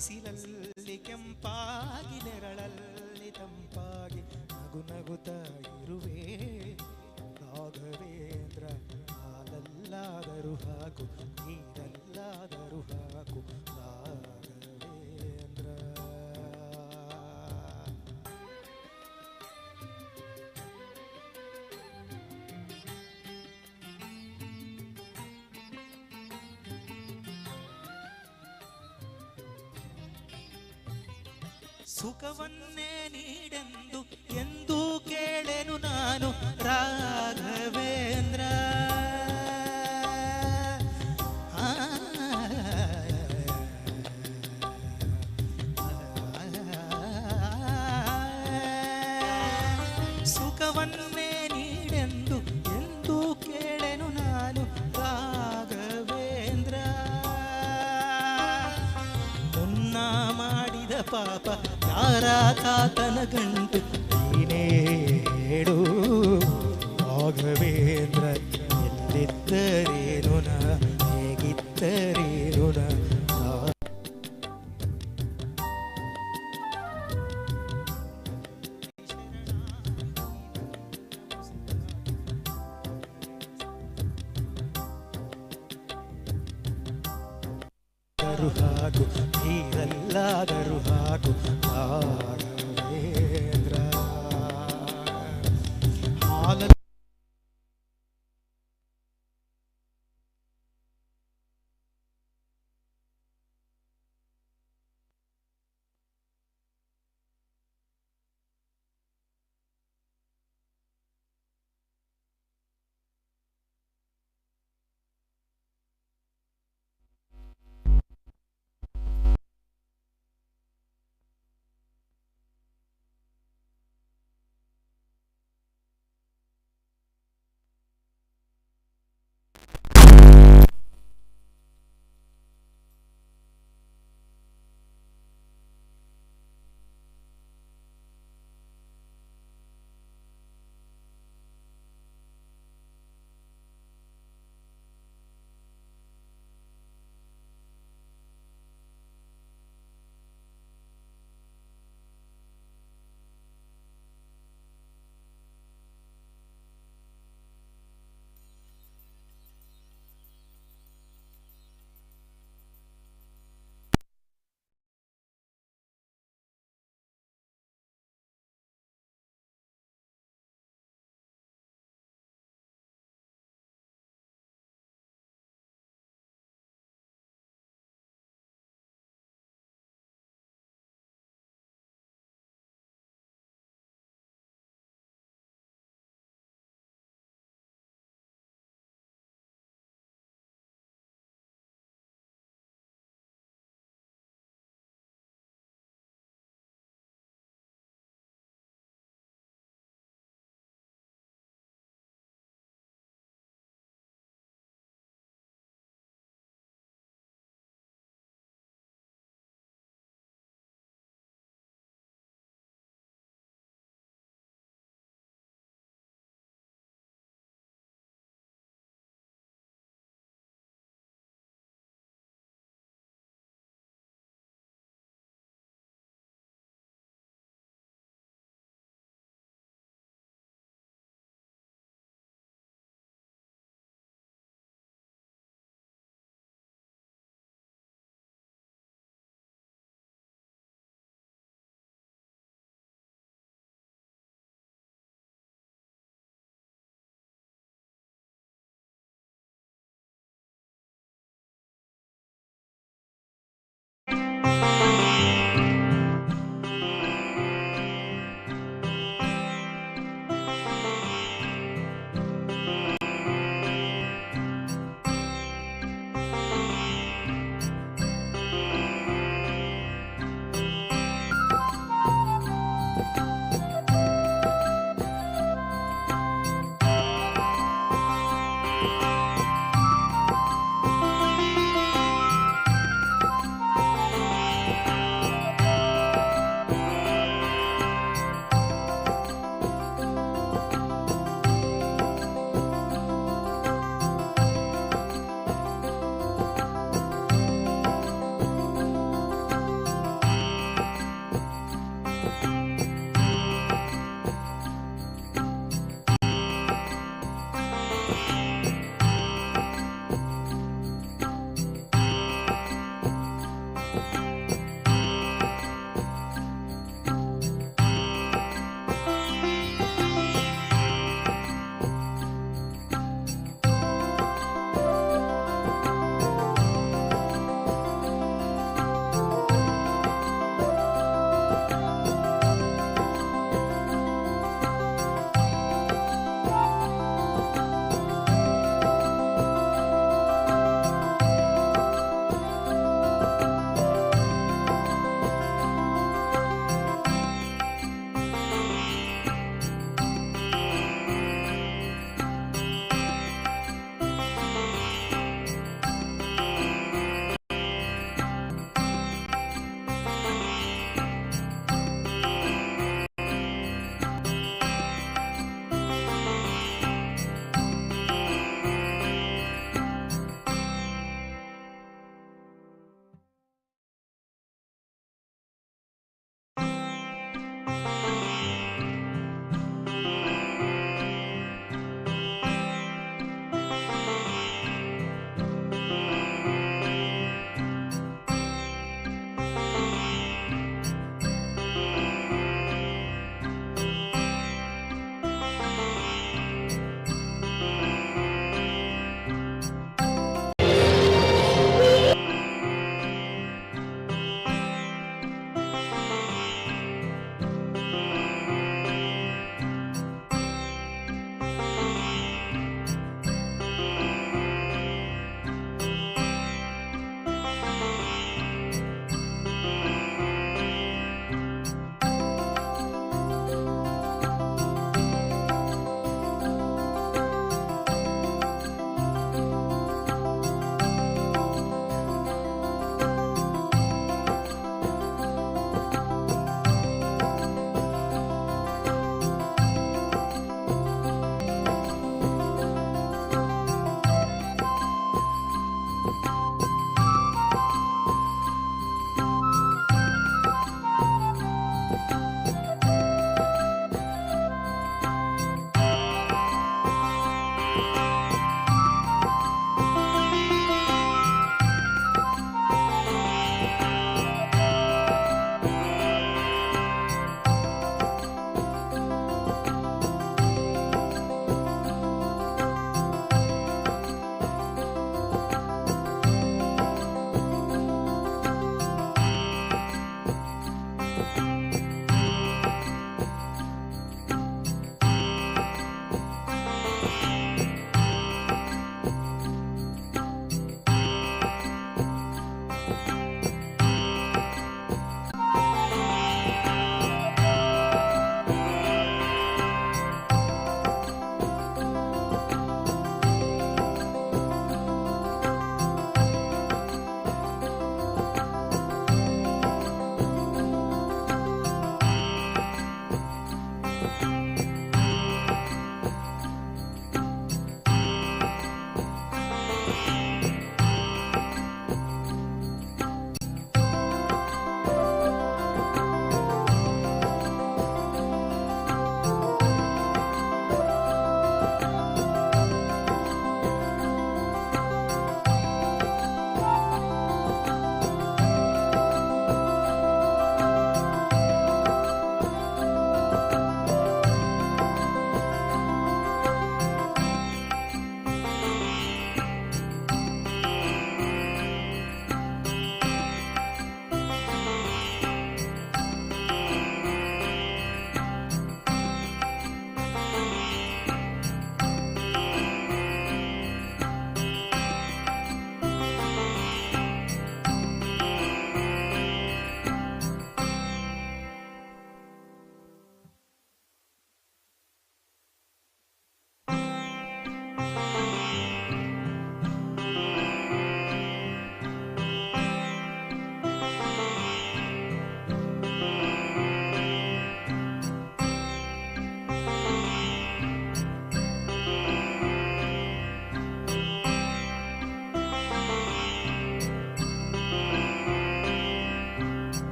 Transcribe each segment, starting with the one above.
ಬಿಸಿಲಲ್ಲಿ ಕೆಂಪಾಗಿ ನೆರಳಲ್ಲಿ ತಂಪಾಗಿ ನಗು ನಗುತ್ತಾ ಇರುವೆ ರಾಘವೇಂದ್ರ. ಹಾಲಲ್ಲಾದರೂ ಹಾಕು ನೀರಲ್ಲಾದರೂ ಹಾಕು ರಾಘವೇಂದ್ರ. ಸುಖವನ್ನೇ ನೀಡೆಂದು ಎಂದು ಕೇಳೆನು ನಾನು ರಾಘವೇಂದ್ರ. ಸುಖವನ್ನೇ ನೀಡೆಂದು ಎಂದು ಕೇಳೆನು ನಾನು ರಾಘವೇಂದ್ರ. ಮುನ್ನ ಮಾಡಿದ ಪಾಪ ಯಾರ ತಾತನ ಗಂಟು ನೀನೇ ಹೇಳು ರಾಘವೇಂದ್ರ. ಎಲ್ಲಿದ್ದರೇನು ನಾ ಹೇಗಿದ್ದರೇನು ನಾ. ಹಾಕು ನೀರಲ್ಲಾದರೂ ಹಾಕು ರಾಘವೇಂದ್ರ. ಹಾಲ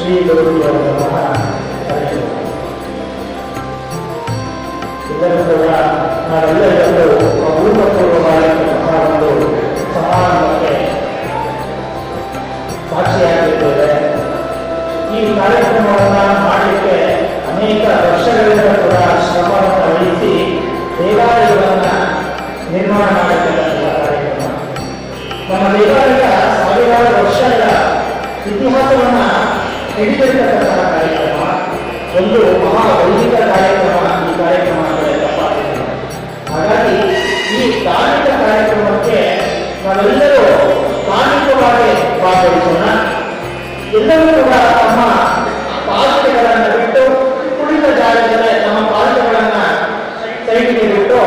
ಶ್ರೀ ಗುರುಗಳವರ ಕಾರ್ಯಕ್ರಮ. ಇದನ್ನು ಕೂಡ ನಾವೆಲ್ಲ ಇವತ್ತು ಅಭೂತಪೂರ್ವವಾದಂತಹ ಒಂದು ಸಮಾರಂಭಕ್ಕೆ ಸಾಕ್ಷಿಯಾಗಿದ್ದೇವೆ. ಈ ಕಾರ್ಯಕ್ರಮವನ್ನು ಮಾಡಲಿಕ್ಕೆ ಅನೇಕ ವರ್ಷಗಳಿಂದ ಕೂಡ ಶ್ರಮವನ್ನು ವಹಿಸಿ ದೇವಾಲಯವನ್ನು ನಿರ್ಮಾಣ ಮಾಡಿರ್ತಕ್ಕಂತಹ ಕಾರ್ಯಕ್ರಮ. ನಮ್ಮ ದೇವಾಲಯ ಸಾವಿರಾರು ವರ್ಷಗಳ ಇತಿಹಾಸವನ್ನು ಹಿಡಿದಿರ್ತಕ್ಕಂತಹ ಕಾರ್ಯಕ್ರಮ. ಒಂದು ಮಹಾ ವೈದಿಕ ಕಾರ್ಯಕ್ರಮ ಈ ಕಾರ್ಯಕ್ರಮ ಅಂದರೆ ತಪ್ಪಾಗಿಲ್ಲ. ಹಾಗಾಗಿ ಈ ಧಾರ್ಮಿಕ ಕಾರ್ಯಕ್ರಮಕ್ಕೆ ನಾವೆಲ್ಲರೂ ಧಾರ್ಮಿಕವಾಗಿ ಭಾಗವಹಿಸೋಣ. ಎಲ್ಲರೂ ಕೂಡ ತಮ್ಮ ಪಾತ್ರೆಗಳನ್ನು ಬಿಟ್ಟು ಕುಳಿತ ಜಾಗದಲ್ಲಿ ನಮ್ಮ ಪಾತ್ರೆಗಳನ್ನು ಸೈಡಿಗೆ ಬಿಟ್ಟು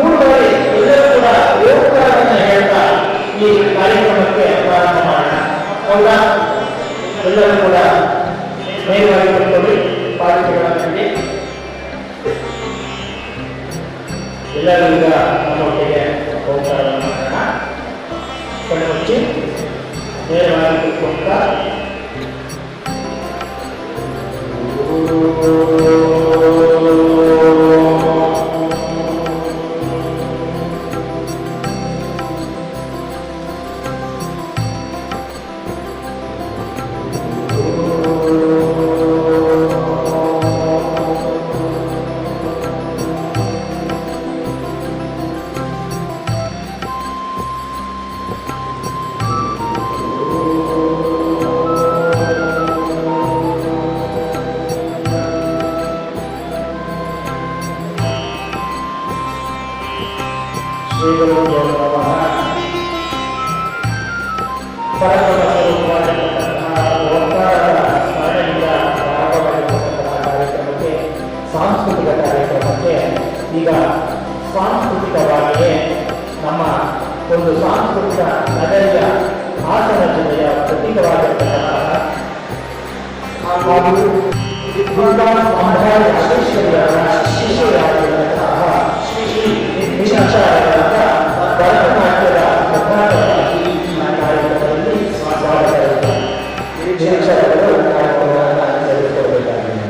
3 ಬಾರಿ ಎಲ್ಲರೂ ಕೂಡ ಯೋಗಗಳನ್ನು ಹೇಳ್ತಾ ಈ ಕಾರ್ಯಕ್ರಮಕ್ಕೆ ಪ್ರಾರಂಭ ಮಾಡೋಣ. ಹೌದಾ? ಎಲ್ಲರೂ ಕೂಡ ನೇರವಾಗಿ ಬಿಟ್ಕೊಳ್ಳಿ ಪಾತ್ರೆಗಳಲ್ಲಿ. ಎಲ್ಲರೂ ಈಗ ನಮ್ಮೊಟ್ಟಿಗೆ ಹೋಗ್ತಾರನ್ನು ಮಾಡೋಣ. ಕಣ್ಣು ಮುಚ್ಚಿ ನೇರವಾಗಿ ಬಿಟ್ಕೊಂಡ ಸಾಂಸ್ಕೃತಿಕ ಕಾರ್ಯಕ್ರಮಕ್ಕೆ ಈಗ ಸಾಂಸ್ಕೃತಿಕವಾಗಿಯೇ ನಮ್ಮ ಒಂದು ಸಾಂಸ್ಕೃತಿಕ ನಗರಿಯ ಹಾಸನ ಜಿಲ್ಲೆಯ ಪ್ರತೀಕವಾಗಿರ್ತಕ್ಕಂತಹ ಹಾಗೂ ಶಿಷ್ಯರಾಗಿರುವಂತಹ ಶ್ರೀ ನಿಶಾಚಾರ್ಯರಾದ ಭರತನಾಟ್ಯದ ಕಾರ್ಯಕ್ರಮದಲ್ಲಿ ಸ್ವಾಗತ ಶಿಕ್ಷಕರು ಕಾರ್ಯಕ್ರಮವನ್ನು ನಡೆಸಿಕೊಡಬೇಕಾಗಿದೆ.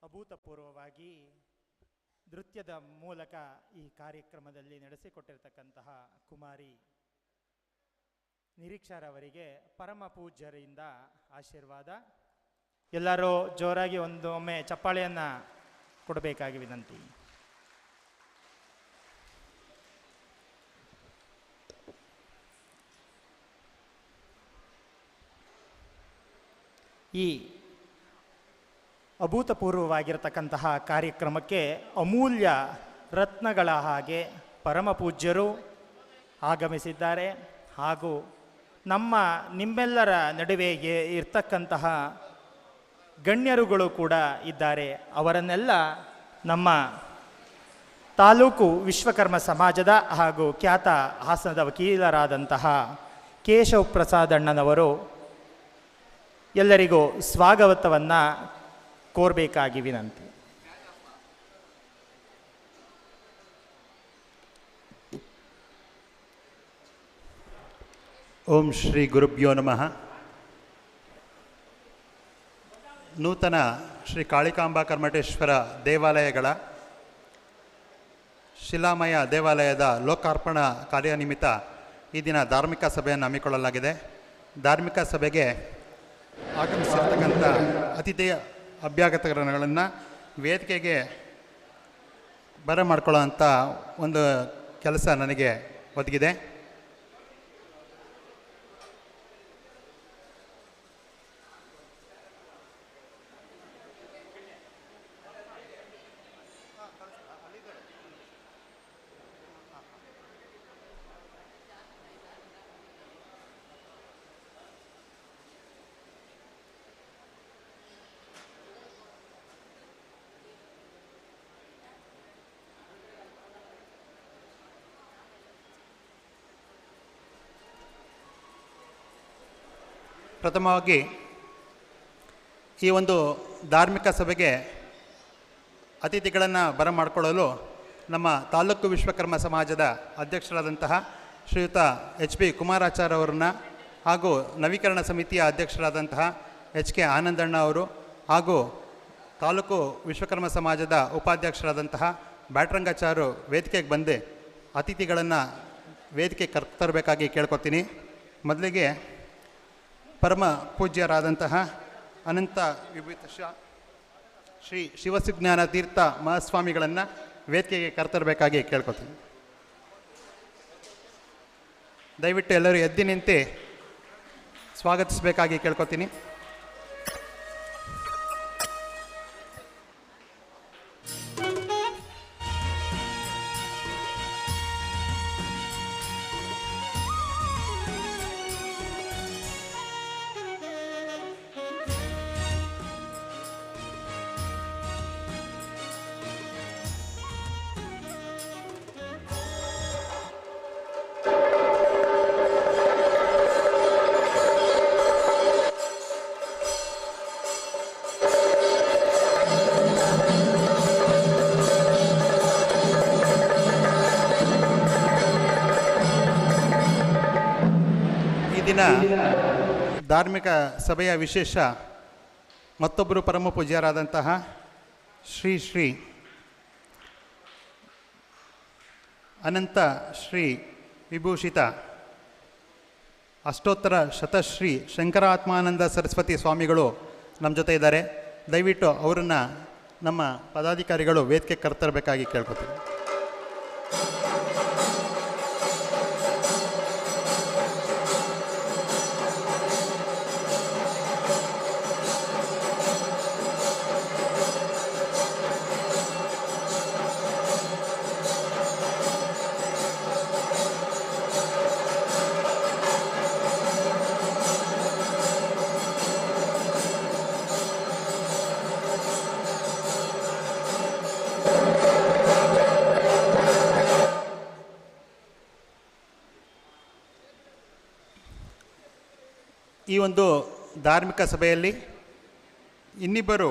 ಅಭೂತಪೂರ್ವವಾಗಿ ನೃತ್ಯದ ಮೂಲಕ ಈ ಕಾರ್ಯಕ್ರಮದಲ್ಲಿ ನಡೆಸಿಕೊಟ್ಟಿರ್ತಕ್ಕಂತಹ ಕುಮಾರಿ ನಿರೀಕ್ಷಾರವರಿಗೆ ಪರಮ ಪೂಜ್ಯರಿಂದ ಆಶೀರ್ವಾದ. ಎಲ್ಲರೂ ಜೋರಾಗಿ ಒಮ್ಮೆ ಚಪ್ಪಾಳೆಯನ್ನು ಕೊಡಬೇಕಾಗಿ ವಿನಂತಿ. ಈ ಅಭೂತಪೂರ್ವವಾಗಿರತಕ್ಕಂತಹ ಕಾರ್ಯಕ್ರಮಕ್ಕೆ ಅಮೂಲ್ಯ ರತ್ನಗಳ ಹಾಗೆ ಪರಮ ಪೂಜ್ಯರು ಆಗಮಿಸಿದ್ದಾರೆ. ಹಾಗೂ ನಿಮ್ಮೆಲ್ಲರ ನಡುವೆ ಇರ್ತಕ್ಕಂತಹ ಗಣ್ಯರುಗಳು ಕೂಡ ಇದ್ದಾರೆ. ಅವರನ್ನೆಲ್ಲ ನಮ್ಮ ತಾಲೂಕು ವಿಶ್ವಕರ್ಮ ಸಮಾಜದ ಹಾಗೂ ಖ್ಯಾತ ಹಾಸನದ ವಕೀಲರಾದಂತಹ ಕೇಶವ ಪ್ರಸಾದ್ ಅಣ್ಣನವರು ಎಲ್ಲರಿಗೂ ಸ್ವಾಗತವನ್ನು ಕೋರಬೇಕಾಗಿ ವಿನಂತಿ. ಓಂ ಶ್ರೀ ಗುರುಭ್ಯೋ ನಮಃ. ನೂತನ ಶ್ರೀ ಕಾಳಿಕಾಂಬಾ ಕರ್ಮಟೇಶ್ವರ ದೇವಾಲಯಗಳ ಶಿಲಾಮಯ ದೇವಾಲಯದ ಲೋಕಾರ್ಪಣಾ ಕಾರ್ಯನಿಮಿತ್ತ ಈ ದಿನ ಧಾರ್ಮಿಕ ಸಭೆಯನ್ನು ಹಮ್ಮಿಕೊಳ್ಳಲಾಗಿದೆ. ಧಾರ್ಮಿಕ ಸಭೆಗೆ ಆಗಮಿಸಿರ್ತಕ್ಕಂಥ ಅತಿಥಿ ಅಭ್ಯಾಗತಗಳನ್ನು ವೇದಿಕೆಗೆ ಬರಮಾಡ್ಕೊಳ್ಳೋಂಥ ಒಂದು ಕೆಲಸ ನನಗೆ ಒದಗಿದೆ. ಪ್ರಥಮವಾಗಿ ಈ ಒಂದು ಧಾರ್ಮಿಕ ಸಭೆಗೆ ಅತಿಥಿಗಳನ್ನು ಬರಮಾಡಿಕೊಳ್ಳಲು ನಮ್ಮ ತಾಲೂಕು ವಿಶ್ವಕರ್ಮ ಸಮಾಜದ ಅಧ್ಯಕ್ಷರಾದಂತಹ ಶ್ರೀಯುತ HP ಕುಮಾರಾಚಾರ್ಯ ಅವರನ್ನ ಹಾಗೂ ನವೀಕರಣ ಸಮಿತಿಯ ಅಧ್ಯಕ್ಷರಾದಂತಹ HK ಆನಂದಣ್ಣ ಅವರು ಹಾಗೂ ತಾಲೂಕು ವಿಶ್ವಕರ್ಮ ಸಮಾಜದ ಉಪಾಧ್ಯಕ್ಷರಾದಂತಹ ಬ್ಯಾಟ್ರಂಗಾಚಾರು ವೇದಿಕೆಗೆ ಬಂದು ಅತಿಥಿಗಳನ್ನು ವೇದಿಕೆ ಕರ್ತರಬೇಕಾಗಿ ಕೇಳ್ಕೊತೀನಿ. ಮೊದಲಿಗೆ ಪರಮ ಪೂಜ್ಯರಾದಂತಹ ಅನಂತ ವಿಭೂತ ಶ್ರೀ ಶಿವಸುಜ್ಞಾನ ತೀರ್ಥ ಮಹಾಸ್ವಾಮಿಗಳನ್ನು ವೇದಿಕೆಗೆ ಕರ್ತರಬೇಕಾಗಿ ಕೇಳ್ಕೊತೀನಿ. ದಯವಿಟ್ಟು ಎಲ್ಲರೂ ಎದ್ದು ನಿಂತು ಸ್ವಾಗತಿಸಬೇಕಾಗಿ ಕೇಳ್ಕೊತೀನಿ. ಧಾರ್ಮಿಕ ಸಭೆಯ ವಿಶೇಷ ಮತ್ತೊಬ್ಬರು ಪರಮ ಪೂಜ್ಯರಾದಂತಹ ಶ್ರೀ ಅನಂತ ಶ್ರೀ ವಿಭೂಷಿತ ಅಷ್ಟೋತ್ತರ ಶತಶ್ರೀ ಶಂಕರಾತ್ಮಾನಂದ ಸರಸ್ವತಿ ಸ್ವಾಮಿಗಳು ನಮ್ಮ ಜೊತೆ ಇದ್ದಾರೆ. ದಯವಿಟ್ಟು ಅವರನ್ನು ನಮ್ಮ ಪದಾಧಿಕಾರಿಗಳು ವೇದಿಕೆ ಕರ್ತರಬೇಕಾಗಿ ಕೇಳ್ಕೊತೀವಿ. ಈ ಒಂದು ಧಾರ್ಮಿಕ ಸಭೆಯಲ್ಲಿ ಇನ್ನಿಬ್ಬರು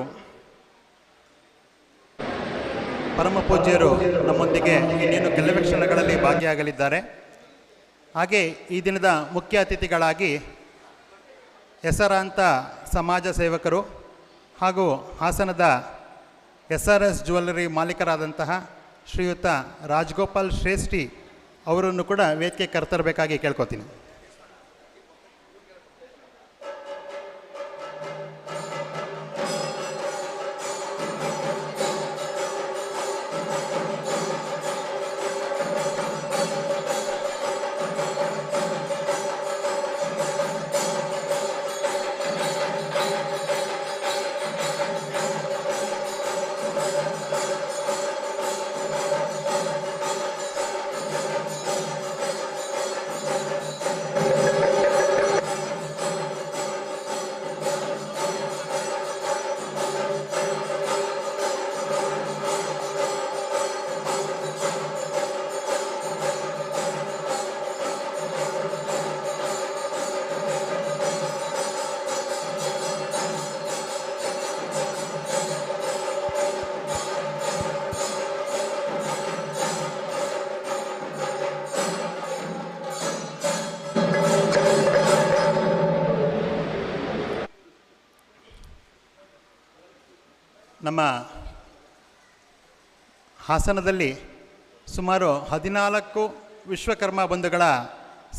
ಪರಮ ಪೂಜ್ಯರು ನಮ್ಮೊಂದಿಗೆ ಇನ್ನೇನು ಕೆಲವೇ ಕ್ಷಣಗಳಲ್ಲಿ ಭಾಗಿಯಾಗಲಿದ್ದಾರೆ. ಹಾಗೆ ಈ ದಿನದ ಮುಖ್ಯ ಅತಿಥಿಗಳಾಗಿ ಹೆಸರಾಂತ ಸಮಾಜ ಸೇವಕರು ಹಾಗೂ ಹಾಸನದ SRS ಜ್ಯುವೆಲ್ಲರಿ ಮಾಲೀಕರಾದಂತಹ ಶ್ರೀಯುತ ರಾಜಗೋಪಾಲ್ ಶ್ರೇಷ್ಠಿ ಅವರನ್ನು ಕೂಡ ವೇದಿಕೆ ಕರ್ತರಬೇಕಾಗಿ ಕೇಳ್ಕೊತೀನಿ. ನಮ್ಮ ಹಾಸನದಲ್ಲಿ ಸುಮಾರು 14 ವಿಶ್ವಕರ್ಮ ಬಂಧುಗಳ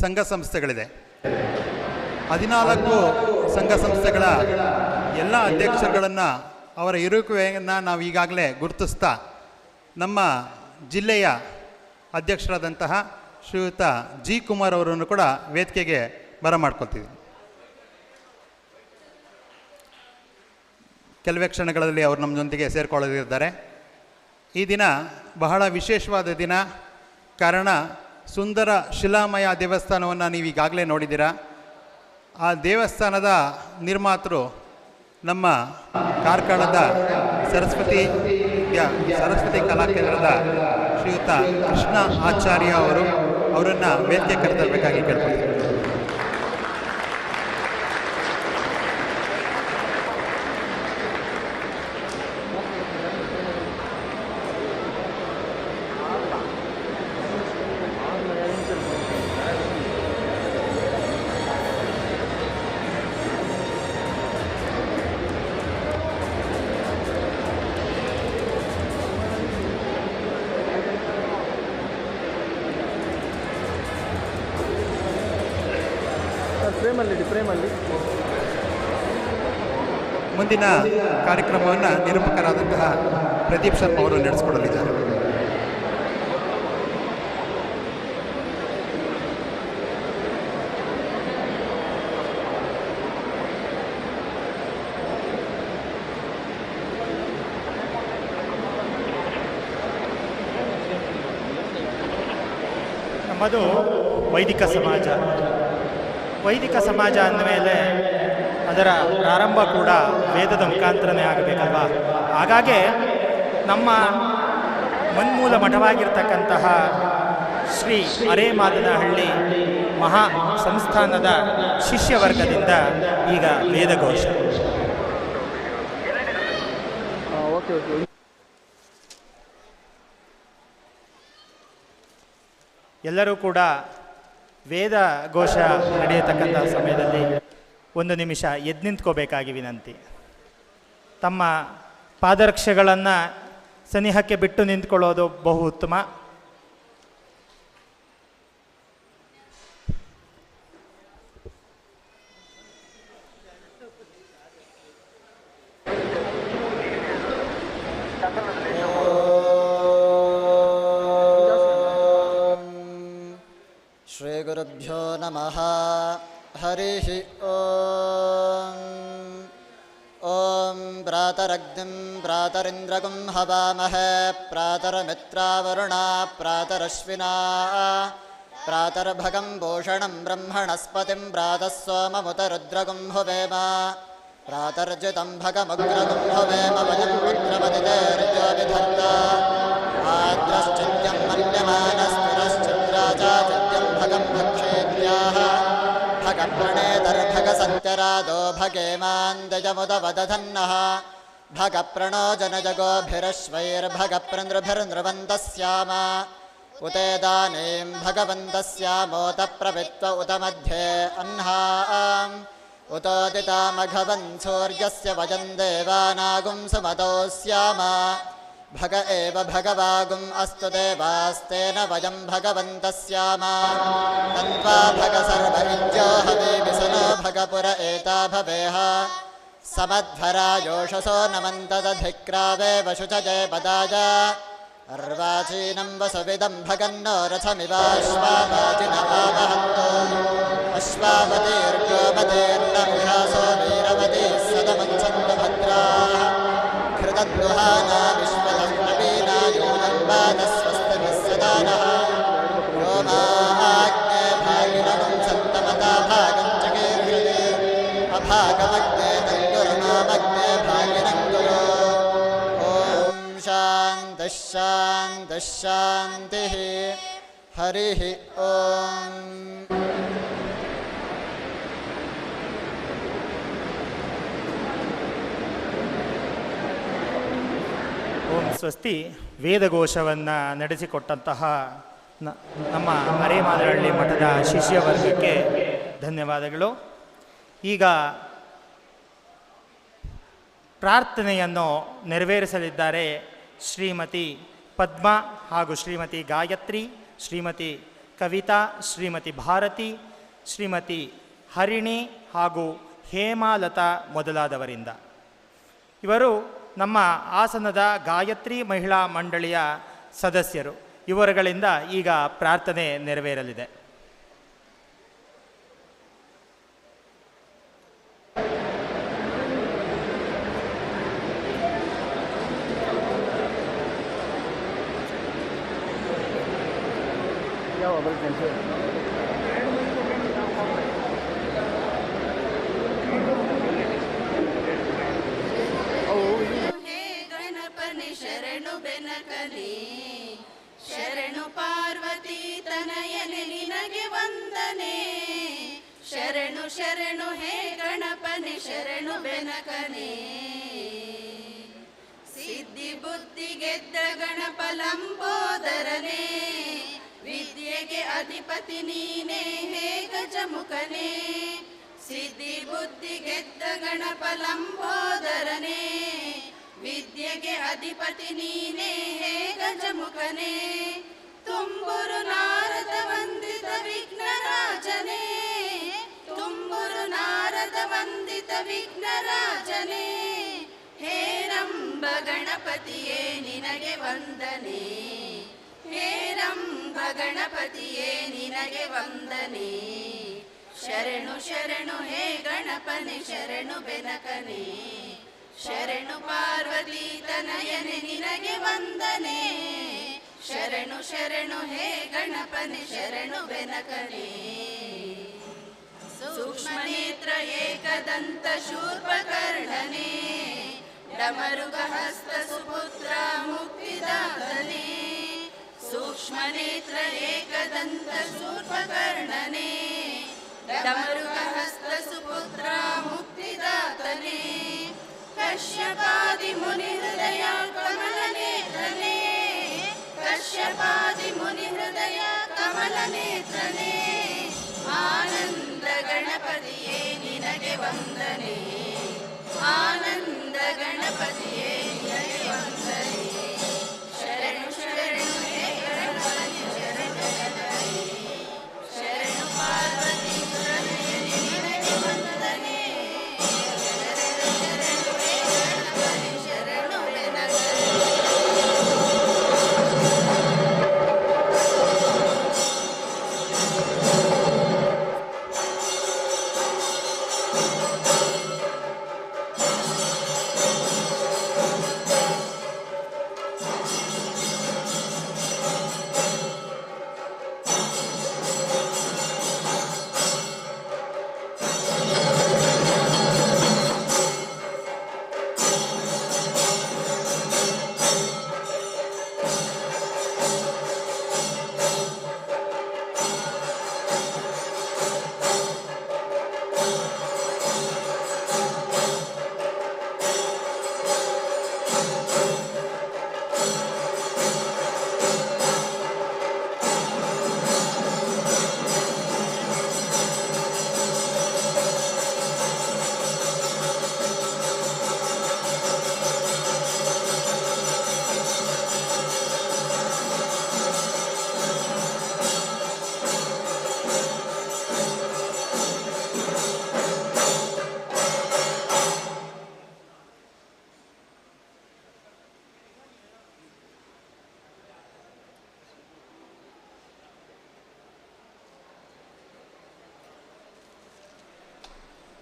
ಸಂಘ ಸಂಸ್ಥೆಗಳಿದೆ. 14 ಸಂಘ ಸಂಸ್ಥೆಗಳ ಎಲ್ಲ ಅಧ್ಯಕ್ಷರುಗಳನ್ನು ಅವರ ಇರುವಿಕೆಯನ್ನು ನಾವು ಈಗಾಗಲೇ ಗುರುತಿಸ್ತಾ ನಮ್ಮ ಜಿಲ್ಲೆಯ ಅಧ್ಯಕ್ಷರಾದಂತಹ ಶ್ರೀಯುತ G. ಕುಮಾರ್ ಅವರನ್ನು ಕೂಡ ವೇದಿಕೆಗೆ ಬರಮಾಡ್ಕೊಳ್ತೀವಿ. ಕೆಲವೇ ಕ್ಷಣಗಳಲ್ಲಿ ಅವರು ನಮ್ಮೊಂದಿಗೆ ಸೇರಿಕೊಳ್ಳಲಿದ್ದಾರೆ. ಈ ದಿನ ಬಹಳ ವಿಶೇಷವಾದ ದಿನ. ಕಾರಣ ಸುಂದರ ಶಿಲಾಮಯ ದೇವಸ್ಥಾನವನ್ನು ನೀವು ಈಗಾಗಲೇ ನೋಡಿದ್ದೀರಾ. ಆ ದೇವಸ್ಥಾನದ ನಿರ್ಮಾತೃ ನಮ್ಮ ಕಾರ್ಕಳದ ಸರಸ್ವತಿ ಕಲಾಕೇಂದ್ರದ ಶ್ರೀಯುತ ಕೃಷ್ಣ ಆಚಾರ್ಯ ಅವರನ್ನು ವೇದಿಕೆ ಕರೆತರಬೇಕಾಗಿ ಕೇಳ್ಕೊಳ್ತೀನಿ. ಮುಂದಿನ ಕಾರ್ಯಕ್ರಮವನ್ನು ನಿರೂಪಕರಾದಂತಹ ಪ್ರದೀಪ್ ಶರ್ಮಾ ಅವರು ನಡೆಸಿಕೊಡಲಿದ್ದಾರೆ. ನಮ್ಮದು ವೈದಿಕ ಸಮಾಜ. ವೈದಿಕ ಸಮಾಜ ಅಂದಮೇಲೆ ಅದರ ಪ್ರಾರಂಭ ಕೂಡ ವೇದದ ಮುಖಾಂತರನೇ ಆಗಬೇಕಲ್ವಾ. ಹಾಗಾಗಿ ನಮ್ಮ ಮನ್ಮೂಲ ಮಠವಾಗಿರ್ತಕ್ಕಂತಹ ಶ್ರೀ ಅರೇಮಾದನಹಳ್ಳಿ ಮಹಾ ಸಂಸ್ಥಾನದ ಶಿಷ್ಯವರ್ಗದಿಂದ ಈಗ ವೇದಘೋಷ. ಎಲ್ಲರೂ ಕೂಡ ವೇದ ಘೋಷ ನಡೆಯತಕ್ಕಂಥ ಸಮಯದಲ್ಲಿ ಒಂದು ನಿಮಿಷ ಎದ್ದು ನಿಂತ್ಕೋಬೇಕಾಗಿ ವಿನಂತಿ. ತಮ್ಮ ಪಾದರಕ್ಷೆಗಳನ್ನು ಸನಿಹಕ್ಕೆ ಬಿಟ್ಟು ನಿಂತ್ಕೊಳ್ಳೋದು ಬಹು ಉತ್ತಮ. ಶ್ರೀ ಗುರುಭ್ಯೋ ನಮಃ. ಹರಿಃ ಓಂ. ಓಂ ಪ್ರಾತರಗ್ನಿಂ ಪ್ರಾತರಿಂದ್ರಗುಂ ಹವಾಮಹೇ ಪ್ರಾತರಮಿತ್ರಾವರುಣಾ ಪ್ರಾತರಶ್ವಿನಾ ಪ್ರಾತರ್ಭಗಂ ಭೂಷಣಂ ಬ್ರಹ್ಮಣಸ್ಪತಿಂ ಪ್ರಾತಃ ಸೋಮಮುತರುದ್ರಗುಂ ಹುವೇಮ ಪ್ರಾತರ್ಜಿತಂ ಭಗಮಗ್ರಗುಂ ಹುವೇಮ ವಯಂ ವಕ್ರಮದಿತೇರ್ಜೋ ವಿಧತ್ತ ಆದ್ರಶ್ಚಿತ್ಯಂ ಮನ್ಯಮಾನಸ್ತಿರಶ್ಚಿದ್ರಾಚಾಚಿತ್ಯಂ ಭಗಂ ಭಕ್ಷೇತ್ಯಾಹ ಭಗಪ್ರಣೇತರ್ಭಗ ಸತ್ಯರಾದೋ ಭಗೇಮಾಂದಯಮುದವದಧನ್ನಃ ಭಗಪ್ರಣೋ ಜನಜಗೋಭಿರಶ್ವೈರ್ಭಗಪ್ರನೃಭಿರ್ನೃವಂತಸ್ಯಾಮ ಉತೇದಾನೀಂ ಭಗವಂತಸ್ಯಾಮೋತ ಪ್ರವಿತ್ವ ಉತ ಮಧ್ಯೆ ಅಹ್ನಾಂ ಉತೋದಿತಾಮಘವನ್ ಸೂರ್ಯಸ್ಯ ವಯಂ ದೇವಾನಾಗುಂ ಸುಮತೋಸ್ಯಾಮ ಭಗ ಏವ ಭಗವಾಗುಂ ಅಸ್ತು ದೇವಾಸ್ತೇನ ವಯಂ ಭಗವಂತಸ್ಯಾಮ ತನ್ವಾ ಭಗ ಸರ್ವ ವಿದ್ಯೋ ಹವೇಮಿಸುನೋ ಭಗಪುರ ಏತಾ ಭವೇಹ ಸಮಧ್ವರಾಯೋಷಸೋ ನಮಂತದಧಿಕ್ರಾವೇ ವಶುಚಜೇ ಪದಾಯ ಅರ್ವಾಚೀನಂ ವಸುವಿದಂ ಭಗನ್ನೋ ರಥಮಿವಾಶ್ವಾವಾಚಿನ ಆವಹಂತು ಅಶ್ವಾವತೀರ್ಗೋಮತೀರ್ನ ಉಷಾಸೋ ವೀರವತಿ ಸದಮಂಸಂತು ಭದ್ರಾಃ ಘೃತದ್ದುಹಾನಾ ವಿಶ್ವದಷ್ಟವೀನಾ ಯೂನಂ ಪಾದಸ್ವಸ್ತಿಭಿಃ ಸದಾ ನಃ ವ್ಯೋಮಾಗ್ನೇ ಭಾಗಿನಗಂ ಸಂತಮತಾ ಭಾಗಂ ಚಕೀರ್ಷತಿ ಅಭಾಗಮಗ್ನೇ ತಂಗುರಮಾಮಗ್ನೇ ಭಾಗಿನಂ ಕುರು. ಓಂ ಶಾಂತಿಃ ಶಾಂತಿಃ ಶಾಂತಿಃ. ಹರಿಃ ಓಂ. ಓಂ ಸ್ವಸ್ತಿ. ವೇದಘೋಷವನ್ನು ನಡೆಸಿಕೊಟ್ಟಂತಹ ನಮ್ಮ ಅರೇಮಾದನಹಳ್ಳಿ ಮಠದ ಶಿಷ್ಯವರ್ಗಕ್ಕೆ ಧನ್ಯವಾದಗಳು. ಈಗ ಪ್ರಾರ್ಥನೆಯನ್ನು ನೆರವೇರಿಸಲಿದ್ದಾರೆ ಶ್ರೀಮತಿ ಪದ್ಮಾ ಹಾಗೂ ಶ್ರೀಮತಿ ಗಾಯತ್ರಿ, ಶ್ರೀಮತಿ ಕವಿತಾ, ಶ್ರೀಮತಿ ಭಾರತಿ, ಶ್ರೀಮತಿ ಹರಿಣಿ ಹಾಗೂ ಹೇಮಾಲತಾ ಮೊದಲಾದವರಿಂದ. ಇವರು ನಮ್ಮ ಹಾಸನದ ಗಾಯತ್ರಿ ಮಹಿಳಾ ಮಂಡಳಿಯ ಸದಸ್ಯರು. ಇವರುಗಳಿಂದ ಈಗ ಪ್ರಾರ್ಥನೆ ನೆರವೇರಲಿದೆ. ಶರಣು ಬೆನಕನೇ ಶರಣು ಪಾರ್ವತಿ ತನಯನೆ ನಿನಗೆ ವಂದನೆ. ಶರಣು ಶರಣು ಹೇ ಗಣಪನೆ ಶರಣು ಬೆನಕನೇ. ಸಿದ್ಧಿ ಬುದ್ಧಿ ಗೆದ್ದ ಗಣಪ ಲಂಬೋದರನೇ. ವಿದ್ಯೆಗೆ ಅಧಿಪತಿ ನೀನೇ ಹೇ ಗಜಮುಖನೇ. ಸಿದ್ಧಿ ಬುದ್ಧಿ ಗೆದ್ದ ಗಣಪ ಲಂಬೋದರನೇ. ವಿದ್ಯೆಗೆ ಅಧಿಪತಿ ನೀನೇ ಹೇ ಗಜಮುಖನೇ. ತುಂಬುರು ನಾರದ ವಂದಿತ ವಿಘ್ನರಾಜನೇ. ತುಂಬ ವಿಘ್ನರಾಜನೇ, ಹೇರಂಬ ಗಣಪತಿಯೇ ನಿನಗೆ ವಂದನೆ, ಹೇರಂಬ ಗಣಪತಿಯೇ ನಿನಗೆ ವಂದನೆ. ಶರಣು ಶರಣು ಹೇ ಗಣಪನೆ ಶರಣು ಬೆನಕನೆ, ಶರಣು ಪಾರ್ವತಿ ತನಯನೆ ನಿನಗೆ ವಂದನೆ. ಶರಣು ಶರಣು ಹೇ ಗಣಪನೆ ಶರಣು ಬೆನಕನೆ. ಸೂಕ್ಷ್ಮ ನೇತ್ರ ಏಕದಂತ ಶೂರ್ಪಕರ್ಣನೆ, ಡಮರುಗ ಹಸ್ತ ಸುಪುತ್ರ ಮುಕ್ತಿದಾತನೆ. ಸೂಕ್ಷ್ಮ ನೇತ್ರ ಏಕದಂತ ಶೂರ್ಪಕರ್ಣನೆ, ಡಮರುಗ ಹಸ್ತ ಸುಪುತ್ರ ಮುಕ್ತಿದಾತನೆ. ಕಶ್ಯಪಾದಿ ಮುನಿ ಹೃದಯ ಕಮಲ ನೇತ್ರನೆ, ಕಶ್ಯಪಾದಿ ಮುನಿ ಹೃದಯ ಕಮಲ ನೇತ್ರನೆ. ಆನಂದ ಗಣಪತಿಯೇ ನಿನಗೆ ವಂದನೆ, ಆನಂದ ಗಣಪತಿಯೇ ನಿನಗೆ ವಂದನೆ. ಶರಣು ಶರಣು ಹೇ ಗಣಪತಿ ಶರಣು ಬೆನಕನೆ, ಶರಣು ಪಾರ್ವತಿ ತನಯನೆ ನಿನಗೆ ವಂದನೆ. ಶರಣು ಶರಣು ಹೇ ಗಣಪತಿ ಶರಣು ಬೆನಕನೆ.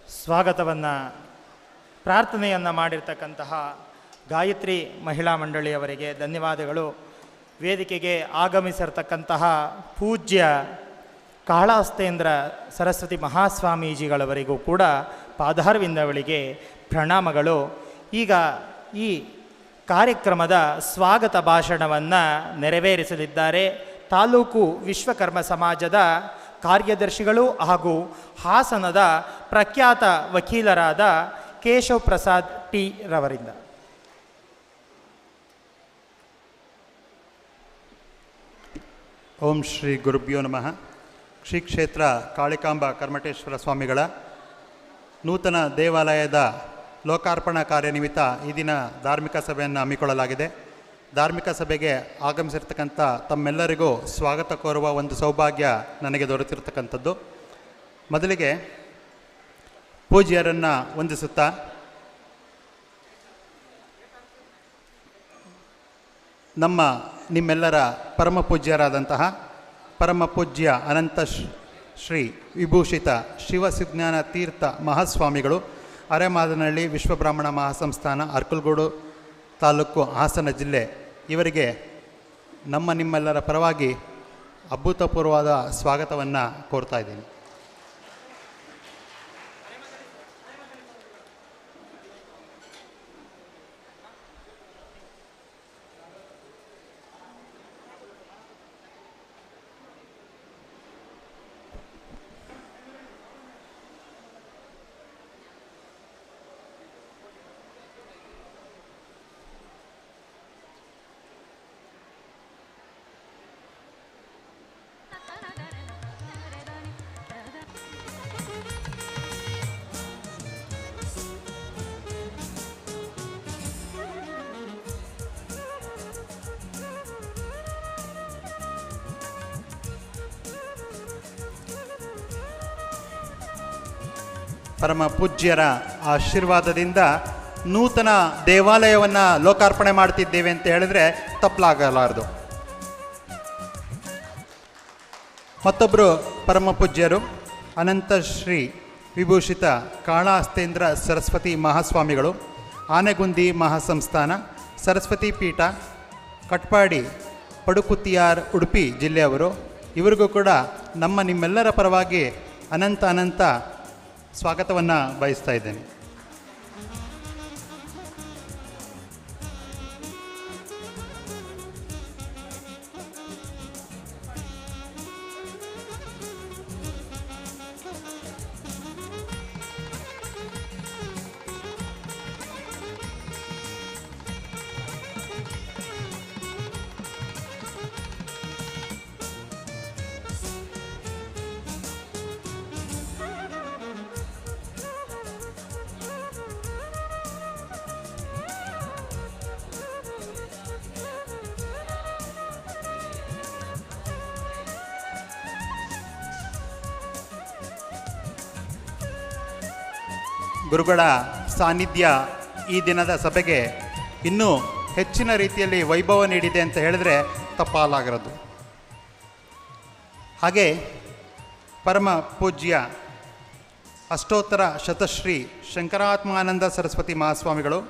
ಸ್ವಾಗತವನ್ನು ಪ್ರಾರ್ಥನೆಯನ್ನು ಮಾಡಿರ್ತಕ್ಕಂತಹ ಗಾಯತ್ರಿ ಮಹಿಳಾ ಮಂಡಳಿಯವರಿಗೆ ಧನ್ಯವಾದಗಳು. ವೇದಿಕೆಗೆ ಆಗಮಿಸಿರ್ತಕ್ಕಂತಹ ಪೂಜ್ಯ ಕಾಳಹಸ್ತೇಂದ್ರ ಸರಸ್ವತಿ ಮಹಾಸ್ವಾಮೀಜಿಗಳವರಿಗೂ ಕೂಡ ಪಾದಾರವಿಂದಗಳಿಗೆ ಪ್ರಣಾಮಗಳು. ಈಗ ಈ ಕಾರ್ಯಕ್ರಮದ ಸ್ವಾಗತ ಭಾಷಣವನ್ನು ನೆರವೇರಿಸಲಿದ್ದಾರೆ ತಾಲೂಕು ವಿಶ್ವಕರ್ಮ ಸಮಾಜದ ಕಾರ್ಯದರ್ಶಿಗಳು ಹಾಗೂ ಹಾಸನದ ಪ್ರಖ್ಯಾತ ವಕೀಲರಾದ ಕೇಶವ್ ಪ್ರಸಾದ್ ಟಿ ರವರಿಂದ. ಓಂ ಶ್ರೀ ಗುರುಭ್ಯೋ ನಮಃ. ಶ್ರೀ ಕ್ಷೇತ್ರ ಕಾಳಿಕಾಂಬ ಕರ್ಮಟೇಶ್ವರ ಸ್ವಾಮಿಗಳ ನೂತನ ದೇವಾಲಯದ ಲೋಕಾರ್ಪಣಾ ಕಾರ್ಯನಿಮಿತ್ತ ಈ ದಿನ ಧಾರ್ಮಿಕ ಸಭೆಯನ್ನು ಹಮ್ಮಿಕೊಳ್ಳಲಾಗಿದೆ. ಧಾರ್ಮಿಕ ಸಭೆಗೆ ಆಗಮಿಸಿರ್ತಕ್ಕಂಥ ತಮ್ಮೆಲ್ಲರಿಗೂ ಸ್ವಾಗತ ಕೋರುವ ಒಂದು ಸೌಭಾಗ್ಯ ನನಗೆ ದೊರೆತಿರ್ತಕ್ಕಂಥದ್ದು. ಮೊದಲಿಗೆ ಪೂಜ್ಯರನ್ನು ವಂದಿಸುತ್ತಾ ನಿಮ್ಮೆಲ್ಲರ ಪರಮ ಪೂಜ್ಯರಾದಂತಹ ಪರಮ ಪೂಜ್ಯ ಅನಂತ ಶ್ರೀ ವಿಭೂಷಿತ ಶಿವಸುಜ್ಞಾನ ತೀರ್ಥ ಮಹಾಸ್ವಾಮಿಗಳು ಅರೆಮಾದನಹಳ್ಳಿ ವಿಶ್ವಬ್ರಾಹ್ಮಣ ಮಹಾಸಂಸ್ಥಾನ ಅರ್ಕಲ್ಗೂಡು ತಾಲೂಕು ಹಾಸನ ಜಿಲ್ಲೆ ಇವರಿಗೆ ನಿಮ್ಮೆಲ್ಲರ ಪರವಾಗಿ ಅಭೂತಪೂರ್ವವಾದ ಸ್ವಾಗತವನ್ನು ಕೋರ್ತಾ ಇದ್ದೀನಿ. ಪರಮ ಪೂಜ್ಯರ ಆಶೀರ್ವಾದದಿಂದ ನೂತನ ದೇವಾಲಯವನ್ನು ಲೋಕಾರ್ಪಣೆ ಮಾಡ್ತಿದ್ದೇವೆ ಅಂತ ಹೇಳಿದರೆ ತಪ್ಪಲಾಗಲಾರದು. ಮತ್ತೊಬ್ಬರು ಪರಮ ಪೂಜ್ಯರು ಅನಂತಶ್ರೀ ವಿಭೂಷಿತ ಕಾಳಹಸ್ತೇಂದ್ರ ಸರಸ್ವತಿ ಮಹಾಸ್ವಾಮಿಗಳು, ಆನೆಗುಂದಿ ಮಹಾಸಂಸ್ಥಾನ, ಸರಸ್ವತಿ ಪೀಠ, ಕಟ್ಪಾಡಿ, ಪಡುಕುತ್ತಿಯಾರ್, ಉಡುಪಿ ಜಿಲ್ಲೆಯವರು. ಇವರಿಗೂ ಕೂಡ ನಿಮ್ಮೆಲ್ಲರ ಪರವಾಗಿ ಅನಂತ ಸ್ವಾಗತವನ್ನು ಬಯಸ್ತಾ ಇದ್ದೇನೆ. ಗುರುಗಳ ಸಾನ್ನಿಧ್ಯ ಈ ದಿನದ ಸಭೆಗೆ ಇನ್ನೂ ಹೆಚ್ಚಿನ ರೀತಿಯಲ್ಲಿ ವೈಭವ ನೀಡಿದೆ ಅಂತ ಹೇಳಿದರೆ ತಪ್ಪಾಲಾಗದು. ಹಾಗೆ ಪರಮ ಪೂಜ್ಯ ಅಷ್ಟೋತ್ತರ ಶತಶ್ರೀ ಶಂಕರಾತ್ಮಾನಂದ ಸರಸ್ವತಿ ಮಹಾಸ್ವಾಮಿಗಳು,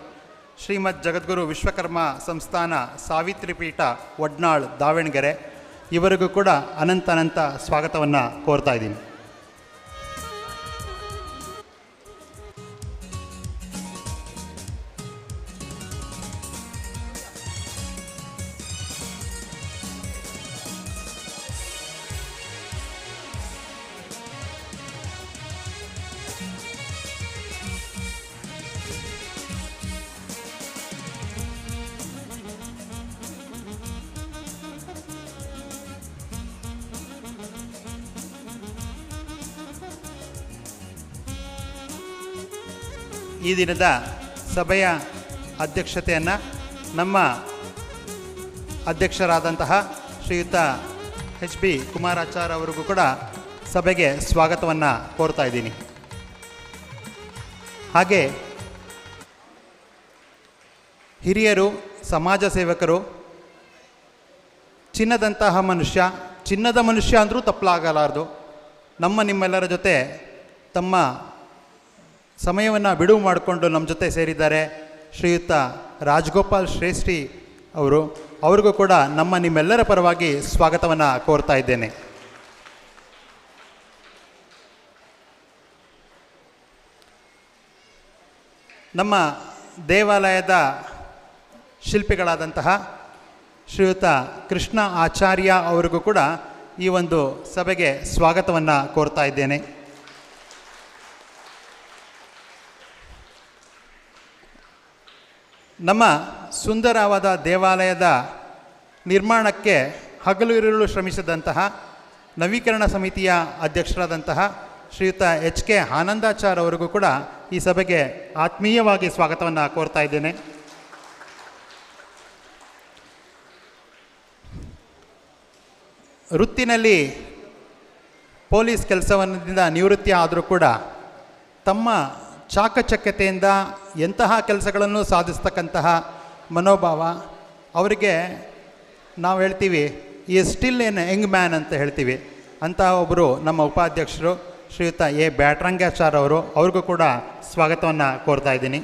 ಶ್ರೀಮದ್ ಜಗದ್ಗುರು ವಿಶ್ವಕರ್ಮ ಸಂಸ್ಥಾನ ಸಾವಿತ್ರಿ ಪೀಠ ವಡ್ನಾಳ್ ದಾವಣಗೆರೆ, ಇವರಿಗೂ ಕೂಡ ಅನಂತ ಸ್ವಾಗತವನ್ನು ಕೋರ್ತಾ ಇದ್ದೀನಿ. ಈ ದಿನದ ಸಭೆಯ ಅಧ್ಯಕ್ಷತೆಯನ್ನು ನಮ್ಮ ಅಧ್ಯಕ್ಷರಾದಂತಹ ಶ್ರೀಯುತ HB ಕುಮಾರಾಚಾರ್ ಅವರಿಗೂ ಕೂಡ ಸಭೆಗೆ ಸ್ವಾಗತವನ್ನು ಕೋರ್ತಾ ಇದ್ದೀನಿ. ಹಾಗೆ ಹಿರಿಯರು, ಸಮಾಜ ಸೇವಕರು, ಚಿನ್ನದಂತಹ ಮನುಷ್ಯ, ಚಿನ್ನದ ಮನುಷ್ಯ ಅಂದರೂ ತಪ್ಪಲಾಗಲಾರದು, ನಿಮ್ಮೆಲ್ಲರ ಜೊತೆ ತಮ್ಮ ಸಮಯವನ್ನು ಬಿಡುವು ಮಾಡಿಕೊಂಡು ನಮ್ಮ ಜೊತೆ ಸೇರಿದ್ದಾರೆ ಶ್ರೀಯುತ ರಾಜಗೋಪಾಲ್ ಶ್ರೇಷ್ಠಿ ಅವರು. ಅವ್ರಿಗೂ ಕೂಡ ನಿಮ್ಮೆಲ್ಲರ ಪರವಾಗಿ ಸ್ವಾಗತವನ್ನು ಕೋರ್ತಾ ಇದ್ದೇನೆ. ನಮ್ಮ ದೇವಾಲಯದ ಶಿಲ್ಪಿಗಳಾದಂತಹ ಶ್ರೀಯುತ ಕೃಷ್ಣ ಆಚಾರ್ಯ ಅವರಿಗೂ ಕೂಡ ಈ ಒಂದು ಸಭೆಗೆ ಸ್ವಾಗತವನ್ನು ಕೋರ್ತಾ ಇದ್ದೇನೆ. ನಮ್ಮ ಸುಂದರವಾದ ದೇವಾಲಯದ ನಿರ್ಮಾಣಕ್ಕೆ ಹಗಲು ಇರುಳು ಶ್ರಮಿಸಿದಂತಹ ನವೀಕರಣ ಸಮಿತಿಯ ಅಧ್ಯಕ್ಷರಾದಂತಹ ಶ್ರೀಯುತ HK ಆನಂದಾಚಾರ್ ಅವರಿಗೂ ಕೂಡ ಈ ಸಭೆಗೆ ಆತ್ಮೀಯವಾಗಿ ಸ್ವಾಗತವನ್ನು ಕೋರ್ತಾ ಇದ್ದೇನೆ. ವೃತ್ತಿನಲ್ಲಿ ಪೊಲೀಸ್ ಕೆಲಸದಿಂದ ನಿವೃತ್ತಿ ಆದರೂ ಕೂಡ ತಮ್ಮ ಚಾಕಚಕ್ಯತೆಯಿಂದ ಎಂತಹ ಕೆಲಸಗಳನ್ನು ಸಾಧಿಸ್ತಕ್ಕಂತಹ ಮನೋಭಾವ ಅವರಿಗೆ ನಾವು ಹೇಳ್ತೀವಿ ಈ ಸ್ಟಿಲ್ ಎನ್ ಯಂಗ್ ಮ್ಯಾನ್ ಅಂತ ಹೇಳ್ತೀವಿ. ಅಂತಹ ಒಬ್ಬರು ನಮ್ಮ ಉಪಾಧ್ಯಕ್ಷರು ಶ್ರೀಯುತ A ಬ್ಯಾಟ್ರಂಗಾಚಾರ್ ಅವರು, ಅವ್ರಿಗೂ ಕೂಡ ಸ್ವಾಗತವನ್ನು ಕೋರ್ತಾ ಇದ್ದೀನಿ.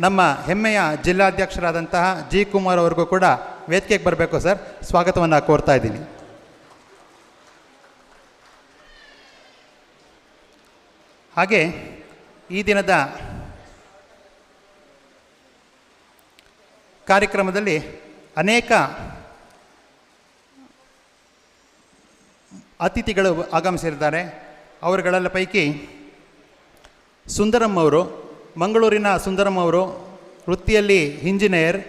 ನಮ್ಮ ಹೆಮ್ಮೆಯ ಜಿಲ್ಲಾಧ್ಯಕ್ಷರಾದಂತಹ G ಕುಮಾರ್ ಅವ್ರಿಗೂ ಕೂಡ ವೇದಿಕೆಗೆ ಬರಬೇಕು ಸರ್, ಸ್ವಾಗತವನ್ನು ಕೋರ್ತಾ ಇದ್ದೀನಿ. ಹಾಗೆ ಈ ದಿನದ ಕಾರ್ಯಕ್ರಮದಲ್ಲಿ ಅನೇಕ ಅತಿಥಿಗಳು ಆಗಮಿಸಿದ್ದಾರೆ. ಅವರುಗಳೆಲ್ಲ ಪೈಕಿ ಸುಂದರಂ ಅವರು, ಮಂಗಳೂರಿನ ಸುಂದರಂ ಅವರು ವೃತ್ತಿಯಲ್ಲಿ ಇಂಜಿನಿಯರ್,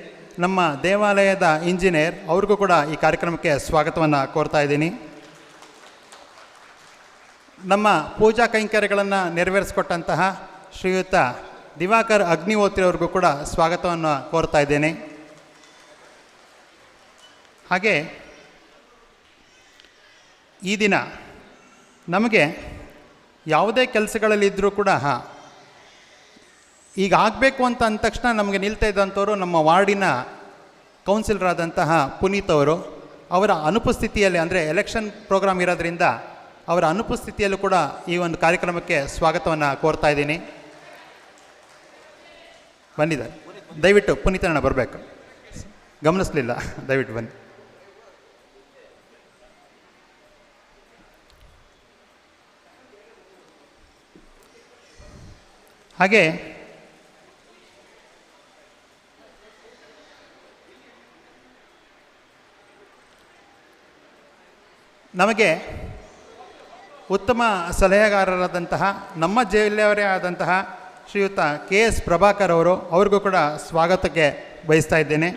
ನಮ್ಮ ದೇವಾಲಯದ ಇಂಜಿನಿಯರ್, ಅವ್ರಿಗೂ ಕೂಡ ಈ ಕಾರ್ಯಕ್ರಮಕ್ಕೆ ಸ್ವಾಗತವನ್ನು ಕೋರ್ತಾ ಇದ್ದೀನಿ. ನಮ್ಮ ಪೂಜಾ ಕೈಂಕರ್ಯಗಳನ್ನು ನೆರವೇರಿಸಿಕೊಟ್ಟಂತಹ ಶ್ರೀಯುತ ದಿವಾಕರ್ ಅಗ್ನಿಹೋತ್ರಿ ಅವ್ರಿಗೂ ಕೂಡ ಸ್ವಾಗತವನ್ನು ಕೋರ್ತಾ ಇದ್ದೇನೆ. ಹಾಗೆ ಈ ದಿನ ನಮಗೆ ಯಾವುದೇ ಕೆಲಸಗಳಲ್ಲಿದ್ದರೂ ಕೂಡ ಈಗ ಆಗಬೇಕು ಅಂತ ಅಂದ ತಕ್ಷಣ ನಮಗೆ ನಿಲ್ತಾ ಇದ್ದಂಥವ್ರು ನಮ್ಮ ವಾರ್ಡಿನ ಕೌನ್ಸಿಲರ್ ಆದಂತಹ ಪುನೀತ್ ಅವರು. ಅವರ ಅನುಪಸ್ಥಿತಿಯಲ್ಲಿ, ಅಂದರೆ ಎಲೆಕ್ಷನ್ ಪ್ರೋಗ್ರಾಮ್ ಇರೋದ್ರಿಂದ ಅವರ ಅನುಪಸ್ಥಿತಿಯಲ್ಲೂ ಕೂಡ ಈ ಒಂದು ಕಾರ್ಯಕ್ರಮಕ್ಕೆ ಸ್ವಾಗತವನ್ನು ಕೋರ್ತಾ ಇದ್ದೀನಿ. ಬಂದಿದ್ದಾರೆ, ದಯವಿಟ್ಟು ಪುನೀತಣ್ಣ ಬರಬೇಕು. ಗಮನಿಸಲಿಲ್ಲ, ದಯವಿಟ್ಟು ಬನ್ನಿ. ಹಾಗೆ ನಮಗೆ ಉತ್ತಮ ಸಲಹೆಗಾರರಾದಂತಹ ನಮ್ಮ ಜಿಲ್ಲೆಯವರೇ ಆದಂತಹ ಶ್ರೀಯುತ KS ಪ್ರಭಾಕರ್ ಅವರು, ಅವ್ರಿಗೂ ಕೂಡ ಸ್ವಾಗತಕ್ಕೆ ಬಯಸ್ತಾ ಇದ್ದೇನೆ.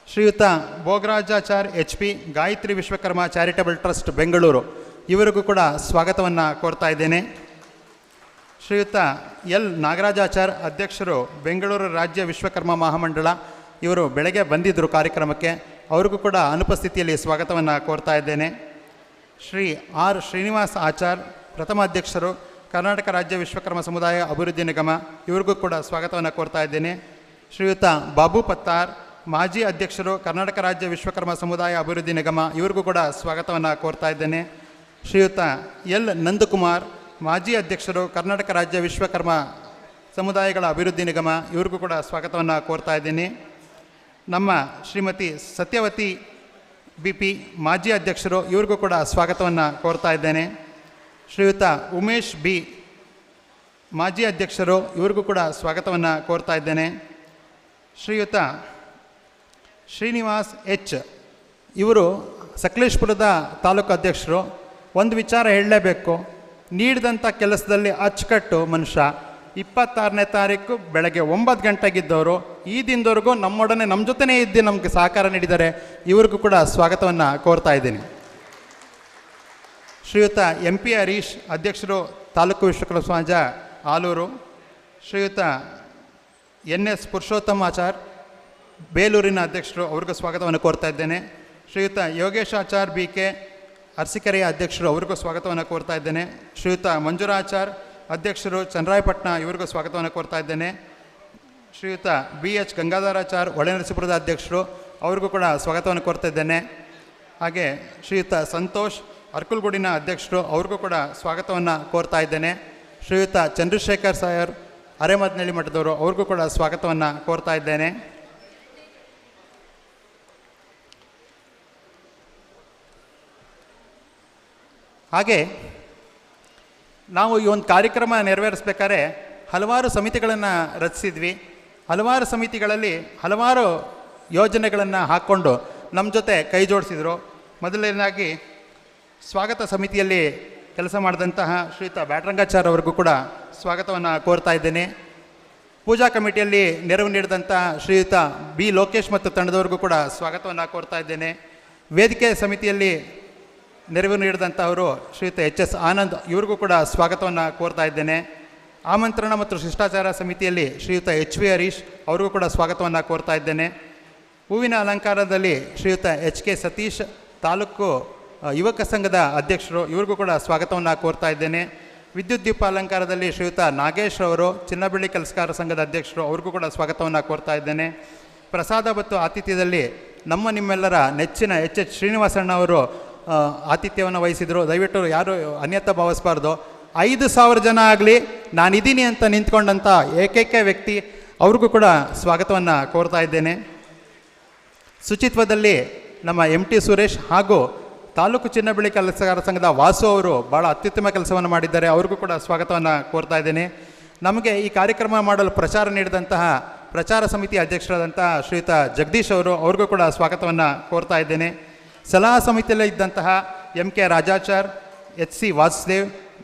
ಶ್ರೀಯುತ ಭೋಗರಾಜಾಚಾರ್ HP Gayatri Vishwakarma charitable trust Bengaluru, ಇವರಿಗೂ ಕೂಡ ಸ್ವಾಗತವನ್ನು ಕೋರ್ತಾ ಇದ್ದೇನೆ. ಶ್ರೀಯುತ L ನಾಗರಾಜಾಚಾರ್ ಅಧ್ಯಕ್ಷರು ಬೆಂಗಳೂರು ರಾಜ್ಯ ವಿಶ್ವಕರ್ಮ ಮಹಾಮಂಡಳ, ಇವರು ಬೆಳಗ್ಗೆ ಬಂದಿದ್ದರು ಕಾರ್ಯಕ್ರಮಕ್ಕೆ, ಅವ್ರಿಗೂ ಕೂಡ ಅನುಪಸ್ಥಿತಿಯಲ್ಲಿ ಸ್ವಾಗತವನ್ನು ಕೋರ್ತಾ ಇದ್ದೇನೆ. ಶ್ರೀ R ಶ್ರೀನಿವಾಸ್ ಆಚಾರ್ ಪ್ರಥಮ ಅಧ್ಯಕ್ಷರು ಕರ್ನಾಟಕ ರಾಜ್ಯ ವಿಶ್ವಕರ್ಮ ಸಮುದಾಯ ಅಭಿವೃದ್ಧಿ ನಿಗಮ, ಇವ್ರಿಗೂ ಕೂಡ ಸ್ವಾಗತವನ್ನು ಕೋರ್ತಾ ಇದ್ದೇನೆ. ಶ್ರೀಯುತ ಬಾಬು ಪತ್ತಾರ್ ಮಾಜಿ ಅಧ್ಯಕ್ಷರು ಕರ್ನಾಟಕ ರಾಜ್ಯ ವಿಶ್ವಕರ್ಮ ಸಮುದಾಯ ಅಭಿವೃದ್ಧಿ ನಿಗಮ, ಇವ್ರಿಗೂ ಕೂಡ ಸ್ವಾಗತವನ್ನು ಕೋರ್ತಾ ಇದ್ದೇನೆ. ಶ್ರೀಯುತ L ನಂದಕುಮಾರ್ ಮಾಜಿ ಅಧ್ಯಕ್ಷರು ಕರ್ನಾಟಕ ರಾಜ್ಯ ವಿಶ್ವಕರ್ಮ ಸಮುದಾಯಗಳ ಅಭಿವೃದ್ಧಿ ನಿಗಮ, ಇವ್ರಿಗೂ ಕೂಡ ಸ್ವಾಗತವನ್ನು ಕೋರ್ತಾ ಇದ್ದೀನಿ. ನಮ್ಮ ಶ್ರೀಮತಿ ಸತ್ಯವತಿ BP ಮಾಜಿ ಅಧ್ಯಕ್ಷರು, ಇವ್ರಿಗೂ ಕೂಡ ಸ್ವಾಗತವನ್ನು ಕೋರ್ತಾ ಇದ್ದೇನೆ. ಶ್ರೀಯುತ ಉಮೇಶ್ B ಮಾಜಿ ಅಧ್ಯಕ್ಷರು, ಇವ್ರಿಗೂ ಕೂಡ ಸ್ವಾಗತವನ್ನು ಕೋರ್ತಾ ಇದ್ದೇನೆ. ಶ್ರೀಯುತ ಶ್ರೀನಿವಾಸ್ H ಇವರು ಸಕಲೇಶ್ಪುರದ ತಾಲೂಕು ಅಧ್ಯಕ್ಷರು. ಒಂದು ವಿಚಾರ ಹೇಳಲೇಬೇಕು, ನೀಡಿದಂಥ ಕೆಲಸದಲ್ಲಿ ಅಚ್ಚುಕಟ್ಟು ಮನುಷ್ಯ. 26ನೇ ತಾರೀಕು ಬೆಳಗ್ಗೆ 9 ಗಂಟೆಗಿದ್ದವರು ಈ ದಿನದವರೆಗೂ ನಮ್ಮೊಡನೆ ನಮ್ಮ ಜೊತೆನೇ ಇದ್ದು ನಮಗೆ ಸಹಕಾರ ನೀಡಿದ್ದಾರೆ. ಇವ್ರಿಗೂ ಕೂಡ ಸ್ವಾಗತವನ್ನು ಕೋರ್ತಾ ಇದ್ದೀನಿ. ಶ್ರೀಯುತ MP ಹರೀಶ್ ಅಧ್ಯಕ್ಷರು ತಾಲೂಕು ವಿಶ್ವಕರ್ಮ ಸಮಾಜ ಆಲೂರು. ಶ್ರೀಯುತ NS ಪುರುಷೋತ್ತಮ ಆಚಾರ್ ಬೇಲೂರಿನ ಅಧ್ಯಕ್ಷರು, ಅವ್ರಿಗೂ ಸ್ವಾಗತವನ್ನು ಕೋರ್ತಾ ಇದ್ದೇನೆ. ಶ್ರೀಯುತ ಯೋಗೇಶ್ ಆಚಾರ್ BK ಅರಸೀಕೆರೆಯ ಅಧ್ಯಕ್ಷರು, ಅವ್ರಿಗೂ ಸ್ವಾಗತವನ್ನು ಕೋರ್ತಾ ಇದ್ದೇನೆ. ಶ್ರೀಯುತ ಮಂಜುರಾಚಾರ್ ಅಧ್ಯಕ್ಷರು ಚನ್ನರಾಯಪಟ್ಟಣ, ಇವ್ರಿಗೂ ಸ್ವಾಗತವನ್ನು ಕೋರ್ತಾ ಇದ್ದೇನೆ. ಶ್ರೀಯುತ BH ಗಂಗಾಧರಾಚಾರ್ ಹೊಳೆನರಸೀಪುರದ ಅಧ್ಯಕ್ಷರು, ಅವ್ರಿಗೂ ಕೂಡ ಸ್ವಾಗತವನ್ನು ಕೋರ್ತಾ ಇದ್ದೇನೆ. ಹಾಗೆ ಶ್ರೀಯುತ ಸಂತೋಷ್ ಅರ್ಕುಲ್ಗೂಡಿನ ಅಧ್ಯಕ್ಷರು, ಅವ್ರಿಗೂ ಕೂಡ ಸ್ವಾಗತವನ್ನು ಕೋರ್ತಾ ಇದ್ದೇನೆ. ಶ್ರೀಯುತ ಚಂದ್ರಶೇಖರ್ ಸಾಯರ್ ಅರೆಮದನಹಳ್ಳಿ ಮಠದವರು, ಅವ್ರಿಗೂ ಕೂಡ ಸ್ವಾಗತವನ್ನು ಕೋರ್ತಾ ಇದ್ದೇನೆ. ಹಾಗೆ ನಾವು ಈ ಒಂದು ಕಾರ್ಯಕ್ರಮ ನೆರವೇರಿಸ್ಬೇಕಾದ್ರೆ ಹಲವಾರು ಸಮಿತಿಗಳನ್ನು ರಚಿಸಿದ್ವಿ. ಹಲವಾರು ಸಮಿತಿಗಳಲ್ಲಿ ಹಲವಾರು ಯೋಜನೆಗಳನ್ನು ಹಾಕ್ಕೊಂಡು ನಮ್ಮ ಜೊತೆ ಕೈ ಜೋಡಿಸಿದರು. ಮೊದಲನೇದಾಗಿ ಸ್ವಾಗತ ಸಮಿತಿಯಲ್ಲಿ ಕೆಲಸ ಮಾಡಿದಂತಹ ಶ್ರೀಯುತ ಬ್ಯಾಟ್ರಂಗಾಚಾರ್ ಅವ್ರಿಗೂ ಕೂಡ ಸ್ವಾಗತವನ್ನು ಕೋರ್ತಾ ಇದ್ದೇನೆ. ಪೂಜಾ ಕಮಿಟಿಯಲ್ಲಿ ನೆರವು ನೀಡಿದಂಥ ಶ್ರೀಯುತ B ಲೋಕೇಶ್ ಮತ್ತು ತಂಡದವ್ರಿಗೂ ಕೂಡ ಸ್ವಾಗತವನ್ನು ಕೋರ್ತಾ ಇದ್ದೇನೆ. ವೇದಿಕೆ ಸಮಿತಿಯಲ್ಲಿ ನೆರವು ನೀಡಿದಂಥವರು ಶ್ರೀಯುತ HS ಆನಂದ್, ಇವ್ರಿಗೂ ಕೂಡ ಸ್ವಾಗತವನ್ನು ಕೋರ್ತಾ ಇದ್ದೇನೆ. ಆಮಂತ್ರಣ ಮತ್ತು ಶಿಷ್ಟಾಚಾರ ಸಮಿತಿಯಲ್ಲಿ ಶ್ರೀಯುತ HV ಹರೀಶ್, ಅವ್ರಿಗೂ ಕೂಡ ಸ್ವಾಗತವನ್ನು ಕೋರ್ತಾ ಇದ್ದೇನೆ. ಹೂವಿನ ಅಲಂಕಾರದಲ್ಲಿ ಶ್ರೀಯುತ HK ಸತೀಶ್ ತಾಲೂಕು ಯುವಕ ಸಂಘದ ಅಧ್ಯಕ್ಷರು, ಇವ್ರಿಗೂ ಕೂಡ ಸ್ವಾಗತವನ್ನು ಕೋರ್ತಾ ಇದ್ದೇನೆ. ವಿದ್ಯುತ್ ದೀಪ ಅಲಂಕಾರದಲ್ಲಿ ಶ್ರೀಯುತ ನಾಗೇಶ್ ಅವರು ಚಿನ್ನಬೆಳ್ಳಿ ಕೆಲಸಗಾರ ಸಂಘದ ಅಧ್ಯಕ್ಷರು, ಅವ್ರಿಗೂ ಕೂಡ ಸ್ವಾಗತವನ್ನು ಕೋರ್ತಾ ಇದ್ದೇನೆ. ಪ್ರಸಾದ ಮತ್ತು ಆತಿಥ್ಯದಲ್ಲಿ ನಿಮ್ಮೆಲ್ಲರ ನೆಚ್ಚಿನ HS ಶ್ರೀನಿವಾಸಣ್ಣ ಅವರು ಆತಿಥ್ಯವನ್ನು ವಹಿಸಿದರು. ದಯವಿಟ್ಟು ಯಾರು ಅನ್ಯತಾ ಭಾವಿಸಬಾರ್ದು. 5,000 ಜನ ಆಗಲಿ ನಾನಿದ್ದೀನಿ ಅಂತ ನಿಂತ್ಕೊಂಡಂಥ ಏಕೈಕ ವ್ಯಕ್ತಿ, ಅವ್ರಿಗೂ ಕೂಡ ಸ್ವಾಗತವನ್ನು ಕೋರ್ತಾ ಇದ್ದೇನೆ. ಶುಚಿತ್ವದಲ್ಲಿ ನಮ್ಮ MT ಸುರೇಶ್ ಹಾಗೂ ತಾಲೂಕು ಚಿನ್ನಬೆಳ್ಳಿ ಕೆಲಸಗಾರ ಸಂಘದ ವಾಸು ಅವರು ಭಾಳ ಅತ್ಯುತ್ತಮ ಕೆಲಸವನ್ನು ಮಾಡಿದ್ದಾರೆ. ಅವ್ರಿಗೂ ಕೂಡ ಸ್ವಾಗತವನ್ನು ಕೋರ್ತಾ ಇದ್ದೇನೆ. ನಮಗೆ ಈ ಕಾರ್ಯಕ್ರಮ ಮಾಡಲು ಪ್ರಚಾರ ನೀಡಿದಂತಹ ಪ್ರಚಾರ ಸಮಿತಿ ಅಧ್ಯಕ್ಷರಾದಂತಹ ಶ್ರೀಯುತ ಜಗದೀಶ್ ಅವರು, ಅವ್ರಿಗೂ ಕೂಡ ಸ್ವಾಗತವನ್ನು ಕೋರ್ತಾ ಇದ್ದೇನೆ. ಸಲಹಾ ಸಮಿತಿಯಲ್ಲಿ ಇದ್ದಂತಹ MK Rajachar, HC Vasudev,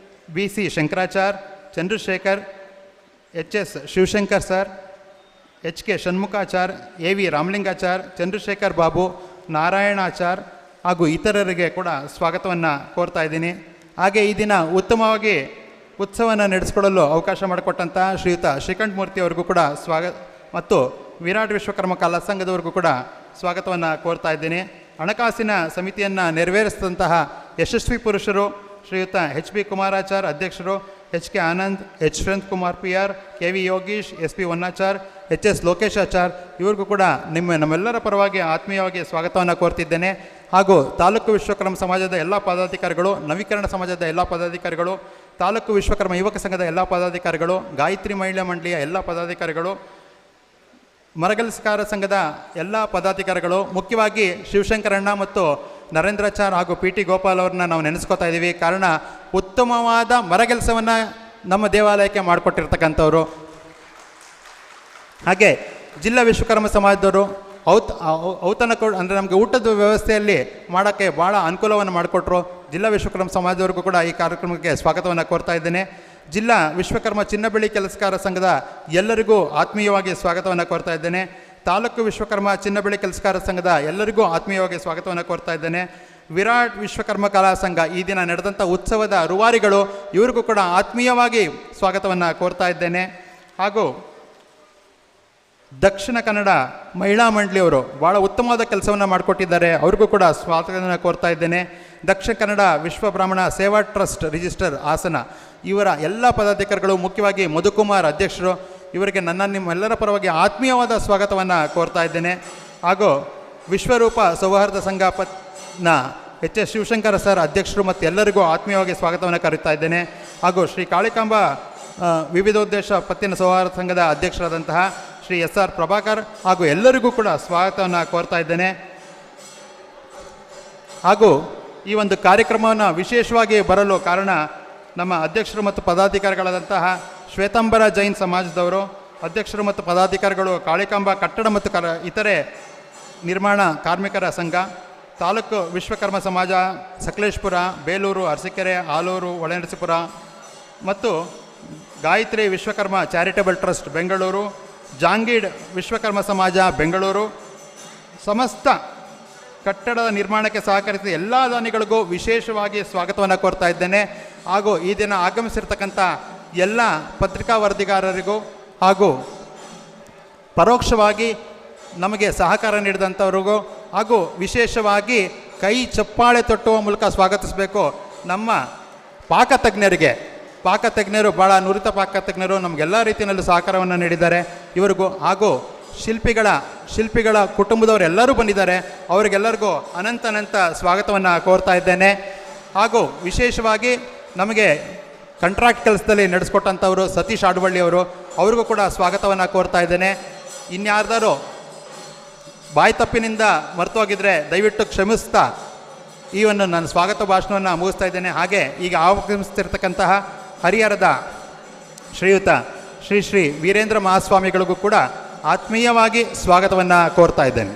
BC Shankarachar, Chandrashekhar, HS Shivashankar sir, HK Shanmukhachar, AV Ramalingachar, Chandrashekhar Babu, Narayanachar ಹಾಗೂ ಇತರರಿಗೆ ಕೂಡ ಸ್ವಾಗತವನ್ನು ಕೋರ್ತಾ ಇದ್ದೀನಿ. ಹಾಗೆ ಈ ದಿನ ಉತ್ತಮವಾಗಿ ಉತ್ಸವವನ್ನು ನಡೆಸಿಕೊಳ್ಳಲು ಅವಕಾಶ ಮಾಡಿಕೊಟ್ಟಂಥ ಶ್ರೀಯುತ ಶ್ರೀಕಂಠ ಮೂರ್ತಿ ಅವ್ರಿಗೂ ಕೂಡ ಸ್ವಾಗತ ಮತ್ತು ವಿರಾಟ್ ವಿಶ್ವಕರ್ಮ ಕಲಾ ಸಂಘದವ್ರಿಗೂ ಕೂಡ ಸ್ವಾಗತವನ್ನು ಕೋರ್ತಾ ಇದ್ದೀನಿ. ಹಣಕಾಸಿನ ಸಮಿತಿಯನ್ನು ನೆರವೇರಿಸಿದಂತಹ ಯಶಸ್ವಿ ಪುರುಷರು ಶ್ರೀಯುತ ಎಚ್ ಬಿ ಕುಮಾರಾಚಾರ್ ಅಧ್ಯಕ್ಷರು, H K Anand, H Shrimanth Kumar P R, K V Yogish, S P Honnachar, H S Lokeshachar, ಇವ್ರಿಗೂ ಕೂಡ ನಮ್ಮೆಲ್ಲರ ಪರವಾಗಿ ಆತ್ಮೀಯವಾಗಿ ಸ್ವಾಗತವನ್ನು ಕೋರ್ತಿದ್ದೇನೆ. ಹಾಗೂ ತಾಲೂಕು ವಿಶ್ವಕರ್ಮ ಸಮಾಜದ ಎಲ್ಲ ಪದಾಧಿಕಾರಿಗಳು, ನವೀಕರಣ ಸಮಾಜದ ಎಲ್ಲ ಪದಾಧಿಕಾರಿಗಳು, ತಾಲೂಕು ವಿಶ್ವಕರ್ಮ ಯುವಕ ಸಂಘದ ಎಲ್ಲ ಪದಾಧಿಕಾರಿಗಳು, ಗಾಯತ್ರಿ ಮಹಿಳಾ ಮಂಡಳಿಯ ಎಲ್ಲ ಪದಾಧಿಕಾರಿಗಳು, ಮರಗೆಲಸಗಾರ ಸಂಘದ ಎಲ್ಲ ಪದಾಧಿಕಾರಿಗಳು, ಮುಖ್ಯವಾಗಿ ಶಿವಶಂಕರಣ್ಣ ಮತ್ತು ನರೇಂದ್ರಾಚಾರ್ ಹಾಗೂ ಪಿ ಟಿ ಗೋಪಾಲ್ ಅವ್ರನ್ನ ನಾವು ನೆನೆಸ್ಕೋತಾ ಇದ್ದೀವಿ. ಕಾರಣ ಉತ್ತಮವಾದ ಮರಗೆಲಸವನ್ನು ನಮ್ಮ ದೇವಾಲಯಕ್ಕೆ ಮಾಡಿಕೊಟ್ಟಿರ್ತಕ್ಕಂಥವ್ರು. ಹಾಗೆ ಜಿಲ್ಲಾ ವಿಶ್ವಕರ್ಮ ಸಮಾಜದವರು ಔತಣ ಅಂದರೆ ನಮಗೆ ಊಟದ ವ್ಯವಸ್ಥೆಯಲ್ಲಿ ಮಾಡೋಕ್ಕೆ ಭಾಳ ಅನುಕೂಲವನ್ನು ಮಾಡಿಕೊಟ್ರು. ಜಿಲ್ಲಾ ವಿಶ್ವಕರ್ಮ ಸಮಾಜದವ್ರಿಗೂ ಕೂಡ ಈ ಕಾರ್ಯಕ್ರಮಕ್ಕೆ ಸ್ವಾಗತವನ್ನು ಕೋರ್ತಾ ಇದ್ದೇನೆ. ಜಿಲ್ಲಾ ವಿಶ್ವಕರ್ಮ ಚಿನ್ನಬೆಳ್ಳಿ ಕೆಲಸಗಾರ ಸಂಘದ ಎಲ್ಲರಿಗೂ ಆತ್ಮೀಯವಾಗಿ ಸ್ವಾಗತವನ್ನು ಕೋರ್ತಾ ಇದ್ದೇನೆ. ತಾಲೂಕು ವಿಶ್ವಕರ್ಮ ಚಿನ್ನಬೆಳ್ಳಿ ಕೆಲಸಗಾರ ಸಂಘದ ಎಲ್ಲರಿಗೂ ಆತ್ಮೀಯವಾಗಿ ಸ್ವಾಗತವನ್ನು ಕೋರ್ತಾ ಇದ್ದೇನೆ. ವಿರಾಟ್ ವಿಶ್ವಕರ್ಮ ಕಲಾ ಸಂಘ ಈ ದಿನ ನಡೆದಂಥ ಉತ್ಸವದ ರೂವಾರಿಗಳು, ಇವರಿಗೂ ಕೂಡ ಆತ್ಮೀಯವಾಗಿ ಸ್ವಾಗತವನ್ನು ಕೋರ್ತಾ ಇದ್ದೇನೆ. ಹಾಗೂ ದಕ್ಷಿಣ ಕನ್ನಡ ಮಹಿಳಾ ಮಂಡಳಿಯವರು ಭಾಳ ಉತ್ತಮವಾದ ಕೆಲಸವನ್ನು ಮಾಡಿಕೊಟ್ಟಿದ್ದಾರೆ, ಅವ್ರಿಗೂ ಕೂಡ ಸ್ವಾಗತವನ್ನು ಕೋರ್ತಾ ಇದ್ದೇನೆ. ದಕ್ಷಿಣ ಕನ್ನಡ ವಿಶ್ವ ಬ್ರಾಹ್ಮಣ ಸೇವಾ ಟ್ರಸ್ಟ್ ರಿಜಿಸ್ಟರ್ ಹಾಸನ ಇವರ ಎಲ್ಲ ಪದಾಧಿಕಾರಿಗಳು, ಮುಖ್ಯವಾಗಿ ಮಧುಕುಮಾರ್ ಅಧ್ಯಕ್ಷರು, ಇವರಿಗೆ ನಿಮ್ಮೆಲ್ಲರ ಪರವಾಗಿ ಆತ್ಮೀಯವಾದ ಸ್ವಾಗತವನ್ನು ಕೋರ್ತಾ ಇದ್ದೇನೆ. ಹಾಗೂ ವಿಶ್ವರೂಪ ಸೌಹಾರ್ದ ಸಂಘ ಎಚ್ ಎಸ್ ಶಿವಶಂಕರ ಸರ್ ಅಧ್ಯಕ್ಷರು ಮತ್ತು ಎಲ್ಲರಿಗೂ ಆತ್ಮೀಯವಾಗಿ ಸ್ವಾಗತವನ್ನು ಕರೀತಾ ಇದ್ದೇನೆ. ಹಾಗೂ ಶ್ರೀ ಕಾಳಿಕಾಂಬ ವಿವಿಧೋದ್ದೇಶ ಪತ್ತಿನ ಸೌಹಾರ್ದ ಸಂಘದ ಅಧ್ಯಕ್ಷರಾದಂತಹ ಶ್ರೀ ಎಸ್ ಆರ್ ಪ್ರಭಾಕರ್ ಹಾಗೂ ಎಲ್ಲರಿಗೂ ಕೂಡ ಸ್ವಾಗತವನ್ನು ಕೋರ್ತಾ ಇದ್ದೇನೆ. ಹಾಗೂ ಈ ಒಂದು ಕಾರ್ಯಕ್ರಮವನ್ನು ವಿಶೇಷವಾಗಿ ಬರಲು ಕಾರಣ ನಮ್ಮ ಅಧ್ಯಕ್ಷರು ಮತ್ತು ಪದಾಧಿಕಾರಿಗಳಾದಂತಹ ಶ್ವೇತಾಂಬರ ಜೈನ್ ಸಮಾಜದವರು, ಅಧ್ಯಕ್ಷರು ಮತ್ತು ಪದಾಧಿಕಾರಿಗಳು ಕಾಳಿಕಾಂಬ ಕಟ್ಟಡ ಮತ್ತು ಇತರೆ ನಿರ್ಮಾಣ ಕಾರ್ಮಿಕರ ಸಂಘ, ತಾಲೂಕು ವಿಶ್ವಕರ್ಮ ಸಮಾಜ ಸಕಲೇಶ್ಪುರ, ಬೇಲೂರು, ಅರಸೀಕೆರೆ, ಆಲೂರು, ಒಳನರಸೀಪುರ ಮತ್ತು ಗಾಯತ್ರಿ ವಿಶ್ವಕರ್ಮ ಚಾರಿಟಬಲ್ ಟ್ರಸ್ಟ್ ಬೆಂಗಳೂರು, ಜಾಂಗೀಡ್ ವಿಶ್ವಕರ್ಮ ಸಮಾಜ ಬೆಂಗಳೂರು, ಸಮಸ್ತ ಕಟ್ಟಡದ ನಿರ್ಮಾಣಕ್ಕೆ ಸಹಕರಿಸಿದ ಎಲ್ಲ ದಾನಿಗಳಿಗೂ ವಿಶೇಷವಾಗಿ ಸ್ವಾಗತವನ್ನು ಕೋರ್ತಾ ಇದ್ದೇನೆ. ಹಾಗೂ ಈ ದಿನ ಆಗಮಿಸಿರ್ತಕ್ಕಂಥ ಎಲ್ಲ ಪತ್ರಿಕಾ ವರದಿಗಾರರಿಗೂ ಹಾಗೂ ಪರೋಕ್ಷವಾಗಿ ನಮಗೆ ಸಹಕಾರ ನೀಡಿದಂಥವ್ರಿಗೂ ಹಾಗೂ ವಿಶೇಷವಾಗಿ ಕೈ ಚಪ್ಪಾಳೆ ತಟ್ಟುವ ಮೂಲಕ ಸ್ವಾಗತಿಸಬೇಕು ನಮ್ಮ ಪಾಕತಜ್ಞರು ಭಾಳ ನುರಿತ ಪಾಕತಜ್ಞರು ನಮಗೆಲ್ಲ ರೀತಿಯಲ್ಲೂ ಸಹಕಾರವನ್ನು ನೀಡಿದ್ದಾರೆ. ಇವರಿಗೂ ಹಾಗೂ ಶಿಲ್ಪಿಗಳ ಕುಟುಂಬದವರೆಲ್ಲರೂ ಬಂದಿದ್ದಾರೆ, ಅವರಿಗೆಲ್ಲರಿಗೂ ಅನಂತ ಸ್ವಾಗತವನ್ನು ಕೋರ್ತಾ ಇದ್ದೇನೆ. ಹಾಗೂ ವಿಶೇಷವಾಗಿ ನಮಗೆ ಕಾಂಟ್ರಾಕ್ಟ್ ಕೆಲಸದಲ್ಲಿ ನಡೆಸ್ಕೊಟ್ಟಂಥವರು ಸತೀಶ್ ಆಡುವಳ್ಳಿಯವರು, ಅವ್ರಿಗೂ ಕೂಡ ಸ್ವಾಗತವನ್ನು ಕೋರ್ತಾ ಇದ್ದೇನೆ. ಇನ್ಯಾರ್ದಾರು ಬಾಯಿ ತಪ್ಪಿನಿಂದ ಮರೆತೋಗಿದ್ರೆ ದಯವಿಟ್ಟು ಕ್ಷಮಿಸ್ತಾ ಈ ಒಂದು ನಾನು ಸ್ವಾಗತ ಭಾಷಣವನ್ನು ಮುಗಿಸ್ತಾ ಇದ್ದೇನೆ. ಹಾಗೆ ಈಗ ಆಗಮಿಸ್ತಿರ್ತಕ್ಕಂತಹ ಹರಿಹರದ ಶ್ರೀಯುತ ಶ್ರೀ ವೀರೇಂದ್ರ ಮಹಾಸ್ವಾಮಿಗಳಿಗೂ ಕೂಡ ಆತ್ಮೀಯವಾಗಿ ಸ್ವಾಗತವನ್ನು ಕೋರ್ತಾ ಇದ್ದೇನೆ.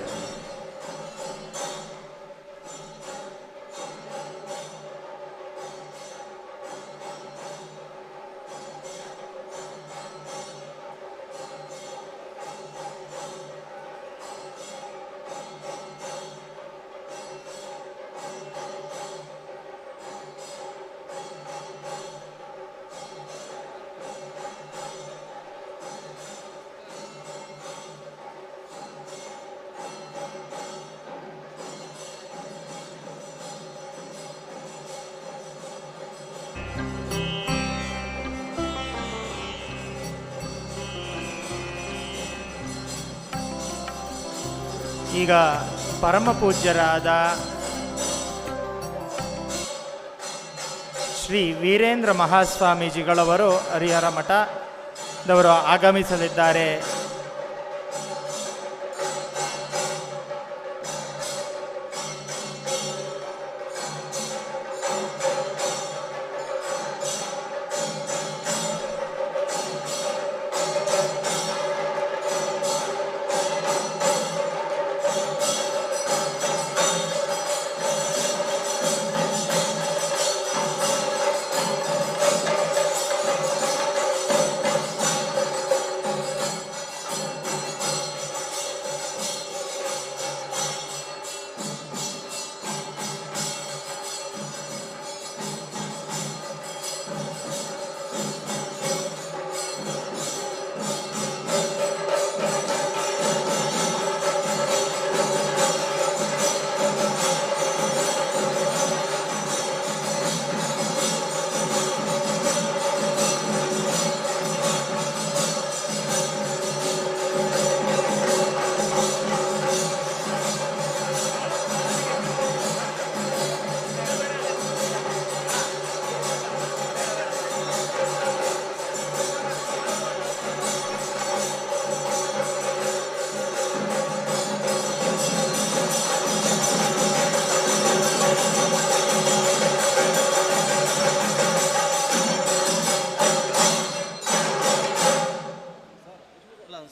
ಈಗ ಪರಮ ಪೂಜ್ಯರಾದ ಶ್ರೀ ವೀರೇಂದ್ರ ಮಹಾಸ್ವಾಮೀಜಿಗಳವರು ಹರಿಹರ ಮಠದವರು ಆಗಮಿಸಲಿದ್ದಾರೆ.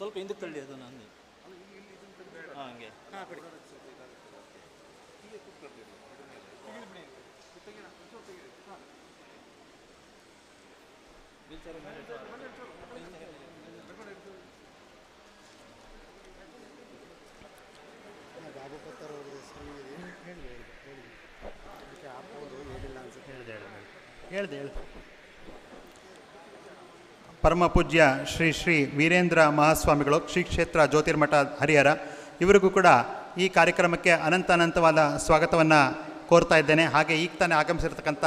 ಸ್ವಲ್ಪ ಹಿಂದಕ್ಕೆ ತಳ್ಳಿ ಅದು ನಂದು ಹಾಂ ಹಂಗೆ ಹೇಳ್ದೆ ಪರಮ ಪೂಜ್ಯ ಶ್ರೀ ಶ್ರೀ ವೀರೇಂದ್ರ ಮಹಾಸ್ವಾಮಿಗಳು ಶ್ರೀ ಕ್ಷೇತ್ರ ಜ್ಯೋತಿರ್ಮಠ ಹರಿಹರ ಇವರಿಗೂ ಕೂಡ ಈ ಕಾರ್ಯಕ್ರಮಕ್ಕೆ ಅನಂತವಾದ ಸ್ವಾಗತವನ್ನು ಕೋರ್ತಾ ಇದ್ದೇನೆ. ಹಾಗೆ ಈಗ ತಾನೇ ಆಗಮಿಸಿರ್ತಕ್ಕಂಥ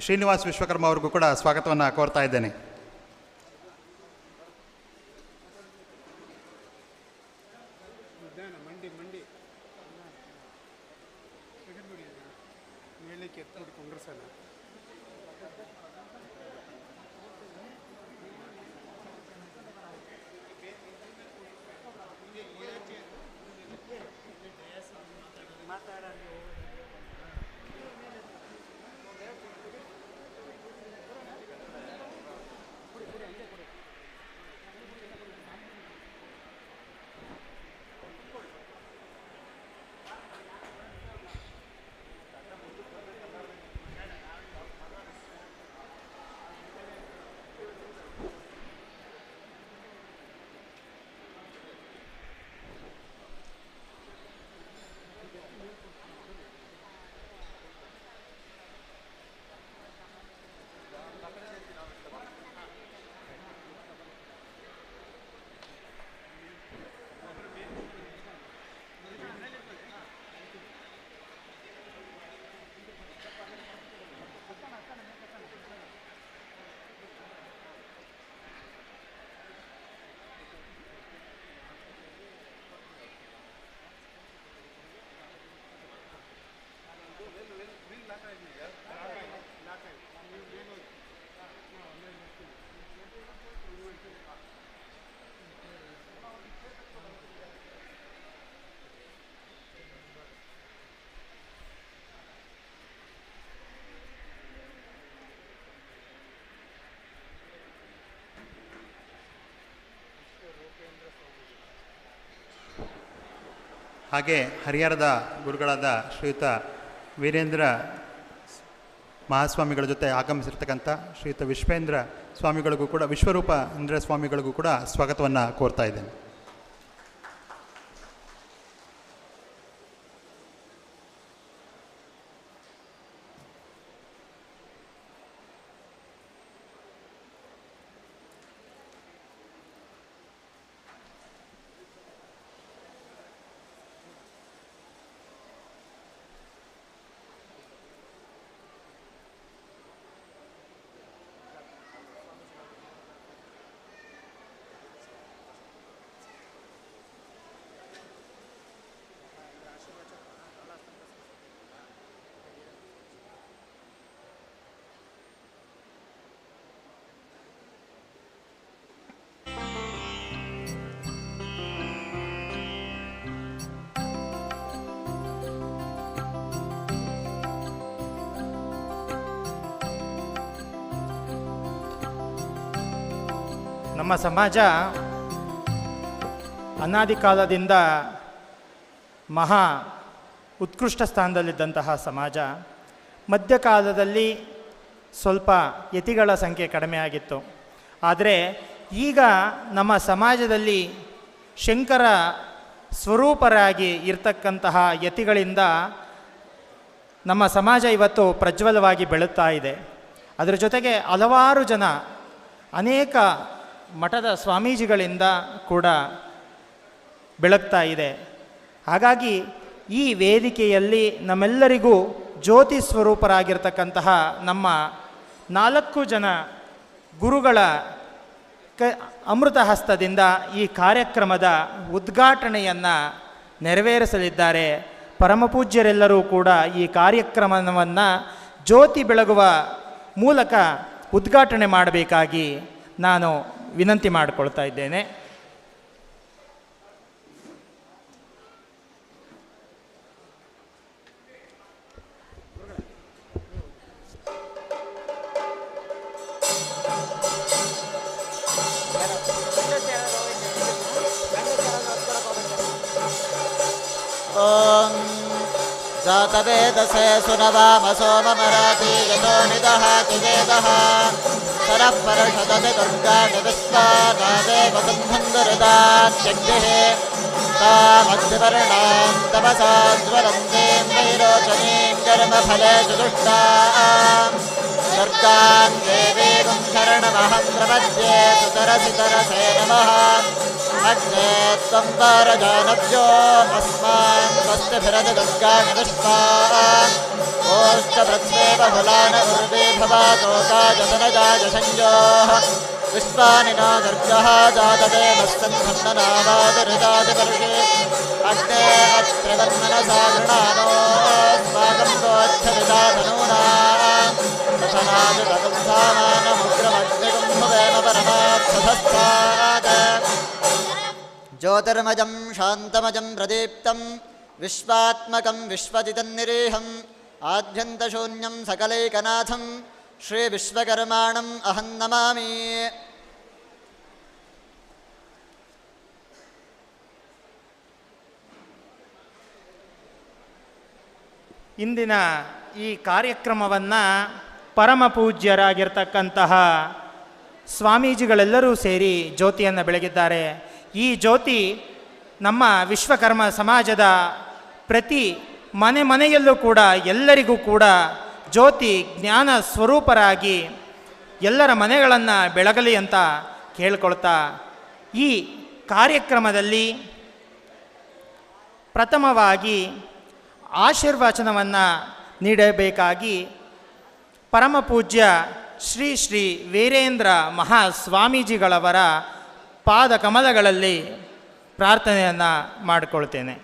ಶ್ರೀನಿವಾಸ್ ವಿಶ್ವಕರ್ಮ ಅವ್ರಿಗೂ ಕೂಡ ಸ್ವಾಗತವನ್ನು ಕೋರ್ತಾ ಇದ್ದೇನೆ. ಹಾಗೆ ಹರಿಹರದ ಗುರುಗಳಾದ ಶ್ರೀಯುತ ವೀರೇಂದ್ರ ಮಹಾಸ್ವಾಮಿಗಳ ಜೊತೆ ಆಗಮಿಸಿರ್ತಕ್ಕಂಥ ಶ್ರೀಯುತ ವಿಶ್ವೇಂದ್ರ ಸ್ವಾಮಿಗಳಿಗೂ ಕೂಡ ವಿಶ್ವರೂಪ ಇಂದ್ರ ಸ್ವಾಮಿಗಳಿಗೂ ಕೂಡ ಸ್ವಾಗತವನ್ನು ಕೋರ್ತಾ ಇದ್ದೇನೆ. ನಮ್ಮ ಸಮಾಜ ಅನಾದಿ ಕಾಲದಿಂದ ಮಹಾ ಉತ್ಕೃಷ್ಟ ಸ್ಥಾನದಲ್ಲಿದ್ದಂತಹ ಸಮಾಜ. ಮಧ್ಯಕಾಲದಲ್ಲಿ ಸ್ವಲ್ಪ ಯತಿಗಳ ಸಂಖ್ಯೆ ಕಡಿಮೆ ಆಗಿತ್ತು. ಆದರೆ ಈಗ ನಮ್ಮ ಸಮಾಜದಲ್ಲಿ ಶಂಕರ ಸ್ವರೂಪರಾಗಿ ಇರ್ತಕ್ಕಂತಹ ಯತಿಗಳಿಂದ ನಮ್ಮ ಸಮಾಜ ಇವತ್ತು ಪ್ರಜ್ವಲವಾಗಿ ಬೆಳೀತಾ ಇದೆ. ಅದರ ಜೊತೆಗೆ ಹಲವಾರು ಜನ ಅನೇಕ ಮಠದ ಸ್ವಾಮೀಜಿಗಳಿಂದ ಕೂಡ ಬೆಳಗ್ತಾ ಇದೆ. ಹಾಗಾಗಿ ಈ ವೇದಿಕೆಯಲ್ಲಿ ನಮ್ಮೆಲ್ಲರಿಗೂ ಜ್ಯೋತಿ ಸ್ವರೂಪರಾಗಿರ್ತಕ್ಕಂತಹ ನಮ್ಮ 4 ಜನ ಗುರುಗಳ ಅಮೃತ ಹಸ್ತದಿಂದ ಈ ಕಾರ್ಯಕ್ರಮದ ಉದ್ಘಾಟನೆಯನ್ನು ನೆರವೇರಿಸಲಿದ್ದಾರೆ. ಪರಮಪೂಜ್ಯರೆಲ್ಲರೂ ಕೂಡ ಈ ಕಾರ್ಯಕ್ರಮವನ್ನು ಜ್ಯೋತಿ ಬೆಳಗುವ ಮೂಲಕ ಉದ್ಘಾಟನೆ ಮಾಡಬೇಕಾಗಿ ನಾನು ವಿನಂತಿ ಮಾಡಿಕೊಳ್ತಾ ಇದ್ದೇನೆ. ॐ जातवेदसे सुनवामसो ममराति यतो निदहाति वेदः सरः परषदति दुर्गाणि विश्वानादेव सिंहन्दुरिदात्यग्निः तामग्निवर्णां तपसा ज्वलन्तीं वैरोचनीं कर्मफलेषु दुष्टां दुर्गां देवीं शरणमहं प्रपद्ये सुतरसि तरसे नमः अग्ने त्वं वारजानव्यो अस्मान् स्वस्तिभिरति दुर्गाणि विश्वान् ओष्ठभृत्वे बहुलान उर्वे भवातोकाजतनजाय संयोः विश्वानि नो दुर्गः जातवेमस्सन्धन्ननावादिहृदादिवर्षे अग्ने अत्रिवन्मनसा गृणानो अस्माकं गोच्छविदाधनूनां रसनादितकं सामानमुग्रमग्निकं भवेम परमार्थसत्तात् ज्योतिर्मजं शान्तमजं प्रदीप्तं विश्वात्मकं विश्वजितन्निरीहम् आद्यन्तशून्यं सकलैकनाथं श्रीविश्वकर्माणम् अहं नमामि। ಇಂದಿನ ಈ ಕಾರ್ಯಕ್ರಮವನ್ನು ಪರಮ ಪೂಜ್ಯರಾಗಿರ್ತಕ್ಕಂತಹ ಸ್ವಾಮೀಜಿಗಳೆಲ್ಲರೂ ಸೇರಿ ಜ್ಯೋತಿಯನ್ನು ಬೆಳಗಿದ್ದಾರೆ. ಈ ಜ್ಯೋತಿ ನಮ್ಮ ವಿಶ್ವಕರ್ಮ ಸಮಾಜದ ಪ್ರತಿ ಮನೆ ಮನೆಯಲ್ಲೂ ಕೂಡ ಎಲ್ಲರಿಗೂ ಕೂಡ ಜ್ಯೋತಿ ಜ್ಞಾನ ಸ್ವರೂಪರಾಗಿ ಎಲ್ಲರ ಮನೆಗಳನ್ನು ಬೆಳಗಲಿ ಅಂತ ಕೇಳ್ಕೊಳ್ತಾ ಈ ಕಾರ್ಯಕ್ರಮದಲ್ಲಿ ಪ್ರಥಮವಾಗಿ ಆಶೀರ್ವಚನವನ್ನು ನೀಡಬೇಕಾಗಿ ಪರಮ ಪೂಜ್ಯ ಶ್ರೀ ಶ್ರೀ ವೀರೇಂದ್ರ ಮಹಾಸ್ವಾಮೀಜಿಗಳವರ ಪಾದ ಕಮಲಗಳಲ್ಲಿ ಪ್ರಾರ್ಥನೆಯನ್ನು ಮಾಡಿಕೊಳ್ತೇನೆ.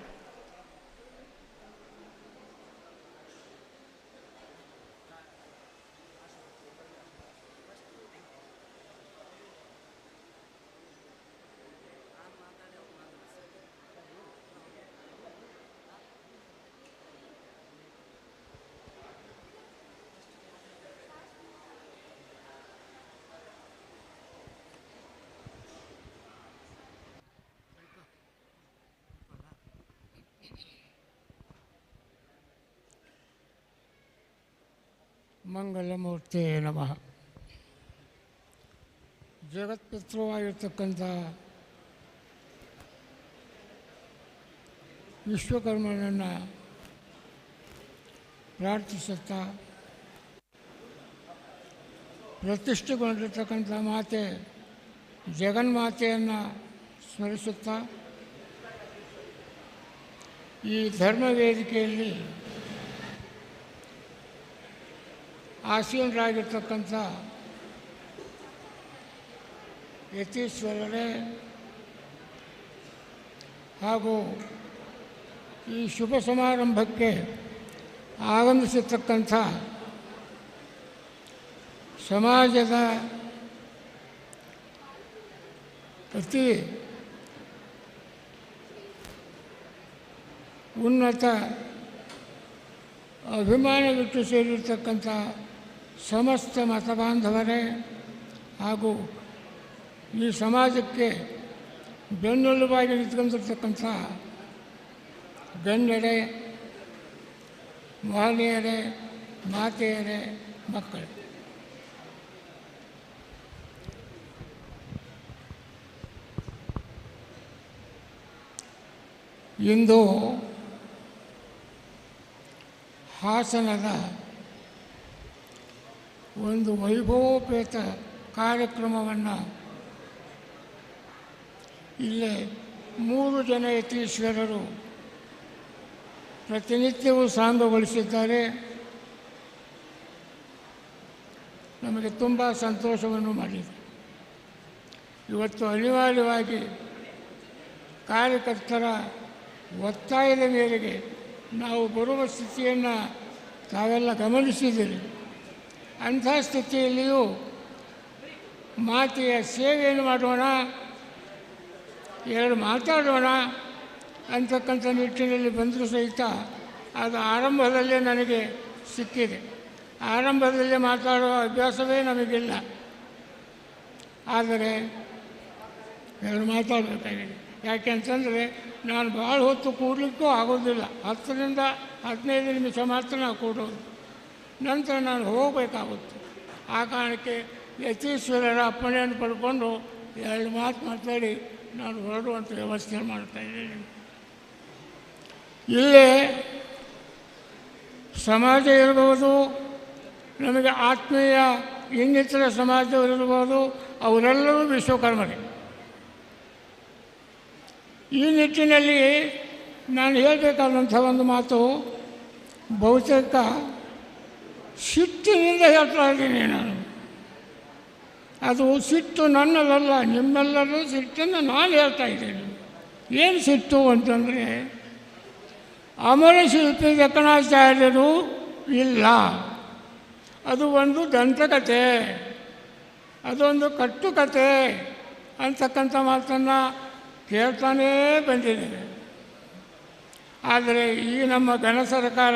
ಮಂಗಲಮೂರ್ತಿ ನಮಃ. ಜಗತ್ಪಿತೃವಾಗಿರ್ತಕ್ಕಂಥ ವಿಶ್ವಕರ್ಮನನ್ನು ಪ್ರಾರ್ಥಿಸುತ್ತಾ ಪ್ರತಿಷ್ಠೆಗೊಂಡಿರ್ತಕ್ಕಂಥ ಮಾತೆ ಜಗನ್ಮಾತೆಯನ್ನು ಸ್ಮರಿಸುತ್ತಾ ಈ ಧರ್ಮ ವೇದಿಕೆಯಲ್ಲಿ ಆಸೀನರಾಗಿರ್ತಕ್ಕಂಥ ಯತೀಶ್ವರರೇ ಹಾಗೂ ಈ ಶುಭ ಸಮಾರಂಭಕ್ಕೆ ಆಗಮಿಸಿರ್ತಕ್ಕಂಥ ಸಮಾಜದ ಅತಿ ಉನ್ನತ ಅಭಿಮಾನವಿಟ್ಟು ಸೇರಿರ್ತಕ್ಕಂಥ ಸಮಸ್ತ ಮತಬಾಂಧವರೇ ಹಾಗೂ ಈ ಸಮಾಜಕ್ಕೆ ಬೆನ್ನೆಲುಬಾಗಿ ನಿಂತ್ಕೊಂಡಿರ್ತಕ್ಕಂಥ ಗಣ್ಯರೇ, ಮಹನೀಯರೇ, ಮಾತೆಯರೇ, ಮಕ್ಕಳು, ಇಂದು ಹಾಸನದ ಒಂದು ವೈಭವೋಪೇತ ಕಾರ್ಯಕ್ರಮವನ್ನು ಇಲ್ಲೇ 3 ಜನ ಯತೀಶ್ವರರು ಪ್ರತಿನಿತ್ಯವೂ ಸಾಂಗಗೊಳಿಸಿದ್ದಾರೆ. ನಮಗೆ ತುಂಬ ಸಂತೋಷವನ್ನು ಮಾಡಿದೆ. ಇವತ್ತು ಅನಿವಾರ್ಯವಾಗಿ ಕಾರ್ಯಕರ್ತರ ಒತ್ತಾಯದ ಮೇರೆಗೆ ನಾವು ಬರುವ ಸ್ಥಿತಿಯನ್ನು ತಾವೆಲ್ಲ ಗಮನಿಸಿದ್ದೀರಿ. ಅಂಥ ಸ್ಥಿತಿಯಲ್ಲಿಯೂ ಮಾತೆಯ ಸೇವೆಯನ್ನು ಮಾಡೋಣ, 2 ಮಾತಾಡೋಣ ಅಂತಕ್ಕಂಥ ನಿಟ್ಟಿನಲ್ಲಿ ಬಂದರೂ ಸಹಿತ ಅದು ಆರಂಭದಲ್ಲೇ ನನಗೆ ಸಿಕ್ಕಿದೆ. ಆರಂಭದಲ್ಲೇ ಮಾತಾಡುವ ಅಭ್ಯಾಸವೇ ನಮಗಿಲ್ಲ. ಆದರೆ 2 ಮಾತಾಡಬೇಕಾಗಿದೆ. ಯಾಕೆಂತಂದರೆ ನಾನು ಭಾಳ ಹೊತ್ತು ಕೂಡಲಿಕ್ಕೂ ಆಗೋದಿಲ್ಲ. 10ರಿಂದ 15 ನಿಮಿಷ ಮಾತ್ರ ನಾವು ಕೂಡೋದು, ನಂತರ ನಾನು ಹೋಗಬೇಕಾಗುತ್ತೆ. ಆ ಕಾರಣಕ್ಕೆ ಯತೀಶ್ವರರ ಅಪ್ಪಣೆಯನ್ನು ಪಡ್ಕೊಂಡು 2 ಮಾತು ಮಾತಾಡಿ ನಾನು ಹೊರಡುವಂಥ ವ್ಯವಸ್ಥೆ ಮಾಡ್ತಾಯಿದ್ದೀನಿ. ಇಲ್ಲೇ ಸಮಾಜ ಇರಬಹುದು, ನಮಗೆ ಆತ್ಮೀಯ ಇನ್ನಿತರ ಸಮಾಜದವರಿರ್ಬೋದು, ಅವರೆಲ್ಲರೂ ವಿಶ್ವಕರ್ಮರೇ. ಈ ನಿಟ್ಟಿನಲ್ಲಿ ನಾನು ಹೇಳಬೇಕಾದಂಥ ಒಂದು ಮಾತು ಬಹುತೇಕ ಸಿಟ್ಟಿನಿಂದ ಹೇಳ್ತಾ ಇದ್ದೀನಿ ನಾನು. ಅದು ಸಿಟ್ಟು ನನ್ನದಲ್ಲ, ನಿಮ್ಮೆಲ್ಲರೂ ಸಿಟ್ಟನ್ನು ನಾನು ಹೇಳ್ತಾ ಇದ್ದೀನಿ. ಏನು ಸಿಟ್ಟು ಅಂತಂದರೆ, ಅಮರ ಶಿಲ್ಪಿ ಜಕಣಾಚಾರ್ಯರು ಇಲ್ಲ, ಅದು ಒಂದು ದಂತಕಥೆ, ಅದೊಂದು ಕಟ್ಟುಕತೆ ಅಂತಕ್ಕಂಥ ಮಾತನ್ನು ಕೇಳ್ತಾನೇ ಬಂದಿದ್ದೇವೆ. ಆದರೆ ಈ ನಮ್ಮ ಘನ ಸರ್ಕಾರ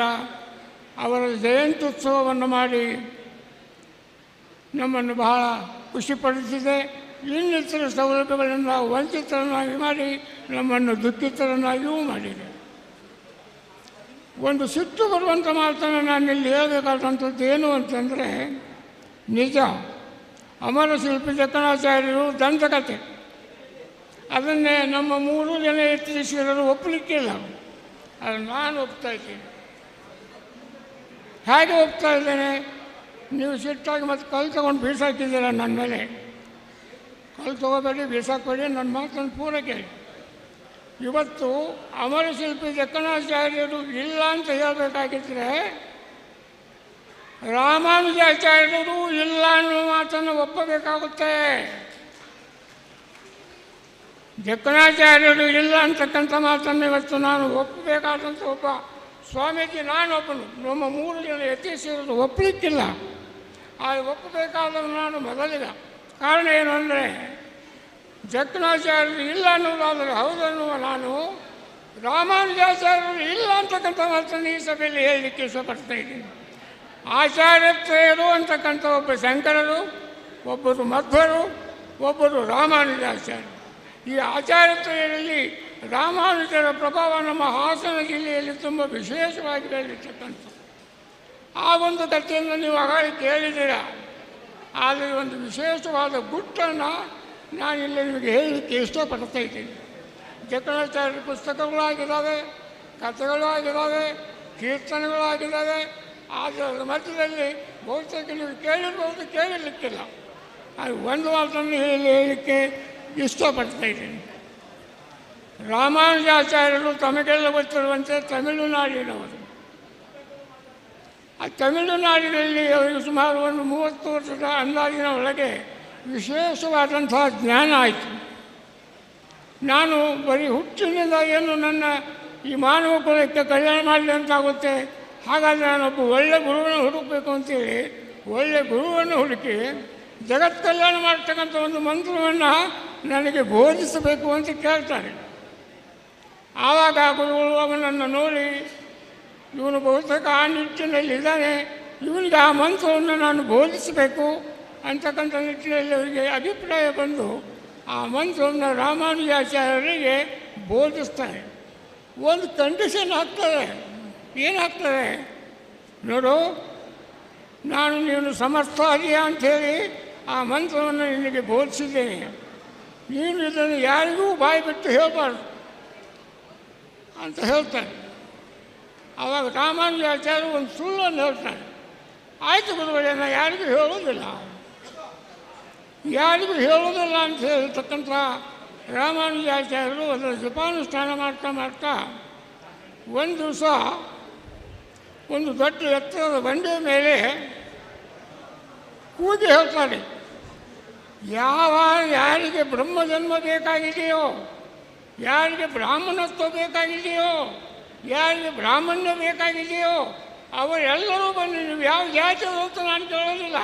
ಅವರ ಜಯಂತ್ಯುತ್ಸವವನ್ನು ಮಾಡಿ ನಮ್ಮನ್ನು ಬಹಳ ಖುಷಿಪಡಿಸಿದೆ. ಇನ್ನಿತರ ಸೌಲಭ್ಯಗಳಿಂದ ವಂಚಿತರನ್ನಾಗಿ ಮಾಡಿ ನಮ್ಮನ್ನು ದುಃಖಿತರನ್ನಾಗಿಯೂ ಮಾಡಿದೆ. ಒಂದು ಸಿಟ್ಟು ಬರುವಂಥ ಮಾತನ್ನು ನಾನಿಲ್ಲಿ ಹೇಳಬೇಕಾದಂಥದ್ದು ಏನು ಅಂತಂದರೆ, ನಿಜ ಅಮರ ಶಿಲ್ಪಿ ಜಕಣಾಚಾರ್ಯರು ದಂತಕಥೆ, ಅದನ್ನೇ ನಮ್ಮ 3 ಜನ ಯತೀಶ್ವರರು ಒಪ್ಪಲಿಕ್ಕಿಲ್ಲ. ಅದು ನಾನು ಒಪ್ತಾ ಇದ್ದೀನಿ. ಹೇಗೆ ಒಪ್ತಾ ಇದ್ದೇನೆ? ನೀವು ಸಿಟ್ಟಾಗಿ ಮತ್ತು ಕಲ್ಲು ತೊಗೊಂಡು ಬೀಸಾಕಿದ್ದೀರ ನನ್ನ ಮೇಲೆ. ಕಲ್ಲು ತೊಗೋಬೇಡಿ, ಬೀಸಾಕಬೇಡಿ, ನನ್ನ ಮಾತನ್ನು ಪೂರ ಕೇಳಿ. ಇವತ್ತು ಅಮರ ಶಿಲ್ಪಿ ಜಕಣಾಚಾರ್ಯರು ಇಲ್ಲ ಅಂತ ಹೇಳಬೇಕಾಗಿದ್ದರೆ ರಾಮಾನುಜಾಚಾರ್ಯರು ಇಲ್ಲ ಅನ್ನೋ ಮಾತನ್ನು ಒಪ್ಪಬೇಕಾಗುತ್ತೆ. ಜಕಣಾಚಾರ್ಯರು ಇಲ್ಲ ಅಂತಕ್ಕಂಥ ಮಾತನ್ನು ಇವತ್ತು ನಾನು ಒಪ್ಪಬೇಕಾದಂಥ ಒಬ್ಬ ಸ್ವಾಮೀಜಿ ನಾನೊಬ್ಬನು. ನಮ್ಮ 3 ಜನ ಯತೀಶ್ವರರು ಒಪ್ಪಲಿಕ್ಕಿಲ್ಲ. ಆ ಒಪ್ಪಬೇಕಾದವು ನಾನು ಮೊದಲಿಗ. ಕಾರಣ ಏನು ಅಂದರೆ, ಜಕಣಾಚಾರ್ಯರು ಇಲ್ಲ ಅನ್ನೋದಾದರೆ ಹೌದನ್ನುವ ನಾನು ರಾಮಾನುಜಾಚಾರ್ಯರು ಇಲ್ಲ ಅಂತಕ್ಕಂಥ ಮಾತನ್ನು ಈ ಸಭೆಯಲ್ಲಿ ಹೇಳಲಿಕ್ಕೆ ಇಷ್ಟಪಡ್ತಾ ಇದ್ದೀನಿ. ಆಚಾರ್ಯತ್ರೆಯರು ಅಂತಕ್ಕಂಥ ಒಬ್ಬ ಶಂಕರರು, ಒಬ್ಬರು ಮಧ್ವರು, ಒಬ್ಬರು ರಾಮಾನುಜಾಚಾರ್ಯರು. ಈ ಆಚಾರ್ಯತ್ರೆಯಲ್ಲಿ ರಾಮಾನುಜರ ಪ್ರಭಾವ ನಮ್ಮ ಹಾಸನ ಜಿಲ್ಲೆಯಲ್ಲಿ ತುಂಬ ವಿಶೇಷವಾಗಿ ಬೆಳೆದಿರ್ತಕ್ಕಂಥ ಆ ಒಂದು ಕಥೆಯನ್ನು ನೀವು ಆಗಾಗ ಕೇಳಿದ್ದೀರ. ಆದರೆ ಒಂದು ವಿಶೇಷವಾದ ಗುಟ್ಟನ್ನು ನಾನಿಲ್ಲಿ ನಿಮಗೆ ಹೇಳಲಿಕ್ಕೆ ಇಷ್ಟಪಡ್ತಾ ಇದ್ದೀನಿ. ಜಕಣಾಚಾರ್ಯರ ಪುಸ್ತಕಗಳಾಗಿದ್ದಾವೆ, ಕಥೆಗಳು ಆಗಿದ್ದಾವೆ, ಕೀರ್ತನೆಗಳು ಆಗಿದ್ದಾವೆ. ಆದರೆ ಅದರ ಮಧ್ಯದಲ್ಲಿ ಬಹುತೇಕ ನೀವು ಕೇಳಿರ್ಬೋದು, ಕೇಳಿರಲಿಕ್ಕಿಲ್ಲ. ಅದು ಒಂದು ಮಾತನ್ನು ಹೇಳಲಿಕ್ಕೆ ಇಷ್ಟಪಡ್ತಾ ಇದ್ದೀನಿ. ರಾಮಾನುಜಾಚಾರ್ಯರು ತಮಗೆಲ್ಲ ಗೊತ್ತಿರುವಂತೆ ತಮಿಳುನಾಡಿನವರು. ಆ ತಮಿಳುನಾಡಿನಲ್ಲಿ ಅವರಿಗೆ ಸುಮಾರು ಒಂದು 30 ವರ್ಷದ ಅಂದಾಜಿನ ಒಳಗೆ ವಿಶೇಷವಾದಂಥ ಜ್ಞಾನ ಆಯಿತು. ನಾನು ಬರೀ ಹುಟ್ಟಿನಿಂದ ಏನು ನನ್ನ ಈ ಮಾನವ ಕುಲಕ್ಕೆ ಕಲ್ಯಾಣ ಮಾಡಲಿ ಅಂತಾಗುತ್ತೆ. ಹಾಗಾಗಿ ನಾನೊಬ್ಬ ಒಳ್ಳೆಯ ಗುರುವನ್ನು ಹುಡುಕಬೇಕು ಅಂತೇಳಿ ಒಳ್ಳೆಯ ಗುರುವನ್ನು ಹುಡುಕಿ ಜಗತ್ ಕಲ್ಯಾಣ ಮಾಡ್ತಕ್ಕಂಥ ಒಂದು ಮಂತ್ರವನ್ನು ನನಗೆ ಬೋಧಿಸಬೇಕು ಅಂತ ಕೇಳ್ತಾರೆ. ಆವಾಗ ಆ ಗುರುಗಳು ಅವನನ್ನು ನೋಡಿ, ಇವನು ಬಹುತೇಕ ಆ ನಿಟ್ಟಿನಲ್ಲಿ ಇದ್ದಾನೆ, ಇವನಿಗೆ ಆ ಮಂತ್ರವನ್ನು ನಾನು ಬೋಧಿಸಬೇಕು ಅಂತಕ್ಕಂಥ ನಿಟ್ಟಿನಲ್ಲಿ ಅವರಿಗೆ ಅಭಿಪ್ರಾಯ ಬಂದು ಆ ಮಂತ್ರವನ್ನು ರಾಮಾನುಜಾಚಾರ್ಯರಿಗೆ ಬೋಧಿಸ್ತಾರೆ. ಒಂದು ಕಂಡೀಷನ್ ಹಾಕ್ತಾರೆ. ಏನಾಗ್ತದೆ ನೋಡು, ನಾನು ನೀನು ಸಮರ್ಥ ಇದೆಯಾ ಅಂಥೇಳಿ ಆ ಮಂತ್ರವನ್ನು ನಿನಗೆ ಬೋಧಿಸಿದ್ದೇನೆ, ನೀನು ಇದನ್ನು ಯಾರಿಗೂ ಬಾಯಿ ಬಿಟ್ಟು ಹೇಳಬಾರ್ದು ಅಂತ ಹೇಳ್ತಾನೆ. ಆವಾಗ ರಾಮಾನುಜಾಚಾರ್ಯರು ಒಂದು ಸುಳ್ಳನ್ನು ಹೇಳ್ತಾನೆ. ಆಯಿತು ಗುರುಗಳೇ, ನಾನು ಯಾರಿಗೂ ಹೇಳೋದಿಲ್ಲ ಅಂತ ಹೇಳ್ತಕ್ಕಂಥ ರಾಮಾನುಜಾಚಾರ್ಯರು ಅದರ ಜಪಾನುಷ್ಠಾನ ಮಾಡ್ತಾ ಮಾಡ್ತಾ ಒಂದು ದಿವಸ ಒಂದು ದೊಡ್ಡ ಎತ್ತರದ ಬಂಡೆಯ ಮೇಲೆ ಕೂಗಿ ಹೇಳ್ತಾರೆ, ಯಾರಿಗೆ ಬ್ರಹ್ಮಜನ್ಮ ಬೇಕಾಗಿದೆಯೋ, ಯಾರಿಗೆ ಬ್ರಾಹ್ಮಣತ್ವ ಬೇಕಾಗಿದೆಯೋ, ಯಾರಿಗೆ ಬ್ರಾಹ್ಮಣ್ಯ ಬೇಕಾಗಿದೆಯೋ ಅವರೆಲ್ಲರೂ ಬನ್ನಿ. ನೀವು ಯಾವ ಜಾತಿಯವರು ಅಂತ ನಾನು ಕೇಳೋದಿಲ್ಲ,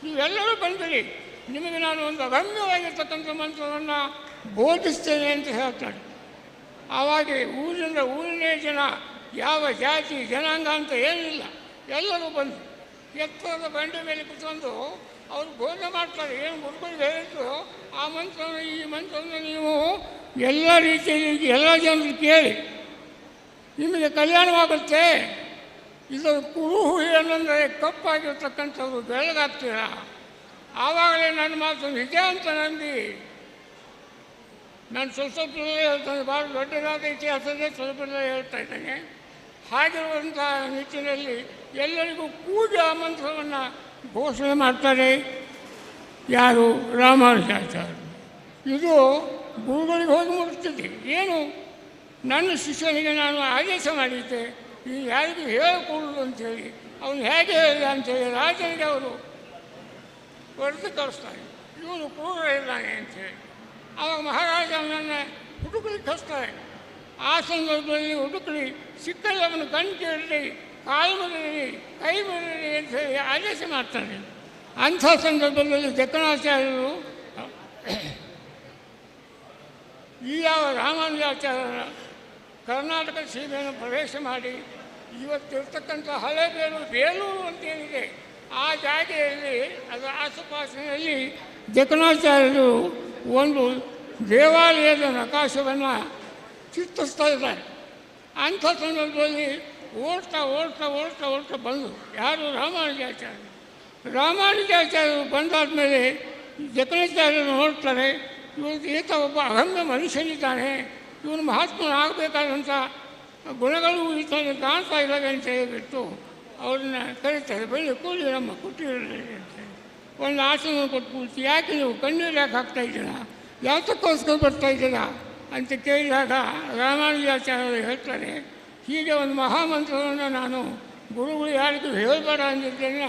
ನೀವೆಲ್ಲರೂ ಬಂದಿರಿ, ನಿಮಗೆ ನಾನು ಒಂದು ಅಗಮ್ಯವಾಗಿರ್ತಕ್ಕಂಥ ಮಂತ್ರವನ್ನು ಬೋಧಿಸ್ತೇನೆ ಅಂತ ಹೇಳ್ತಾರೆ. ಆವಾಗ ಊರಿನೇ ಜನ, ಯಾವ ಜಾತಿ ಜನಾಂಗ ಅಂತ ಏನಿಲ್ಲ, ಎಲ್ಲರೂ ಬಂದು ಎತ್ತರದ ಬಂಡೆ ಮೇಲೆ ಕುತ್ಕೊಂಡು ಅವರು ಬೋಧನೆ ಮಾಡ್ತಾರೆ. ಏನು ಗುರುಗಳು ಹೇಳಿದ್ರು ಆ ಮಂತ್ರವನ್ನು, ಈ ಮಂತ್ರವನ್ನು ನೀವು ಎಲ್ಲ ರೀತಿಯಲ್ಲಿ ಎಲ್ಲ ಜನರು ಕೇಳಿ, ನಿಮಗೆ ಕಲ್ಯಾಣವಾಗುತ್ತೆ. ಇದು ಕುರುಹು ಏನಂದರೆ ಕಪ್ಪಾಗಿರ್ತಕ್ಕಂಥದ್ದು ಬೆಳಗಾಗ್ತೀರ. ಆವಾಗಲೇ ನನ್ನ ಮಾತು ನಿಜ ಅಂತ ನಂಬಿ ನಾನು ಸ್ವಲ್ಪದಲ್ಲೇ ಹೇಳ್ತಾನೆ, ಭಾಳ ದೊಡ್ಡದಾದ ಇತಿಹಾಸದೇ ಸ್ವಲ್ಪದಲ್ಲೇ ಹೇಳ್ತಾ ಇದ್ದೇನೆ. ಹಾಗಿರುವಂಥ ನಿಟ್ಟಿನಲ್ಲಿ ಎಲ್ಲರಿಗೂ ಪೂಜಾ ಮಂತ್ರವನ್ನು ಘೋಷಣೆ ಮಾಡ್ತಾರೆ ಯಾರು? ರಾಮಾನುಜಾಚಾರ್ಯರು. ಇದು ಗುರುಗಳಿಗೆ ಹೋಗಿ ಮುಗಿಸ್ತಿದ್ದೆ. ಏನು ನನ್ನ ಶಿಷ್ಯನಿಗೆ ನಾನು ಆದೇಶ ಮಾಡಿದ್ದೆ, ಈ ಯಾರಿಗೂ ಹೇಳಿಕೊಡುದು ಅಂಥೇಳಿ. ಅವನು ಹೇಗೆ ಹೇಳಿದ ಅಂಥೇಳಿ ರಾಜನಿಗೆ ಅವರು ಹೊರತು ಕಳಿಸ್ತಾರೆ, ಇವನು ಕ್ರೂರ ಇದ್ದಾನೆ ಅಂಥೇಳಿ. ಆವಾಗ ಮಹಾರಾಜ ಅವನನ್ನು ಹುಡುಕಲಿಕ್ಕೆ ಕಳಿಸ್ತಾರೆ. ಆ ಸಂದರ್ಭದಲ್ಲಿ ಹುಡುಕಲಿ ಸಿಕ್ಕಲ್ಲಿ ಅವನು ಕಣ್ಣು ಕೇಳಲಿ, ಕಾಲು ಮುರಿಲಿ, ಕೈ ಮುರಿಲಿ ಅಂಥೇಳಿ ಆದೇಶ ಮಾಡ್ತಾನೆ. ಅಂಥ ಸಂದರ್ಭದಲ್ಲಿ ಜಕ್ಕಣಾಚಾರ್ಯರು ಈ ಯಾವ ರಾಮಾನುಜಾಚಾರ್ಯರ ಕರ್ನಾಟಕ ಸೀಮೆಯನ್ನು ಪ್ರವೇಶ ಮಾಡಿ ಇವತ್ತಿರ್ತಕ್ಕಂಥ ಹಳೆ ಬೇಲೂರು ಅಂತೇನಿದೆ ಆ ಜಾಗೆಯಲ್ಲಿ ಅದರ ಆಸುಪಾಸಿನಲ್ಲಿ ಜಕ್ಕಣಾಚಾರ್ಯರು ಒಂದು ದೇವಾಲಯದ ನಕಾಶವನ್ನು ಚಿತ್ರಿಸ್ತಾ ಇದ್ದಾರೆ. ಅಂಥ ಸಂದರ್ಭದಲ್ಲಿ ಓಡ್ತಾ ಓಡ್ತಾ ಓಡ್ತಾ ಓಡ್ತಾ ಬಂದು ಯಾರು? ರಾಮಾನುಜಾಚಾರ್ಯರು. ರಾಮಾನುಜಾಚಾರ್ಯರು ಬಂದಾದ ಮೇಲೆ ಜಕ್ಕಣಾಚಾರ್ಯರು ನೋಡ್ತಾರೆ, ಈತ ಒಬ್ಬ ಅಗಮ್ಯ ಮನುಷ್ಯನಿದ್ದಾನೆ, ಇವನು ಮಹಾತ್ಮನಾಗಬೇಕಾದಂಥ ಗುಣಗಳು ಈತನಿಗೆ ಕಾಣ್ತಾ ಇದ್ದಾವೆ ಅಂತ ಹೇಳಿಬಿಟ್ಟು ಅವ್ರನ್ನ ಕರೀತಾರೆ. ಬನ್ನಿ ಕೂಲಿ ನಮ್ಮ ಕುಟೀರಲ್ಲಿ ಅಂತೇಳಿ ಒಂದು ಆಸನ ಕೊಟ್ಟು ಕೂತು, ಯಾಕೆ ನೀವು ಕಣ್ಣೀರು ಯಾಕೆ ಹಾಕ್ತಾ ಇದ್ದೀರಾ, ಯಾತಕ್ಕೋಸ್ಕರ ಬರ್ತಾ ಇದ್ದೀರಾ ಅಂತ ಕೇಳಿದಾಗ ರಾಮಾನುಜಾಚಾರ್ಯರು ಹೇಳ್ತಾರೆ, ಹೀಗೆ ಒಂದು ಮಹಾಮಂತ್ರವನ್ನು ನಾನು ಗುರುಗಳು ಯಾರಿಗೂ ಹೇಳಬೇಡ ಅಂದಿದ್ದೇನೆ,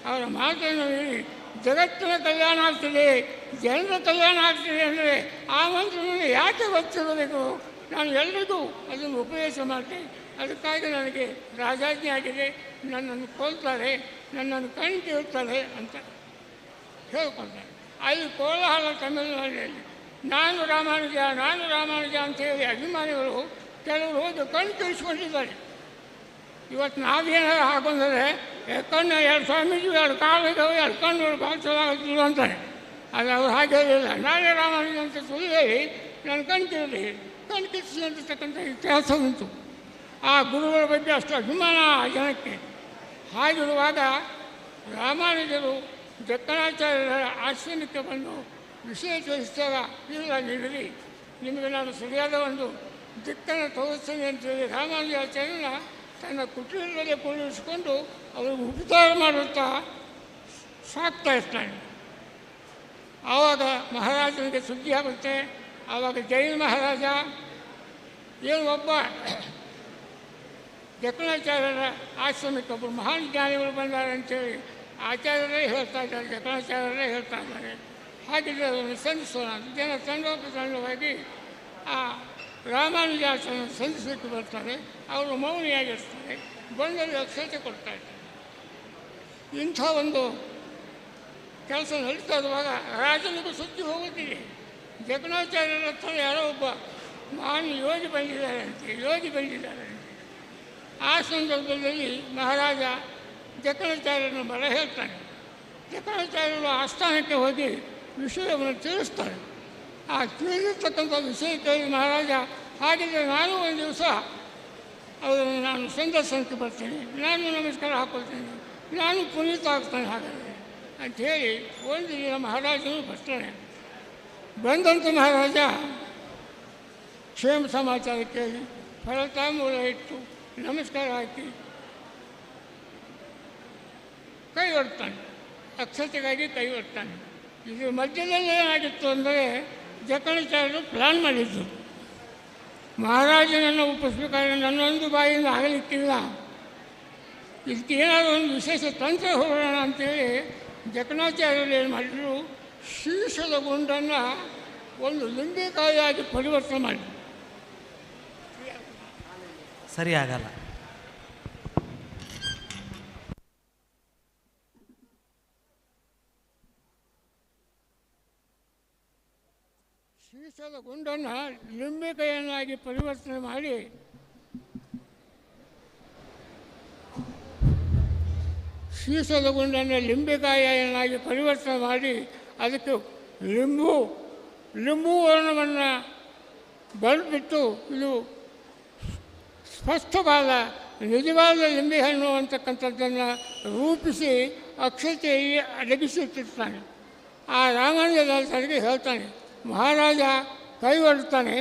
ಅವರ ಮಾತನ್ನು ಹೇಳಿ ಜಗತ್ತಿನ ಕಲ್ಯಾಣ ಆಗ್ತದೆ, ಜನರ ಕಲ್ಯಾಣ ಆಗ್ತದೆ ಅಂದರೆ ಆ ಮಂತ್ರವನ್ನು ಯಾಕೆ ಗೊತ್ತಿರಬೇಕು, ನಾನು ಎಲ್ರಿಗೂ ಅದನ್ನು ಉಪದೇಶ ಮಾಡ್ತೀನಿ. ಅದಕ್ಕಾಗಿ ನನಗೆ ರಾಜಾಜ್ಞೆ ಆಗಿದೆ, ನನ್ನನ್ನು ಕೊಲ್ತಾರೆ, ನನ್ನನ್ನು ಕಣ್ಣು ಕೇಳ್ತಾರೆ ಅಂತ ಹೇಳ್ಕೊಳ್ತಾರೆ. ಅಲ್ಲಿ ಕೋಲಾಹಲ ತಮಿಳುನಾಡಿನಲ್ಲಿ ನಾನು ರಾಮಾನುಜ ಅಂತೇಳಿ ಅಭಿಮಾನಿಗಳು ಕೆಲವರು ಹೋಗಿ ಕಣ್ಣು ಕಿಳಿಸ್ಕೊಂಡಿದ್ದಾರೆ. ಇವತ್ತು ನಾವೇನಾದ್ರು ಹಾಕೊಂಡ್ರೆ ಕಣ್ಣು ಎರಡು ಸ್ವಾಮೀಜಿ ಎರಡು ಕಾಲು ಇದ್ದಾವೆ, ಎರಡು ಕಣ್ಣು ಭಾಳ ಚೆನ್ನಾಗಿಲ್ಲ ಅಂತಾರೆ. ಅದು ಅವ್ರು ಹಾಗೆ ಹೇಳಿಲ್ಲ, ನಾನೇ ರಾಮಾನುಜ ಅಂತ ಸುಳ್ಳು ಹೇಳಿ ನಾನು ಕಣ್ಣು ಕಿಳಿಸಿ ಅಂತಕ್ಕಂಥ ಇತಿಹಾಸ ಉಂಟು. ಆ ಗುರುಗಳ ಬಗ್ಗೆ ಅಷ್ಟು ಅಭಿಮಾನ ಆ ಜನಕ್ಕೆ. ಹಾಗಿರುವಾಗ ರಾಮಾನುಜರು ಜಕ್ಕಣಾಚಾರ್ಯರ ಆಶ್ರಮಕ್ಕೆ ಬಂದು ವಿಷಯ ತಿಳಿಸಿದಾಗ, ಇಲ್ಲ ನೀಡಿರಿ, ನಿಮಗೆ ನಾನು ಸರಿಯಾದ ಒಂದು ದಿಕ್ಕನ್ನು ತೋರಿಸ್ತೇನೆ ಅಂತೇಳಿ ರಾಮಾನುಜಾಚಾರ್ಯನ ತನ್ನ ಕುಟೀರದಲ್ಲೇ ಕೂಡಿಸಿಕೊಂಡು ಅವರಿಗೆ ಉಪಚಾರ ಮಾಡುತ್ತಾ ಸಾಕ್ತಾ ಇರ್ತಾನೆ. ಆವಾಗ ಮಹಾರಾಜನಿಗೆ ಸುದ್ದಿ ಆಗುತ್ತೆ. ಆವಾಗ ಜೈನ ಮಹಾರಾಜ ಏನು ಒಬ್ಬ ಜಕ್ಕಣಾಚಾರ್ಯರ ಆಶ್ರಮಕ್ಕೆ ಒಬ್ಬರು ಮಹಾನ್ ಜ್ಞಾನಿಗಳು ಬಂದಾರೆ ಅಂತೇಳಿ ಆಚಾರ್ಯರೇ ಹೇಳ್ತಾ ಇದ್ದಾರೆ, ಜಕ್ಕಣಾಚಾರ್ಯರೇ ಹೇಳ್ತಾ ಇದ್ದಾರೆ. ಹಾಗಿದ್ರೆ ಅದನ್ನು ಸಂಧಿಸೋಣ ಅಂತ ಜನ ತಂಡೋಪತಂಡವಾಗಿ ಆ ರಾಮಾನುಜಾಚಾರ್ಯನ ಸಂಧಿಸಲಿಕ್ಕೆ ಬರ್ತಾರೆ. ಅವರು ಮೌನಿಯಾಗಿರ್ತಾರೆ, ಬಂದಲ್ಲಿ ಅಕ್ಷತೆ ಕೊಡ್ತಾ ಇರ್ತಾರೆ. ಇಂಥ ಒಂದು ಕೆಲಸ ನಡೀತಾ ಇರುವಾಗ ರಾಜನಿಗೂ ಸುದ್ದಿ ಹೋಗುತ್ತಿದೆ, ಜಕ್ಕಣಾಚಾರ್ಯರ ಹತ್ರ ಯಾರೋ ಒಬ್ಬ ಮಹಾನ್ ಯೋಗಿ ಬಂದಿದ್ದಾರೆ. ಆ ಸಂದರ್ಭದಲ್ಲಿ ಮಹಾರಾಜ ಜಕ್ಕಣಾಚಾರ್ಯರನ್ನು ಬರ ಹೇಳ್ತಾನೆ. ಜಕ್ಕಣಾಚಾರ್ಯರು ಆಸ್ಥಾನಕ್ಕೆ ಹೋಗಿ ವಿಷಯವನ್ನು ತಿಳಿಸ್ತಾರೆ. ಆ ತಿಳಿದಿರ್ತಕ್ಕಂಥ ವಿಷಯ ಕೇಳಿ ಮಹಾರಾಜ, ಹಾಗಿದ್ರೆ ನಾನು ಒಂದು ದಿವಸ ಅವರನ್ನು ನಾನು ಸಂದರ್ಶನಕ್ಕೆ ಬರ್ತೀನಿ, ನಾನು ನಮಸ್ಕಾರ ಹಾಕೊಳ್ತೀನಿ, ನಾನು ಪುನೀತ ಆಗ್ತಾನೆ ಹಾಗಾದರೆ ಅಂಥೇಳಿ ಒಂದು ದಿನ ಮಹಾರಾಜನು ಬರ್ತಾನೆ. ಬಂದಂಥ ಮಹಾರಾಜ ಕ್ಷೇಮ ಸಮಾಚಾರ ಕೇಳಿ ಫಲತಾಂಬೂಲ ಇಟ್ಟು ನಮಸ್ಕಾರ ಹಾಕಿ ಕೈ ಹೊಡ್ತಾನೆ, ಅಕ್ಷತೆಗಾಗಿ ಕೈ ಹೊಡ್ತಾನೆ. ಇದ್ರ ಮಧ್ಯದಲ್ಲಿ ಏನಾಗಿತ್ತು ಅಂದರೆ ಜಕ್ಕಣಾಚಾರ್ಯರು ಪ್ಲ್ಯಾನ್ ಮಾಡಿದ್ದು, ಮಹಾರಾಜನನ್ನು ಒಪ್ಪಿಸ್ಬೇಕಾದ್ರೆ ನನ್ನೊಂದು ಬಾಯಿಂದ ಆಗಲಿಕ್ಕಿಲ್ಲ, ಇದಕ್ಕೆ ಏನಾದರೂ ಒಂದು ವಿಶೇಷ ತಂತ್ರ ಹೊರಡೋಣ ಅಂತೇಳಿ ಜಕ್ಕಣಾಚಾರ್ಯರು ಏನು ಮಾಡಿದರು, ಶೀರ್ಷದ ಗುಂಡನ್ನು ಒಂದು ಲಿಂಬೆಕಾಯಿಯಾಗಿ ಪರಿವರ್ತನೆ ಮಾಡಿದರು. ಸರಿ ಆಗಲ್ಲ. ಶೀರ್ಷದ ಗುಂಡನ್ನು ಲಿಂಬೆಕಾಯಿಯನ್ನಾಗಿ ಪರಿವರ್ತನೆ ಮಾಡಿ ಶೀರ್ಷದ ಗುಂಡನ್ನು ಲಿಂಬೆಕಾಯಿಯನ್ನಾಗಿ ಪರಿವರ್ತನೆ ಮಾಡಿ ಅದಕ್ಕೆ ಲಿಂಬು ವರ್ಣವನ್ನು ಬರೆದ್ಬಿಟ್ಟು ಇದು ಸ್ಪಷ್ಟವಾದ ನಿಜವಾದ ಲಿಂಬೆಹಣ್ಣು ಅಂತಕ್ಕಂಥದ್ದನ್ನು ರೂಪಿಸಿ ಅಕ್ಷತೆಯಲ್ಲಿ ಅಡಗಿಸುತ್ತಿರ್ತಾನೆ. ಆ ರಾಮಾನುಜದಾಸರಿಗೆ ಹೇಳ್ತಾನೆ, ಮಹಾರಾಜ ಕೈ ಹೊರಡ್ತಾನೆ.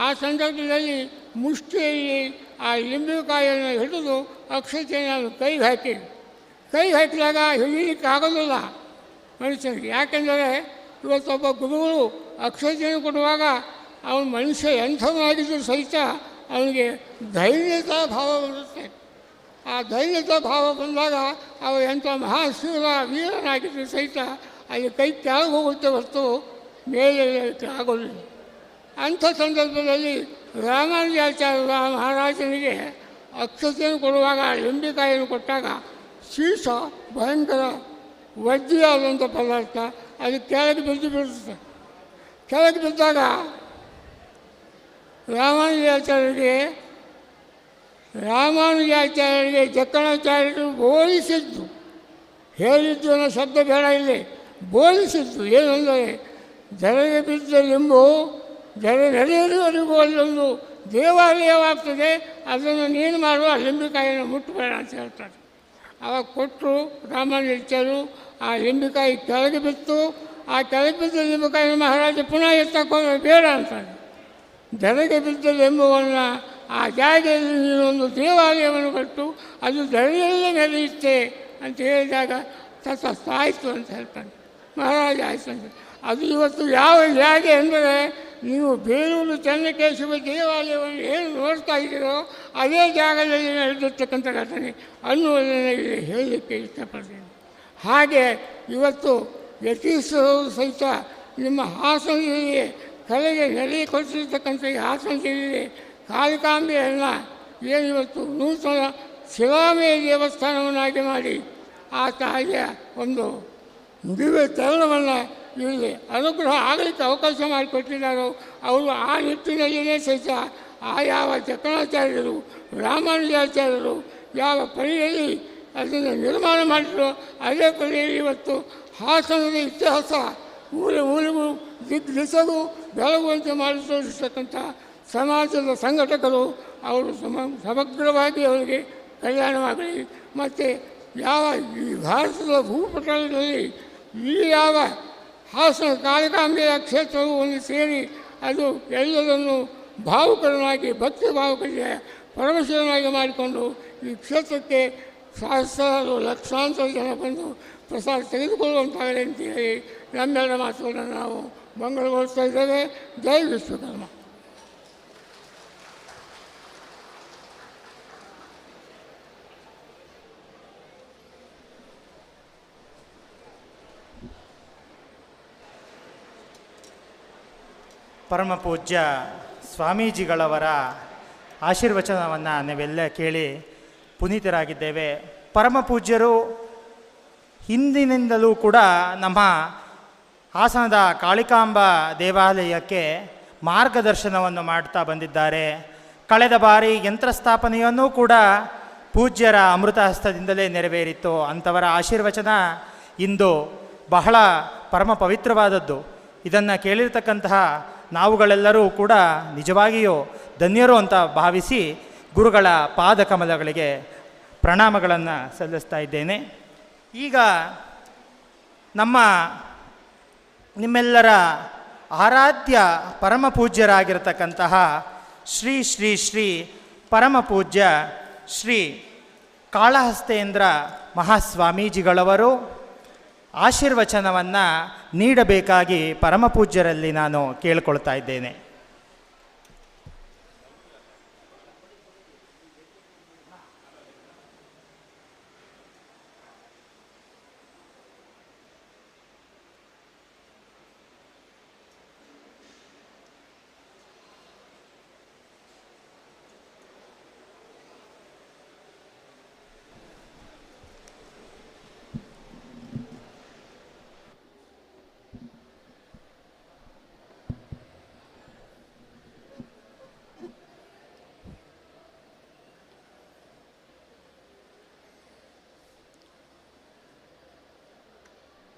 ಆ ಸಂದರ್ಭದಲ್ಲಿ ಮುಷ್ಟಿಯಲ್ಲಿ ಆ ಲಿಂಬೆಕಾಯಿಯನ್ನು ಹಿಡಿದು ಅಕ್ಷತೆಯನ್ನು ನಾನು ಕೈ ಹಾಕಿದಾಗ ಹಿಡಿಯಲಿಕ್ಕೆ ಆಗೋದಿಲ್ಲ ಮನುಷ್ಯನಿಗೆ. ಯಾಕೆಂದರೆ ಇವತ್ತೊಬ್ಬ ಗುರುಗಳು ಅಕ್ಷತೆಯನ್ನು ಕೊಡುವಾಗ ಅವನ ಮನುಷ್ಯ ಎಂಥವನಾಗಿದ್ದರೂ ಸಹಿತ ಅವನಿಗೆ ಧೈರ್ಯತಾ ಭಾವ ಬರುತ್ತೆ. ಆ ಧೈರ್ಯತಾ ಭಾವ ಬಂದಾಗ ಅವ ಎಂಥ ಮಹಾಶೂರ ವೀರನಾಗಿದ್ದರೂ ಸಹಿತ ಅಲ್ಲಿ ಕೈ ಕೆಳಗೆ ಹೋಗುತ್ತೆ ಹೊರತು ಮೇಲೆ ಆಗೋದಿಲ್ಲ. ಅಂಥ ಸಂದರ್ಭದಲ್ಲಿ ರಾಮಾನುಜಾಚಾರ್ಯ ಮಹಾರಾಜನಿಗೆ ಅಕ್ಷತೆಯನ್ನು ಕೊಡುವಾಗ ಲಿಂಬೆಕಾಯಿಯನ್ನು ಕೊಟ್ಟಾಗ ಶೀರ್ಷ ಭಯಂಕರ ವಜ್ರಿಯಾದಂಥ ಪದಾರ್ಥ ಅದು ಕೆಳಗೆ ಬಿಡುತ್ತೆ. ಕೆಳಗೆ ಬಿದ್ದಾಗ ರಾಮಾನುಜಾಚಾರ್ಯರಿಗೆ ಜಕ್ಕಣಾಚಾರ್ಯರು ಬೋಧಿಸಿದ್ದು, ಹೇಳಿದ್ದು ಅನ್ನೋ ಶಬ್ದ ಬೇಡ ಇಲ್ಲಿ, ಬೋಧಿಸಿದ್ದು ಏನಂದರೆ ಜರಗೆ ಬಿದ್ದ ಲಿಂಬು ಜರ ನಡೆಯುವವರೆಗೂ ಅಲ್ಲೊಂದು ದೇವಾಲಯವಾಗ್ತದೆ, ಅದನ್ನು ನೀನು ಮಾಡುವ ಲಿಂಬೆಕಾಯಿಯನ್ನು ಮುಟ್ಟಬೇಡ ಅಂತ ಹೇಳ್ತಾರೆ. ಆವಾಗ ಕೊಟ್ಟರು ರಾಮಾನುಜಾಚಾರ್ಯರು. ಆ ಲಿಂಬೆಕಾಯಿ ಕೆಳಗೆ ಬಿತ್ತು. ಆ ಕೆಳಗೆ ಬಿದ್ದ ಲಿಂಬೆಕಾಯಿನ ಮಹಾರಾಜ ಪುನಃ ಎತ್ತಕ್ಕೋದ್ರೆ ಬೇಡ ಅಂತಾರೆ. ಧರೆಗೆ ಬಿದ್ದ ಲಿಂಬುವನ್ನು ಆ ಜಾಗದಲ್ಲಿ ನೀನೊಂದು ದೇವಾಲಯವನ್ನು ಕಟ್ಟು ಅದು ಧರೆಯಲ್ಲೇ ನಡೆಯುತ್ತೆ ಅಂತ ಹೇಳಿದಾಗ ಆಯಿತು ಅಂತ ಹೇಳ್ತಾನೆ ಮಹಾರಾಜ. ಆಯಿತು ಅಂತ ಅದು ಇವತ್ತು ಯಾವ ಜಾಗೆ ಅಂದರೆ ನೀವು ಬೇಲೂರು ಚೆನ್ನಕೇಶವ ದೇವಾಲಯವನ್ನು ಏನು ನೋಡ್ತಾ ಇದ್ದೀರೋ ಅದೇ ಜಾಗದಲ್ಲಿ ನಡೆದಿರ್ತಕ್ಕಂಥ ಘಟನೆ ಅನ್ನುವುದನ್ನು ಇಲ್ಲಿ ಹೇಳಲಿಕ್ಕೆ ಇಷ್ಟಪಡ್ತೀನಿ. ಹಾಗೆ ಇವತ್ತು ಯತೀಶ್ವರರು ಸಹಿತ ನಿಮ್ಮ ಹಾಸನದಲ್ಲಿ ಕಲೆಗೆ ನೆಲೆ ಕೊಟ್ಟಿರ್ತಕ್ಕಂಥ ಈ ಹಾಸನದಲ್ಲಿ ಕಾಳಿಕಾಂಬೆಯನ್ನು ಏನಿವತ್ತು ನೂತನ ಶಿಲಾಮಯ ದೇವಸ್ಥಾನವನ್ನಾಗಿ ಮಾಡಿ ಆ ತಾಯಿಯ ಒಂದು ದಿವ್ಯ ಚರಣವನ್ನು ಇಲ್ಲಿ ಅನುಗ್ರಹ ಆಗಲಿಕ್ಕೆ ಅವಕಾಶ ಮಾಡಿಕೊಟ್ಟಿದ್ದಾರೋ ಅವರು ಆ ನಿಟ್ಟಿನಲ್ಲಿಯೇ ಸಹಿತ ಯಾವ ಜಕ್ಕಣಾಚಾರ್ಯರು ರಾಮಾನುಜಾಚಾರ್ಯರು ಯಾವ ಪರಿಯಲ್ಲಿ ಅದನ್ನು ನಿರ್ಮಾಣ ಮಾಡಿದ್ರು ಅದೇ ಪರಿಯಲ್ಲಿ ಇವತ್ತು ಹಾಸನದ ಇತಿಹಾಸ ಊರಿಗೂ ದಿಸಗೂ ಬೆಳಗುವಂತೆ ಮಾಡಿ ತೋರಿಸ್ತಕ್ಕಂಥ ಸಮಾಜದ ಸಂಘಟಕರು ಅವರು ಸಮಗ್ರವಾಗಿ ಅವರಿಗೆ ಕಲ್ಯಾಣವಾಗಲಿ. ಮತ್ತು ಯಾವ ಈ ಭಾರತದ ಭೂಪಟಲದಲ್ಲಿ ಈ ಯಾವ ಹಾಸನ ಕಾಳಿಕಾಂಬೆಯ ಕ್ಷೇತ್ರವು ಒಂದು ಸೇರಿ ಅದು ಎಲ್ಲರನ್ನು ಭಾವುಕರನಾಗಿ ಭಕ್ತಿ ಭಾವುಕರಿಗೆ ಪರಮಶಿವನಾಗಿ ಮಾಡಿಕೊಂಡು ಈ ಕ್ಷೇತ್ರಕ್ಕೆ ಸಹಸ್ರಾರು ಲಕ್ಷಾಂತರ ಜನ ಬಂದು ಪ್ರಸಾದ ತೆಗೆದುಕೊಳ್ಳುವಂತಾಗಲಿ ಅಂತೇಳಿ ನಮ್ಮೆಲ್ಲರ ಮಾತುಗಳನ್ನು ನಾವು ಮಂಗಳಗೊಳಿಸ್ತಾ ಇದ್ದೇವೆ. ಜೈ ವಿಶ್ವಕರ್ಮ. ಪರಮ ಪೂಜ್ಯ ಸ್ವಾಮೀಜಿಗಳವರ ಆಶೀರ್ವಚನವನ್ನು ನಾವೆಲ್ಲ ಕೇಳಿ ಪುನೀತರಾಗಿದ್ದೇವೆ. ಪರಮ ಪೂಜ್ಯರು ಹಿಂದಿನಿಂದಲೂ ಕೂಡ ನಮ್ಮ ಹಾಸನದ ಕಾಳಿಕಾಂಬ ದೇವಾಲಯಕ್ಕೆ ಮಾರ್ಗದರ್ಶನವನ್ನು ಮಾಡ್ತಾ ಬಂದಿದ್ದಾರೆ. ಕಳೆದ ಬಾರಿ ಯಂತ್ರ ಸ್ಥಾಪನೆಯನ್ನು ಕೂಡ ಪೂಜ್ಯರ ಅಮೃತ ಹಸ್ತದಿಂದಲೇ ನೆರವೇರಿತ್ತು. ಅಂಥವರ ಆಶೀರ್ವಚನ ಇಂದು ಬಹಳ ಪರಮ ಪವಿತ್ರವಾದದ್ದು. ಇದನ್ನು ಕೇಳಿರ್ತಕ್ಕಂತಹ ನಾವುಗಳೆಲ್ಲರೂ ಕೂಡ ನಿಜವಾಗಿಯೂ ಧನ್ಯರು ಅಂತ ಭಾವಿಸಿ ಗುರುಗಳ ಪಾದಕಮಲಗಳಿಗೆ ಪ್ರಣಾಮಗಳನ್ನು ಸಲ್ಲಿಸ್ತಾ ಇದ್ದೇನೆ. ಈಗ ನಿಮ್ಮೆಲ್ಲರ ಆರಾಧ್ಯ ಪರಮ ಪೂಜ್ಯರಾಗಿರತಕ್ಕಂತಹ ಶ್ರೀ ಶ್ರೀ ಶ್ರೀ ಪರಮ ಪೂಜ್ಯ ಶ್ರೀ ಕಾಳಹಸ್ತೇಂದ್ರ ಮಹಾಸ್ವಾಮೀಜಿಗಳವರು ಆಶೀರ್ವಚನವನ್ನು ನೀಡಬೇಕಾಗಿ ಪರಮ ಪೂಜ್ಯರಲ್ಲಿ ನಾನು ಕೇಳಿಕೊಳ್ತಾ ಇದ್ದೇನೆ.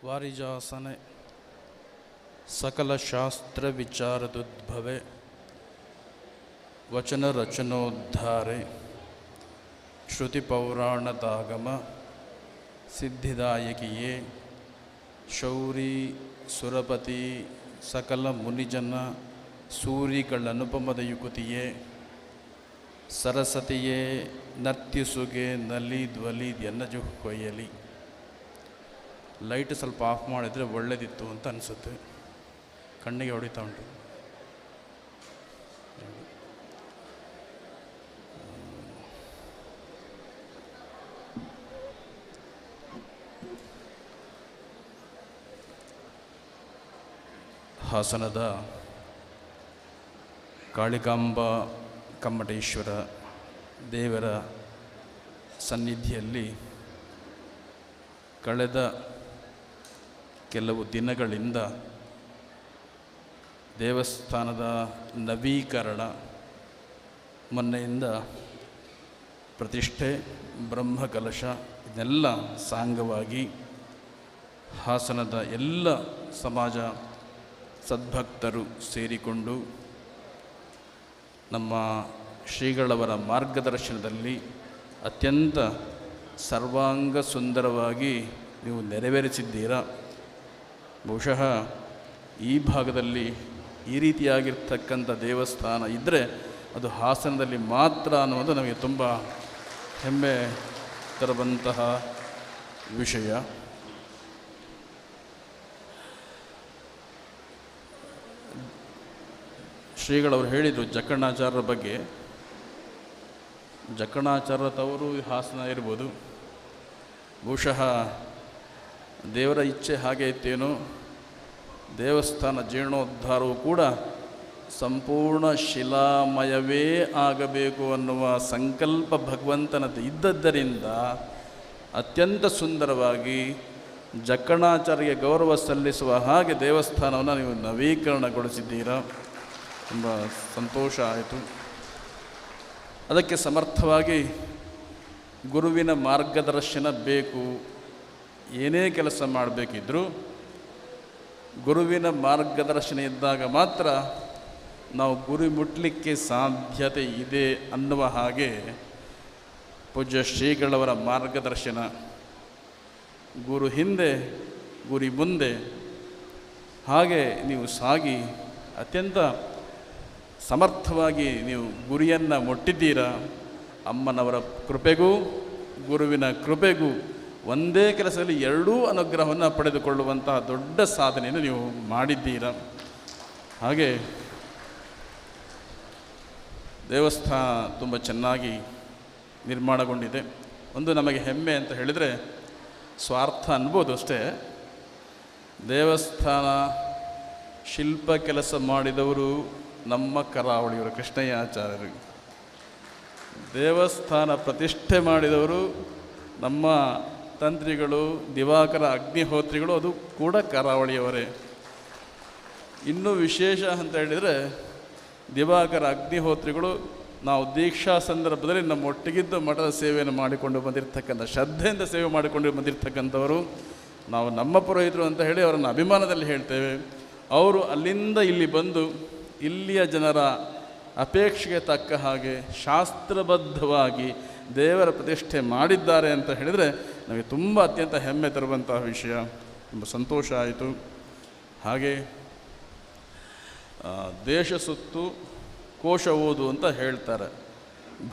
ವಾರಿಜಾಸನೆ ಸಕಲ ಶಾಸ್ತ್ರ ವಿಚಾರದುದ್ಭವೆ ವಚನ ರಚನೋದ್ಧಾರೆ ಶ್ರುತಿಪೌರಾಣದಾಗಮ ಸಿದ್ಧಿದಾಯಕಿಯೇ ಶೌರಿ ಸುರಪತಿ ಸಕಲ ಮುನಿಜನ ಸೂರಿಗಳನುಪಮದ ಯುಕುತಿಯೇ ಸರಸ್ವತಿಯೇ ನರ್ತಿಸುಗೆ ನಲಿ ಧ್ವಲಿ ಎನ್ನಜು ಕೊಯ್ಯಲಿ. ಲೈಟ್ ಸ್ವಲ್ಪ ಆಫ್ ಮಾಡಿದರೆ ಒಳ್ಳೆಯದಿತ್ತು ಅಂತ ಅನಿಸುತ್ತೆ. ಕಣ್ಣಿಗೆ ಹೊಡಿತಾ ಉಂಟು. ಹಾಸನದ ಕಾಳಿಕಾಂಬ ಕಮ್ಮಟೇಶ್ವರ ದೇವರ ಸನ್ನಿಧಿಯಲ್ಲಿ ಕಳೆದ ಕೆಲವು ದಿನಗಳಿಂದ ದೇವಸ್ಥಾನದ ನವೀಕರಣ, ಮೊನ್ನೆಯಿಂದ ಪ್ರತಿಷ್ಠೆ, ಬ್ರಹ್ಮಕಲಶ ಇದೆಲ್ಲ ಸಾಂಗವಾಗಿ ಹಾಸನದ ಎಲ್ಲ ಸಮಾಜ ಸದ್ಭಕ್ತರು ಸೇರಿಕೊಂಡು ನಮ್ಮ ಶ್ರೀಗಳವರ ಮಾರ್ಗದರ್ಶನದಲ್ಲಿ ಅತ್ಯಂತ ಸರ್ವಾಂಗ ಸುಂದರವಾಗಿ ನೀವು ನೆರವೇರಿಸಿದ್ದೀರಾ. ಬಹುಶಃ ಈ ಭಾಗದಲ್ಲಿ ಈ ರೀತಿಯಾಗಿರ್ತಕ್ಕಂಥ ದೇವಸ್ಥಾನ ಇದ್ದರೆ ಅದು ಹಾಸನದಲ್ಲಿ ಮಾತ್ರ ಅನ್ನೋದು ನಮಗೆ ತುಂಬ ಹೆಮ್ಮೆ ತರುವಂತಹ ವಿಷಯ. ಶ್ರೀಗಳವರು ಹೇಳಿದರು ಜಕ್ಕಣ್ಣಾಚಾರ್ಯರ ಬಗ್ಗೆ. ಜಕ್ಕಣ್ಣಾಚಾರ್ಯ ತವರು ಹಾಸನ ಇರ್ಬೋದು. ಬಹುಶಃ ದೇವರ ಇಚ್ಛೆ ಹಾಗೆ ಇತ್ತೇನೋ, ದೇವಸ್ಥಾನ ಜೀರ್ಣೋದ್ಧಾರವು ಕೂಡ ಸಂಪೂರ್ಣ ಶಿಲಾಮಯವೇ ಆಗಬೇಕು ಅನ್ನುವ ಸಂಕಲ್ಪ ಭಗವಂತನದ್ದು ಇದ್ದದ್ದರಿಂದ ಅತ್ಯಂತ ಸುಂದರವಾಗಿ ಜಕ್ಕಣ್ಣಾಚಾರ್ಯಗೆ ಗೌರವ ಸಲ್ಲಿಸುವ ಹಾಗೆ ದೇವಸ್ಥಾನವನ್ನು ನೀವು ನವೀಕರಣಗೊಳಿಸಿದ್ದೀರಾ. ತುಂಬ ಸಂತೋಷ ಆಯಿತು. ಅದಕ್ಕೆ ಸಮರ್ಥವಾಗಿ ಗುರುವಿನ ಮಾರ್ಗದರ್ಶನ ಬೇಕು. ಏನೇ ಕೆಲಸ ಮಾಡಬೇಕಿದ್ರೂ ಗುರುವಿನ ಮಾರ್ಗದರ್ಶನ ಇದ್ದಾಗ ಮಾತ್ರ ನಾವು ಗುರಿ ಮುಟ್ಟಲಿಕ್ಕೆ ಸಾಧ್ಯತೆ ಇದೆ ಅನ್ನುವ ಹಾಗೆ ಪೂಜ್ಯ ಶ್ರೀಗಳವರ ಮಾರ್ಗದರ್ಶನ. ಗುರು ಹಿಂದೆ ಗುರಿ ಮುಂದೆ ಹಾಗೆ ನೀವು ಸಾಗಿ ಅತ್ಯಂತ ಸಮರ್ಥವಾಗಿ ನೀವು ಗುರಿಯನ್ನು ಮುಟ್ಟಿದ್ದೀರಾ. ಅಮ್ಮನವರ ಕೃಪೆಗೂ ಗುರುವಿನ ಕೃಪೆಗೂ ಒಂದೇ ಕೆಲಸದಲ್ಲಿ ಎರಡೂ ಅನುಗ್ರಹವನ್ನು ಪಡೆದುಕೊಳ್ಳುವಂತಹ ದೊಡ್ಡ ಸಾಧನೆಯನ್ನು ನೀವು ಮಾಡಿದ್ದೀರಾ. ಹಾಗೆ ದೇವಸ್ಥಾನ ತುಂಬ ಚೆನ್ನಾಗಿ ನಿರ್ಮಾಣಗೊಂಡಿದೆ. ಒಂದು ನಮಗೆ ಹೆಮ್ಮೆ ಅಂತ ಹೇಳಿದರೆ ಸ್ವಾರ್ಥ ಅನ್ಬೋದು ಅಷ್ಟೇ, ದೇವಸ್ಥಾನ ಶಿಲ್ಪ ಕೆಲಸ ಮಾಡಿದವರು ನಮ್ಮ ಕರಾವಳಿಯವರು ಕೃಷ್ಣಯ್ಯಾಚಾರ್ಯರು, ದೇವಸ್ಥಾನ ಪ್ರತಿಷ್ಠೆ ಮಾಡಿದವರು ನಮ್ಮ ತಂತ್ರಿಗಳು ದಿವಾಕರ ಅಗ್ನಿಹೋತ್ರಿಗಳು, ಅದು ಕೂಡ ಕರಾವಳಿಯವರೇ. ಇನ್ನೂ ವಿಶೇಷ ಅಂತ ಹೇಳಿದರೆ ದಿವಾಕರ ಅಗ್ನಿಹೋತ್ರಿಗಳು ನಾವು ದೀಕ್ಷಾ ಸಂದರ್ಭದಲ್ಲಿ ನಮ್ಮ ಒಟ್ಟಿಗಿದ್ದು ಮಠದ ಸೇವೆಯನ್ನು ಮಾಡಿಕೊಂಡು ಬಂದಿರತಕ್ಕಂಥ, ಶ್ರದ್ಧೆಯಿಂದ ಸೇವೆ ಮಾಡಿಕೊಂಡು ಬಂದಿರತಕ್ಕಂಥವರು. ನಾವು ನಮ್ಮ ಪುರೋಹಿತರು ಅಂತ ಹೇಳಿ ಅವರನ್ನು ಅಭಿಮಾನದಲ್ಲಿ ಹೇಳ್ತೇವೆ. ಅವರು ಅಲ್ಲಿಂದ ಇಲ್ಲಿ ಬಂದು ಇಲ್ಲಿಯ ಜನರ ಅಪೇಕ್ಷೆಗೆ ತಕ್ಕ ಹಾಗೆ ಶಾಸ್ತ್ರಬದ್ಧವಾಗಿ ದೇವರ ಪ್ರತಿಷ್ಠೆ ಮಾಡಿದ್ದಾರೆ ಅಂತ ಹೇಳಿದರೆ ನಮಗೆ ತುಂಬ ಅತ್ಯಂತ ಹೆಮ್ಮೆ ತರುವಂತಹ ವಿಷಯ. ತುಂಬ ಸಂತೋಷ ಆಯಿತು. ಹಾಗೆ ದೇಶ ಸುತ್ತು ಕೋಶ ಓದು ಅಂತ ಹೇಳ್ತಾರೆ.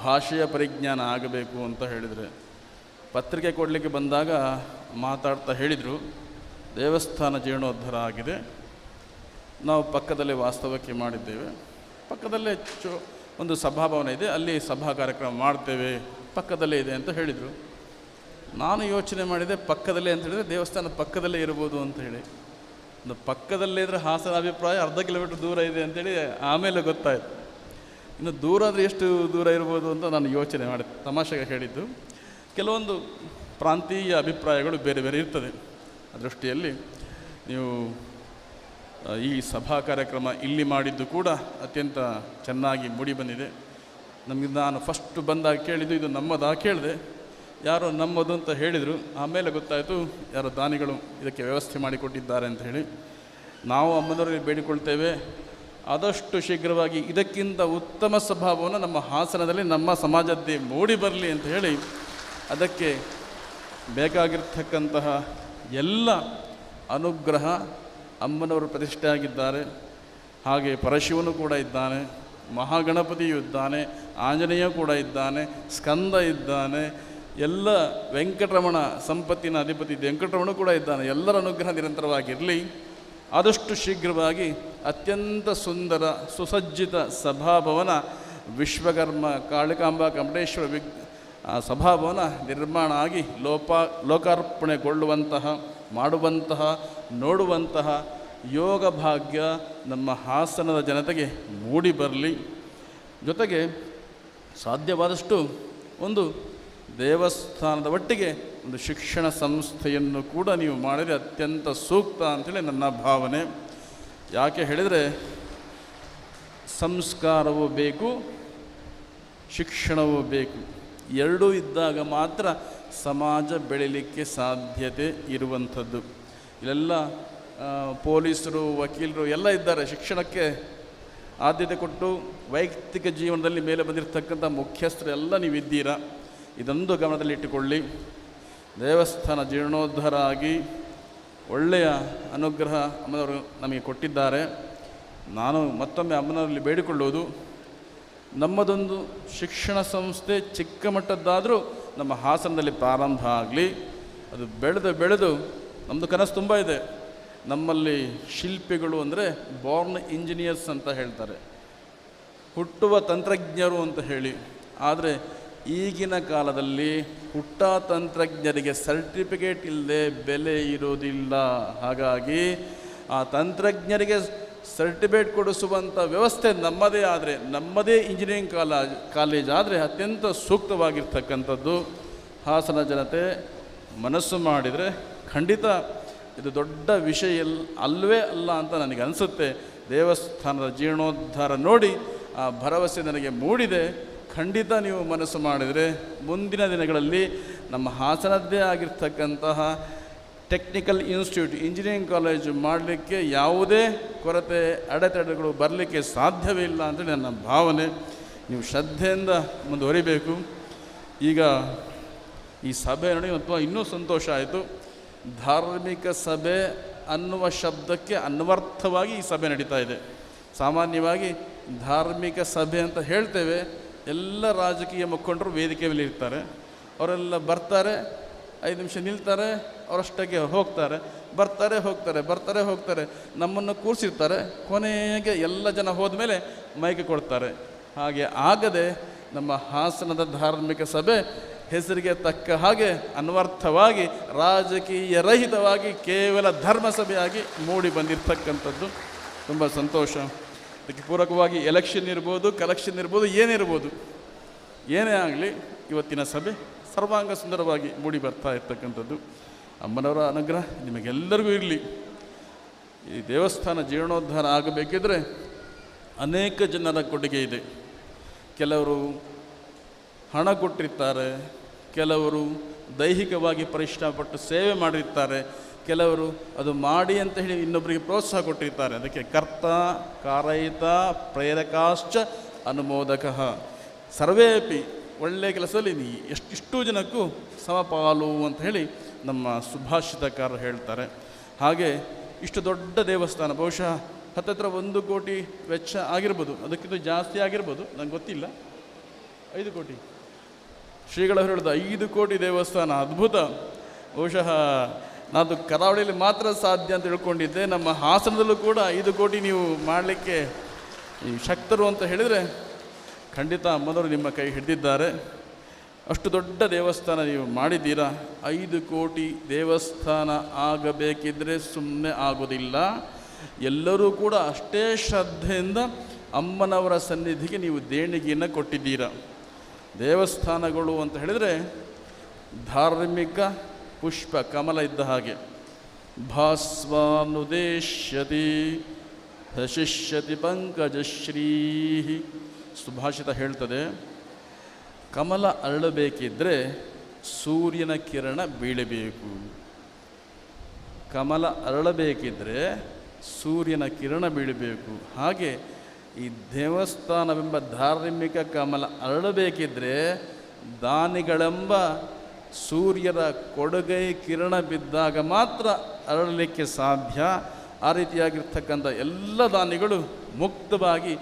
ಭಾಷೆಯ ಪರಿಜ್ಞಾನ ಆಗಬೇಕು ಅಂತ ಹೇಳಿದರೆ ಪತ್ರಿಕೆ ಕೊಡಲಿಕ್ಕೆ ಬಂದಾಗ ಮಾತಾಡ್ತಾ ಹೇಳಿದರು, ದೇವಸ್ಥಾನ ಜೀರ್ಣೋದ್ಧಾರ ಆಗಿದೆ, ನಾವು ಪಕ್ಕದಲ್ಲೇ ವಾಸ್ತವಕ್ಕೆ ಮಾಡಿದ್ದೇವೆ, ಪಕ್ಕದಲ್ಲೇ ಒಂದು ಸಭಾಭವನ ಇದೆ, ಅಲ್ಲಿ ಸಭಾ ಕಾರ್ಯಕ್ರಮ ಮಾಡ್ತೇವೆ, ಪಕ್ಕದಲ್ಲೇ ಇದೆ ಅಂತ ಹೇಳಿದರು. ನಾನು ಯೋಚನೆ ಮಾಡಿದೆ, ಪಕ್ಕದಲ್ಲೇ ಅಂತ ಹೇಳಿದರೆ ದೇವಸ್ಥಾನ ಪಕ್ಕದಲ್ಲೇ ಇರ್ಬೋದು ಅಂತ ಹೇಳಿ. ಒಂದು ಪಕ್ಕದಲ್ಲೇ ಇದ್ದರೆ ಹಾಸನ ಅಭಿಪ್ರಾಯ ಅರ್ಧ ಕಿಲೋಮೀಟ್ರ್ ದೂರ ಇದೆ ಅಂತೇಳಿ ಆಮೇಲೆ ಗೊತ್ತಾಯಿತು. ಇನ್ನು ದೂರ ಆದರೆ ಎಷ್ಟು ದೂರ ಇರ್ಬೋದು ಅಂತ ನಾನು ಯೋಚನೆ ಮಾಡಿದೆ, ತಮಾಷೆಗೆ ಹೇಳಿದ್ದು. ಕೆಲವೊಂದು ಪ್ರಾಂತೀಯ ಅಭಿಪ್ರಾಯಗಳು ಬೇರೆ ಬೇರೆ ಇರ್ತದೆ. ಆ ದೃಷ್ಟಿಯಲ್ಲಿ ನೀವು ಈ ಸಭಾ ಕಾರ್ಯಕ್ರಮ ಇಲ್ಲಿ ಮಾಡಿದ್ದು ಕೂಡ ಅತ್ಯಂತ ಚೆನ್ನಾಗಿ ಮೂಡಿ ಬಂದಿದೆ. ನಮಗೆ ನಾನು ಫಸ್ಟ್ ಬಂದಾಗ ಕೇಳಿದ್ದು ಇದು ನಮ್ಮದಾ ಕೇಳಿದೆ, ಯಾರೋ ನಮ್ಮದು ಅಂತ ಹೇಳಿದರು. ಆಮೇಲೆ ಗೊತ್ತಾಯಿತು ಯಾರೋ ದಾನಿಗಳು ಇದಕ್ಕೆ ವ್ಯವಸ್ಥೆ ಮಾಡಿಕೊಟ್ಟಿದ್ದಾರೆ ಅಂತ ಹೇಳಿ. ನಾವು ಅಮ್ಮನವರಿಗೆ ಬೇಡಿಕೊಳ್ತೇವೆ, ಆದಷ್ಟು ಶೀಘ್ರವಾಗಿ ಇದಕ್ಕಿಂತ ಉತ್ತಮ ಸ್ವಭಾವವನ್ನು ನಮ್ಮ ಹಾಸನದಲ್ಲಿ ನಮ್ಮ ಸಮಾಜದ್ದೇ ಮೂಡಿ ಬರಲಿ ಅಂತ ಹೇಳಿ ಅದಕ್ಕೆ ಬೇಕಾಗಿರ್ತಕ್ಕಂತಹ ಎಲ್ಲ ಅನುಗ್ರಹ ಅಮ್ಮನವರು ಪ್ರತಿಷ್ಠೆ ಆಗಿದ್ದಾರೆ. ಹಾಗೆ ಪರಶಿವನು ಕೂಡ ಇದ್ದಾನೆ, ಮಹಾಗಣಪತಿಯೂ ಇದ್ದಾನೆ, ಆಂಜನೇಯ ಕೂಡ ಇದ್ದಾನೆ, ಸ್ಕಂದ ಇದ್ದಾನೆ, ಎಲ್ಲ ವೆಂಕಟರಮಣ ಸಂಪತ್ತಿನ ಅಧಿಪತಿ ವೆಂಕಟರಮಣ ಕೂಡ ಇದ್ದಾನೆ. ಎಲ್ಲರ ಅನುಗ್ರಹ ನಿರಂತರವಾಗಿರಲಿ. ಆದಷ್ಟು ಶೀಘ್ರವಾಗಿ ಅತ್ಯಂತ ಸುಂದರ ಸುಸಜ್ಜಿತ ಸಭಾಭವನ ವಿಶ್ವಕರ್ಮ ಕಾಳಿಕಾಂಬಾ ಕಮಟೇಶ್ವರ ಸಭಾಭವನ ನಿರ್ಮಾಣ ಆಗಿ ಲೋಕಾರ್ಪಣೆಗೊಳ್ಳುವಂತಹ ಮಾಡುವಂತಹ ನೋಡುವಂತಹ ಯೋಗ ಭಾಗ್ಯ ನಮ್ಮ ಹಾಸನದ ಜನತೆಗೆ ಮೂಡಿ ಬರಲಿ. ಜೊತೆಗೆ ಸಾಧ್ಯವಾದಷ್ಟು ಒಂದು ದೇವಸ್ಥಾನದ ಒಟ್ಟಿಗೆ ಒಂದು ಶಿಕ್ಷಣ ಸಂಸ್ಥೆಯನ್ನು ಕೂಡ ನೀವು ಮಾಡಿದರೆ ಅತ್ಯಂತ ಸೂಕ್ತ ಅಂಥೇಳಿ ನನ್ನ ಭಾವನೆ. ಯಾಕೆ ಹೇಳಿದರೆ ಸಂಸ್ಕಾರವೂ ಬೇಕು, ಶಿಕ್ಷಣವೂ ಬೇಕು. ಎರಡೂ ಇದ್ದಾಗ ಮಾತ್ರ ಸಮಾಜ ಬೆಳೀಲಿಕ್ಕೆ ಸಾಧ್ಯತೆ ಇರುವಂಥದ್ದು. ಇಲ್ಲೆಲ್ಲ ಪೊಲೀಸರು, ವಕೀಲರು ಎಲ್ಲ ಇದ್ದಾರೆ. ಶಿಕ್ಷಣಕ್ಕೆ ಆದ್ಯತೆ ಕೊಟ್ಟು ವೈಯಕ್ತಿಕ ಜೀವನದಲ್ಲಿ ಮೇಲೆ ಬಂದಿರತಕ್ಕಂಥ ಮುಖ್ಯಸ್ಥರು ಎಲ್ಲ ನೀವಿದ್ದೀರಾ. ಇದೊಂದು ಗಮನದಲ್ಲಿಟ್ಟುಕೊಳ್ಳಿ. ದೇವಸ್ಥಾನ ಜೀರ್ಣೋದ್ಧಾರ ಆಗಿ ಒಳ್ಳೆಯ ಅನುಗ್ರಹ ಅಮ್ಮನವರು ನಮಗೆ ಕೊಟ್ಟಿದ್ದಾರೆ. ನಾನು ಮತ್ತೊಮ್ಮೆ ಅಮ್ಮನವರಲ್ಲಿ ಬೇಡಿಕೊಳ್ಳುವುದು, ನಮ್ಮದೊಂದು ಶಿಕ್ಷಣ ಸಂಸ್ಥೆ ಚಿಕ್ಕ ಮಟ್ಟದ್ದಾದರೂ ನಮ್ಮ ಹಾಸನದಲ್ಲಿ ಪ್ರಾರಂಭ ಆಗಲಿ. ಅದು ಬೆಳೆದು ನಮ್ಮದು ಕನಸು ತುಂಬ ಇದೆ. ನಮ್ಮಲ್ಲಿ ಶಿಲ್ಪಿಗಳು ಅಂದರೆ ಬಾರ್ನ್ ಇಂಜಿನಿಯರ್ಸ್ ಅಂತ ಹೇಳ್ತಾರೆ, ಹುಟ್ಟುವ ತಂತ್ರಜ್ಞರು ಅಂತ ಹೇಳಿ. ಆದರೆ ಈಗಿನ ಕಾಲದಲ್ಲಿ ಹುಟ್ಟ ತಂತ್ರಜ್ಞರಿಗೆ ಸರ್ಟಿಫಿಕೇಟ್ ಇಲ್ಲದೆ ಬೆಲೆ ಇರೋದಿಲ್ಲ. ಹಾಗಾಗಿ ಆ ತಂತ್ರಜ್ಞರಿಗೆ ಸರ್ಟಿಫಿಕೇಟ್ ಕೊಡಿಸುವಂಥ ವ್ಯವಸ್ಥೆ ನಮ್ಮದೇ ಆದರೆ, ನಮ್ಮದೇ ಇಂಜಿನಿಯರಿಂಗ್ ಕಾಲೇಜ್ ಆದರೆ ಅತ್ಯಂತ ಸೂಕ್ತವಾಗಿರ್ತಕ್ಕಂಥದ್ದು. ಹಾಸನ ಜನತೆ ಮನಸ್ಸು ಮಾಡಿದರೆ ಖಂಡಿತ ಇದು ದೊಡ್ಡ ವಿಷಯ ಅಲ್ಲವೇ ಅಲ್ಲ ಅಂತ ನನಗೆ ಅನಿಸುತ್ತೆ. ದೇವಸ್ಥಾನದ ಜೀರ್ಣೋದ್ಧಾರ ನೋಡಿ ಆ ಭರವಸೆ ನನಗೆ ಮೂಡಿದೆ. ಖಂಡಿತ ನೀವು ಮನಸ್ಸು ಮಾಡಿದರೆ ಮುಂದಿನ ದಿನಗಳಲ್ಲಿ ನಮ್ಮ ಹಾಸನದ್ದೇ ಆಗಿರ್ತಕ್ಕಂತಹ ಟೆಕ್ನಿಕಲ್ ಇನ್ಸ್ಟಿಟ್ಯೂಟ್ ಇಂಜಿನಿಯರಿಂಗ್ ಕಾಲೇಜು ಮಾಡಲಿಕ್ಕೆ ಯಾವುದೇ ಕೊರತೆ ಅಡೆತಡೆಗಳು ಬರಲಿಕ್ಕೆ ಸಾಧ್ಯವೇ ಇಲ್ಲ ಅಂತೇಳಿ ನನ್ನ ಭಾವನೆ. ನೀವು ಶ್ರದ್ಧೆಯಿಂದ ಮುಂದುವರಿಬೇಕು. ಈಗ ಈ ಸಭೆ ನೋಡಿ ಅಥವಾ ಇನ್ನೂ ಸಂತೋಷ ಆಯಿತು. ಧಾರ್ಮಿಕ ಸಭೆ ಅನ್ನುವ ಶಬ್ದಕ್ಕೆ ಅನ್ವರ್ಥವಾಗಿ ಈ ಸಭೆ ನಡೀತಾ ಇದೆ. ಸಾಮಾನ್ಯವಾಗಿ ಧಾರ್ಮಿಕ ಸಭೆ ಅಂತ ಹೇಳ್ತೇವೆ, ಎಲ್ಲ ರಾಜಕೀಯ ಮುಖಂಡರು ವೇದಿಕೆ ಮೇಲೆ ಇರ್ತಾರೆ. ಅವರೆಲ್ಲ ಬರ್ತಾರೆ, 5 ನಿಮಿಷ ನಿಲ್ತಾರೆ, ಅವರಷ್ಟಕ್ಕೆ ಹೋಗ್ತಾರೆ, ಬರ್ತಾರೆ ಹೋಗ್ತಾರೆ. ನಮ್ಮನ್ನು ಕೂರಿಸಿರ್ತಾರೆ, ಕೊನೆಗೆ ಎಲ್ಲ ಜನ ಹೋದ ಮೇಲೆ ಮೈಕ್ ಕೊಡ್ತಾರೆ. ಹಾಗೆ ಆಗದೆ ನಮ್ಮ ಹಾಸನದ ಧಾರ್ಮಿಕ ಸಭೆ ಹೆಸರಿಗೆ ತಕ್ಕ ಹಾಗೆ ಅನ್ವರ್ಥವಾಗಿ ರಾಜಕೀಯ ರಹಿತವಾಗಿ ಕೇವಲ ಧರ್ಮಸಭೆಯಾಗಿ ಮೂಡಿ ಬಂದಿರತಕ್ಕಂಥದ್ದು ತುಂಬ ಸಂತೋಷ. ಅದಕ್ಕೆ ಪೂರಕವಾಗಿ ಎಲೆಕ್ಷನ್ ಇರ್ಬೋದು, ಕಲೆಕ್ಷನ್ ಇರ್ಬೋದು, ಏನೇ ಆಗಲಿ ಇವತ್ತಿನ ಸಭೆ ಸರ್ವಾಂಗ ಸುಂದರವಾಗಿ ಮೂಡಿ ಬರ್ತಾ ಇರ್ತಕ್ಕಂಥದ್ದು. ಅಮ್ಮನವರ ಅನುಗ್ರಹ ನಿಮಗೆಲ್ಲರಿಗೂ ಇರಲಿ. ಈ ದೇವಸ್ಥಾನ ಜೀರ್ಣೋದ್ಧಾರ ಆಗಬೇಕಿದ್ರೆ ಅನೇಕ ಜನರ ಕೊಡುಗೆ ಇದೆ. ಕೆಲವರು ಹಣ ಕೊಟ್ಟಿರ್ತಾರೆ, ಕೆಲವರು ದೈಹಿಕವಾಗಿ ಪರಿಶ್ರಮಪಟ್ಟು ಸೇವೆ ಮಾಡಿರ್ತಾರೆ, ಕೆಲವರು ಅದು ಮಾಡಿ ಅಂತ ಹೇಳಿ ಇನ್ನೊಬ್ಬರಿಗೆ ಪ್ರೋತ್ಸಾಹ ಕೊಟ್ಟಿರ್ತಾರೆ. ಅದಕ್ಕೆ ಕರ್ತ ಕಾರಯಿತ ಪ್ರೇರಕಾಶ್ಚ ಅನುಮೋದಕ ಸರ್ವೇಪಿ. ಒಳ್ಳೆಯ ಕೆಲಸದಲ್ಲಿ ಇಷ್ಟು ಜನಕ್ಕೂ ಸಮಪಾಲು ಅಂತ ಹೇಳಿ ನಮ್ಮ ಸುಭಾಷಿತಕಾರರು ಹೇಳ್ತಾರೆ. ಹಾಗೆ ಇಷ್ಟು ದೊಡ್ಡ ದೇವಸ್ಥಾನ ಬಹುಶಃ ಹತ್ತತ್ರ 1 ಕೋಟಿ ವೆಚ್ಚ ಆಗಿರ್ಬೋದು, ಅದಕ್ಕಿಂತ ಜಾಸ್ತಿ ಆಗಿರ್ಬೋದು, ನಂಗೆ ಗೊತ್ತಿಲ್ಲ. 5 ಕೋಟಿ ಶ್ರೀಗಳು ಹೇಳಿದ 5 ಕೋಟಿ ದೇವಸ್ಥಾನ ಅದ್ಭುತ. ಬಹುಶಃ ನಾನು ಕರಾವಳಿಯಲ್ಲಿ ಮಾತ್ರ ಸಾಧ್ಯ ಅಂತ ತಿಳ್ಕೊಂಡಿದ್ದೆ. ನಮ್ಮ ಹಾಸನದಲ್ಲೂ ಕೂಡ 5 ಕೋಟಿ ನೀವು ಮಾಡಲಿಕ್ಕೆ ಶಕ್ತರು ಅಂತ ಹೇಳಿದರೆ ಖಂಡಿತ ಅಮ್ಮನವರು ನಿಮ್ಮ ಕೈ ಹಿಡಿದಿದ್ದಾರೆ. ಅಷ್ಟು ದೊಡ್ಡ ದೇವಸ್ಥಾನ ನೀವು ಮಾಡಿದ್ದೀರಾ. 5 ಕೋಟಿ ದೇವಸ್ಥಾನ ಆಗಬೇಕಿದ್ರೆ ಸುಮ್ಮನೆ ಆಗೋದಿಲ್ಲ. ಎಲ್ಲರೂ ಕೂಡ ಅಷ್ಟೇ ಶ್ರದ್ಧೆಯಿಂದ ಅಮ್ಮನವರ ಸನ್ನಿಧಿಗೆ ನೀವು ದೇಣಿಗೆಯನ್ನು ಕೊಟ್ಟಿದ್ದೀರಾ. ದೇವಸ್ಥಾನಗಳು ಅಂತ ಹೇಳಿದರೆ ಧಾರ್ಮಿಕ ಪುಷ್ಪ ಕಮಲ ಇದ್ದ ಹಾಗೆ. ಭಾಸ್ವಾನುದೇಶ್ಯತಿ ಹಶಿಷ್ಯತಿ ಪಂಕಜಶ್ರೀ ಸುಭಾಷಿತ ಹೇಳ್ತದೆ. ಕಮಲ ಅರಳಬೇಕಿದ್ರೆ ಸೂರ್ಯನ ಕಿರಣ ಬೀಳಬೇಕು. ಕಮಲ ಅರಳಬೇಕಿದ್ರೆ ಸೂರ್ಯನ ಕಿರಣ ಬೀಳಬೇಕು. ಹಾಗೆ ಈ ದೇವಸ್ಥಾನವೆಂಬ ಧಾರ್ಮಿಕ ಕಮಲ ಅರಳಬೇಕಿದ್ರೆ ದಾನಿಗಳೆಂಬ ಸೂರ್ಯರ ಕೊಡುಗೈ ಕಿರಣ ಬಿದ್ದಾಗ ಮಾತ್ರ ಅರಳಲಿಕ್ಕೆ ಸಾಧ್ಯ. ಆ ರೀತಿಯಾಗಿರ್ತಕ್ಕಂಥ ಎಲ್ಲ ದಾನಿಗಳು ಮುಕ್ತವಾಗಿ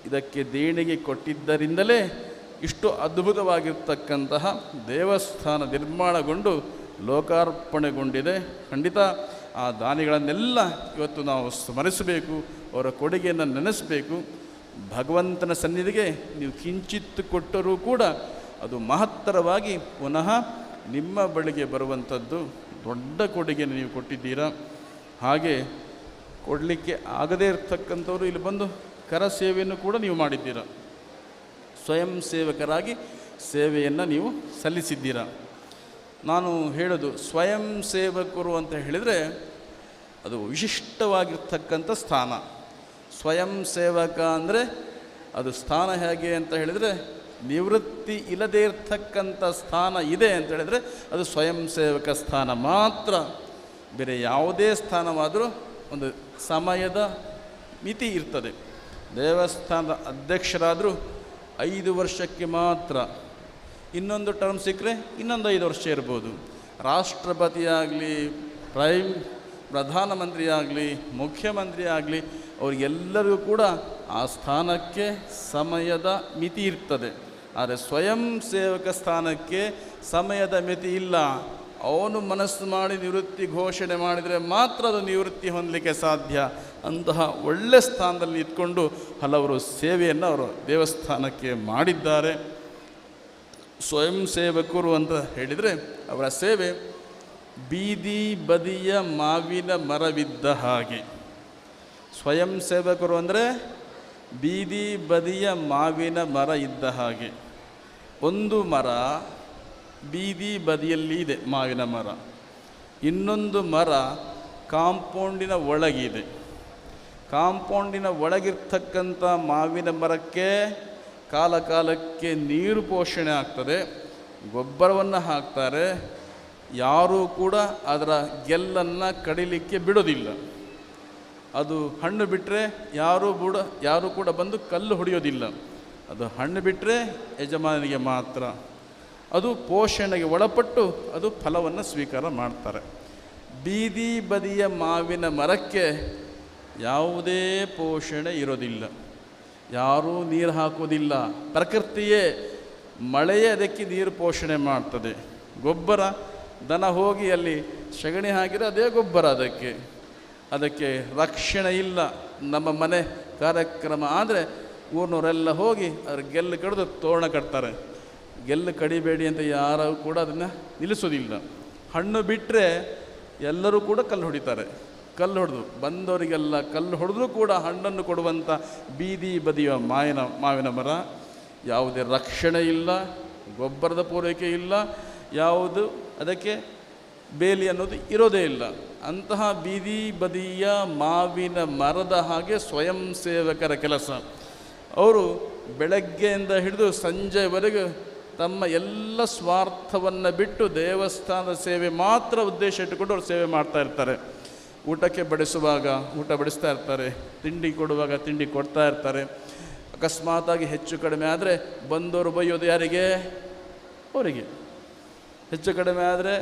ಇದಕ್ಕೆ ದೇಣಿಗೆ ಕೊಟ್ಟಿದ್ದರಿಂದಲೇ ಇಷ್ಟು ಅದ್ಭುತವಾಗಿರ್ತಕ್ಕಂತಹ ದೇವಸ್ಥಾನ ನಿರ್ಮಾಣಗೊಂಡು ಲೋಕಾರ್ಪಣೆಗೊಂಡಿದೆ. ಖಂಡಿತ ಆ ದಾನಿಗಳನ್ನೆಲ್ಲ ಇವತ್ತು ನಾವು ಸ್ಮರಿಸಬೇಕು, ಅವರ ಕೊಡುಗೆಯನ್ನು ನೆನೆಸಬೇಕು. ಭಗವಂತನ ಸನ್ನಿಧಿಗೆ ನೀವು ಕಿಂಚಿತ್ತು ಕೊಟ್ಟರೂ ಕೂಡ ಅದು ಮಹತ್ತರವಾಗಿ ಪುನಃ ನಿಮ್ಮ ಬಳಿಗೆ ಬರುವಂಥದ್ದು. ದೊಡ್ಡ ಕೊಡುಗೆಯನ್ನು ನೀವು ಕೊಟ್ಟಿದ್ದೀರಾ. ಹಾಗೆ ಕೊಡಲಿಕ್ಕೆ ಆಗದೇ ಇರತಕ್ಕಂಥವರು ಇಲ್ಲಿ ಬಂದು ಕರ ಸೇವೆಯನ್ನು ಕೂಡ ನೀವು ಮಾಡಿದ್ದೀರಾ. ಸ್ವಯಂ ಸೇವಕರಾಗಿ ಸೇವೆಯನ್ನು ನೀವು ಸಲ್ಲಿಸಿದ್ದೀರಾ. ನಾನು ಹೇಳೋದು ಸ್ವಯಂ ಸೇವಕರು ಅಂತ ಹೇಳಿದರೆ ಅದು ವಿಶಿಷ್ಟವಾಗಿರ್ತಕ್ಕಂಥ ಸ್ಥಾನ. ಸ್ವಯಂ ಸೇವಕ ಅಂದರೆ ಅದು ಸ್ಥಾನ ಹೇಗೆ ಅಂತ ಹೇಳಿದರೆ, ನಿವೃತ್ತಿ ಇಲ್ಲದೇ ಇರತಕ್ಕಂಥ ಸ್ಥಾನ ಇದೆ ಅಂತ ಹೇಳಿದರೆ ಅದು ಸ್ವಯಂ ಸೇವಕ ಸ್ಥಾನ ಮಾತ್ರ. ಬೇರೆ ಯಾವುದೇ ಸ್ಥಾನವಾದರೂ ಒಂದು ಸಮಯದ ಮಿತಿ ಇರ್ತದೆ. ದೇವಸ್ಥಾನದ ಅಧ್ಯಕ್ಷರಾದರೂ 5 ವರ್ಷಕ್ಕೆ ಮಾತ್ರ, ಇನ್ನೊಂದು ಟರ್ಮ್ ಸಿಕ್ಕರೆ ಇನ್ನೊಂದು 5 ವರ್ಷ ಇರ್ಬೋದು. ರಾಷ್ಟ್ರಪತಿ ಆಗಲಿ, ಪ್ರಧಾನಮಂತ್ರಿ ಆಗಲಿ, ಮುಖ್ಯಮಂತ್ರಿ ಆಗಲಿ, ಅವರಿಗೆಲ್ಲರಿಗೂ ಕೂಡ ಆ ಸ್ಥಾನಕ್ಕೆ ಸಮಯದ ಮಿತಿ ಇರ್ತದೆ. ಆದರೆ ಸ್ವಯಂ ಸೇವಕ ಸ್ಥಾನಕ್ಕೆ ಸಮಯದ ಮಿತಿ ಇಲ್ಲ. ಅವನು ಮನಸ್ಸು ಮಾಡಿ ನಿವೃತ್ತಿ ಘೋಷಣೆ ಮಾಡಿದರೆ ಮಾತ್ರ ಅದು ನಿವೃತ್ತಿ ಹೊಂದಲಿಕ್ಕೆ ಸಾಧ್ಯ. ಅಂತಹ ಒಳ್ಳೆಯ ಸ್ಥಾನದಲ್ಲಿ ಇದ್ಕೊಂಡು ಹಲವರು ಸೇವೆಯನ್ನು ಅವರು ದೇವಸ್ಥಾನಕ್ಕೆ ಮಾಡಿದ್ದಾರೆ. ಸ್ವಯಂ ಸೇವಕರು ಅಂತ ಹೇಳಿದರೆ ಅವರ ಸೇವೆ ಬೀದಿ ಬದಿಯ ಮಾವಿನ ಮರವಿದ್ದ ಹಾಗೆ. ಸ್ವಯಂ ಸೇವಕರು ಅಂದರೆ ಬೀದಿ ಬದಿಯ ಮಾವಿನ ಮರ ಇದ್ದ ಹಾಗೆ. ಒಂದು ಮರ ಬೀದಿ ಬದಿಯಲ್ಲಿ ಇದೆ, ಮಾವಿನ ಮರ. ಇನ್ನೊಂದು ಮರ ಕಾಂಪೌಂಡಿನ ಒಳಗಿದೆ. ಕಾಂಪೌಂಡಿನ ಒಳಗಿರ್ತಕ್ಕಂಥ ಮಾವಿನ ಮರಕ್ಕೆ ಕಾಲ ಕಾಲಕ್ಕೆ ನೀರು ಪೋಷಣೆ ಆಗ್ತದೆ, ಗೊಬ್ಬರವನ್ನು ಹಾಕ್ತಾರೆ. ಯಾರೂ ಕೂಡ ಅದರ ಗೆಲ್ಲನ್ನು ಕಡಿಲಿಕ್ಕೆ ಬಿಡೋದಿಲ್ಲ. ಅದು ಹಣ್ಣು ಬಿಟ್ಟರೆ ಯಾರೂ ಕೂಡ ಬಂದು ಕಲ್ಲು ಹೊಡೆಯೋದಿಲ್ಲ. ಅದು ಹಣ್ಣು ಬಿಟ್ಟರೆ ಯಜಮಾನಿಗೆ ಮಾತ್ರ. ಅದು ಪೋಷಣೆಗೆ ಒಳಪಟ್ಟು ಅದು ಫಲವನ್ನು ಸ್ವೀಕಾರ ಮಾಡ್ತಾರೆ. ಬೀದಿ ಬದಿಯ ಮಾವಿನ ಮರಕ್ಕೆ ಯಾವುದೇ ಪೋಷಣೆ ಇರೋದಿಲ್ಲ, ಯಾರೂ ನೀರು ಹಾಕೋದಿಲ್ಲ. ಪ್ರಕೃತಿಯೇ, ಮಳೆಯೇ ಅದಕ್ಕೆ ನೀರು ಪೋಷಣೆ ಮಾಡ್ತದೆ. ಗೊಬ್ಬರ ದನ ಹೋಗಿ ಅಲ್ಲಿ ಸಗಣಿ ಹಾಕಿದರೆ ಅದೇ ಗೊಬ್ಬರ. ಅದಕ್ಕೆ ರಕ್ಷಣೆ ಇಲ್ಲ. ನಮ್ಮ ಮನೆ ಕಾರ್ಯಕ್ರಮ ಆದರೆ ಊರಿನವರೆಲ್ಲ ಹೋಗಿ ಅದ್ರ ಗೆಲ್ಲು ಕಡಿದು ತೋರಣ ಕಟ್ತಾರೆ. ಗೆಲ್ಲು ಕಡಿಬೇಡಿ ಅಂತ ಯಾರೂ ಕೂಡ ಅದನ್ನು ನಿಲ್ಲಿಸೋದಿಲ್ಲ. ಹಣ್ಣು ಬಿಟ್ಟರೆ ಎಲ್ಲರೂ ಕೂಡ ಕಲ್ಲು ಹೊಡಿತಾರೆ. ಕಲ್ಲು ಹೊಡೆದು ಬಂದವರಿಗೆಲ್ಲ ಕಲ್ಲು ಹೊಡೆದ್ರೂ ಕೂಡ ಹಣ್ಣನ್ನು ಕೊಡುವಂಥ ಬೀದಿ ಬದಿಯ ಮಾವಿನ ಮರ. ಯಾವುದೇ ರಕ್ಷಣೆ ಇಲ್ಲ, ಗೊಬ್ಬರದ ಪೂರೈಕೆ ಇಲ್ಲ, ಯಾವುದು ಅದಕ್ಕೆ ಬೇಲಿ ಅನ್ನೋದು ಇರೋದೇ ಇಲ್ಲ. ಅಂತಹ ಬೀದಿ ಬದಿಯ ಮಾವಿನ ಮರದ ಹಾಗೆ ಸ್ವಯಂ ಸೇವಕರ ಕೆಲಸ. ಅವರು ಬೆಳಗ್ಗೆಯಿಂದ ಹಿಡಿದು ಸಂಜೆವರೆಗೂ ತಮ್ಮ ಎಲ್ಲ ಸ್ವಾರ್ಥವನ್ನು ಬಿಟ್ಟು ದೇವಸ್ಥಾನದ ಸೇವೆ ಮಾತ್ರ ಉದ್ದೇಶ ಇಟ್ಟುಕೊಂಡು ಅವರು ಸೇವೆ ಮಾಡ್ತಾ ಇರ್ತಾರೆ. ಊಟಕ್ಕೆ ಬಡಿಸುವಾಗ ಊಟ ಬಡಿಸ್ತಾ ಇರ್ತಾರೆ, ತಿಂಡಿ ಕೊಡುವಾಗ ತಿಂಡಿ ಕೊಡ್ತಾ ಇರ್ತಾರೆ. ಅಕಸ್ಮಾತಾಗಿ ಹೆಚ್ಚು ಕಡಿಮೆ ಆದರೆ ಬಂದವರು ಬೈಯೋದು ಯಾರಿಗೆ? ಅವರಿಗೆ. ಹೆಚ್ಚು ಕಡಿಮೆ ಆದರೆ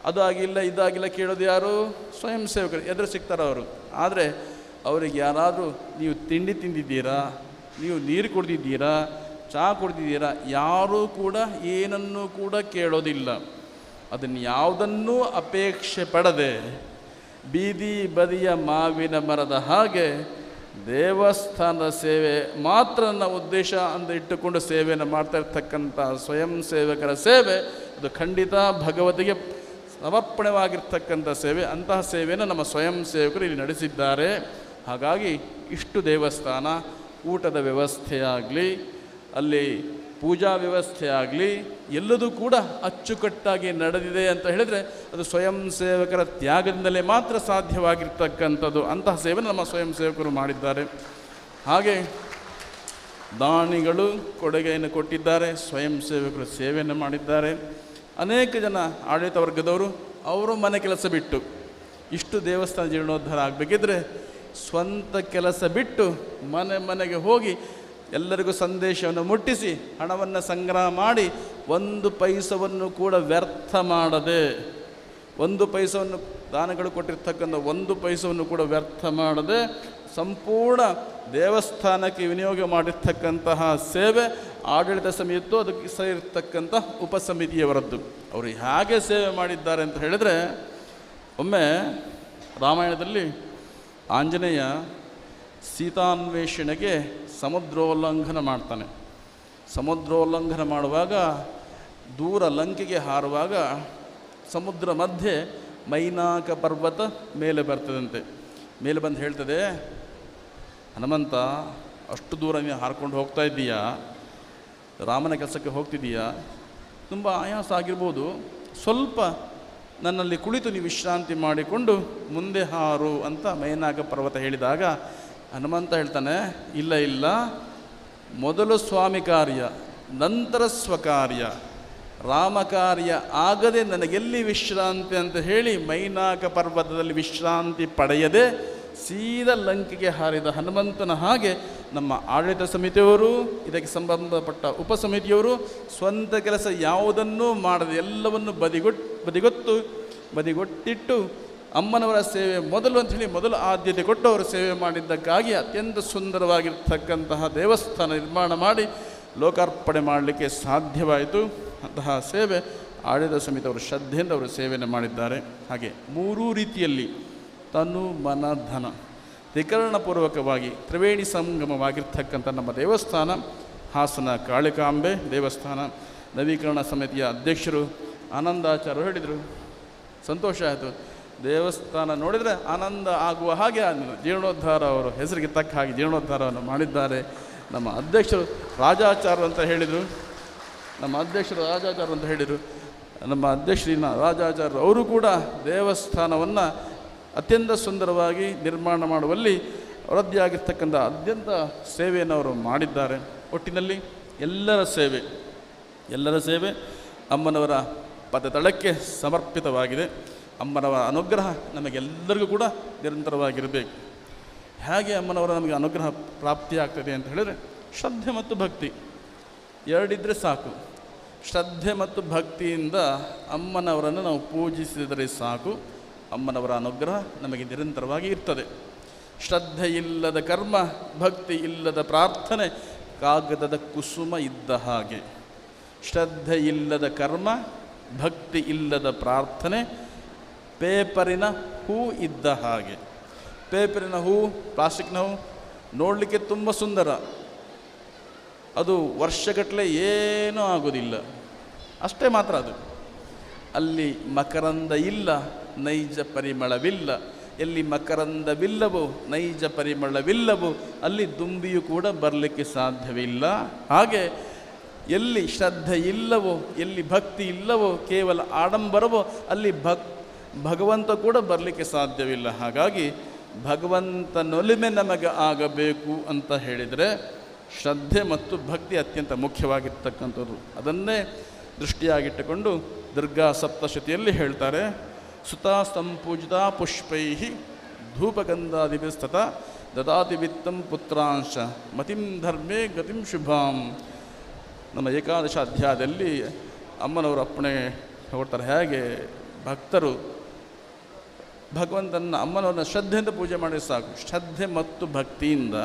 ಅದು ಆಗಿಲ್ಲ ಇದಾಗಿಲ್ಲ ಕೇಳೋದು ಯಾರು? ಸ್ವಯಂ ಸೇವಕರು. ಎದುರು ಸಿಗ್ತಾರೆ ಅವರು. ಆದರೆ ಅವರಿಗೆ ಯಾರಾದರೂ ನೀವು ತಿಂಡಿ ತಿಂದಿದ್ದೀರಾ, ನೀವು ನೀರು ಕುಡಿದಿದ್ದೀರಾ, ಚಹಾ ಕುಡಿದಿದ್ದೀರಾ, ಯಾರೂ ಕೂಡ ಏನನ್ನೂ ಕೂಡ ಕೇಳೋದಿಲ್ಲ. ಅದನ್ನು ಯಾವುದನ್ನೂ ಅಪೇಕ್ಷೆ ಪಡದೆ ಬೀದಿ ಬದಿಯ ಮಾವಿನ ಮರದ ಹಾಗೆ ದೇವಸ್ಥಾನದ ಸೇವೆ ಮಾತ್ರ ನನ್ನ ಉದ್ದೇಶ ಅಂತ ಇಟ್ಟುಕೊಂಡು ಸೇವೆಯನ್ನು ಮಾಡ್ತಾ ಇರ್ತಕ್ಕಂಥ ಸ್ವಯಂ ಸೇವಕರ ಸೇವೆ ಅದು ಖಂಡಿತ ಭಗವತಿಗೆ ಸಮರ್ಪಣವಾಗಿರ್ತಕ್ಕಂಥ ಸೇವೆ. ಅಂತಹ ಸೇವೆಯನ್ನು ನಮ್ಮ ಸ್ವಯಂ ಸೇವಕರು ಇಲ್ಲಿ ನಡೆಸಿದ್ದಾರೆ. ಹಾಗಾಗಿ ಇಷ್ಟು ದೇವಸ್ಥಾನ, ಊಟದ ವ್ಯವಸ್ಥೆ ಆಗಲಿ, ಅಲ್ಲಿ ಪೂಜಾ ವ್ಯವಸ್ಥೆ ಆಗಲಿ, ಎಲ್ಲದೂ ಕೂಡ ಅಚ್ಚುಕಟ್ಟಾಗಿ ನಡೆದಿದೆ ಅಂತ ಹೇಳಿದರೆ ಅದು ಸ್ವಯಂ ಸೇವಕರ ತ್ಯಾಗದಿಂದಲೇ ಮಾತ್ರ ಸಾಧ್ಯವಾಗಿರ್ತಕ್ಕಂಥದ್ದು. ಅಂತಹ ಸೇವೆಯನ್ನು ನಮ್ಮ ಸ್ವಯಂ ಸೇವಕರು ಮಾಡಿದ್ದಾರೆ. ಹಾಗೆ ದಾನಿಗಳು ಕೊಡುಗೆಯನ್ನು ಕೊಟ್ಟಿದ್ದಾರೆ, ಸ್ವಯಂ ಸೇವಕರು ಸೇವೆಯನ್ನು ಮಾಡಿದ್ದಾರೆ. ಅನೇಕ ಜನ ಆಡಳಿತ ವರ್ಗದವರು ಅವರು ಮನೆ ಕೆಲಸ ಬಿಟ್ಟು ಇಷ್ಟು ದೇವಸ್ಥಾನ ಜೀರ್ಣೋದ್ಧಾರ ಆಗಬೇಕಿದ್ರೆ ಸ್ವಂತ ಕೆಲಸ ಬಿಟ್ಟು ಮನೆ ಮನೆಗೆ ಹೋಗಿ ಎಲ್ಲರಿಗೂ ಸಂದೇಶವನ್ನು ಮುಟ್ಟಿಸಿ ಹಣವನ್ನು ಸಂಗ್ರಹ ಮಾಡಿ 1 ಪೈಸವನ್ನು ಕೂಡ ವ್ಯರ್ಥ ಮಾಡದೆ, 1 ಪೈಸವನ್ನು ದಾನಗಳು ಕೊಟ್ಟಿರ್ತಕ್ಕಂಥ 1 ಪೈಸವನ್ನು ಕೂಡ ವ್ಯರ್ಥ ಮಾಡದೆ ಸಂಪೂರ್ಣ ದೇವಸ್ಥಾನಕ್ಕೆ ವಿನಿಯೋಗ ಮಾಡಿರ್ತಕ್ಕಂತಹ ಸೇವೆ ಆಡಳಿತ ಸಮಿತಿಯು ಅದಕ್ಕೆ ಸೇರಿರ್ತಕ್ಕಂಥ ಉಪಸಮಿತಿಯವರದ್ದು. ಅವರು ಹೇಗೆ ಸೇವೆ ಮಾಡಿದ್ದಾರೆ ಅಂತ ಹೇಳಿದರೆ, ಒಮ್ಮೆ ರಾಮಾಯಣದಲ್ಲಿ ಆಂಜನೇಯ ಸೀತಾನ್ವೇಷಣೆಗೆ ಸಮುದ್ರೋಲ್ಲಂಘನ ಮಾಡ್ತಾನೆ. ಸಮುದ್ರೋಲ್ಲಂಘನ ಮಾಡುವಾಗ ದೂರ ಲಂಕೆಗೆ ಹಾರುವಾಗ ಸಮುದ್ರ ಮಧ್ಯೆ ಮೈನಾಕ ಪರ್ವತ ಮೇಲೆ ಬರ್ತದಂತೆ. ಮೇಲೆ ಬಂದು ಹೇಳ್ತದೆ, ಹನುಮಂತ ಅಷ್ಟು ದೂರ ನೀನು ಹಾರ್ಕೊಂಡು ಹೋಗ್ತಾ ಇದ್ದೀಯಾ, ರಾಮನ ಕೆಲಸಕ್ಕೆ ಹೋಗ್ತಿದ್ದೀಯಾ, ತುಂಬ ಆಯಾಸ ಆಗಿರ್ಬೋದು, ಸ್ವಲ್ಪ ನನ್ನಲ್ಲಿ ಕುಳಿತು ನೀವು ವಿಶ್ರಾಂತಿ ಮಾಡಿಕೊಂಡು ಮುಂದೆ ಹಾರು ಅಂತ ಮೈನಾಕ ಪರ್ವತ ಹೇಳಿದಾಗ ಹನುಮಂತ ಹೇಳ್ತಾನೆ, ಇಲ್ಲ ಇಲ್ಲ, ಮೊದಲು ಸ್ವಾಮಿ ಕಾರ್ಯ ನಂತರ ಸ್ವಕಾರ್ಯ, ರಾಮ ಕಾರ್ಯ ಆಗದೆ ನನಗೆಲ್ಲಿ ವಿಶ್ರಾಂತಿ ಅಂತ ಹೇಳಿ ಮೈನಾಕ ಪರ್ವತದಲ್ಲಿ ವಿಶ್ರಾಂತಿ ಪಡೆಯದೆ ಸೀದಾ ಲಂಕೆಗೆ ಹಾರಿದ ಹನುಮಂತನ ಹಾಗೆ ನಮ್ಮ ಆಡಳಿತ ಸಮಿತಿಯವರು, ಇದಕ್ಕೆ ಸಂಬಂಧಪಟ್ಟ ಉಪಸಮಿತಿಯವರು ಸ್ವಂತ ಕೆಲಸ ಯಾವುದನ್ನೂ ಮಾಡದೆ ಎಲ್ಲವನ್ನು ಬದಿಗೊಟ್ಟಿಟ್ಟು ಅಮ್ಮನವರ ಸೇವೆ ಮೊದಲು ಅಂಥೇಳಿ ಮೊದಲು ಆದ್ಯತೆ ಕೊಟ್ಟು ಅವರು ಸೇವೆ ಮಾಡಿದ್ದಕ್ಕಾಗಿ ಅತ್ಯಂತ ಸುಂದರವಾಗಿರ್ತಕ್ಕಂತಹ ದೇವಸ್ಥಾನ ನಿರ್ಮಾಣ ಮಾಡಿ ಲೋಕಾರ್ಪಣೆ ಮಾಡಲಿಕ್ಕೆ ಸಾಧ್ಯವಾಯಿತು. ಅಂತಹ ಸೇವೆ ಆಡಳಿತ ಸಮಿತಿಯವರು ಶ್ರದ್ಧೆಯಿಂದ ಅವರು ಸೇವೆಯನ್ನು ಮಾಡಿದ್ದಾರೆ. ಹಾಗೆ 3 ರೀತಿಯಲ್ಲಿ ತನು ಮನ ಧನ ತ್ರಿಕರಣಪೂರ್ವಕವಾಗಿ ತ್ರಿವೇಣಿ ಸಂಗಮವಾಗಿರ್ತಕ್ಕಂಥ ನಮ್ಮ ದೇವಸ್ಥಾನ ಹಾಸನ ಕಾಳಿಕಾಂಬೆ ದೇವಸ್ಥಾನ ನವೀಕರಣ ಸಮಿತಿಯ ಅಧ್ಯಕ್ಷರು ಆನಂದಾಚಾರ್ಯರು ಹೇಳಿದರು. ಸಂತೋಷ ಆಯಿತು. ದೇವಸ್ಥಾನ ನೋಡಿದರೆ ಆನಂದ ಆಗುವ ಹಾಗೆ ಜೀರ್ಣೋದ್ಧಾರ ಅವರು ಹೆಸರಿಗೆ ತಕ್ಕ ಹಾಗೆ ಜೀರ್ಣೋದ್ಧಾರವನ್ನು ಮಾಡಿದ್ದಾರೆ. ನಮ್ಮ ಅಧ್ಯಕ್ಷರು ರಾಜಾಚಾರ್ಯರು ಅಂತ ಹೇಳಿದರು. ನಮ್ಮ ಅಧ್ಯಕ್ಷರಿನ ರಾಜಾಚಾರ್ಯರು ಅವರು ಕೂಡ ದೇವಸ್ಥಾನವನ್ನು ಅತ್ಯಂತ ಸುಂದರವಾಗಿ ನಿರ್ಮಾಣ ಮಾಡುವಲ್ಲಿ ಅವರದ್ದೇ ಆಗಿರ್ತಕ್ಕಂಥ ಅತ್ಯಂತ ಸೇವೆಯನ್ನು ಅವರು ಮಾಡಿದ್ದಾರೆ. ಒಟ್ಟಿನಲ್ಲಿ ಎಲ್ಲರ ಸೇವೆ ಅಮ್ಮನವರ ಪದತಳಕ್ಕೆ ಸಮರ್ಪಿತವಾಗಿದೆ. ಅಮ್ಮನವರ ಅನುಗ್ರಹ ನಮಗೆಲ್ಲರಿಗೂ ಕೂಡ ನಿರಂತರವಾಗಿರಬೇಕು. ಹೇಗೆ ಅಮ್ಮನವರ ನಮಗೆ ಅನುಗ್ರಹ ಪ್ರಾಪ್ತಿಯಾಗ್ತದೆ ಅಂತ ಹೇಳಿದರೆ, ಶ್ರದ್ಧೆ ಮತ್ತು ಭಕ್ತಿ ಎರಡಿದ್ದರೆ ಸಾಕು. ಶ್ರದ್ಧೆ ಮತ್ತು ಭಕ್ತಿಯಿಂದ ಅಮ್ಮನವರನ್ನು ನಾವು ಪೂಜಿಸಿದರೆ ಸಾಕು, ಅಮ್ಮನವರ ಅನುಗ್ರಹ ನಮಗೆ ನಿರಂತರವಾಗಿ ಇರ್ತದೆ. ಶ್ರದ್ಧೆ ಇಲ್ಲದ ಕರ್ಮ, ಭಕ್ತಿ ಇಲ್ಲದ ಪ್ರಾರ್ಥನೆ ಕಾಗದದ ಕುಸುಮ ಇದ್ದ ಹಾಗೆ. ಶ್ರದ್ಧೆ ಇಲ್ಲದ ಕರ್ಮ, ಭಕ್ತಿ ಇಲ್ಲದ ಪ್ರಾರ್ಥನೆ ಪೇಪರಿನ ಹೂ ಇದ್ದ ಹಾಗೆ. ಪೇಪರಿನ ಹೂ, ಪ್ಲಾಸ್ಟಿಕ್ನ ಹೂ ನೋಡಲಿಕ್ಕೆ ತುಂಬ ಸುಂದರ, ಅದು ವರ್ಷಗಟ್ಟಲೆ ಏನೂ ಆಗೋದಿಲ್ಲ, ಅಷ್ಟೇ ಮಾತ್ರ. ಅದು ಅಲ್ಲಿ ಮಕರಂದ ಇಲ್ಲ, ನೈಜ ಪರಿಮಳವಿಲ್ಲ. ಎಲ್ಲಿ ಮಕರಂದವಿಲ್ಲವೋ ನೈಜ ಪರಿಮಳವಿಲ್ಲವೋ ಅಲ್ಲಿ ದುಂಬಿಯೂ ಕೂಡ ಬರಲಿಕ್ಕೆ ಸಾಧ್ಯವಿಲ್ಲ. ಹಾಗೆ ಎಲ್ಲಿ ಶ್ರದ್ಧೆ ಇಲ್ಲವೋ, ಎಲ್ಲಿ ಭಕ್ತಿ ಇಲ್ಲವೋ, ಕೇವಲ ಆಡಂಬರವೋ ಅಲ್ಲಿ ಭಗವಂತ ಕೂಡ ಬರಲಿಕ್ಕೆ ಸಾಧ್ಯವಿಲ್ಲ. ಹಾಗಾಗಿ ಭಗವಂತನೊಲಿಮೆ ನಮಗೆ ಆಗಬೇಕು ಅಂತ ಹೇಳಿದರೆ ಶ್ರದ್ಧೆ ಮತ್ತು ಭಕ್ತಿ ಅತ್ಯಂತ ಮುಖ್ಯವಾಗಿರ್ತಕ್ಕಂಥದ್ದು. ಅದನ್ನೇ ದೃಷ್ಟಿಯಾಗಿಟ್ಟುಕೊಂಡು ದುರ್ಗಾ ಸಪ್ತಶತಿಯಲ್ಲಿ ಹೇಳ್ತಾರೆ, ಸುತಾ ಸಂಪೂಜಿತ ಪುಷ್ಪೈ ಧೂಪಗಂಧಾದಿಭಿಸ್ತತ ದದಾತಿ ವಿತ್ತಂ ಪುತ್ರಾಂಶ ಮತಿಂ ಧರ್ಮೇ ಗತಿಂ ಶುಭಾಂ. ನಮ್ಮ ಏಕಾದಶ ಅಧ್ಯಾಯದಲ್ಲಿ ಅಮ್ಮನವರು ಅಪ್ಪಣೆ ಹೊಡ್ತಾರೆ, ಹೇಗೆ ಭಕ್ತರು ಭಗವಂತನ ಅಮ್ಮನವ್ರನ್ನ ಶ್ರದ್ಧೆಯಿಂದ ಪೂಜೆ ಮಾಡಿ ಸಾಕು. ಶ್ರದ್ಧೆ ಮತ್ತು ಭಕ್ತಿಯಿಂದ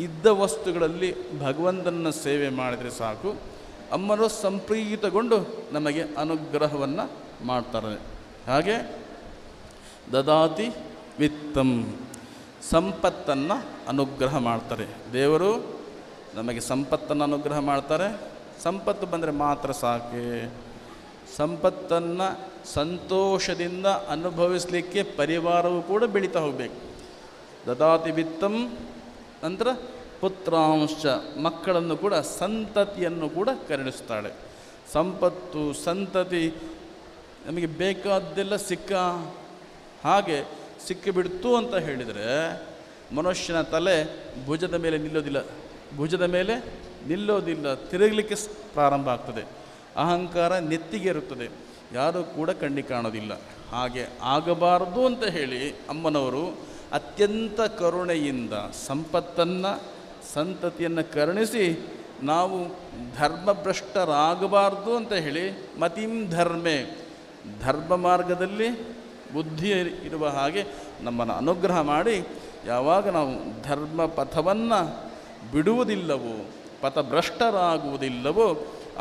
ಇದ್ದ ವಸ್ತುಗಳಲ್ಲಿ ಭಗವಂತನ ಸೇವೆ ಮಾಡಿದರೆ ಸಾಕು, ಅಮ್ಮನವರು ಸಂಪ್ರೀತಗೊಂಡು ನಮಗೆ ಅನುಗ್ರಹವನ್ನು ಮಾಡ್ತಾರೆ. ಹಾಗೆ ದದಾತಿ ವಿತ್ತಂ, ಸಂಪತ್ತನ್ನು ಅನುಗ್ರಹ ಮಾಡ್ತಾರೆ. ದೇವರು ನಮಗೆ ಸಂಪತ್ತನ್ನು ಅನುಗ್ರಹ ಮಾಡ್ತಾರೆ. ಸಂಪತ್ತು ಬಂದರೆ ಮಾತ್ರ ಸಾಕೆ, ಸಂಪತ್ತನ್ನು ಸಂತೋಷದಿಂದ ಅನುಭವಿಸಲಿಕ್ಕೆ ಪರಿವಾರವೂ ಕೂಡ ಬೆಳೀತಾ ಹೋಗಬೇಕು. ದದಾತಿ ವಿತ್ತಂ, ನಂತರ ಪುತ್ರಾಂಶ, ಮಕ್ಕಳನ್ನು ಕೂಡ ಸಂತತಿಯನ್ನು ಕೂಡ ಕರುಣಿಸ್ತಾಳೆ. ಸಂಪತ್ತು ಸಂತತಿ ನಮಗೆ ಬೇಕಾದ್ದೆಲ್ಲ ಹಾಗೆ ಸಿಕ್ಕಿಬಿಡ್ತು ಅಂತ ಹೇಳಿದರೆ ಮನುಷ್ಯನ ತಲೆ ಭುಜದ ಮೇಲೆ ನಿಲ್ಲೋದಿಲ್ಲ, ತಿರುಗಲಿಕ್ಕೆ ಪ್ರಾರಂಭ ಆಗ್ತದೆ. ಅಹಂಕಾರ ನೆತ್ತಿಗೆ ಇರುತ್ತದೆ, ಯಾರೂ ಕೂಡ ಕಣ್ಣಿ ಕಾಣೋದಿಲ್ಲ. ಹಾಗೆ ಆಗಬಾರದು ಅಂತ ಹೇಳಿ ಅಮ್ಮನವರು ಅತ್ಯಂತ ಕರುಣೆಯಿಂದ ಸಂಪತ್ತನ್ನು ಸಂತತಿಯನ್ನು ಕರುಣಿಸಿ ನಾವು ಧರ್ಮಭ್ರಷ್ಟರಾಗಬಾರ್ದು ಅಂತ ಹೇಳಿ ಮತಿಂ ಧರ್ಮೆ, ಧರ್ಮ ಮಾರ್ಗದಲ್ಲಿ ಬುದ್ಧಿ ಇರುವ ಹಾಗೆ ನಮ್ಮನ್ನು ಅನುಗ್ರಹ ಮಾಡಿ ಯಾವಾಗ ನಾವು ಧರ್ಮ ಪಥವನ್ನು ಬಿಡುವುದಿಲ್ಲವೋ, ಪಥಭ್ರಷ್ಟರಾಗುವುದಿಲ್ಲವೋ,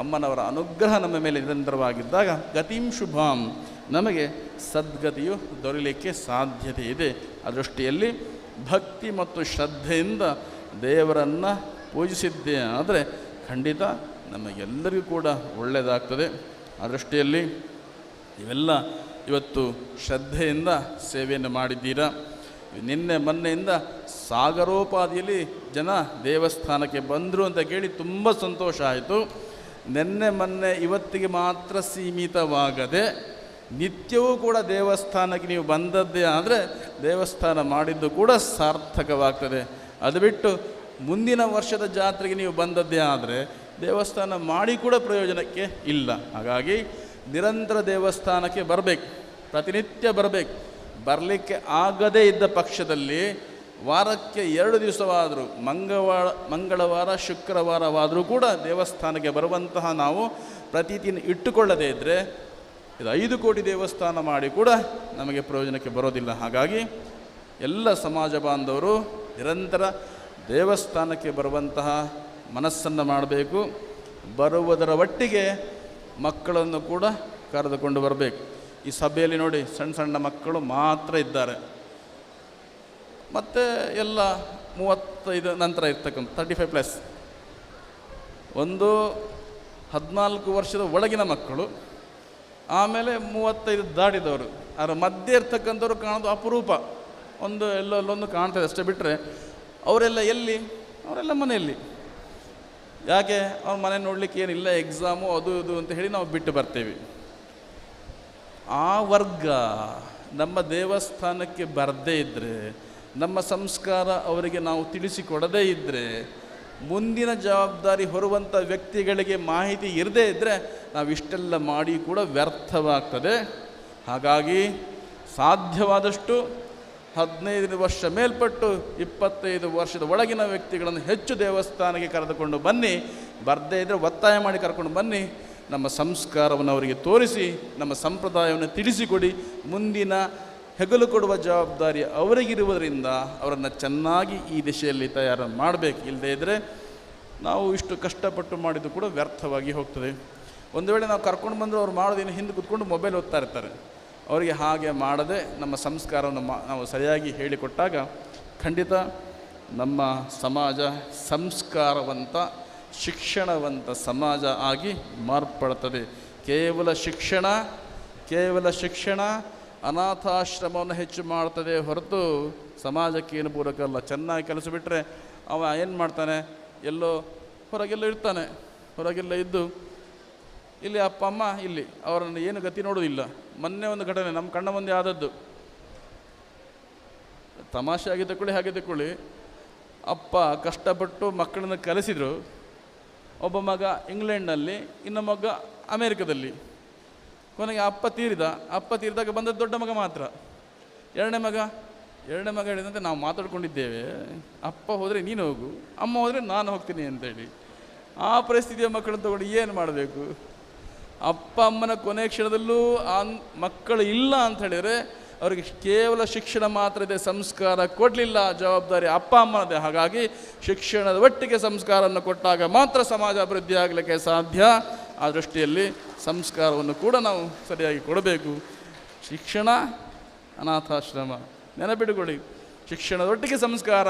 ಅಮ್ಮನವರ ಅನುಗ್ರಹ ನಮ್ಮ ಮೇಲೆ ನಿರಂತರವಾಗಿದ್ದಾಗ ಗತಿಂ ಶುಭಾಂ, ನಮಗೆ ಸದ್ಗತಿಯು ದೊರೆಯಲಿಕ್ಕೆ ಸಾಧ್ಯತೆ ಇದೆ. ಆ ದೃಷ್ಟಿಯಲ್ಲಿ ಭಕ್ತಿ ಮತ್ತು ಶ್ರದ್ಧೆಯಿಂದ ದೇವರನ್ನು ಪೂಜಿಸಿದ್ದೇ ಆದರೆ ಖಂಡಿತ ನಮಗೆಲ್ಲರಿಗೂ ಕೂಡ ಒಳ್ಳೆಯದಾಗ್ತದೆ. ಆ ದೃಷ್ಟಿಯಲ್ಲಿ ಇವೆಲ್ಲ ಇವತ್ತು ಶ್ರದ್ಧೆಯಿಂದ ಸೇವೆಯನ್ನು ಮಾಡಿದ್ದೀರಾ. ನಿನ್ನೆ ಮೊನ್ನೆಯಿಂದ ಸಾಗರೋಪಾದಿಯಲ್ಲಿ ಜನ ದೇವಸ್ಥಾನಕ್ಕೆ ಬಂದರು ಅಂತ ಕೇಳಿ ತುಂಬ ಸಂತೋಷ ಆಯಿತು. ನಿನ್ನೆ ಮೊನ್ನೆ ಇವತ್ತಿಗೆ ಮಾತ್ರ ಸೀಮಿತವಾಗದೆ ನಿತ್ಯವೂ ಕೂಡ ದೇವಸ್ಥಾನಕ್ಕೆ ನೀವು ಬಂದದ್ದೇ ಆದರೆ ದೇವಸ್ಥಾನ ಮಾಡಿದ್ದು ಕೂಡ ಸಾರ್ಥಕವಾಗ್ತದೆ. ಅದು ಬಿಟ್ಟು ಮುಂದಿನ ವರ್ಷದ ಜಾತ್ರೆಗೆ ನೀವು ಬಂದದ್ದೇ ಆದರೆ ದೇವಸ್ಥಾನ ಮಾಡಿ ಕೂಡ ಪ್ರಯೋಜನಕ್ಕೆ ಇಲ್ಲ. ಹಾಗಾಗಿ ನಿರಂತರ ದೇವಸ್ಥಾನಕ್ಕೆ ಬರಬೇಕು, ಪ್ರತಿನಿತ್ಯ ಬರಬೇಕು. ಬರಲಿಕ್ಕೆ ಆಗದೇ ಇದ್ದ ಪಕ್ಷದಲ್ಲಿ ವಾರಕ್ಕೆ 2 ದಿವಸವಾದರೂ ಮಂಗಳವಾರ ಶುಕ್ರವಾರವಾದರೂ ಕೂಡ ದೇವಸ್ಥಾನಕ್ಕೆ ಬರುವಂತಹ ನಾವು ಪ್ರತೀತಿಯನ್ನು ಇಟ್ಟುಕೊಳ್ಳದೇ ಇದ್ದರೆ ಇದು 5 ಕೋಟಿ ದೇವಸ್ಥಾನ ಮಾಡಿ ಕೂಡ ನಮಗೆ ಪ್ರಯೋಜನಕ್ಕೆ ಬರೋದಿಲ್ಲ. ಹಾಗಾಗಿ ಎಲ್ಲ ಸಮಾಜ ಬಾಂಧವರು ನಿರಂತರ ದೇವಸ್ಥಾನಕ್ಕೆ ಬರುವಂತಹ ಮನಸ್ಸನ್ನು ಮಾಡಬೇಕು. ಬರುವುದರ ಒಟ್ಟಿಗೆ ಮಕ್ಕಳನ್ನು ಕೂಡ ಕರೆದುಕೊಂಡು ಬರಬೇಕು. ಈ ಸಭೆಯಲ್ಲಿ ನೋಡಿ ಸಣ್ಣ ಸಣ್ಣ ಮಕ್ಕಳು ಮಾತ್ರ ಇದ್ದಾರೆ. ಮತ್ತು ಎಲ್ಲ 35 ನಂತರ ಇರ್ತಕ್ಕಂಥ 35+, ಒಂದು 14 ವರ್ಷದ ಒಳಗಿನ ಮಕ್ಕಳು, ಆಮೇಲೆ 35 ದಾಟಿದವರು. ಅದರ ಮಧ್ಯೆ ಇರ್ತಕ್ಕಂಥವ್ರು ಕಾಣೋದು ಅಪರೂಪ, ಎಲ್ಲೊಂದು ಕಾಣ್ತದೆ ಅಷ್ಟೇ. ಬಿಟ್ಟರೆ ಅವರೆಲ್ಲ ಎಲ್ಲಿ? ಅವರೆಲ್ಲ ಮನೆಯಲ್ಲಿ. ಯಾಕೆ? ಅವ್ರ ಮನೆ ನೋಡಲಿಕ್ಕೆ ಏನಿಲ್ಲ, ಎಕ್ಸಾಮು ಅದು ಇದು ಅಂತ ಹೇಳಿ ನಾವು ಬಿಟ್ಟು ಬರ್ತೇವೆ. ಆ ವರ್ಗ ನಮ್ಮ ದೇವಸ್ಥಾನಕ್ಕೆ ಬರದೇ ಇದ್ದರೆ, ನಮ್ಮ ಸಂಸ್ಕಾರ ಅವರಿಗೆ ನಾವು ತಿಳಿಸಿಕೊಡದೇ ಇದ್ದರೆ, ಮುಂದಿನ ಜವಾಬ್ದಾರಿ ಹೊರುವಂಥ ವ್ಯಕ್ತಿಗಳಿಗೆ ಮಾಹಿತಿ ಇರದೇ ಇದ್ದರೆ ನಾವಿಷ್ಟೆಲ್ಲ ಮಾಡಿ ಕೂಡ ವ್ಯರ್ಥವಾಗ್ತದೆ. ಹಾಗಾಗಿ ಸಾಧ್ಯವಾದಷ್ಟು 15 ವರ್ಷ ಮೇಲ್ಪಟ್ಟು 25 ವರ್ಷದ ಒಳಗಿನ ವ್ಯಕ್ತಿಗಳನ್ನು ಹೆಚ್ಚು ದೇವಸ್ಥಾನಕ್ಕೆ ಕರೆದುಕೊಂಡು ಬನ್ನಿ. ಬರದೇ ಇದ್ದರೆ ಒತ್ತಾಯ ಮಾಡಿ ಕರ್ಕೊಂಡು ಬನ್ನಿ. ನಮ್ಮ ಸಂಸ್ಕಾರವನ್ನು ಅವರಿಗೆ ತೋರಿಸಿ, ನಮ್ಮ ಸಂಪ್ರದಾಯವನ್ನು ತಿಳಿಸಿಕೊಡಿ. ಮುಂದಿನ ಹೆಗಲು ಕೊಡುವ ಜವಾಬ್ದಾರಿ ಅವರಿಗಿರುವುದರಿಂದ ಅವರನ್ನು ಚೆನ್ನಾಗಿ ಈ ದಿಶೆಯಲ್ಲಿ ತಯಾರು ಮಾಡಬೇಕು. ಇಲ್ಲದೇ ಇದ್ದರೆ ನಾವು ಇಷ್ಟು ಕಷ್ಟಪಟ್ಟು ಮಾಡಿದ್ದು ಕೂಡ ವ್ಯರ್ಥವಾಗಿ ಹೋಗ್ತದೆ. ಒಂದು ವೇಳೆ ನಾವು ಕರ್ಕೊಂಡು ಬಂದರೂ ಅವ್ರು ಮಾಡೋದೇನು, ಹಿಂದೆ ಕೂತ್ಕೊಂಡು ಮೊಬೈಲ್ ಓದ್ತಾ ಇರ್ತಾರೆ. ಅವರಿಗೆ ಹಾಗೆ ಮಾಡದೆ ನಮ್ಮ ಸಂಸ್ಕಾರವನ್ನು ನಾವು ಸರಿಯಾಗಿ ಹೇಳಿಕೊಟ್ಟಾಗ ಖಂಡಿತ ನಮ್ಮ ಸಮಾಜ ಸಂಸ್ಕಾರವಂತ, ಶಿಕ್ಷಣವಂತ ಸಮಾಜ ಆಗಿ ಮಾರ್ಪಡುತ್ತದೆ. ಕೇವಲ ಶಿಕ್ಷಣ ಅನಾಥಾಶ್ರಮವನ್ನು ಹೆಚ್ಚು ಮಾಡ್ತದೆ ಹೊರತು ಸಮಾಜಕ್ಕೆ ಏನು ಪೂರಕ ಅಲ್ಲ. ಚೆನ್ನಾಗಿ ಕೆಲಸ ಬಿಟ್ಟರೆ ಅವ ಏನು ಮಾಡ್ತಾನೆ, ಎಲ್ಲೋ ಹೊರಗೆಲ್ಲ ಇರ್ತಾನೆ. ಹೊರಗೆಲ್ಲ ಇದ್ದು ಇಲ್ಲಿ ಅಪ್ಪ ಅಮ್ಮ ಇಲ್ಲಿ ಅವರನ್ನು ಏನು ಗತಿ ನೋಡೋದಿಲ್ಲ. ಮೊನ್ನೆ ಒಂದು ಘಟನೆ ನಮ್ಮ ಕಣ್ಣ ಮುಂದೆ ಆದದ್ದು. ತಮಾಷೆ ಆಗಿ ತಗೊಳ್ಳಿ, ಹಾಗೆ ತಗೊಳ್ಳಿ. ಅಪ್ಪ ಕಷ್ಟಪಟ್ಟು ಮಕ್ಕಳನ್ನು ಕಲಿಸಿದರು. ಒಬ್ಬ ಮಗ ಇಂಗ್ಲೆಂಡ್ನಲ್ಲಿ, ಇನ್ನೊಬ್ಬ ಮಗ ಅಮೇರಿಕದಲ್ಲಿ. ಕೊನೆಗೆ ಅಪ್ಪ ತೀರಿದಾಗ ಬಂದದ್ದು ದೊಡ್ಡ ಮಗ ಮಾತ್ರ. ಎರಡನೇ ಮಗ ಹೇಳಿದಂತೆ ನಾವು ಮಾತಾಡ್ಕೊಂಡಿದ್ದೇವೆ, ಅಪ್ಪ ಹೋದರೆ ನೀನು ಹೋಗು, ಅಮ್ಮ ಹೋದರೆ ನಾನು ಹೋಗ್ತೀನಿ ಅಂತೇಳಿ. ಆ ಪರಿಸ್ಥಿತಿಯ ಮಕ್ಕಳನ್ನು ತಗೊಂಡು ಏನು ಮಾಡಬೇಕು? ಅಪ್ಪ ಅಮ್ಮನ ಕೊನೆ ಕ್ಷಣದಲ್ಲೂ ಮಕ್ಕಳು ಇಲ್ಲ ಅಂತ ಹೇಳಿದರೆ ಅವರಿಗೆ ಕೇವಲ ಶಿಕ್ಷಣ ಮಾತ್ರ ಇದೆ, ಸಂಸ್ಕಾರ ಕೊಡಲಿಲ್ಲ. ಜವಾಬ್ದಾರಿ ಅಪ್ಪ ಅಮ್ಮನದೇ. ಹಾಗಾಗಿ ಶಿಕ್ಷಣದ ಒಟ್ಟಿಗೆ ಸಂಸ್ಕಾರವನ್ನು ಕೊಟ್ಟಾಗ ಮಾತ್ರ ಸಮಾಜ ಅಭಿವೃದ್ಧಿ ಆಗಲಿಕ್ಕೆ ಸಾಧ್ಯ. ಆ ದೃಷ್ಟಿಯಲ್ಲಿ ಸಂಸ್ಕಾರವನ್ನು ಕೂಡ ನಾವು ಸರಿಯಾಗಿ ಕೊಡಬೇಕು. ಶಿಕ್ಷಣ ಅನಾಥಾಶ್ರಮ ನೆನಪಿಟ್ಟುಕೊಳ್ಳಿ. ಶಿಕ್ಷಣದೊಟ್ಟಿಗೆ ಸಂಸ್ಕಾರ,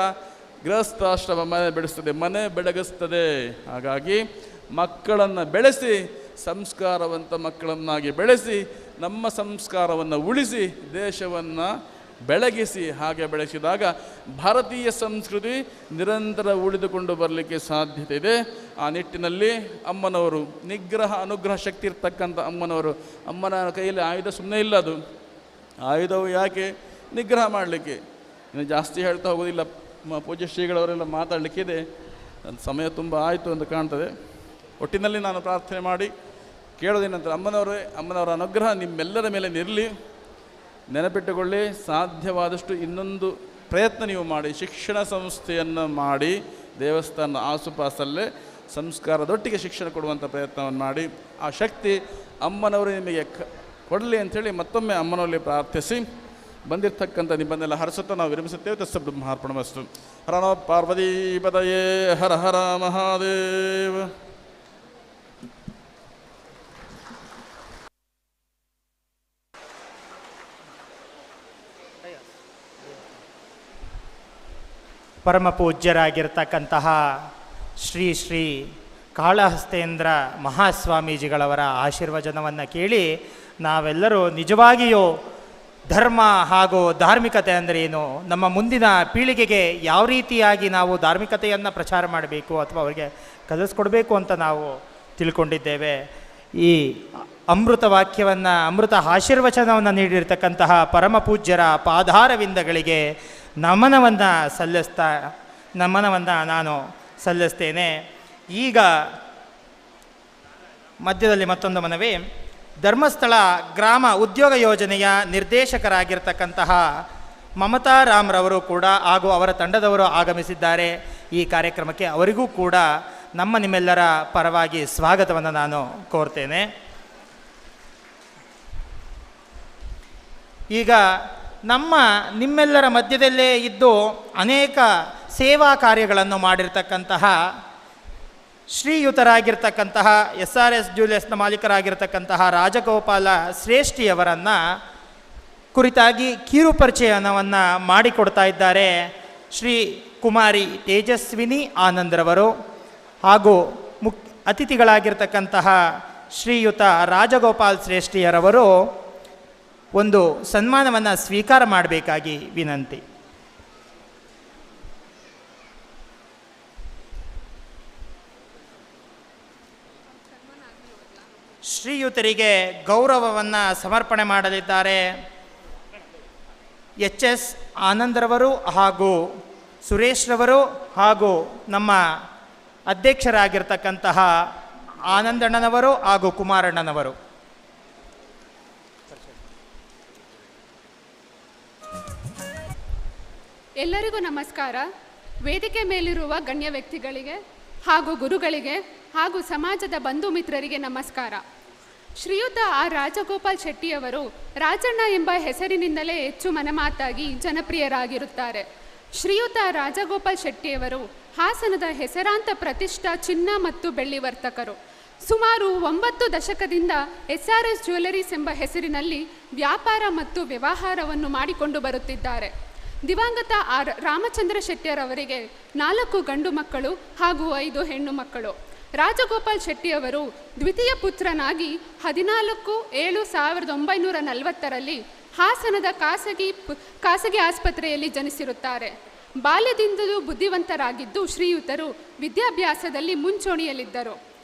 ಗೃಹಸ್ಥಾಶ್ರಮ ಮನೆ ಬೆಳಗಿಸ್ತದೆ. ಹಾಗಾಗಿ ಮಕ್ಕಳನ್ನು ಬೆಳೆಸಿ, ಸಂಸ್ಕಾರವಂತ ಮಕ್ಕಳನ್ನಾಗಿ ಬೆಳೆಸಿ, ನಮ್ಮ ಸಂಸ್ಕಾರವನ್ನು ಉಳಿಸಿ, ದೇಶವನ್ನು ಬೆಳಗಿಸಿ. ಹಾಗೆ ಬೆಳೆಸಿದಾಗ ಭಾರತೀಯ ಸಂಸ್ಕೃತಿ ನಿರಂತರ ಉಳಿದುಕೊಂಡು ಬರಲಿಕ್ಕೆ ಸಾಧ್ಯತೆ ಇದೆ. ಆ ನಿಟ್ಟಿನಲ್ಲಿ ಅಮ್ಮನವರು ನಿಗ್ರಹ ಅನುಗ್ರಹ ಶಕ್ತಿ ಇರ್ತಕ್ಕಂಥ ಅಮ್ಮನ ಕೈಯಲ್ಲಿ ಆಯುಧ ಸುಮ್ಮನೆ ಇಲ್ಲ. ಅದು ಆಯುಧವು ಯಾಕೆ? ನಿಗ್ರಹ ಮಾಡಲಿಕ್ಕೆ. ಇನ್ನು ಜಾಸ್ತಿ ಹೇಳ್ತಾ ಹೋಗೋದಿಲ್ಲ, ಪೂಜ್ಯ ಶ್ರೀಗಳವರೆಲ್ಲ ಮಾತಾಡಲಿಕ್ಕಿದೆ. ಸಮಯ ತುಂಬ ಆಯಿತು ಅಂತ ಕಾಣ್ತದೆ. ಒಟ್ಟಿನಲ್ಲಿ ನಾನು ಪ್ರಾರ್ಥನೆ ಮಾಡಿ ಕೇಳೋದೇನಂತ, ಅಮ್ಮನವರ ಅನುಗ್ರಹ ನಿಮ್ಮೆಲ್ಲರ ಮೇಲೆ ನಿರಲಿ. ನೆನಪಿಟ್ಟುಕೊಳ್ಳಿ, ಸಾಧ್ಯವಾದಷ್ಟು ಇನ್ನೊಂದು ಪ್ರಯತ್ನ ನೀವು ಮಾಡಿ, ಶಿಕ್ಷಣ ಸಂಸ್ಥೆಯನ್ನು ಮಾಡಿ ದೇವಸ್ಥಾನ ಆಸುಪಾಸಲ್ಲೇ ಸಂಸ್ಕಾರದೊಟ್ಟಿಗೆ ಶಿಕ್ಷಣ ಕೊಡುವಂಥ ಪ್ರಯತ್ನವನ್ನು ಮಾಡಿ ಆ ಶಕ್ತಿ ಅಮ್ಮನವರು ನಿಮಗೆ ಕೊಡಲಿ ಅಂಥೇಳಿ ಮತ್ತೊಮ್ಮೆ ಅಮ್ಮನವರಲ್ಲಿ ಪ್ರಾರ್ಥಿಸಿ ಬಂದಿರತಕ್ಕಂಥ ನಿಮ್ಮನ್ನೆಲ್ಲ ಹರಸುತ್ತಾ ನಾವು ವಿರಮಿಸುತ್ತೇವೆ. ತಸ್ಸ ಬ್ರಹ್ಮಾರ್ಪಣಮಸ್ತು. ಹರ ನಮಃ ಪಾರ್ವತೀಪದಯೇ ಹರ ಹರ ಮಹಾದೇವ. ಪರಮ ಪೂಜ್ಯರಾಗಿರ್ತಕ್ಕಂತಹ ಶ್ರೀ ಶ್ರೀ ಕಾಳಹಸ್ತೇಂದ್ರ ಮಹಾಸ್ವಾಮೀಜಿಗಳವರ ಆಶೀರ್ವಚನವನ್ನು ಕೇಳಿ ನಾವೆಲ್ಲರೂ ನಿಜವಾಗಿಯೂ ಧರ್ಮ ಹಾಗೂ ಧಾರ್ಮಿಕತೆ ಅಂದರೆ ಏನು, ನಮ್ಮ ಮುಂದಿನ ಪೀಳಿಗೆಗೆ ಯಾವ ರೀತಿಯಾಗಿ ನಾವು ಧಾರ್ಮಿಕತೆಯನ್ನು ಪ್ರಚಾರ ಮಾಡಬೇಕು ಅಥವಾ ಅವರಿಗೆ ಕಲಿಸ್ಕೊಡ್ಬೇಕು ಅಂತ ನಾವು ತಿಳ್ಕೊಂಡಿದ್ದೇವೆ. ಈ ಅಮೃತ ವಾಕ್ಯವನ್ನು, ಅಮೃತ ಆಶೀರ್ವಚನವನ್ನು ನೀಡಿರ್ತಕ್ಕಂತಹ ಪರಮ ಪೂಜ್ಯರ ಪಾದಾರವಿಂದಗಳಿಗೆ ನಮನವನ್ನು ನಾನು ಸಲ್ಲಿಸ್ತೇನೆ. ಈಗ ಮಧ್ಯದಲ್ಲಿ ಮತ್ತೊಂದು ಮನವಿ. ಧರ್ಮಸ್ಥಳ ಗ್ರಾಮ ಉದ್ಯೋಗ ಯೋಜನೆಯ ನಿರ್ದೇಶಕರಾಗಿರ್ತಕ್ಕಂತಹ ಮಮತಾ ರಾಮ್ರವರು ಕೂಡ ಹಾಗೂ ಅವರ ತಂಡದವರು ಆಗಮಿಸಿದ್ದಾರೆ ಈ ಕಾರ್ಯಕ್ರಮಕ್ಕೆ. ಅವರಿಗೂ ಕೂಡ ನಿಮ್ಮೆಲ್ಲರ ಪರವಾಗಿ ಸ್ವಾಗತವನ್ನು ನಾನು ಕೋರ್ತೇನೆ. ಈಗ ನಿಮ್ಮೆಲ್ಲರ ಮಧ್ಯದಲ್ಲೇ ಇದ್ದು ಅನೇಕ ಸೇವಾ ಕಾರ್ಯಗಳನ್ನು ಮಾಡಿರ್ತಕ್ಕಂತಹ ಶ್ರೀಯುತರಾಗಿರ್ತಕ್ಕಂತಹ SRS ಜ್ಯುವೆಲರ್ಸ್ನ ಮಾಲೀಕರಾಗಿರ್ತಕ್ಕಂತಹ ರಾಜಗೋಪಾಲ ಶ್ರೇಷ್ಠಿಯವರನ್ನು ಕುರಿತಾಗಿ ಕಿರು ಪರಿಚಯವನ್ನು ಮಾಡಿಕೊಡ್ತಾ ಇದ್ದಾರೆ ಶ್ರೀ ಕುಮಾರಿ ತೇಜಸ್ವಿನಿ ಆನಂದ್ರವರು. ಹಾಗೂ ಅತಿಥಿಗಳಾಗಿರ್ತಕ್ಕಂತಹ ಶ್ರೀಯುತ ರಾಜಗೋಪಾಲ್ ಶ್ರೇಷ್ಠಿಯರವರು ಒಂದು ಸನ್ಮಾನವನ್ನು ಸ್ವೀಕಾರ ಮಾಡಬೇಕಾಗಿ ವಿನಂತಿ. ಶ್ರೀಯುತರಿಗೆ ಗೌರವವನ್ನು ಸಮರ್ಪಣೆ ಮಾಡಲಿದ್ದಾರೆ HS ಆನಂದ್ರವರು ಹಾಗೂ ಸುರೇಶ್ರವರು ಹಾಗೂ ನಮ್ಮ ಅಧ್ಯಕ್ಷರಾಗಿರ್ತಕ್ಕಂತಹ ಆನಂದಣ್ಣನವರು ಹಾಗೂ ಕುಮಾರಣ್ಣನವರು. ಎಲ್ಲರಿಗೂ ನಮಸ್ಕಾರ. ವೇದಿಕೆ ಮೇಲಿರುವ ಗಣ್ಯ ವ್ಯಕ್ತಿಗಳಿಗೆ ಹಾಗೂ ಗುರುಗಳಿಗೆ ಹಾಗೂ ಸಮಾಜದ ಬಂಧು ಮಿತ್ರರಿಗೆ ನಮಸ್ಕಾರ. ಶ್ರೀಯುತ ಆರ್ ರಾಜಗೋಪಾಲ್ ಶೆಟ್ಟಿಯವರು ರಾಜಣ್ಣ ಎಂಬ ಹೆಸರಿನಿಂದಲೇ ಹೆಚ್ಚು ಮನೆಮಾತಾಗಿ ಜನಪ್ರಿಯರಾಗಿರುತ್ತಾರೆ. ಶ್ರೀಯುತ ರಾಜಗೋಪಾಲ್ ಶೆಟ್ಟಿಯವರು ಹಾಸನದ ಹೆಸರಾಂತ ಪ್ರತಿಷ್ಠಾ ಚಿನ್ನ ಮತ್ತು ಬೆಳ್ಳಿ ವರ್ತಕರು. ಸುಮಾರು 9 ದಶಕದಿಂದ SRS ಜ್ಯುವೆಲರೀಸ್ ಎಂಬ ಹೆಸರಿನಲ್ಲಿ ವ್ಯಾಪಾರ ಮತ್ತು ವ್ಯವಹಾರವನ್ನು ಮಾಡಿಕೊಂಡು ಬರುತ್ತಿದ್ದಾರೆ. ದಿವಂಗತ ಆರ್ ರಾಮಚಂದ್ರ ಶೆಟ್ಟಿಯರವರಿಗೆ 4 ಗಂಡು ಮಕ್ಕಳು ಹಾಗೂ 5 ಹೆಣ್ಣು ಮಕ್ಕಳು. ರಾಜಗೋಪಾಲ್ ಶೆಟ್ಟಿಯವರು ದ್ವಿತೀಯ ಪುತ್ರನಾಗಿ 14/7/1940 ಹಾಸನದ ಖಾಸಗಿ ಆಸ್ಪತ್ರೆಯಲ್ಲಿ ಜನಿಸಿರುತ್ತಾರೆ. ಬಾಲ್ಯದಿಂದಲೂ ಬುದ್ಧಿವಂತರಾಗಿದ್ದು ಶ್ರೀಯುತರು ವಿದ್ಯಾಭ್ಯಾಸದಲ್ಲಿ ಮುಂಚೂಣಿಯಲ್ಲಿದ್ದರು.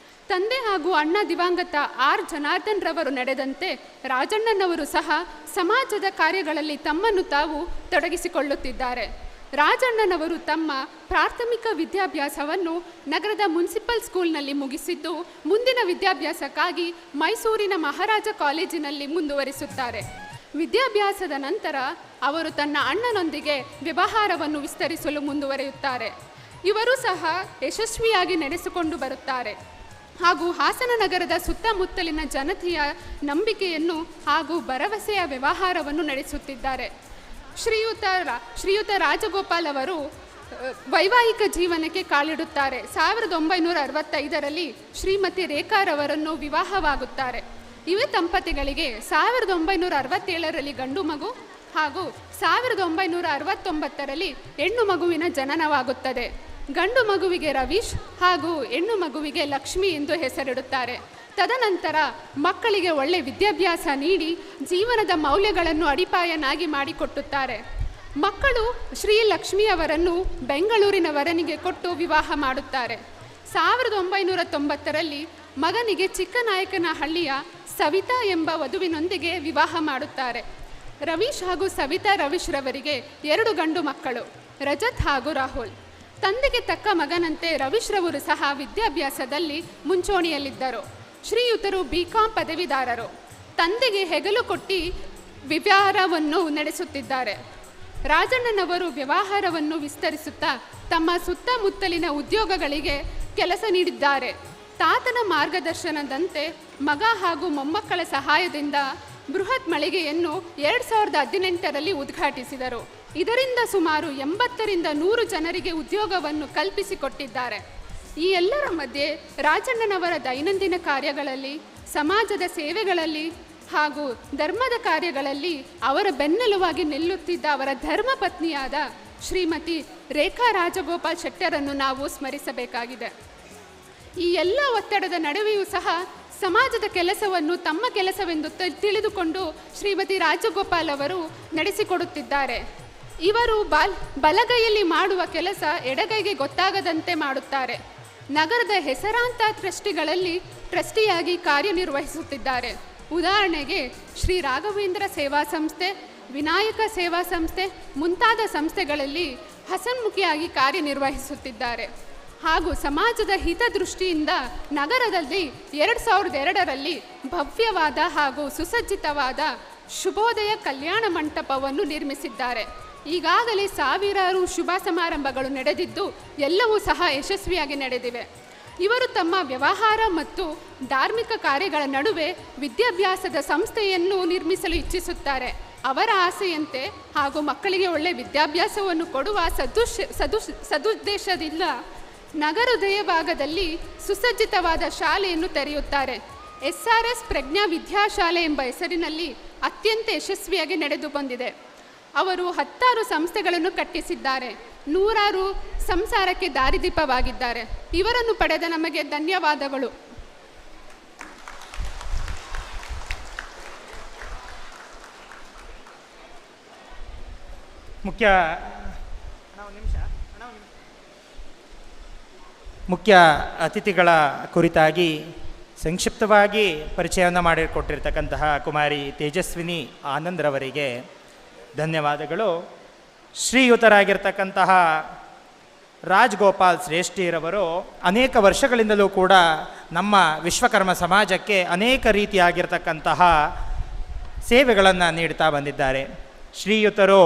ತಂದೆ ಹಾಗೂ ಅಣ್ಣ ದಿವಂಗತ ಆರ್ ಜನಾರ್ದನ್ ರವರು ನಡೆದಂತೆ ರಾಜಣ್ಣನವರು ಸಹ ಸಮಾಜದ ಕಾರ್ಯಗಳಲ್ಲಿ ತಮ್ಮನ್ನು ತಾವು ತೊಡಗಿಸಿಕೊಳ್ಳುತ್ತಿದ್ದಾರೆ. ರಾಜಣ್ಣನವರು ತಮ್ಮ ಪ್ರಾಥಮಿಕ ವಿದ್ಯಾಭ್ಯಾಸವನ್ನು ನಗರದ ಮುನ್ಸಿಪಲ್ ಸ್ಕೂಲ್ನಲ್ಲಿ ಮುಗಿಸಿದ್ದು ಮುಂದಿನ ವಿದ್ಯಾಭ್ಯಾಸಕ್ಕಾಗಿ ಮೈಸೂರಿನ ಮಹಾರಾಜ ಕಾಲೇಜಿನಲ್ಲಿ ಮುಂದುವರಿಸುತ್ತಾರೆ. ವಿದ್ಯಾಭ್ಯಾಸದ ನಂತರ ಅವರು ತನ್ನ ಅಣ್ಣನೊಂದಿಗೆ ವ್ಯವಹಾರವನ್ನು ವಿಸ್ತರಿಸಲು ಮುಂದುವರಿಯುತ್ತಾರೆ. ಇವರು ಸಹ ಯಶಸ್ವಿಯಾಗಿ ನಡೆಸಿಕೊಂಡು ಬರುತ್ತಾರೆ ಹಾಗೂ ಹಾಸನ ನಗರದ ಸುತ್ತಮುತ್ತಲಿನ ಜನತೆಯ ನಂಬಿಕೆಯನ್ನು ಹಾಗೂ ಭರವಸೆಯ ವ್ಯವಹಾರವನ್ನು ನಡೆಸುತ್ತಿದ್ದಾರೆ. ಶ್ರೀಯುತ ರಾಜಗೋಪಾಲ್ ಅವರು ವೈವಾಹಿಕ ಜೀವನಕ್ಕೆ ಕಾಲಿಡುತ್ತಾರೆ. 1965ರಲ್ಲಿ ಶ್ರೀಮತಿ ರೇಖಾರವರನ್ನು ವಿವಾಹವಾಗುತ್ತಾರೆ. ಇವೇ ದಂಪತಿಗಳಿಗೆ 1967ರಲ್ಲಿ ಗಂಡು ಮಗು ಹಾಗೂ 1969ರಲ್ಲಿ ಹೆಣ್ಣು ಮಗುವಿನ ಜನನವಾಗುತ್ತದೆ. ಗಂಡು ಮಗುವಿಗೆ ರವೀಶ್ ಹಾಗೂ ಹೆಣ್ಣು ಮಗುವಿಗೆ ಲಕ್ಷ್ಮಿ ಎಂದು ಹೆಸರಿಡುತ್ತಾರೆ. ತದನಂತರ ಮಕ್ಕಳಿಗೆ ಒಳ್ಳೆ ವಿದ್ಯಾಭ್ಯಾಸ ನೀಡಿ ಜೀವನದ ಮೌಲ್ಯಗಳನ್ನು ಅಡಿಪಾಯನಾಗಿ ಮಾಡಿಕೊಟ್ಟುತ್ತಾರೆ. ಮಕ್ಕಳು ಶ್ರೀ ಲಕ್ಷ್ಮಿಯವರನ್ನು ಬೆಂಗಳೂರಿನ ವರನಿಗೆ ಕೊಟ್ಟು ವಿವಾಹ ಮಾಡುತ್ತಾರೆ. 1990ರಲ್ಲಿ ಮಗನಿಗೆ ಚಿಕ್ಕನಾಯಕನಹಳ್ಳಿಯ ಸವಿತಾ ಎಂಬ ವಧುವಿನೊಂದಿಗೆ ವಿವಾಹ ಮಾಡುತ್ತಾರೆ. ರವೀಶ್ ಹಾಗೂ ಸವಿತಾ ರವೀಶ್ ರವರಿಗೆ 2 ಗಂಡು ಮಕ್ಕಳು, ರಜತ್ ಹಾಗೂ ರಾಹುಲ್. ತಂದೆಗೆ ತಕ್ಕ ಮಗನಂತೆ ರವೀಶ್ ರವರು ಸಹ ವಿದ್ಯಾಭ್ಯಾಸದಲ್ಲಿ ಮುಂಚೂಣಿಯಲ್ಲಿದ್ದರು. ಶ್ರೀಯುತರು BCom ಪದವೀಧರರು. ತಂದೆಗೆ ಹೆಗಲು ಕೊಟ್ಟು ವ್ಯವಹಾರವನ್ನು ನಡೆಸುತ್ತಿದ್ದಾರೆ. ರಾಜಣ್ಣನವರು ವ್ಯವಹಾರವನ್ನು ವಿಸ್ತರಿಸುತ್ತಾ ತಮ್ಮ ಸುತ್ತಮುತ್ತಲಿನ ಉದ್ಯೋಗಗಳಿಗೆ ಕೆಲಸ ನೀಡಿದ್ದಾರೆ. ತಾತನ ಮಾರ್ಗದರ್ಶನದಂತೆ ಮಗ ಹಾಗೂ ಮೊಮ್ಮಕ್ಕಳ ಸಹಾಯದಿಂದ ಬೃಹತ್ ಮಳಿಗೆಯನ್ನು 2018ರಲ್ಲಿ ಉದ್ಘಾಟಿಸಿದರು. ಇದರಿಂದ ಸುಮಾರು 80ರಿಂದ 100 ಜನರಿಗೆ ಉದ್ಯೋಗವನ್ನು ಕಲ್ಪಿಸಿಕೊಟ್ಟಿದ್ದಾರೆ. ಈ ಎಲ್ಲರ ಮಧ್ಯೆ ರಾಜಣ್ಣನವರ ದೈನಂದಿನ ಕಾರ್ಯಗಳಲ್ಲಿ, ಸಮಾಜದ ಸೇವೆಗಳಲ್ಲಿ ಹಾಗೂ ಧರ್ಮದ ಕಾರ್ಯಗಳಲ್ಲಿ ಅವರ ಬೆನ್ನೆಲುವಾಗಿ ನಿಲ್ಲುತ್ತಿದ್ದ ಅವರ ಧರ್ಮಪತ್ನಿಯಾದ ಶ್ರೀಮತಿ ರೇಖಾ ರಾಜಗೋಪಾಲ್ ಶೆಟ್ಟರನ್ನು ನಾವು ಸ್ಮರಿಸಬೇಕಾಗಿದೆ. ಈ ಎಲ್ಲ ಒತ್ತಡದ ನಡುವೆಯೂ ಸಹ ಸಮಾಜದ ಕೆಲಸವನ್ನು ತಮ್ಮ ಕೆಲಸವೆಂದು ತಿಳಿದುಕೊಂಡು ಶ್ರೀಮತಿ ರಾಜಗೋಪಾಲ್ ಅವರು ನಡೆಸಿಕೊಡುತ್ತಿದ್ದಾರೆ. ಇವರು ಬಲಗೈಯಲ್ಲಿ ಮಾಡುವ ಕೆಲಸ ಎಡಗೈಗೆ ಗೊತ್ತಾಗದಂತೆ ಮಾಡುತ್ತಾರೆ. ನಗರದ ಹೆಸರಾಂತ ಟ್ರಸ್ಟಿಗಳಲ್ಲಿ ಟ್ರಸ್ಟಿಯಾಗಿ ಕಾರ್ಯನಿರ್ವಹಿಸುತ್ತಿದ್ದಾರೆ. ಉದಾಹರಣೆಗೆ ಶ್ರೀ ರಾಘವೇಂದ್ರ ಸೇವಾ ಸಂಸ್ಥೆ, ವಿನಾಯಕ ಸೇವಾ ಸಂಸ್ಥೆ ಮುಂತಾದ ಸಂಸ್ಥೆಗಳಲ್ಲಿ ಹಸನ್ಮುಖಿಯಾಗಿ ಕಾರ್ಯನಿರ್ವಹಿಸುತ್ತಿದ್ದಾರೆ. ಹಾಗೂ ಸಮಾಜದ ಹಿತದೃಷ್ಟಿಯಿಂದ ನಗರದಲ್ಲಿ 2002ರಲ್ಲಿ ಭವ್ಯವಾದ ಹಾಗೂ ಸುಸಜ್ಜಿತವಾದ ಶುಭೋದಯ ಕಲ್ಯಾಣ ಮಂಟಪವನ್ನು ನಿರ್ಮಿಸಿದ್ದಾರೆ. ಈಗಾಗಲೇ ಸಾವಿರಾರು ಶುಭ ಸಮಾರಂಭಗಳು ನಡೆದಿದ್ದು ಎಲ್ಲವೂ ಸಹ ಯಶಸ್ವಿಯಾಗಿ ನಡೆದಿವೆ. ಇವರು ತಮ್ಮ ವ್ಯವಹಾರ ಮತ್ತು ಧಾರ್ಮಿಕ ಕಾರ್ಯಗಳ ನಡುವೆ ವಿದ್ಯಾಭ್ಯಾಸದ ಸಂಸ್ಥೆಯನ್ನು ನಿರ್ಮಿಸಲು ಇಚ್ಛಿಸುತ್ತಾರೆ. ಅವರ ಆಸೆಯಂತೆ ಹಾಗೂ ಮಕ್ಕಳಿಗೆ ಒಳ್ಳೆಯ ವಿದ್ಯಾಭ್ಯಾಸವನ್ನು ಕೊಡುವ ಸದುದ್ದೇಶದಿಂದ ನಗರ ಹೃದಯ ಭಾಗದಲ್ಲಿ ಸುಸಜ್ಜಿತವಾದ ಶಾಲೆಯನ್ನು ತೆರೆಯುತ್ತಾರೆ. SRS ಪ್ರಜ್ಞಾ ವಿದ್ಯಾಶಾಲೆ ಎಂಬ ಹೆಸರಿನಲ್ಲಿ ಅತ್ಯಂತ ಯಶಸ್ವಿಯಾಗಿ ನಡೆದು ಬಂದಿದೆ. ಅವರು 10 ಸಂಸ್ಥೆಗಳನ್ನು ಕಟ್ಟಿಸಿದ್ದಾರೆ. 100 ಸಂಸಾರಕ್ಕೆ ದಾರಿದೀಪವಾಗಿದ್ದಾರೆ. ಇವರನ್ನು ಪಡೆದ ನಮಗೆ ಧನ್ಯವಾದಗಳು. ಮುಖ್ಯ ಅತಿಥಿಗಳ ಕುರಿತಾಗಿ ಸಂಕ್ಷಿಪ್ತವಾಗಿ ಪರಿಚಯವನ್ನು ಮಾಡಿಕೊಟ್ಟಿರ್ತಕ್ಕಂತಹ ಕುಮಾರಿ ತೇಜಸ್ವಿನಿ ಆನಂದ್ರವರಿಗೆ ಧನ್ಯವಾದಗಳು. ಶ್ರೀಯುತರಾಗಿರ್ತಕ್ಕಂತಹ ರಾಜಗೋಪಾಲ್ ಶ್ರೇಷ್ಠಿರವರು ಅನೇಕ ವರ್ಷಗಳಿಂದಲೂ ಕೂಡ ನಮ್ಮ ವಿಶ್ವಕರ್ಮ ಸಮಾಜಕ್ಕೆ ಅನೇಕ ರೀತಿಯಾಗಿರ್ತಕ್ಕಂತಹ ಸೇವೆಗಳನ್ನು ನೀಡ್ತಾ ಬಂದಿದ್ದಾರೆ. ಶ್ರೀಯುತರು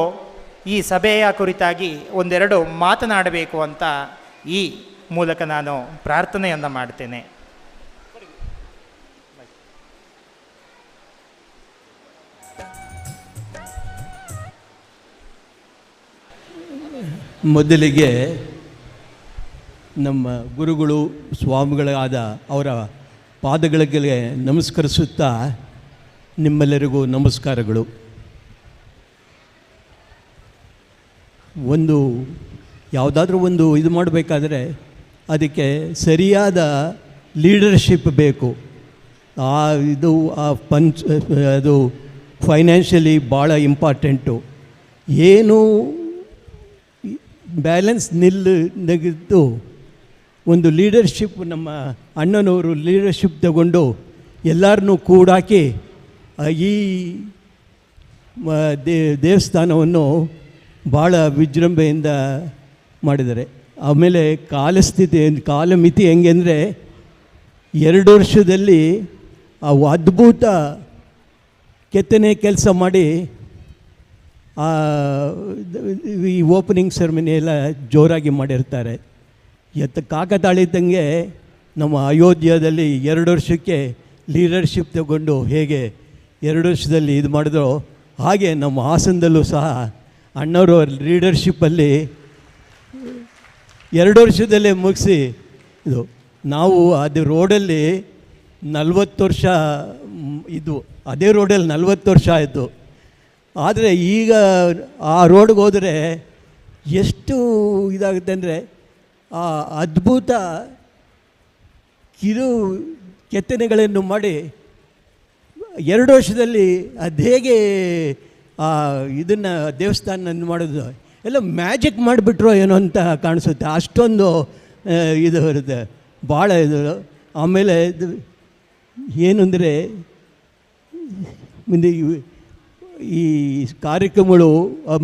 ಈ ಸಭೆಯ ಕುರಿತಾಗಿ ಒಂದೆರಡು ಮಾತನಾಡಬೇಕು ಅಂತ ಈ ಮೂಲಕ ನಾನು ಪ್ರಾರ್ಥನೆಯನ್ನು ಮಾಡ್ತೇನೆ. ಮೊದಲಿಗೆ ನಮ್ಮ ಗುರುಗಳು ಸ್ವಾಮಿಗಳಾದ ಅವರ ಪಾದಗಳಿಗೆ ನಮಸ್ಕರಿಸುತ್ತಾ ನಿಮ್ಮೆಲ್ಲರಿಗೂ ನಮಸ್ಕಾರಗಳು. ಯಾವುದಾದ್ರೂ ಒಂದು ಇದು ಮಾಡಬೇಕಾದ್ರೆ ಅದಕ್ಕೆ ಸರಿಯಾದ ಲೀಡರ್ಶಿಪ್ ಬೇಕು. ಅದು ಫೈನಾನ್ಷಿಯಲಿ ಭಾಳ ಇಂಪಾರ್ಟೆಂಟು. ಏನು ಬ್ಯಾಲೆನ್ಸ್ ನೆಗೆದು ಒಂದು ಲೀಡರ್ಶಿಪ್, ನಮ್ಮ ಅಣ್ಣನವರು ಲೀಡರ್ಶಿಪ್ ತಗೊಂಡು ಎಲ್ಲರನ್ನೂ ಕೂಡಾಕಿ ಈ ದೇವಸ್ಥಾನವನ್ನು ಭಾಳ ವಿಜೃಂಭೆಯಿಂದ ಮಾಡಿದ್ದಾರೆ. ಆಮೇಲೆ ಕಾಲಮಿತಿ ಹೆಂಗೆ ಅಂದರೆ 2 ವರ್ಷದಲ್ಲಿ ಅದ್ಭುತ ಕೆತ್ತನೆ ಕೆಲಸ ಮಾಡಿ ಈ ಓಪನಿಂಗ್ ಸೆರೆಮನಿ ಎಲ್ಲ ಜೋರಾಗಿ ಮಾಡಿರ್ತಾರೆ. ಕಾಕತಾಳಿದ್ದಂಗೆ ನಮ್ಮ ಅಯೋಧ್ಯದಲ್ಲಿ 2 ವರ್ಷಕ್ಕೆ ಲೀಡರ್ಶಿಪ್ ತಗೊಂಡು ಹೇಗೆ 2 ವರ್ಷದಲ್ಲಿ ಇದು ಮಾಡಿದ್ರು, ಹಾಗೆ ನಮ್ಮ ಹಾಸನದಲ್ಲೂ ಸಹ ಅಣ್ಣವರು ಲೀಡರ್ಶಿಪ್ಪಲ್ಲಿ 2 ವರ್ಷದಲ್ಲೇ ಮುಗಿಸಿ ಇದು ನಾವು ಅದು ರೋಡಲ್ಲಿ 40 ವರ್ಷ ಇದು ಅದೇ ರೋಡಲ್ಲಿ 40 ವರ್ಷ ಆಯಿತು. ಆದರೆ ಈಗ ಆ ರೋಡ್ಗೆ ಹೋದರೆ ಎಷ್ಟು ಇದಾಗುತ್ತೆ ಅಂದರೆ ಆ ಅದ್ಭುತ ಕೆತ್ತನೆಗಳನ್ನು ಮಾಡಿ 2 ವರ್ಷದಲ್ಲಿ ಅದು ಹೇಗೆ ಇದನ್ನು ದೇವಸ್ಥಾನ ಮಾಡೋದು ಎಲ್ಲ ಮ್ಯಾಜಿಕ್ ಮಾಡಿಬಿಟ್ರೋ ಏನೋ ಅಂತ ಕಾಣಿಸುತ್ತೆ. ಅಷ್ಟೊಂದು ಇದು ಬರುತ್ತೆ, ಭಾಳ ಇದು. ಆಮೇಲೆ ಇದು ಏನು ಅಂದರೆ ಮುಂದೆ ಈ ಕಾರ್ಯಕ್ರಮಗಳು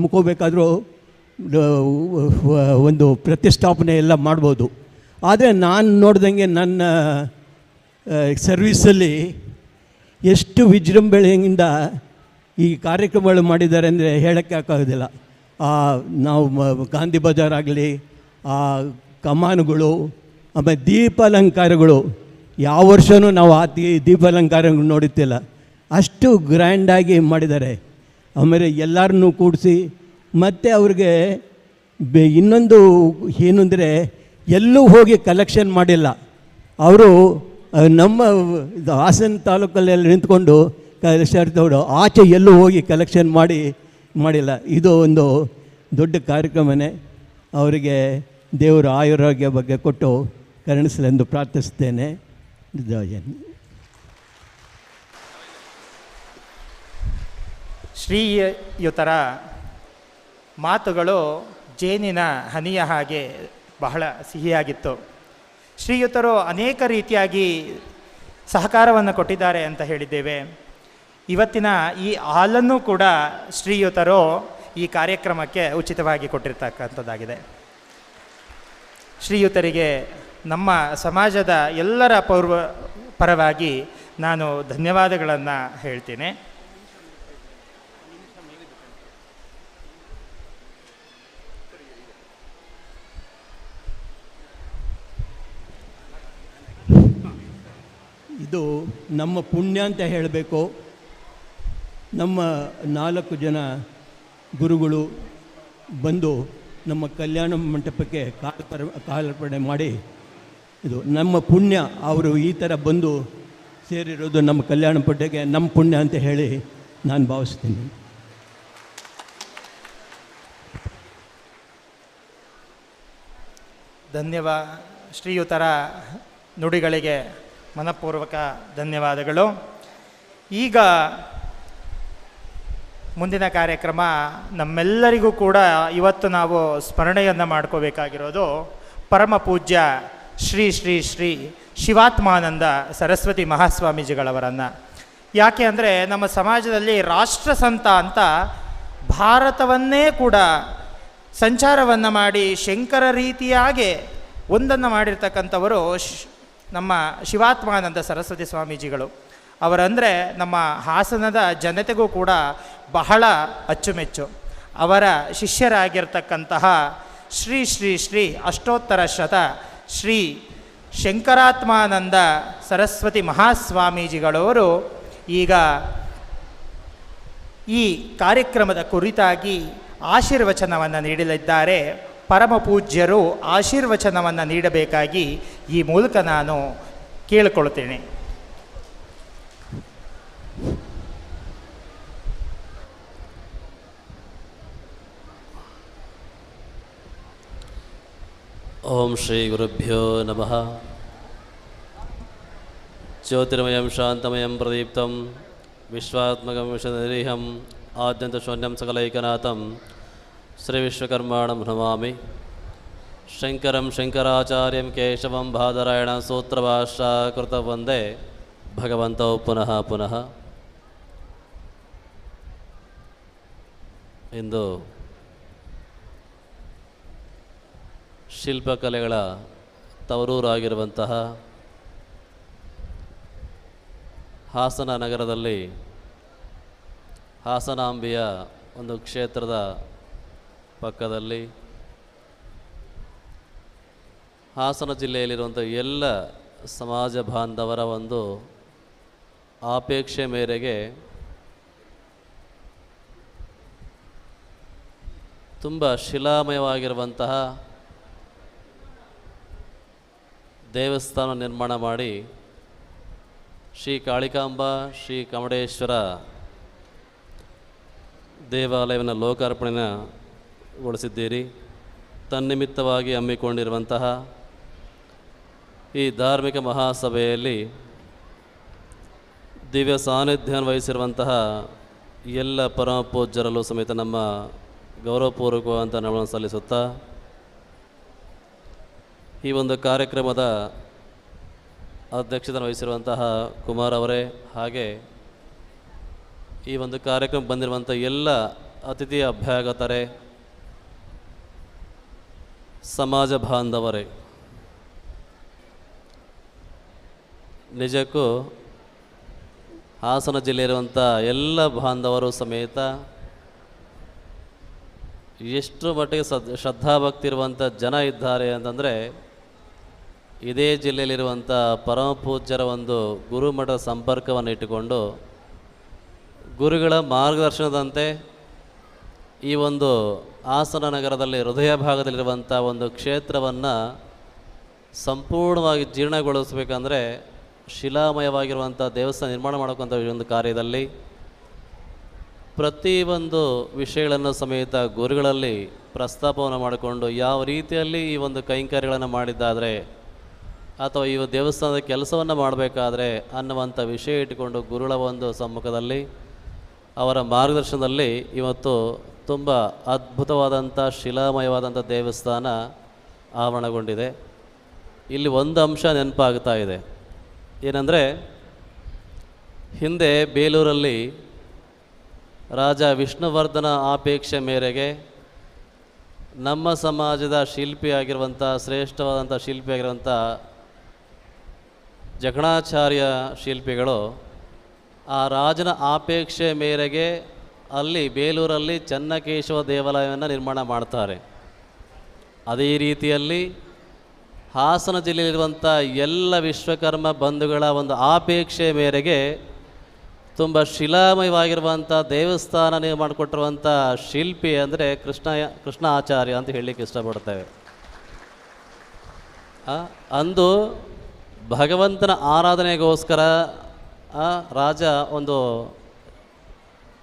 ಮುಕ್ಕೋಬೇಕಾದ್ರೂ ಒಂದು ಪ್ರತಿಷ್ಠಾಪನೆ ಎಲ್ಲ ಮಾಡ್ಬೋದು. ಆದರೆ ನಾನು ನೋಡ್ದಂಗೆ ನನ್ನ ಸರ್ವೀಸಲ್ಲಿ ಎಷ್ಟು ವಿಜೃಂಭಣೆಯಿಂದ ಈ ಕಾರ್ಯಕ್ರಮಗಳು ಮಾಡಿದ್ದಾರೆ ಅಂದರೆ ಹೇಳೋಕ್ಕೆ ಆಗೋದಿಲ್ಲ. ನಾವು ಗಾಂಧಿ ಬಜಾರ್ ಆಗಲಿ, ಆ ಕಮಾನುಗಳು, ಆಮೇಲೆ ದೀಪಾಲಂಕಾರಗಳು, ಯಾವ ವರ್ಷವೂ ನಾವು ಆ ದೀಪಾಲಂಕಾರಗಳು ನೋಡುತ್ತಿಲ್ಲ, ಅಷ್ಟು ಗ್ರ್ಯಾಂಡಾಗಿ ಮಾಡಿದ್ದಾರೆ. ಆಮೇಲೆ ಎಲ್ಲರನ್ನೂ ಕೂಡಿಸಿ, ಮತ್ತು ಅವ್ರಿಗೆ ಇನ್ನೊಂದು ಏನು ಅಂದರೆ ಎಲ್ಲೂ ಹೋಗಿ ಕಲೆಕ್ಷನ್ ಮಾಡಿಲ್ಲ. ಅವರು ನಮ್ಮ ಹಾಸನ ತಾಲೂಕಲ್ಲೆಲ್ಲ ನಿಂತ್ಕೊಂಡು ಕಲೆಕ್ಷನ್ ಆಚೆ ಎಲ್ಲೂ ಹೋಗಿ ಕಲೆಕ್ಷನ್ ಮಾಡಿಲ್ಲ. ಇದು ಒಂದು ದೊಡ್ಡ ಕಾರ್ಯಕ್ರಮನೇ. ಅವರಿಗೆ ದೇವರು ಆಯುರಾರೋಗ್ಯ ಬಗ್ಗೆ ಕೊಟ್ಟು ಕರುಣಿಸಲೆಂದು ಪ್ರಾರ್ಥಿಸ್ತೇನೆ. ಶ್ರೀಯುತರ ಮಾತುಗಳು ಜೇನಿನ ಹನಿಯ ಹಾಗೆ ಬಹಳ ಸಿಹಿಯಾಗಿತ್ತು. ಶ್ರೀಯುತರು ಅನೇಕ ರೀತಿಯಾಗಿ ಸಹಕಾರವನ್ನು ಕೊಟ್ಟಿದ್ದಾರೆ ಅಂತ ಹೇಳಿದ್ದೇವೆ. ಇವತ್ತಿನ ಈ ಹಾಲನ್ನು ಕೂಡ ಶ್ರೀಯುತರು ಈ ಕಾರ್ಯಕ್ರಮಕ್ಕೆ ಉಚಿತವಾಗಿ ಕೊಟ್ಟಿರ್ತಕ್ಕಂಥದ್ದಾಗಿದೆ. ಶ್ರೀಯುತರಿಗೆ ನಮ್ಮ ಸಮಾಜದ ಎಲ್ಲರ ಪರವಾಗಿ ನಾನು ಧನ್ಯವಾದಗಳನ್ನು ಹೇಳ್ತೇನೆ. ಇದು ನಮ್ಮ ಪುಣ್ಯ ಅಂತ ಹೇಳಬೇಕು. ನಮ್ಮ 4 ಜನ ಗುರುಗಳು ಬಂದು ನಮ್ಮ ಕಲ್ಯಾಣ ಮಂಟಪಕ್ಕೆ ಕಾಲರ್ಪಣೆ ಮಾಡಿ, ಇದು ನಮ್ಮ ಪುಣ್ಯ. ಅವರು ಈ ಥರ ಬಂದು ಸೇರಿರೋದು ನಮ್ಮ ಕಲ್ಯಾಣ ಮಂಟಪಕ್ಕೆ ನಮ್ಮ ಪುಣ್ಯ ಅಂತ ಹೇಳಿ ನಾನು ಭಾವಿಸ್ತೀನಿ. ಧನ್ಯವಾದ. ಶ್ರೀಯುತರ ನುಡಿಗಳಿಗೆ ಮನಪೂರ್ವಕ ಧನ್ಯವಾದಗಳು. ಈಗ ಮುಂದಿನ ಕಾರ್ಯಕ್ರಮ ನಮ್ಮೆಲ್ಲರಿಗೂ ಕೂಡ ಇವತ್ತು ನಾವು ಸ್ಮರಣೆಯನ್ನು ಮಾಡ್ಕೋಬೇಕಾಗಿರೋದು ಪರಮ ಪೂಜ್ಯ ಶ್ರೀ ಶ್ರೀ ಶ್ರೀ ಶಿವಾತ್ಮಾನಂದ ಸರಸ್ವತಿ ಮಹಾಸ್ವಾಮೀಜಿಗಳವರನ್ನು. ಯಾಕೆ ಅಂದರೆ ನಮ್ಮ ಸಮಾಜದಲ್ಲಿ ರಾಷ್ಟ್ರಸಂತ ಅಂತ ಭಾರತವನ್ನೇ ಕೂಡ ಸಂಚಾರವನ್ನು ಮಾಡಿ ಶಂಕರ ರೀತಿಯಾಗಿ ಒಂದನ್ನು ಮಾಡಿರ್ತಕ್ಕಂಥವರು ನಮ್ಮ ಶಿವಾತ್ಮಾನಂದ ಸರಸ್ವತಿ ಸ್ವಾಮೀಜಿಗಳು. ಅವರಂದರೆ ನಮ್ಮ ಹಾಸನದ ಜನತೆಗೂ ಕೂಡ ಬಹಳ ಅಚ್ಚುಮೆಚ್ಚು. ಅವರ ಶಿಷ್ಯರಾಗಿರ್ತಕ್ಕಂತಹ ಶ್ರೀ ಶ್ರೀ ಶ್ರೀ ಅಷ್ಟೋತ್ತರ ಶತ ಶ್ರೀ ಶಂಕರಾತ್ಮಾನಂದ ಸರಸ್ವತಿ ಮಹಾಸ್ವಾಮೀಜಿಗಳವರು ಈಗ ಈ ಕಾರ್ಯಕ್ರಮದ ಕುರಿತಾಗಿ ಆಶೀರ್ವಚನವನ್ನು ನೀಡಲಿದ್ದಾರೆ. ಪರಮ ಪೂಜ್ಯರು ಆಶೀರ್ವಚನವನ್ನು ನೀಡಬೇಕಾಗಿ ಈ ಮೂಲಕ ನಾನು ಕೇಳಿಕೊಳ್ಳುತ್ತೇನೆ. ಓಂ ಶ್ರೀ ಗುರುಭ್ಯೋ ನಮಃ. ಜ್ಯೋತಿರ್ಮಯಂ ಶಾಂತಮಯಂ ಪ್ರದೀಪ್ತಂ ವಿಶ್ವಾತ್ಮಕಂ ವಿಶ್ವನಿರೀಹಂ ಆದ್ಯಂತಶೂನ್ಯಂ ಸಕಲೈಕನಾಥಂ ಶ್ರೀ ವಿಶ್ವಕರ್ಮಾಣಂ ನಮಾಮಿ. ಶಂಕರಂ ಶಂಕರಾಚಾರ್ಯಂ ಕೇಶವಂ ಬಾದರಾಯಣ ಸೂತ್ರಭಾಷ್ಯಕೃತ ವಂದೇ ಭಗವಂತೌ ಪುನಃ ಪುನಃ. ಇಂದು ಶಿಲ್ಪಕಲೆಗಳ ತವರೂರಾಗಿರುವಂತಹ ಹಾಸನ ನಗರದಲ್ಲಿ ಹಾಸನಾಂಬೆಯ ಒಂದು ಕ್ಷೇತ್ರದ ಪಕ್ಕದಲ್ಲಿ ಹಾಸನ ಜಿಲ್ಲೆಯಲ್ಲಿರುವಂಥ ಎಲ್ಲ ಸಮಾಜ ಬಾಂಧವರ ಒಂದು ಆಪೇಕ್ಷೆ ಮೇರೆಗೆ ತುಂಬ ಶಿಲಾಮಯವಾಗಿರುವಂತಹ ದೇವಸ್ಥಾನ ನಿರ್ಮಾಣ ಮಾಡಿ ಶ್ರೀ ಕಾಳಿಕಾಂಬಾ ಶ್ರೀ ಕಮಡೇಶ್ವರ ದೇವಾಲಯವನ್ನು ಲೋಕಾರ್ಪಣೆಗೊಳಿಸಿದ್ದೀರಿ. ತನ್ನಿಮಿತ್ತವಾಗಿ ಹಮ್ಮಿಕೊಂಡಿರುವಂತಹ ಈ ಧಾರ್ಮಿಕ ಮಹಾಸಭೆಯಲ್ಲಿ ದಿವ್ಯ ಸಾನ್ನಿಧ್ಯವನ್ನು ವಹಿಸಿರುವಂತಹ ಎಲ್ಲ ಪರಮ ಪೂಜ್ಯರಲ್ಲೂ ಸಮೇತ ನಮ್ಮ ಗೌರವಪೂರ್ವಕವಾದಂಥ ನಮನವನ್ನು ಸಲ್ಲಿಸುತ್ತಾ ಈ ಒಂದು ಕಾರ್ಯಕ್ರಮದ ಅಧ್ಯಕ್ಷತೆ ವಹಿಸಿರುವಂತಹ ಕುಮಾರ್ ಅವರೇ, ಹಾಗೆ ಈ ಒಂದು ಕಾರ್ಯಕ್ರಮ ಬಂದಿರುವಂಥ ಎಲ್ಲ ಅತಿಥಿ ಅಭ್ಯಾಗತರೇ, ಸಮಾಜ ಬಾಂಧವರೇ, ನಿಜಕ್ಕೂ ಹಾಸನ ಜಿಲ್ಲೆಯಿರುವಂಥ ಎಲ್ಲ ಬಾಂಧವರು ಸಮೇತ ಎಷ್ಟು ಮಟ್ಟಿಗೆ ಶ್ರದ್ಧಾಭಕ್ತಿ ಇರುವಂಥ ಜನ ಇದ್ದಾರೆ ಅಂತಂದರೆ, ಇದೇ ಜಿಲ್ಲೆಯಲ್ಲಿರುವಂಥ ಪರಮ ಪೂಜ್ಯರ ಒಂದು ಗುರುಮಠದ ಸಂಪರ್ಕವನ್ನು ಇಟ್ಟುಕೊಂಡು ಗುರುಗಳ ಮಾರ್ಗದರ್ಶನದಂತೆ ಈ ಒಂದು ಹಾಸನ ನಗರದಲ್ಲಿ ಹೃದಯ ಭಾಗದಲ್ಲಿರುವಂಥ ಒಂದು ಕ್ಷೇತ್ರವನ್ನು ಸಂಪೂರ್ಣವಾಗಿ ಜೀರ್ಣಗೊಳಿಸಬೇಕಂದ್ರೆ ಶಿಲಾಮಯವಾಗಿರುವಂಥ ದೇವಸ್ಥಾನ ನಿರ್ಮಾಣ ಮಾಡೋಕ್ಕಂಥ ಒಂದು ಕಾರ್ಯದಲ್ಲಿ ಪ್ರತಿಯೊಂದು ವಿಷಯಗಳನ್ನು ಸಮೇತ ಗುರುಗಳಲ್ಲಿ ಪ್ರಸ್ತಾಪವನ್ನು ಮಾಡಿಕೊಂಡು ಯಾವ ರೀತಿಯಲ್ಲಿ ಈ ಒಂದು ಕೈಂಕರ್ಯಗಳನ್ನು ಮಾಡಿದ್ದಾದರೆ ಅಥವಾ ಈ ದೇವಸ್ಥಾನದ ಕೆಲಸವನ್ನು ಮಾಡಬೇಕಾದ್ರೆ ಅನ್ನುವಂಥ ವಿಷಯ ಇಟ್ಟುಕೊಂಡು ಗುರುಗಳ ಒಂದು ಸಮ್ಮುಖದಲ್ಲಿ ಅವರ ಮಾರ್ಗದರ್ಶನದಲ್ಲಿ ಇವತ್ತು ತುಂಬ ಅದ್ಭುತವಾದಂಥ ಶಿಲಾಮಯವಾದಂಥ ದೇವಸ್ಥಾನ ಆವರಣಗೊಂಡಿದೆ. ಇಲ್ಲಿ ಒಂದು ಅಂಶ ನೆನಪಾಗ್ತಾ ಇದೆ, ಏನಂದರೆ ಹಿಂದೆ ಬೇಲೂರಲ್ಲಿ ರಾಜ ವಿಷ್ಣುವರ್ಧನ ಆಪೇಕ್ಷೆ ಮೇರೆಗೆ ನಮ್ಮ ಸಮಾಜದ ಶಿಲ್ಪಿಯಾಗಿರುವಂಥ ಶ್ರೇಷ್ಠವಾದಂಥ ಶಿಲ್ಪಿಯಾಗಿರುವಂಥ ಜಕಣಾಚಾರ್ಯ ಶಿಲ್ಪಿಗಳು ಆ ರಾಜನ ಆಪೇಕ್ಷೆ ಮೇರೆಗೆ ಅಲ್ಲಿ ಬೇಲೂರಲ್ಲಿ ಚೆನ್ನಕೇಶವ ದೇವಾಲಯವನ್ನು ನಿರ್ಮಾಣ ಮಾಡ್ತಾರೆ. ಅದೇ ರೀತಿಯಲ್ಲಿ ಹಾಸನ ಜಿಲ್ಲೆಯಲ್ಲಿರುವಂಥ ಎಲ್ಲ ವಿಶ್ವಕರ್ಮ ಬಂಧುಗಳ ಒಂದು ಆಪೇಕ್ಷೆ ಮೇರೆಗೆ ತುಂಬ ಶಿಲಾಮಯವಾಗಿರುವಂಥ ದೇವಸ್ಥಾನ ನಿರ್ಮಾಣ ಕೊಟ್ಟಿರುವಂಥ ಶಿಲ್ಪಿ ಅಂದರೆ ಕೃಷ್ಣ ಆಚಾರ್ಯ ಅಂತ ಹೇಳಲಿಕ್ಕೆ ಇಷ್ಟಪಡ್ತೇವೆ. ಅಂದು ಭಗವಂತನ ಆರಾಧನೆಗೋಸ್ಕರ ರಾಜ ಒಂದು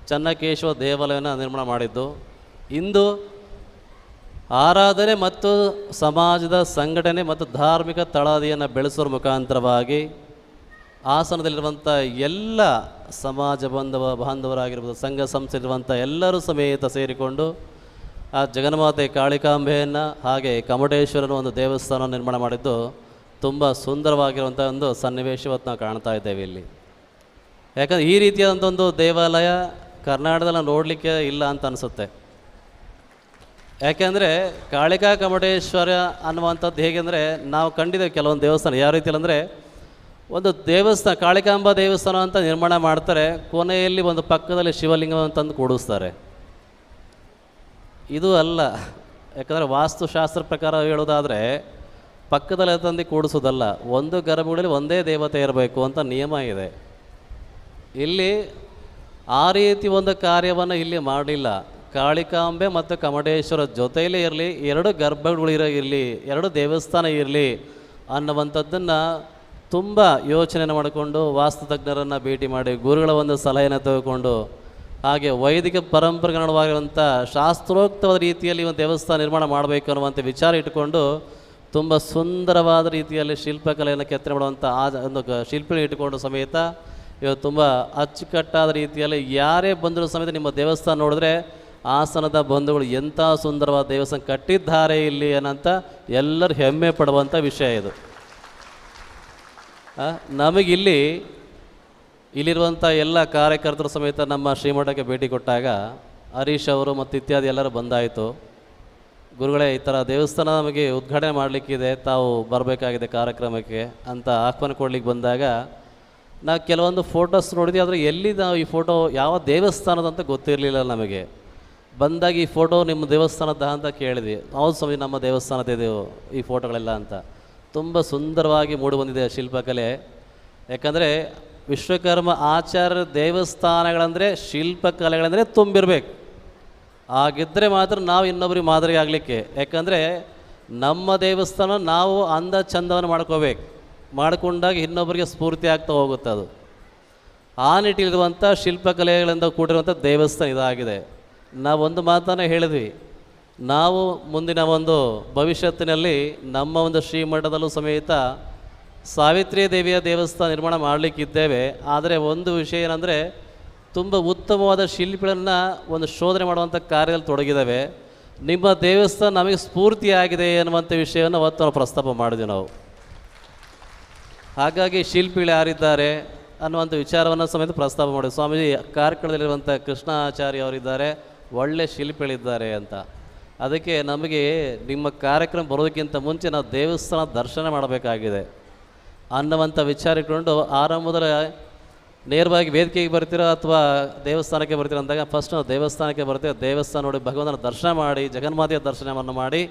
ಚೆನ್ನಕೇಶವ ದೇವಾಲಯವನ್ನು ನಿರ್ಮಾಣ ಮಾಡಿದ್ದು. ಇಂದು ಆರಾಧನೆ ಮತ್ತು ಸಮಾಜದ ಸಂಘಟನೆ ಮತ್ತು ಧಾರ್ಮಿಕ ತಳಹದಿಯನ್ನು ಬೆಳೆಸುವ ಮುಖಾಂತರವಾಗಿ ಹಾಸನದಲ್ಲಿರುವಂಥ ಎಲ್ಲ ಸಮಾಜ ಬಾಂಧವರಾಗಿರ್ಬೋದು, ಸಂಘ ಸಂಸ್ಥೆ ಇರುವಂಥ ಎಲ್ಲರೂ ಸಮೇತ ಸೇರಿಕೊಂಡು ಆ ಜಗನ್ಮಾತೆ ಕಾಳಿಕಾಂಬೆಯನ್ನು ಹಾಗೆ ಕಮಟೇಶ್ವರನ ಒಂದು ದೇವಸ್ಥಾನ ನಿರ್ಮಾಣ ಮಾಡಿದ್ದು ತುಂಬ ಸುಂದರವಾಗಿರುವಂಥ ಒಂದು ಸನ್ನಿವೇಶ ಇವತ್ತು ನಾವು ಕಾಣ್ತಾ ಇದ್ದೇವೆ ಇಲ್ಲಿ. ಯಾಕಂದರೆ ಈ ರೀತಿಯಾದಂಥ ಒಂದು ದೇವಾಲಯ ಕರ್ನಾಟಕದಲ್ಲಿ ನೋಡಲಿಕ್ಕೆ ಇಲ್ಲ ಅಂತ ಅನಿಸುತ್ತೆ. ಯಾಕೆಂದರೆ ಕಾಳಿಕಾ ಕಮಟೇಶ್ವರ ಅನ್ನುವಂಥದ್ದು ಹೇಗೆಂದರೆ ನಾವು ಕಂಡಿದ್ದೇವೆ ಕೆಲವೊಂದು ದೇವಸ್ಥಾನ ಯಾವ ರೀತಿಯಲ್ಲಿ ಅಂದರೆ ಒಂದು ದೇವಸ್ಥಾನ ಕಾಳಿಕಾಂಬ ದೇವಸ್ಥಾನ ಅಂತ ನಿರ್ಮಾಣ ಮಾಡ್ತಾರೆ, ಕೊನೆಯಲ್ಲಿ ಒಂದು ಪಕ್ಕದಲ್ಲಿ ಶಿವಲಿಂಗವನ್ನು ತಂದು ಕೂಡಿಸ್ತಾರೆ. ಇದು ಅಲ್ಲ, ಯಾಕಂದರೆ ವಾಸ್ತುಶಾಸ್ತ್ರ ಪ್ರಕಾರ ಹೇಳೋದಾದರೆ ಪಕ್ಕದಲ್ಲಿ ತಂದು ಕೂಡಿಸೋದಲ್ಲ, ಒಂದು ಗರ್ಭಗುಡಿಯಲ್ಲಿ ಒಂದೇ ದೇವತೆ ಇರಬೇಕು ಅಂತ ನಿಯಮ ಇದೆ. ಇಲ್ಲಿ ಆ ರೀತಿ ಒಂದು ಕಾರ್ಯವನ್ನು ಇಲ್ಲಿ ಮಾಡಲಿಲ್ಲ. ಕಾಳಿಕಾಂಬೆ ಮತ್ತು ಕಮಟೇಶ್ವರ ಜೊತೆಯಲ್ಲೇ ಇರಲಿ, ಎರಡು ಗರ್ಭಗುಡಿರಲಿ, ಎರಡು ದೇವಸ್ಥಾನ ಇರಲಿ ಅನ್ನುವಂಥದ್ದನ್ನು ತುಂಬ ಯೋಚನೆಯನ್ನು ಮಾಡಿಕೊಂಡು ವಾಸ್ತುತಜ್ಞರನ್ನು ಭೇಟಿ ಮಾಡಿ ಗುರುಗಳ ಒಂದು ಸಲಹೆಯನ್ನು ತೆಗೆದುಕೊಂಡು ಹಾಗೆ ವೈದಿಕ ಪರಂಪರೆಗನುಗುಣವಾಗಿರುವಂಥ ಶಾಸ್ತ್ರೋಕ್ತವಾದ ರೀತಿಯಲ್ಲಿ ಒಂದು ದೇವಸ್ಥಾನ ನಿರ್ಮಾಣ ಮಾಡಬೇಕು ಅನ್ನುವಂಥ ವಿಚಾರ ಇಟ್ಟುಕೊಂಡು ತುಂಬ ಸುಂದರವಾದ ರೀತಿಯಲ್ಲಿ ಶಿಲ್ಪಕಲೆಯನ್ನು ಕೆತ್ತನೆ ಮಾಡುವಂಥ ಒಂದು ಶಿಲ್ಪಿನ ಇಟ್ಟುಕೊಂಡು ಸಮೇತ ಇವತ್ತು ತುಂಬ ಅಚ್ಚುಕಟ್ಟಾದ ರೀತಿಯಲ್ಲಿ ಯಾರೇ ಬಂದರೂ ಸಮೇತ ನಿಮ್ಮ ದೇವಸ್ಥಾನ ನೋಡಿದ್ರೆ ಹಾಸನದ ಬಂಧುಗಳು ಎಂಥ ಸುಂದರವಾದ ದೇವಸ್ಥಾನ ಕಟ್ಟಿದ್ದಾರೆ ಇಲ್ಲಿ ಅನ್ನೋಂಥ ಎಲ್ಲರೂ ಹೆಮ್ಮೆ ಪಡುವಂಥ ವಿಷಯ ಇದು. ನಮಗಿಲ್ಲಿ ಇಲ್ಲಿರುವಂಥ ಎಲ್ಲ ಕಾರ್ಯಕರ್ತರು ಸಮೇತ ನಮ್ಮ ಶ್ರೀಮಠಕ್ಕೆ ಭೇಟಿ ಕೊಟ್ಟಾಗ ಹರೀಶ್ ಅವರು ಮತ್ತು ಇತ್ಯಾದಿ ಎಲ್ಲರೂ ಬಂದಾಯಿತು. ಗುರುಗಳೇ, ಈ ಥರ ದೇವಸ್ಥಾನ ನಮಗೆ ಉದ್ಘಾಟನೆ ಮಾಡಲಿಕ್ಕಿದೆ, ತಾವು ಬರಬೇಕಾಗಿದೆ ಕಾರ್ಯಕ್ರಮಕ್ಕೆ ಅಂತ ಆಹ್ವಾನ ಕೊಡ್ಲಿಕ್ಕೆ ಬಂದಾಗ ನಾವು ಕೆಲವೊಂದು ಫೋಟೋಸ್ ನೋಡಿದ್ವಿ. ಆದರೆ ಎಲ್ಲಿ ನಾವು ಈ ಫೋಟೋ ಯಾವ ದೇವಸ್ಥಾನದಂತ ಗೊತ್ತಿರಲಿಲ್ಲ ನಮಗೆ. ಬಂದಾಗ ಈ ಫೋಟೋ ನಿಮ್ಮ ದೇವಸ್ಥಾನದ ಅಂತ ಕೇಳಿದ್ವಿ. ಹೌದು ಸ್ವಾಮಿ, ನಮ್ಮ ದೇವಸ್ಥಾನದಿದೆವು ಈ ಫೋಟೋಗಳೆಲ್ಲ ಅಂತ. ತುಂಬ ಸುಂದರವಾಗಿ ಮೂಡಿಬಂದಿದೆ ಶಿಲ್ಪಕಲೆ. ಯಾಕಂದರೆ ವಿಶ್ವಕರ್ಮ ಆಚಾರ್ಯ ದೇವಸ್ಥಾನಗಳಂದರೆ ಶಿಲ್ಪಕಲೆಗಳಂದರೆ ತುಂಬಿರಬೇಕು. ಆಗಿದ್ದರೆ ಮಾತ್ರ ನಾವು ಇನ್ನೊಬ್ಬರಿಗೆ ಮಾದರಿ ಆಗಲಿಕ್ಕೆ. ಯಾಕಂದರೆ ನಮ್ಮ ದೇವಸ್ಥಾನ ನಾವು ಅಂದ ಚಂದವನ್ನು ಮಾಡ್ಕೋಬೇಕು. ಮಾಡಿಕೊಂಡಾಗ ಇನ್ನೊಬ್ಬರಿಗೆ ಸ್ಫೂರ್ತಿ ಆಗ್ತಾ ಹೋಗುತ್ತೆ. ಅದು ಆ ನಿಟ್ಟಿಲಿರುವಂಥ ಶಿಲ್ಪಕಲೆಗಳಿಂದ ಕೂಡಿರುವಂಥ ದೇವಸ್ಥಾನ ಇದಾಗಿದೆ. ನಾವೊಂದು ಮಾತನ್ನು ಹೇಳಿದ್ವಿ, ನಾವು ಮುಂದಿನ ಒಂದು ಭವಿಷ್ಯತ್ತಿನಲ್ಲಿ ನಮ್ಮ ಒಂದು ಶ್ರೀಮಠದಲ್ಲೂ ಸಮೇತ ಸಾವಿತ್ರಿ ದೇವಿಯ ದೇವಸ್ಥಾನ ನಿರ್ಮಾಣ ಮಾಡಲಿಕ್ಕಿದ್ದೇವೆ. ಆದರೆ ಒಂದು ವಿಷಯ ಏನಂದರೆ ತುಂಬ ಉತ್ತಮವಾದ ಶಿಲ್ಪಿಗಳನ್ನು ಒಂದು ಶೋಧನೆ ಮಾಡುವಂಥ ಕಾರ್ಯದಲ್ಲಿ ತೊಡಗಿದ್ದಾವೆ. ನಿಮ್ಮ ದೇವಸ್ಥಾನ ನಮಗೆ ಸ್ಫೂರ್ತಿಯಾಗಿದೆ ಅನ್ನುವಂಥ ವಿಷಯವನ್ನು ಅವತ್ತು ನಾವು ಪ್ರಸ್ತಾಪ ಮಾಡಿದ್ವಿ ನಾವು. ಹಾಗಾಗಿ ಶಿಲ್ಪಿಗಳು ಯಾರಿದ್ದಾರೆ ಅನ್ನುವಂಥ ವಿಚಾರವನ್ನು ಸಮೇತ ಪ್ರಸ್ತಾಪ ಮಾಡಿದ್ವಿ. ಸ್ವಾಮೀಜಿ ಕಾರ್ಕಳದಲ್ಲಿರುವಂಥ ಕೃಷ್ಣಾಚಾರ್ಯ ಅವರಿದ್ದಾರೆ, ಒಳ್ಳೆ ಶಿಲ್ಪಿಗಳಿದ್ದಾರೆ ಅಂತ. ಅದಕ್ಕೆ ನಮಗೆ ನಿಮ್ಮ ಕಾರ್ಯಕ್ರಮ ಬರೋದಕ್ಕಿಂತ ಮುಂಚೆ ನಾವು ದೇವಸ್ಥಾನ ದರ್ಶನ ಮಾಡಬೇಕಾಗಿದೆ ಅನ್ನುವಂಥ ವಿಚಾರ ಇಟ್ಕೊಂಡು ಆರಂಭದಲ್ಲಿ ನೇರವಾಗಿ ವೇದಿಕೆಗೆ ಬರ್ತೀರೋ ಅಥವಾ ದೇವಸ್ಥಾನಕ್ಕೆ ಬರ್ತೀರೋ ಅಂದಾಗ ಫಸ್ಟ್ ನಾವು ದೇವಸ್ಥಾನಕ್ಕೆ ಬರ್ತೀವಿ. ದೇವಸ್ಥಾನ ನೋಡಿ ಭಗವಂತನ ದರ್ಶನ ಮಾಡಿ, ಜಗನ್ಮಾತೆಯ ದರ್ಶನವನ್ನು ಮಾಡಿ,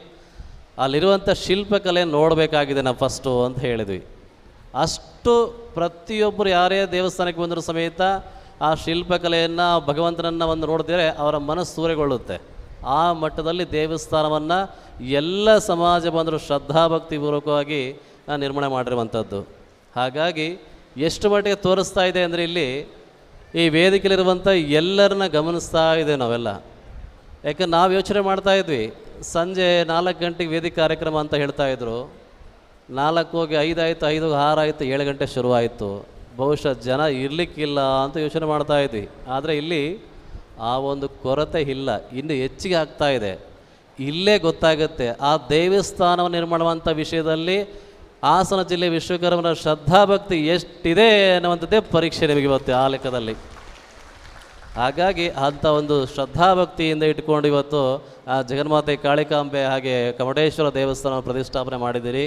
ಅಲ್ಲಿರುವಂಥ ಶಿಲ್ಪಕಲೆ ನೋಡಬೇಕಾಗಿದೆ ನಾವು ಫಸ್ಟು ಅಂತ ಹೇಳಿದ್ವಿ. ಅಷ್ಟು ಪ್ರತಿಯೊಬ್ಬರು ಯಾರೇ ದೇವಸ್ಥಾನಕ್ಕೆ ಬಂದರೂ ಸಮೇತ ಆ ಶಿಲ್ಪಕಲೆಯನ್ನು, ಭಗವಂತನನ್ನು ಒಂದು ನೋಡಿದ್ರೆ ಅವರ ಮನಸ್ಸು ಸೂರೆಗೊಳ್ಳುತ್ತೆ. ಆ ಮಟ್ಟದಲ್ಲಿ ದೇವಸ್ಥಾನವನ್ನು ಎಲ್ಲ ಸಮಾಜ ಬಂದರೂ ಶ್ರದ್ಧಾಭಕ್ತಿಪೂರ್ವಕವಾಗಿ ನಿರ್ಮಾಣ ಮಾಡಿರುವಂಥದ್ದು. ಹಾಗಾಗಿ ಎಷ್ಟು ಮಟ್ಟಿಗೆ ತೋರಿಸ್ತಾ ಇದೆ ಅಂದರೆ ಇಲ್ಲಿ ಈ ವೇದಿಕೆಯಲ್ಲಿರುವಂಥ ಎಲ್ಲರನ್ನ ಗಮನಿಸ್ತಾ ಇದೆ ನಾವೆಲ್ಲ. ಯಾಕೆ ನಾವು ಯೋಚನೆ ಮಾಡ್ತಾ ಇದ್ವಿ, ಸಂಜೆ 4 ಗಂಟೆಗೆ ವೇದಿಕೆ ಕಾರ್ಯಕ್ರಮ ಅಂತ ಹೇಳ್ತಾಯಿದ್ರು. 4 ಹೋಗಿ 5 ಆಯಿತು, 5 6 ಆಯಿತು, 7 ಗಂಟೆ ಶುರುವಾಯಿತು. ಬಹುಶಃ ಜನ ಇರಲಿಕ್ಕಿಲ್ಲ ಅಂತ ಯೋಚನೆ ಮಾಡ್ತಾ ಇದ್ವಿ. ಆದರೆ ಇಲ್ಲಿ ಆ ಒಂದು ಕೊರತೆ ಇಲ್ಲ, ಇನ್ನು ಹೆಚ್ಚಿಗೆ ಆಗ್ತಾ ಇದೆ. ಇಲ್ಲೇ ಗೊತ್ತಾಗುತ್ತೆ ಆ ದೇವಸ್ಥಾನವನ್ನು ನಿರ್ಮಾಣ ಮಾಡುವಂಥ ವಿಷಯದಲ್ಲಿ ಹಾಸನ ಜಿಲ್ಲೆ ವಿಶ್ವಕರ್ಮನ ಶ್ರದ್ಧಾಭಕ್ತಿ ಎಷ್ಟಿದೆ ಅನ್ನುವಂಥದ್ದೇ ಪರೀಕ್ಷೆ ನಿಮಗೆ ಇವತ್ತು ಆ ಲೆಕ್ಕದಲ್ಲಿ. ಹಾಗಾಗಿ ಅಂಥ ಒಂದು ಶ್ರದ್ಧಾಭಕ್ತಿಯಿಂದ ಇಟ್ಕೊಂಡು ಇವತ್ತು ಆ ಜಗನ್ಮಾತೆ ಕಾಳಿಕಾಂಬೆ ಹಾಗೆ ಕಮಟೇಶ್ವರ ದೇವಸ್ಥಾನ ಪ್ರತಿಷ್ಠಾಪನೆ ಮಾಡಿದ್ದೀರಿ.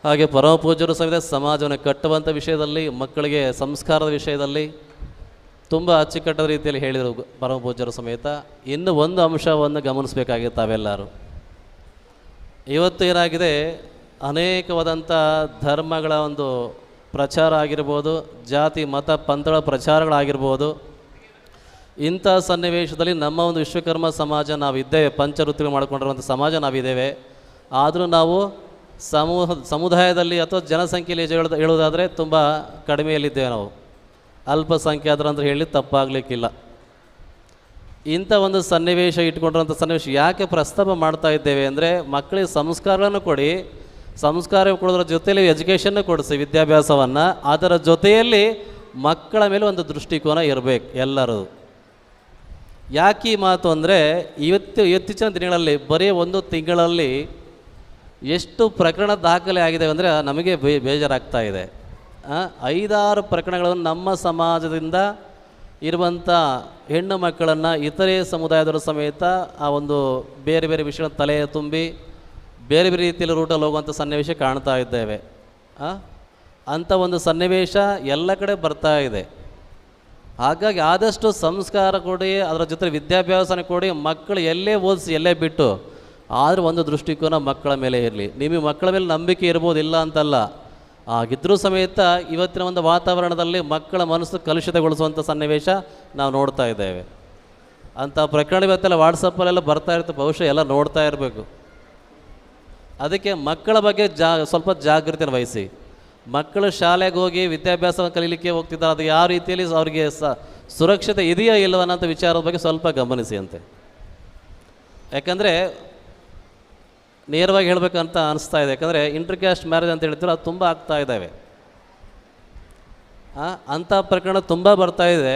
ಹಾಗೆ ಪರಮ ಪೂಜ್ಯರು ಸಮೇತ ಸಮಾಜವನ್ನು ಕಟ್ಟುವಂಥ ವಿಷಯದಲ್ಲಿ, ಮಕ್ಕಳಿಗೆ ಸಂಸ್ಕಾರದ ವಿಷಯದಲ್ಲಿ ತುಂಬ ಅಚ್ಚುಕಟ್ಟಾದ ರೀತಿಯಲ್ಲಿ ಹೇಳಿದರು ಪರಮ ಪೂಜ್ಯರು ಸಮೇತ. ಇನ್ನು ಒಂದು ಅಂಶವನ್ನು ಗಮನಿಸಬೇಕಾಗಿದೆ ತಾವೆಲ್ಲರೂ. ಇವತ್ತು ಏನಾಗಿದೆ, ಅನೇಕವಾದಂಥ ಧರ್ಮಗಳ ಒಂದು ಪ್ರಚಾರ ಆಗಿರ್ಬೋದು, ಜಾತಿ ಮತ ಪಂಥಗಳ ಪ್ರಚಾರಗಳಾಗಿರ್ಬೋದು. ಇಂಥ ಸನ್ನಿವೇಶದಲ್ಲಿ ನಮ್ಮ ಒಂದು ವಿಶ್ವಕರ್ಮ ಸಮಾಜ ನಾವಿದ್ದೇವೆ, ಪಂಚವೃತ್ತಿಗಳು ಮಾಡಿಕೊಂಡಿರುವಂಥ ಸಮಾಜ ನಾವಿದ್ದೇವೆ. ಆದರೂ ನಾವು ಸಮುದಾಯದಲ್ಲಿ ಅಥವಾ ಜನಸಂಖ್ಯೆಯಲ್ಲಿ ಹೇಳೋದಾದರೆ ತುಂಬ ಕಡಿಮೆಯಲ್ಲಿದ್ದೇವೆ. ನಾವು ಅಲ್ಪಸಂಖ್ಯಾತರು ಅಂತ ಹೇಳಿ ತಪ್ಪಾಗಲಿಕ್ಕಿಲ್ಲ. ಇಂಥ ಒಂದು ಸನ್ನಿವೇಶ ಇಟ್ಕೊಂಡಿರೋಂಥ ಸನ್ನಿವೇಶ ಯಾಕೆ ಪ್ರಸ್ತಾಪ ಮಾಡ್ತಾ ಇದ್ದೇವೆ ಅಂದರೆ, ಮಕ್ಕಳಿಗೆ ಸಂಸ್ಕಾರವನ್ನು ಕೊಡಿ, ಸಂಸ್ಕಾರ ಕೊಡೋದ್ರ ಜೊತೆಯಲ್ಲಿ ಎಜುಕೇಷನ್ನು ಕೊಡಿಸಿ, ವಿದ್ಯಾಭ್ಯಾಸವನ್ನು. ಅದರ ಜೊತೆಯಲ್ಲಿ ಮಕ್ಕಳ ಮೇಲೆ ಒಂದು ದೃಷ್ಟಿಕೋನ ಇರಬೇಕು ಎಲ್ಲರದು. ಯಾಕೆ ಈ ಮಾತು ಅಂದರೆ, ಇತ್ತೀಚಿನ ದಿನಗಳಲ್ಲಿ ಬರೀ 1 ತಿಂಗಳಲ್ಲಿ ಎಷ್ಟು ಪ್ರಕರಣ ದಾಖಲೆ ಆಗಿದೆ ಅಂದರೆ ನಮಗೆ ಬೇಜಾರಾಗ್ತಾ ಇದೆ. 5-6 ಪ್ರಕರಣಗಳನ್ನು ನಮ್ಮ ಸಮಾಜದಿಂದ ಇರುವಂಥ ಹೆಣ್ಣು ಮಕ್ಕಳನ್ನು ಇತರೆ ಸಮುದಾಯದವರು ಸಮೇತ ಆ ಒಂದು ಬೇರೆ ಬೇರೆ ವಿಷಯಗಳ ತಲೆ ತುಂಬಿ ಬೇರೆ ಬೇರೆ ರೀತಿಯಲ್ಲಿ ರೂಟಲ್ಲಿ ಹೋಗುವಂಥ ಸನ್ನಿವೇಶ ಕಾಣ್ತಾ ಇದ್ದೇವೆ. ಅಂಥ ಒಂದು ಸನ್ನಿವೇಶ ಎಲ್ಲ ಕಡೆ ಬರ್ತಾ ಇದೆ. ಹಾಗಾಗಿ ಆದಷ್ಟು ಸಂಸ್ಕಾರ ಕೊಡಿ, ಅದರ ಜೊತೆ ವಿದ್ಯಾಭ್ಯಾಸನ ಕೊಡಿ. ಮಕ್ಕಳು ಎಲ್ಲೇ ಓದಿಸಿ ಎಲ್ಲೇ ಬಿಟ್ಟು, ಆದರೆ ಒಂದು ದೃಷ್ಟಿಕೋನ ಮಕ್ಕಳ ಮೇಲೆ ಇರಲಿ. ನಿಮಗೆ ಮಕ್ಕಳ ಮೇಲೆ ನಂಬಿಕೆ ಇರ್ಬೋದು, ಇಲ್ಲ ಅಂತಲ್ಲ. ಆಗಿದ್ದರೂ ಸಮೇತ ಇವತ್ತಿನ ಒಂದು ವಾತಾವರಣದಲ್ಲಿ ಮಕ್ಕಳ ಮನಸ್ಸು ಕಲುಷಿತಗೊಳಿಸುವಂಥ ಸನ್ನಿವೇಶ ನಾವು ನೋಡ್ತಾ ಇದ್ದೇವೆ. ಅಂಥ ಪ್ರಕರಣ ಇವತ್ತೆಲ್ಲ ವಾಟ್ಸಪ್ಪಲ್ಲೆಲ್ಲ ಬರ್ತಾ ಇರುತ್ತೆ, ಬಹುಶಃ ಎಲ್ಲ ನೋಡ್ತಾ ಇರಬೇಕು. ಅದಕ್ಕೆ ಮಕ್ಕಳ ಬಗ್ಗೆ ಸ್ವಲ್ಪ ಜಾಗೃತಿಯನ್ನು ವಹಿಸಿ. ಮಕ್ಕಳು ಶಾಲೆಗೆ ಹೋಗಿ ವಿದ್ಯಾಭ್ಯಾಸವನ್ನು ಕಲೀಲಿಕ್ಕೆ ಹೋಗ್ತಿದ್ದಾರೆ, ಅದು ಯಾವ ರೀತಿಯಲ್ಲಿ ಅವರಿಗೆ ಸುರಕ್ಷತೆ ಇದೆಯಾ ಇಲ್ಲವ ಅನ್ನೋಂಥ ವಿಚಾರದ ಬಗ್ಗೆ ಸ್ವಲ್ಪ ಗಮನಿಸಿ ಅಂತೆ. ಯಾಕಂದರೆ ನೇರವಾಗಿ ಹೇಳಬೇಕಂತ ಅನಿಸ್ತಾ ಇದೆ. ಯಾಕಂದರೆ ಇಂಟರ್ಕ್ಯಾಸ್ಟ್ ಮ್ಯಾರೇಜ್ ಅಂತ ಹೇಳ್ತೀರೋ ಅದು ತುಂಬ ಆಗ್ತಾ ಇದ್ದಾವೆ. ಅಂಥ ಪ್ರಕರಣ ತುಂಬ ಬರ್ತಾ ಇದೆ.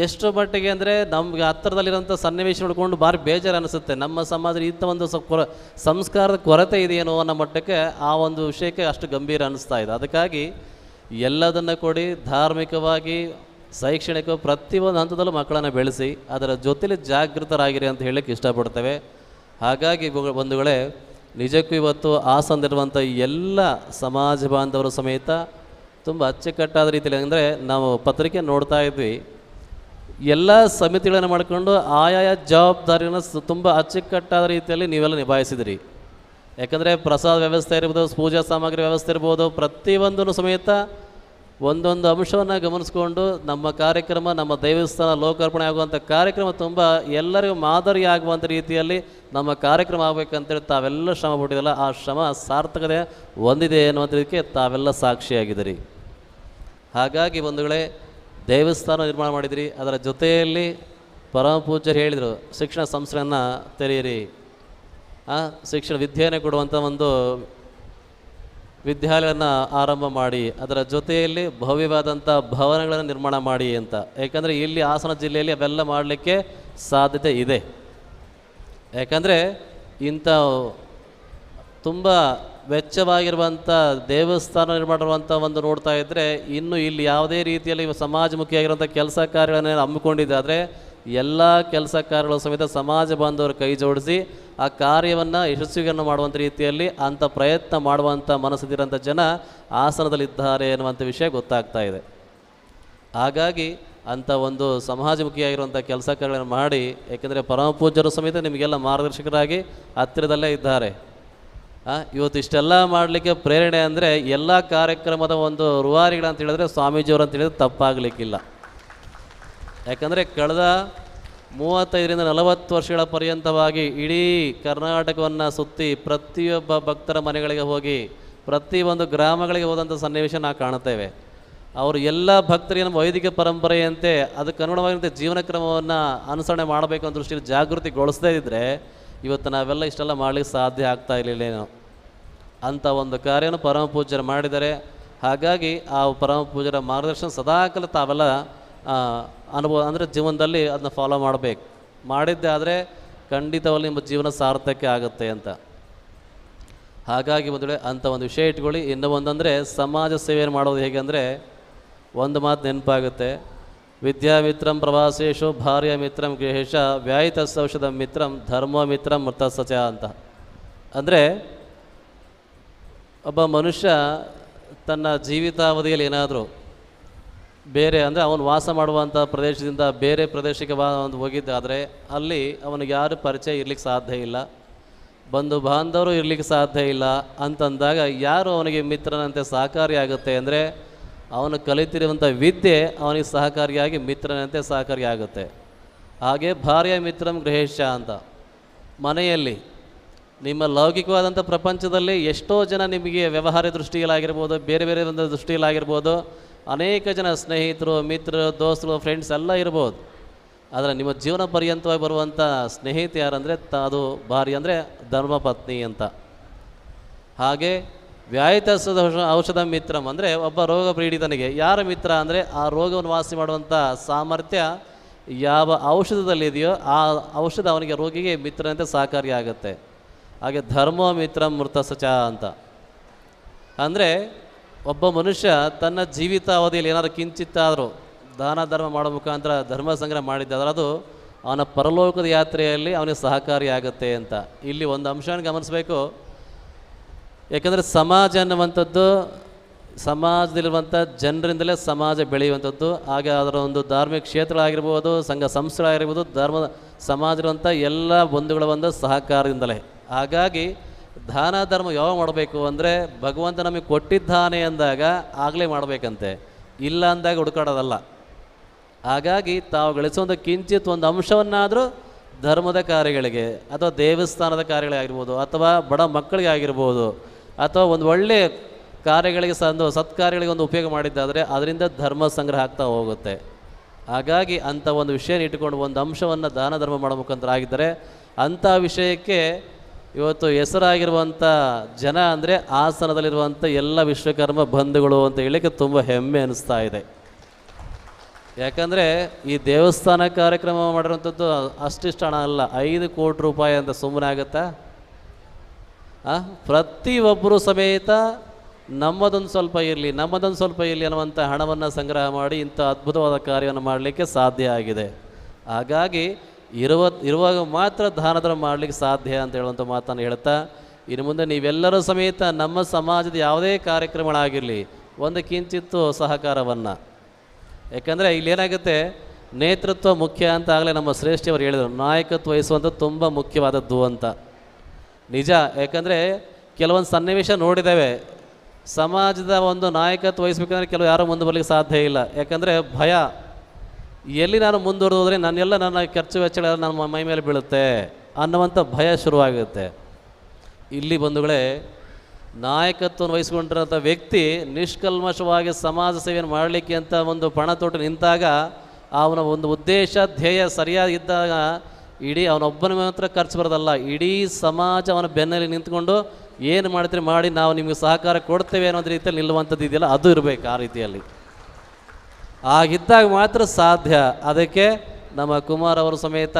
ಎಷ್ಟು ಮಟ್ಟಿಗೆ ಅಂದರೆ ನಮಗೆ ಹತ್ತಿರದಲ್ಲಿರೋಂಥ ಸನ್ನಿವೇಶ ನೋಡಿಕೊಂಡು ಭಾರಿ ಬೇಜಾರು ಅನಿಸುತ್ತೆ. ನಮ್ಮ ಸಮಾಜದಲ್ಲಿ ಇಂಥ ಒಂದು ಸಂಸ್ಕಾರದ ಕೊರತೆ ಇದೆಯೇನೋ ಅನ್ನೋ ಮಟ್ಟಕ್ಕೆ ಆ ಒಂದು ವಿಷಯಕ್ಕೆ ಅಷ್ಟು ಗಂಭೀರ ಅನ್ನಿಸ್ತಾ ಇದೆ. ಅದಕ್ಕಾಗಿ ಎಲ್ಲದನ್ನು ಕೊಡಿ, ಧಾರ್ಮಿಕವಾಗಿ ಶೈಕ್ಷಣಿಕ ಪ್ರತಿಯೊಂದು ಹಂತದಲ್ಲೂ ಮಕ್ಕಳನ್ನು ಬೆಳೆಸಿ, ಅದರ ಜೊತೆಲಿ ಜಾಗೃತರಾಗಿರಿ ಅಂತ ಹೇಳಕ್ಕೆ ಇಷ್ಟಪಡ್ತೇವೆ. ಹಾಗಾಗಿ ಬಂಧುಗಳೇ, ನಿಜಕ್ಕೂ ಇವತ್ತು ಹಾಸನದಲ್ಲಿರುವಂಥ ಎಲ್ಲ ಸಮಾಜ ಬಾಂಧವರು ಸಮೇತ ತುಂಬ ಅಚ್ಚುಕಟ್ಟಾದ ರೀತಿಯಲ್ಲಿ, ಅಂದರೆ ನಾವು ಪತ್ರಿಕೆ ನೋಡ್ತಾ ಇದ್ವಿ, ಎಲ್ಲ ಸಮಿತಿಗಳನ್ನು ಮಾಡಿಕೊಂಡು ಆಯಾಯ ಜವಾಬ್ದಾರಿಯನ್ನು ತುಂಬ ಅಚ್ಚುಕಟ್ಟಾದ ರೀತಿಯಲ್ಲಿ ನೀವೆಲ್ಲ ನಿಭಾಯಿಸಿದಿರಿ. ಯಾಕಂದರೆ ಪ್ರಸಾದ ವ್ಯವಸ್ಥೆ ಇರ್ಬೋದು, ಪೂಜಾ ಸಾಮಗ್ರಿ ವ್ಯವಸ್ಥೆ ಇರ್ಬೋದು, ಪ್ರತಿಯೊಂದನ್ನು ಸಮೇತ ಒಂದೊಂದು ಅಂಶವನ್ನು ಗಮನಿಸ್ಕೊಂಡು ನಮ್ಮ ಕಾರ್ಯಕ್ರಮ, ನಮ್ಮ ದೇವಸ್ಥಾನ ಲೋಕಾರ್ಪಣೆ ಆಗುವಂಥ ಕಾರ್ಯಕ್ರಮ ತುಂಬ ಎಲ್ಲರಿಗೂ ಮಾದರಿ ಆಗುವಂಥ ರೀತಿಯಲ್ಲಿ ನಮ್ಮ ಕಾರ್ಯಕ್ರಮ ಆಗಬೇಕಂತೇಳಿ ತಾವೆಲ್ಲ ಶ್ರಮ ಪಟ್ಟಿದ್ದಲ್ಲ, ಆ ಶ್ರಮ ಸಾರ್ಥಕತೆ ಹೊಂದಿದೆ ಅನ್ನುವಂಥದಕ್ಕೆ ತಾವೆಲ್ಲ ಸಾಕ್ಷಿಯಾಗಿದ್ದೀರಿ. ಹಾಗಾಗಿ ಬಂಧುಗಳೇ, ದೇವಸ್ಥಾನ ನಿರ್ಮಾಣ ಮಾಡಿದಿರಿ, ಅದರ ಜೊತೆಯಲ್ಲಿ ಪರಮ ಪೂಜ್ಯರು ಹೇಳಿದರು ಶಿಕ್ಷಣ ಸಂಸ್ಥೆಯನ್ನು ತೆರೆಯಿರಿ, ಶಿಕ್ಷಣ ವಿದ್ಯೆಯನ್ನು ಕೊಡುವಂಥ ಒಂದು ವಿದ್ಯಾಲಯವನ್ನು ಆರಂಭ ಮಾಡಿ, ಅದರ ಜೊತೆಯಲ್ಲಿ ಭವ್ಯವಾದಂಥ ಭವನಗಳನ್ನು ನಿರ್ಮಾಣ ಮಾಡಿ ಅಂತ. ಯಾಕಂದರೆ ಇಲ್ಲಿ ಹಾಸನ ಜಿಲ್ಲೆಯಲ್ಲಿ ಅವೆಲ್ಲ ಮಾಡಲಿಕ್ಕೆ ಸಾಧ್ಯತೆ ಇದೆ. ಯಾಕಂದರೆ ಇಂಥ ತುಂಬ ವೆಚ್ಚವಾಗಿರುವಂಥ ದೇವಸ್ಥಾನ ನಿರ್ಮಾಣ ಮಾಡುವಂಥ ಒಂದು ನೋಡ್ತಾ ಇದ್ದರೆ, ಇನ್ನು ಇಲ್ಲಿ ಯಾವುದೇ ರೀತಿಯಲ್ಲಿ ಸಮಾಜಮುಖಿಯಾಗಿರುವಂಥ ಕೆಲಸ ಕಾರ್ಯಗಳನ್ನು ಹಮ್ಮಿಕೊಂಡಿದ್ದಾದರೆ ಎಲ್ಲ ಕೆಲಸ ಕಾರ್ಯಗಳು ಸಮೇತ ಸಮಾಜ ಬಾಂಧವರು ಕೈ ಜೋಡಿಸಿ ಆ ಕಾರ್ಯವನ್ನು ಯಶಸ್ವಿಯನ್ನು ಮಾಡುವಂಥ ರೀತಿಯಲ್ಲಿ ಅಂಥ ಪ್ರಯತ್ನ ಮಾಡುವಂಥ ಮನಸ್ಸಿದ್ದಿರೋಂಥ ಜನ ಹಾಸನದಲ್ಲಿದ್ದಾರೆ ಎನ್ನುವಂಥ ವಿಷಯ ಗೊತ್ತಾಗ್ತಾ ಇದೆ. ಹಾಗಾಗಿ ಅಂಥ ಒಂದು ಸಮಾಜಮುಖಿಯಾಗಿರುವಂಥ ಕೆಲಸ ಕಾರ್ಯಗಳನ್ನು ಮಾಡಿ, ಏಕೆಂದರೆ ಪರಮ ಪೂಜ್ಯರು ಸಮೇತ ನಿಮಗೆಲ್ಲ ಮಾರ್ಗದರ್ಶಕರಾಗಿ ಹತ್ತಿರದಲ್ಲೇ ಇದ್ದಾರೆ. ಇವತ್ತು ಇಷ್ಟೆಲ್ಲ ಮಾಡಲಿಕ್ಕೆ ಪ್ರೇರಣೆ ಅಂದರೆ ಎಲ್ಲ ಕಾರ್ಯಕ್ರಮದ ಒಂದು ರೂವಾರಿಗಳಂತ ಹೇಳಿದ್ರೆ ಸ್ವಾಮೀಜಿಯವರು ಅಂತ ಹೇಳಿದ್ರೆ ತಪ್ಪಾಗಲಿಕ್ಕಿಲ್ಲ. ಯಾಕಂದರೆ ಕಳೆದ 35ರಿಂದ 40 ವರ್ಷಗಳ ಪರ್ಯಂತವಾಗಿ ಇಡೀ ಕರ್ನಾಟಕವನ್ನು ಸುತ್ತಿ ಪ್ರತಿಯೊಬ್ಬ ಭಕ್ತರ ಮನೆಗಳಿಗೆ ಹೋಗಿ ಪ್ರತಿಯೊಂದು ಗ್ರಾಮಗಳಿಗೆ ಹೋದಂಥ ಸನ್ನಿವೇಶ ನಾವು ಕಾಣುತ್ತೇವೆ. ಅವರು ಎಲ್ಲ ಭಕ್ತರಿಗೆ ನಮ್ಮ ವೈದಿಕ ಪರಂಪರೆಯಂತೆ ಅದಕ್ಕೆ ಅನುಗುಣವಾಗಿರುವಂಥ ಜೀವನ ಕ್ರಮವನ್ನು ಅನುಸರಣೆ ಮಾಡಬೇಕು ಅನ್ನೋ ದೃಷ್ಟಿಯಲ್ಲಿ ಜಾಗೃತಿಗೊಳಿಸದೇ ಇದ್ದರೆ ಇವತ್ತು ನಾವೆಲ್ಲ ಇಷ್ಟೆಲ್ಲ ಮಾಡಲಿಕ್ಕೆ ಸಾಧ್ಯ ಆಗ್ತಾ ಇರಲಿಲ್ಲೇನೋ. ಅಂಥ ಒಂದು ಕಾರ್ಯವನ್ನು ಪರಮ ಪೂಜ್ಯರು ಮಾಡಿದ್ದಾರೆ. ಹಾಗಾಗಿ ಆ ಪರಮ ಪೂಜ್ಯರ ಮಾರ್ಗದರ್ಶನ ಸದಾಕಾಲ ತಾವೆಲ್ಲ ಅನುಭವ ಅಂದರೆ ಜೀವನದಲ್ಲಿ ಅದನ್ನ ಫಾಲೋ ಮಾಡಬೇಕು. ಮಾಡಿದ್ದೆ ಆದರೆ ಖಂಡಿತವಾಗಿ ನಿಮ್ಮ ಜೀವನ ಸಾರ್ಥಕ ಆಗುತ್ತೆ ಅಂತ. ಹಾಗಾಗಿ ಒಂದು ವೇಳೆ ಅಂಥ ಒಂದು ವಿಷಯ ಇಟ್ಕೊಳ್ಳಿ. ಇನ್ನೂ ಒಂದಂದರೆ ಸಮಾಜ ಸೇವೆಯನ್ನು ಮಾಡೋದು ಹೇಗೆ ಅಂದರೆ ಒಂದು ಮಾತು ನೆನಪಾಗುತ್ತೆ. ವಿದ್ಯಾಮಿತ್ರಂ ಪ್ರವಾಸೇಶು ಭಾರ್ಯ ಮಿತ್ರಂ ಗೃಹೇಶ ವ್ಯಾಯಿತೌಷಧ ಮಿತ್ರಂ ಧರ್ಮ ಮಿತ್ರಂ ಮೃತಸಚ ಅಂತ. ಅಂದರೆ ಒಬ್ಬ ಮನುಷ್ಯ ತನ್ನ ಜೀವಿತಾವಧಿಯಲ್ಲಿ ಏನಾದರೂ ಬೇರೆ ಅಂದರೆ ಅವನು ವಾಸ ಮಾಡುವಂಥ ಪ್ರದೇಶದಿಂದ ಬೇರೆ ಪ್ರದೇಶಕ್ಕೆ ಒಂದು ಹೋಗಿದ್ದಾದರೆ ಅಲ್ಲಿ ಅವನಿಗೆ ಯಾರು ಪರಿಚಯ ಇರಲಿಕ್ಕೆ ಸಾಧ್ಯ ಇಲ್ಲ, ಬಂಧು ಬಾಂಧವರು ಇರಲಿಕ್ಕೆ ಸಾಧ್ಯ ಇಲ್ಲ ಅಂತಂದಾಗ ಯಾರು ಅವನಿಗೆ ಮಿತ್ರನಂತೆ ಸಹಕಾರಿಯಾಗುತ್ತೆ ಅಂದರೆ ಅವನು ಕಲಿತಿರುವಂಥ ವಿದ್ಯೆ ಅವನಿಗೆ ಸಹಕಾರಿಯಾಗಿ ಮಿತ್ರನಂತೆ ಸಹಕಾರಿಯಾಗುತ್ತೆ. ಹಾಗೆ ಭಾರ್ಯ ಮಿತ್ರಂ ಗೃಹೇಶ ಅಂತ. ಮನೆಯಲ್ಲಿ ನಿಮ್ಮ ಲೌಕಿಕವಾದಂಥ ಪ್ರಪಂಚದಲ್ಲಿ ಎಷ್ಟೋ ಜನ ನಿಮಗೆ ವ್ಯವಹಾರ ದೃಷ್ಟಿಯಲ್ಲಾಗಿರ್ಬೋದು, ಬೇರೆ ಬೇರೆ ಒಂದು ದೃಷ್ಟಿಯಲ್ಲಾಗಿರ್ಬೋದು, ಅನೇಕ ಜನ ಸ್ನೇಹಿತರು, ಮಿತ್ರರು, ದೋಸ್ತರು, ಫ್ರೆಂಡ್ಸ್ ಎಲ್ಲ ಇರ್ಬೋದು. ಆದರೆ ನಿಮ್ಮ ಜೀವನ ಪರ್ಯಂತವಾಗಿ ಬರುವಂಥ ಸ್ನೇಹಿತ ಯಾರಂದರೆ ಅದು ಭಾರ್ಯ ಅಂದರೆ ಧರ್ಮಪತ್ನಿ ಅಂತ. ಹಾಗೆ ವ್ಯಾಯಿತ ಔಷಧ ಮಿತ್ರಂ ಅಂದರೆ ಒಬ್ಬ ರೋಗ ಪೀಡಿತನಿಗೆ ಯಾರ ಮಿತ್ರ ಅಂದರೆ ಆ ರೋಗವನ್ನು ವಾಸಿ ಮಾಡುವಂಥ ಸಾಮರ್ಥ್ಯ ಯಾವ ಔಷಧದಲ್ಲಿದೆಯೋ ಆ ಔಷಧ ಅವನಿಗೆ ರೋಗಿಗೆ ಮಿತ್ರನಂತೆ ಸಹಕಾರಿಯಾಗುತ್ತೆ. ಹಾಗೆ ಧರ್ಮ ಮಿತ್ರಂ ಮೃತಸಚ ಅಂತ. ಅಂದರೆ ಒಬ್ಬ ಮನುಷ್ಯ ತನ್ನ ಜೀವಿತಾವಧಿಯಲ್ಲಿ ಏನಾದರೂ ಕಿಂಚಿತ್ತಾದರೂ ದಾನ ಧರ್ಮ ಮಾಡೋ ಮುಖಾಂತರ ಧರ್ಮ ಸಂಗ್ರಹ ಮಾಡಿದ್ದಾದ್ರೆ ಅದು ಅವನ ಪರಲೋಕದ ಯಾತ್ರೆಯಲ್ಲಿ ಅವನಿಗೆ ಸಹಕಾರಿಯಾಗುತ್ತೆ ಅಂತ. ಇಲ್ಲಿ ಒಂದು ಅಂಶವನ್ನು ಗಮನಿಸಬೇಕು. ಯಾಕಂದರೆ ಸಮಾಜ ಅನ್ನುವಂಥದ್ದು ಸಮಾಜದಲ್ಲಿರುವಂಥ ಜನರಿಂದಲೇ ಸಮಾಜ ಬೆಳೆಯುವಂಥದ್ದು. ಹಾಗೆ ಅದರ ಒಂದು ಧಾರ್ಮಿಕ ಕ್ಷೇತ್ರಗಳಾಗಿರ್ಬೋದು, ಸಂಘ ಸಂಸ್ಥೆಗಳಾಗಿರ್ಬೋದು, ಸಮಾಜವಿರುವಂಥ ಎಲ್ಲ ಬಂಧುಗಳ ಒಂದು ಸಹಕಾರದಿಂದಲೇ. ಹಾಗಾಗಿ ದಾನ ಧರ್ಮ ಯಾವಾಗ ಮಾಡಬೇಕು ಅಂದರೆ ಭಗವಂತ ನಮಗೆ ಕೊಟ್ಟಿದ್ದಾನೆ ಅಂದಾಗ ಆಗಲೇ ಮಾಡಬೇಕಂತೆ, ಇಲ್ಲ ಅಂದಾಗ ಹುಡುಕಾಡೋದಲ್ಲ. ಹಾಗಾಗಿ ತಾವು ಗಳಿಸುವಂಥ ಕಿಂಚಿತ್ ಒಂದು ಅಂಶವನ್ನಾದರೂ ಧರ್ಮದ ಕಾರ್ಯಗಳಿಗೆ ಅಥವಾ ದೇವಸ್ಥಾನದ ಕಾರ್ಯಗಳಿಗಾಗಿರ್ಬೋದು ಅಥವಾ ಬಡ ಮಕ್ಕಳಿಗೆ ಆಗಿರ್ಬೋದು ಅಥವಾ ಒಂದು ಒಳ್ಳೆಯ ಕಾರ್ಯಗಳಿಗೆ ಒಂದು ಸತ್ಕಾರ್ಯಗಳಿಗೆ ಒಂದು ಉಪಯೋಗ ಮಾಡಿದ್ದಾದರೆ ಅದರಿಂದ ಧರ್ಮ ಸಂಗ್ರಹ ಆಗ್ತಾ ಹೋಗುತ್ತೆ. ಹಾಗಾಗಿ ಅಂಥ ಒಂದು ವಿಷಯ ಇಟ್ಟುಕೊಂಡು ಒಂದು ಅಂಶವನ್ನು ದಾನ ಧರ್ಮ ಮಾಡೋ ಮುಖಾಂತರ ಆಗಿದ್ದರೆ ಅಂಥ ವಿಷಯಕ್ಕೆ ಇವತ್ತು ಹೆಸರಾಗಿರುವಂಥ ಜನ ಅಂದರೆ ಹಾಸನದಲ್ಲಿರುವಂಥ ಎಲ್ಲ ವಿಶ್ವಕರ್ಮ ಬಂಧುಗಳು ಅಂತ ಹೇಳಲಿಕ್ಕೆ ತುಂಬ ಹೆಮ್ಮೆ ಅನ್ನಿಸ್ತಾ ಇದೆ. ಯಾಕಂದರೆ ಈ ದೇವಸ್ಥಾನ ಕಾರ್ಯಕ್ರಮ ಮಾಡಿರುವಂಥದ್ದು ಅಷ್ಟಿಷ್ಟು ಹಣ ಅಲ್ಲ, 5 ಕೋಟಿ ರೂಪಾಯಿ ಅಂತ ಸುಮ್ಮನೆ ಆಗುತ್ತಾ? ಪ್ರತಿಯೊಬ್ಬರು ಸಮೇತ ನಮ್ಮದೊಂದು ಸ್ವಲ್ಪ ಇರಲಿ ಅನ್ನುವಂಥ ಹಣವನ್ನು ಸಂಗ್ರಹ ಮಾಡಿ ಇಂಥ ಅದ್ಭುತವಾದ ಕಾರ್ಯವನ್ನು ಮಾಡಲಿಕ್ಕೆ ಸಾಧ್ಯ ಆಗಿದೆ. ಹಾಗಾಗಿ ಇರುವಾಗ ಮಾತ್ರ ದಾನ ಧರ್ಮ ಮಾಡಲಿಕ್ಕೆ ಸಾಧ್ಯ ಅಂತ ಹೇಳುವಂಥ ಮಾತನ್ನು ಹೇಳ್ತಾ, ಇನ್ನು ಮುಂದೆ ನೀವೆಲ್ಲರೂ ಸಮೇತ ನಮ್ಮ ಸಮಾಜದ ಯಾವುದೇ ಕಾರ್ಯಕ್ರಮಗಳಾಗಿರಲಿ ಒಂದು ಕಿಂಚಿತ್ತು ಸಹಕಾರವನ್ನು, ಯಾಕಂದರೆ ಇಲ್ಲೇನಾಗುತ್ತೆ ನೇತೃತ್ವ ಮುಖ್ಯ ಅಂತ ಆಗಲೇ ನಮ್ಮ ಶ್ರೇಷ್ಠವರು ಹೇಳಿದರು, ನಾಯಕತ್ವ ವಹಿಸುವಂಥದ್ದು ತುಂಬ ಮುಖ್ಯವಾದದ್ದು ಅಂತ. ನಿಜ, ಯಾಕಂದರೆ ಕೆಲವೊಂದು ಸನ್ನಿವೇಶ ನೋಡಿದ್ದೇವೆ, ಸಮಾಜದ ಒಂದು ನಾಯಕತ್ವ ವಹಿಸ್ಬೇಕಂದ್ರೆ ಕೆಲವು ಯಾರೂ ಮುಂದೆ ಬರಲಿಕ್ಕೆ ಸಾಧ್ಯ ಇಲ್ಲ. ಯಾಕಂದರೆ ಭಯ, ಎಲ್ಲಿ ನಾನು ಮುಂದುವರೆದೋದ್ರೆ ನನ್ನ ಖರ್ಚು ವೆಚ್ಚಗಳ ನನ್ನ ಮೈ ಮೇಲೆ ಬೀಳುತ್ತೆ ಅನ್ನುವಂಥ ಭಯ ಶುರುವಾಗುತ್ತೆ. ಇಲ್ಲಿ ಬಂಧುಗಳೇ, ನಾಯಕತ್ವವನ್ನು ವಹಿಸ್ಕೊಂಡಿರೋಂಥ ವ್ಯಕ್ತಿ ನಿಷ್ಕಲ್ಮಶವಾಗಿ ಸಮಾಜ ಸೇವೆಯನ್ನು ಮಾಡಲಿಕ್ಕೆ ಅಂತ ಒಂದು ಪಣ ತೊಟ್ಟು ನಿಂತಾಗ ಅವನ ಒಂದು ಉದ್ದೇಶ ಧ್ಯೇಯ ಸರಿಯಾಗಿದ್ದಾಗ ಇಡೀ ಅವನೊಬ್ಬನ ಮಾತ್ರ ಖರ್ಚು ಬರೋದಲ್ಲ, ಇಡೀ ಸಮಾಜ ಅವನ ಬೆನ್ನಲ್ಲಿ ನಿಂತ್ಕೊಂಡು ಏನು ಮಾಡ್ತೀರಿ ಮಾಡಿ ನಾವು ನಿಮಗೆ ಸಹಕಾರ ಕೊಡ್ತೇವೆ ಅನ್ನೋದು ರೀತಿಯಲ್ಲಿ ನಿಲ್ಲುವಂಥದ್ದು ಇದೆಯಲ್ಲ, ಅದು ಇರಬೇಕು. ಆ ರೀತಿಯಲ್ಲಿ ಆಗಿದ್ದಾಗ ಮಾತ್ರ ಸಾಧ್ಯ. ಅದಕ್ಕೆ ನಮ್ಮ ಕುಮಾರ್ ಅವರು ಸಮೇತ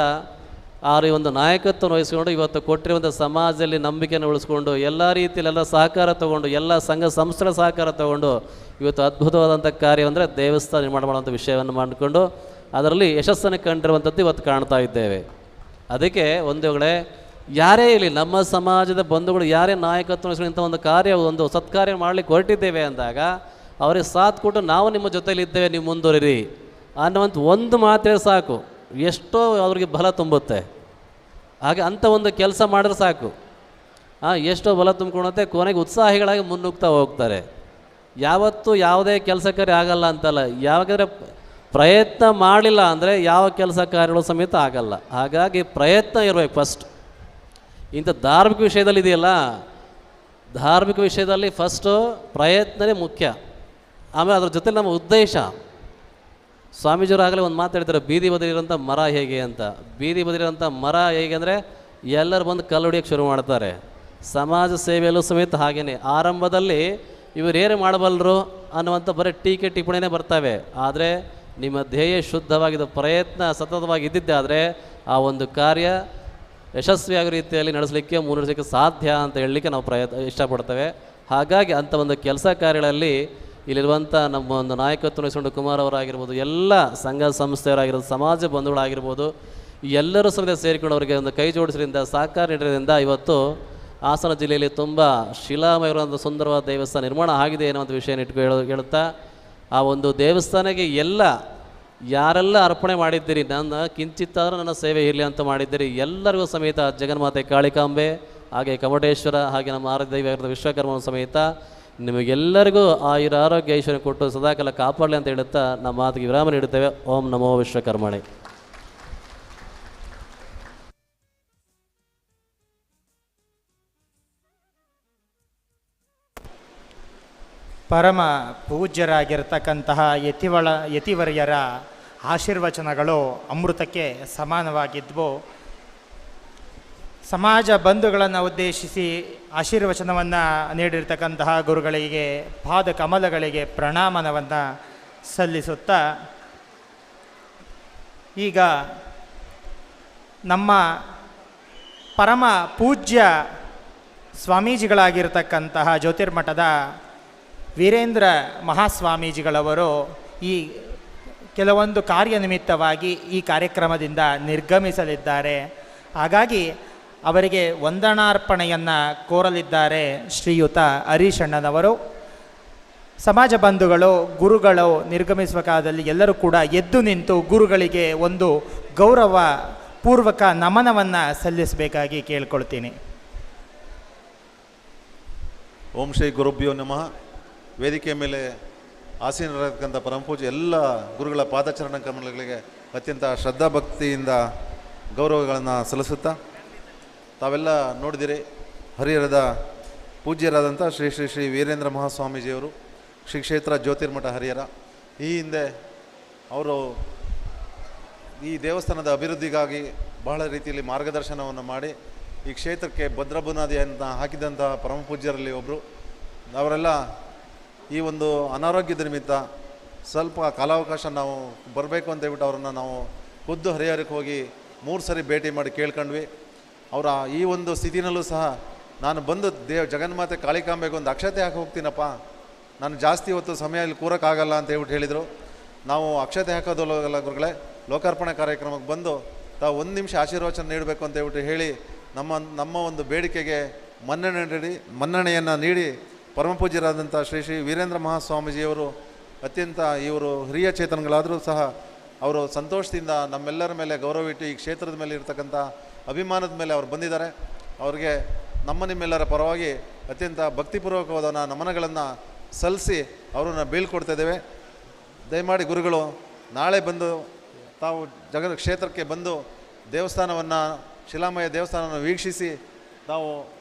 ಒಂದು ನಾಯಕತ್ವವನ್ನು ವಹಿಸ್ಕೊಂಡು ಇವತ್ತು ಕೊಟ್ಟಿರುವಂಥ ಸಮಾಜದಲ್ಲಿ ನಂಬಿಕೆಯನ್ನು ಉಳಿಸ್ಕೊಂಡು ಎಲ್ಲ ರೀತಿಯಲ್ಲೆಲ್ಲ ಸಹಕಾರ ತಗೊಂಡು ಎಲ್ಲ ಸಂಘ ಸಂಸ್ಥೆಗಳ ಸಹಕಾರ ತಗೊಂಡು ಇವತ್ತು ಅದ್ಭುತವಾದಂಥ ಕಾರ್ಯ ಅಂದರೆ ದೇವಸ್ಥಾನ ನಿರ್ಮಾಣ ಮಾಡುವಂಥ ವಿಷಯವನ್ನು ಮಾಡಿಕೊಂಡು ಅದರಲ್ಲಿ ಯಶಸ್ಸನ್ನು ಕಂಡಿರುವಂಥದ್ದು ಇವತ್ತು ಕಾಣ್ತಾ ಇದ್ದೇವೆ. ಅದಕ್ಕೆ ಒಂದು ವೇಳೆ ಯಾರೇ ಇಲ್ಲಿ ನಮ್ಮ ಸಮಾಜದ ಬಂಧುಗಳು ಯಾರೇ ನಾಯಕತ್ವ ಇಂಥ ಒಂದು ಕಾರ್ಯ ಒಂದು ಸತ್ಕಾರ್ಯ ಮಾಡಲಿಕ್ಕೆ ಹೊರಟಿದ್ದೇವೆ ಅಂದಾಗ ಅವ್ರಿಗೆ ಸಾಥ್ ಕೊಟ್ಟು ನಾವು ನಿಮ್ಮ ಜೊತೆಲಿದ್ದೇವೆ, ನೀವು ಮುಂದುವರಿರಿ ಅನ್ನುವಂಥ ಒಂದು ಮಾತೇ ಸಾಕು, ಎಷ್ಟೋ ಅವ್ರಿಗೆ ಬಲ ತುಂಬುತ್ತೆ. ಹಾಗೆ ಅಂಥ ಒಂದು ಕೆಲಸ ಮಾಡಿದ್ರೆ ಸಾಕು, ಎಷ್ಟೋ ಬಲ ತುಂಬಿಕೊಳುತ್ತೆ. ಕೊನೆಗೆ ಉತ್ಸಾಹಿಗಳಾಗಿ ಮುನ್ನುಗ್ತಾ ಹೋಗ್ತಾರೆ. ಯಾವತ್ತೂ ಯಾವುದೇ ಕೆಲಸ ಕಾರ್ಯ ಆಗಲ್ಲ ಅಂತಲ್ಲ, ಯಾವಾಗಾದ್ರೆ ಪ್ರಯತ್ನ ಮಾಡಲಿಲ್ಲ ಅಂದರೆ ಯಾವ ಕೆಲಸ ಕಾರ್ಯಗಳು ಸಮೇತ ಆಗಲ್ಲ. ಹಾಗಾಗಿ ಪ್ರಯತ್ನ ಇರಬೇಕು ಫಸ್ಟ್. ಇಂಥ ಧಾರ್ಮಿಕ ವಿಷಯದಲ್ಲಿ ಇದೆಯಲ್ಲ, ಧಾರ್ಮಿಕ ವಿಷಯದಲ್ಲಿ ಫಸ್ಟು ಪ್ರಯತ್ನವೇ ಮುಖ್ಯ. ಆಮೇಲೆ ಅದ್ರ ಜೊತೆ ನಮ್ಮ ಉದ್ದೇಶ. ಸ್ವಾಮೀಜಿಯವರು ಆಗಲೇ ಒಂದು ಮಾತು ಹೇಳ್ತಾರೆ, ಬೀದಿ ಬದಿಲಿರೋಂಥ ಮರ ಹೇಗೆ ಅಂತ. ಬೀದಿ ಬದಿಲಿರೋಂಥ ಮರ ಹೇಗೆ ಅಂದರೆ ಎಲ್ಲರೂ ಬಂದು ಕಲ್ಲು ಹೊಡಿಯೋಕ್ಕೆ ಶುರು ಮಾಡ್ತಾರೆ. ಸಮಾಜ ಸೇವೆಯಲ್ಲೂ ಸಮೇತ ಹಾಗೇ ಆರಂಭದಲ್ಲಿ ಇವರೇನು ಮಾಡಬಲ್ಲರು ಅನ್ನುವಂಥ ಬರೀ ಟೀಕೆ ಟಿಪ್ಪಣಿನೇ ಬರ್ತವೆ. ಆದರೆ ನಿಮ್ಮ ಧ್ಯೇಯ ಶುದ್ಧವಾಗಿದ್ದ ಪ್ರಯತ್ನ ಸತತವಾಗಿ ಇದ್ದಿದ್ದೆ ಆದರೆ ಆ ಒಂದು ಕಾರ್ಯ ಯಶಸ್ವಿಯಾಗೋ ರೀತಿಯಲ್ಲಿ ನಡೆಸಲಿಕ್ಕೆ ಮುನ್ನಡೆಸಲಿಕ್ಕೆ ಸಾಧ್ಯ ಅಂತ ಹೇಳಲಿಕ್ಕೆ ನಾವು ಇಷ್ಟಪಡ್ತೇವೆ. ಹಾಗಾಗಿ ಅಂಥ ಒಂದು ಕೆಲಸ ಕಾರ್ಯಗಳಲ್ಲಿ ಇಲ್ಲಿರುವಂಥ ನಮ್ಮ ಒಂದು ನಾಯಕತ್ವ ವಹಿಸಿಕೊಂಡು ಕುಮಾರ್ ಅವರಾಗಿರ್ಬೋದು, ಎಲ್ಲ ಸಂಘ ಸಂಸ್ಥೆಯವರಾಗಿರ್ಬೋದು, ಸಮಾಜ ಬಂಧುಗಳಾಗಿರ್ಬೋದು, ಎಲ್ಲರೂ ಸಮೇತ ಸೇರಿಕೊಂಡು ಅವರಿಗೆ ಒಂದು ಕೈ ಜೋಡಿಸೋದ್ರಿಂದ, ಸಹಕಾರ ನೀಡೋದ್ರಿಂದ ಇವತ್ತು ಹಾಸನ ಜಿಲ್ಲೆಯಲ್ಲಿ ತುಂಬ ಶಿಲಾಮಯವಾದ ಸುಂದರವಾದ ದೇವಸ್ಥಾನ ನಿರ್ಮಾಣ ಆಗಿದೆ ಅನ್ನುವಂಥ ವಿಷಯ ಹೇಳುತ್ತಾ, ಆ ಒಂದು ದೇವಸ್ಥಾನಕ್ಕೆ ಯಾರೆಲ್ಲ ಅರ್ಪಣೆ ಮಾಡಿದ್ದೀರಿ, ನನ್ನ ಕಿಂಚಿತ್ತಾದರೂ ನನ್ನ ಸೇವೆ ಇರಲಿ ಅಂತ ಮಾಡಿದ್ದೀರಿ, ಎಲ್ಲರಿಗೂ ಸಮೇತ ಜಗನ್ಮಾತೆ ಕಾಳಿಕಾಂಬೆ, ಹಾಗೆ ಕಮಟೇಶ್ವರ, ಹಾಗೆ ನಮ್ಮ ಆರಾಧ್ಯ ವಿಶ್ವಕರ್ಮನ ಸಮೇತ ನಿಮಗೆಲ್ಲರಿಗೂ ಆರೋಗ್ಯ ಐಶ್ವರ್ಯ ಕೊಟ್ಟು ಸದಾಕಾಲ ಕಾಪಾಡಲಿ ಅಂತ ಹೇಳುತ್ತಾ ನಮ್ಮ ಮಾತಿಗೆ ವಿರಾಮ ನೀಡುತ್ತೇವೆ. ಓಂ ನಮೋ ವಿಶ್ವಕರ್ಮಣೆ. ಪರಮ ಪೂಜ್ಯರಾಗಿರ್ತಕ್ಕಂತಹ ಯತಿವರ್ಯರ ಆಶೀರ್ವಚನಗಳು ಅಮೃತಕ್ಕೆ ಸಮಾನವಾಗಿದ್ವು. ಸಮಾಜ ಬಂಧುಗಳನ್ನು ಉದ್ದೇಶಿಸಿ ಆಶೀರ್ವಚನವನ್ನು ನೀಡಿರ್ತಕ್ಕಂತಹ ಗುರುಗಳಿಗೆ ಪಾದ ಕಮಲಗಳಿಗೆ ಪ್ರಣಾಮನವನ್ನು ಸಲ್ಲಿಸುತ್ತಾ, ಈಗ ನಮ್ಮ ಪರಮ ಪೂಜ್ಯ ಸ್ವಾಮೀಜಿಗಳಾಗಿರ್ತಕ್ಕಂತಹ ಜ್ಯೋತಿರ್ಮಠದ ವೀರೇಂದ್ರ ಮಹಾಸ್ವಾಮೀಜಿಗಳವರು ಈ ಕೆಲವೊಂದು ಕಾರ್ಯನಿಮಿತ್ತವಾಗಿ ಈ ಕಾರ್ಯಕ್ರಮದಿಂದ ನಿರ್ಗಮಿಸಲಿದ್ದಾರೆ. ಹಾಗಾಗಿ ಅವರಿಗೆ ವಂದನಾರ್ಪಣೆಯನ್ನು ಕೋರಲಿದ್ದಾರೆ ಶ್ರೀಯುತ ಹರೀಶ್ ಅಣ್ಣನವರು. ಸಮಾಜ ಬಂಧುಗಳು, ಗುರುಗಳು ನಿರ್ಗಮಿಸುವ ಕಾಲದಲ್ಲಿ ಎಲ್ಲರೂ ಕೂಡ ಎದ್ದು ನಿಂತು ಗುರುಗಳಿಗೆ ಒಂದು ಗೌರವ ಪೂರ್ವಕ ನಮನವನ್ನು ಸಲ್ಲಿಸಬೇಕಾಗಿ ಕೇಳ್ಕೊಳ್ತೀನಿ. ಓಂ ಶ್ರೀ ಗುರುಭ್ಯೋ ನಮಃ. ವೇದಿಕೆಯ ಮೇಲೆ ಆಸೀನರಾಗತಕ್ಕಂಥ ಪರಮಪೂಜ್ಯ ಎಲ್ಲ ಗುರುಗಳ ಪಾದಚರಣ ಕಮಲಗಳಿಗೆ ಅತ್ಯಂತ ಶ್ರದ್ಧಾಭಕ್ತಿಯಿಂದ ಗೌರವಗಳನ್ನು ಸಲ್ಲಿಸುತ್ತಾ, ತಾವೆಲ್ಲ ನೋಡಿದಿರಿ, ಹರಿಹರದ ಪೂಜ್ಯರಾದಂಥ ಶ್ರೀ ಶ್ರೀ ಶ್ರೀ ವೀರೇಂದ್ರ ಮಹಾಸ್ವಾಮೀಜಿಯವರು ಶ್ರೀ ಕ್ಷೇತ್ರ ಜ್ಯೋತಿರ್ಮಠ ಹರಿಹರ. ಈ ಹಿಂದೆ ಅವರು ಈ ದೇವಸ್ಥಾನದ ಅಭಿವೃದ್ಧಿಗಾಗಿ ಬಹಳ ರೀತಿಯಲ್ಲಿ ಮಾರ್ಗದರ್ಶನವನ್ನು ಮಾಡಿ ಈ ಕ್ಷೇತ್ರಕ್ಕೆ ಭದ್ರ ಬುನಾದಿಯನ್ನು ಹಾಕಿದಂತಹ ಪರಮಪೂಜ್ಯರಲ್ಲಿ ಒಬ್ಬರು. ಅವರೆಲ್ಲ ಈ ಒಂದು ಅನಾರೋಗ್ಯದ ನಿಮಿತ್ತ ಸ್ವಲ್ಪ ಕಾಲಾವಕಾಶ ನಾವು ಬರಬೇಕು ಅಂತ ಹೇಳ್ಬಿಟ್ಟು ಅವರನ್ನು ನಾವು ಖುದ್ದು ಹರಿಹರಕ್ಕೆ ಹೋಗಿ 3 ಸರಿ ಭೇಟಿ ಮಾಡಿ ಕೇಳ್ಕೊಂಡ್ವಿ. ಅವರ ಈ ಒಂದು ಸ್ಥಿತಿನಲ್ಲೂ ಸಹ ನಾನು ಬಂದು ಜಗನ್ಮಾತೆ ಕಾಳಿಕಾಂಬೆಗೆ ಒಂದು ಅಕ್ಷತೆ ಹಾಕಿ ಹೋಗ್ತೀನಪ್ಪ, ನಾನು ಜಾಸ್ತಿ ಹೊತ್ತು ಸಮಯ ಇಲ್ಲಿ ಕೂರೋಕ್ಕಾಗಲ್ಲ ಅಂತ ಹೇಳ್ಬಿಟ್ಟು ಹೇಳಿದರು. ನಾವು ಅಕ್ಷತೆ ಹಾಕೋದಲ್ಲ ಗುರುಗಳೇ, ಲೋಕಾರ್ಪಣೆ ಕಾರ್ಯಕ್ರಮಕ್ಕೆ ಬಂದು ತಾವು 1 ನಿಮಿಷ ಆಶೀರ್ವಚನ ನೀಡಬೇಕು ಅಂತ ಹೇಳ್ಬಿಟ್ಟು ಹೇಳಿ ನಮ್ಮ ಒಂದು ಬೇಡಿಕೆಗೆ ಮನ್ನಣೆಯನ್ನು ನೀಡಿ ಪರಮಪೂಜ್ಯರಾದಂಥ ಶ್ರೀ ಶ್ರೀ ವೀರೇಂದ್ರ ಮಹಾಸ್ವಾಮೀಜಿಯವರು ಅತ್ಯಂತ ಇವರು ಹಿರಿಯ ಚೇತನಗಳಾದರೂ ಸಹ ಅವರು ಸಂತೋಷದಿಂದ ನಮ್ಮೆಲ್ಲರ ಮೇಲೆ ಗೌರವ ಇಟ್ಟು ಈ ಕ್ಷೇತ್ರದ ಮೇಲೆ ಇರ್ತಕ್ಕಂಥ ಅಭಿಮಾನದ ಮೇಲೆ ಅವರು ಬಂದಿದ್ದಾರೆ. ಅವ್ರಿಗೆ ನಿಮ್ಮೆಲ್ಲರ ಪರವಾಗಿ ಅತ್ಯಂತ ಭಕ್ತಿಪೂರ್ವಕವಾದ ನಮನಗಳನ್ನು ಸಲ್ಲಿಸಿ ಅವರನ್ನು ಬೀಳ್ಕೊಡ್ತಾಯಿದ್ದೇವೆ. ದಯಮಾಡಿ ಗುರುಗಳು ನಾಳೆ ಬಂದು ತಾವು ಕ್ಷೇತ್ರಕ್ಕೆ ಬಂದು ದೇವಸ್ಥಾನವನ್ನು, ಶಿಲಾಮಯ ದೇವಸ್ಥಾನವನ್ನು ವೀಕ್ಷಿಸಿ ತಾವು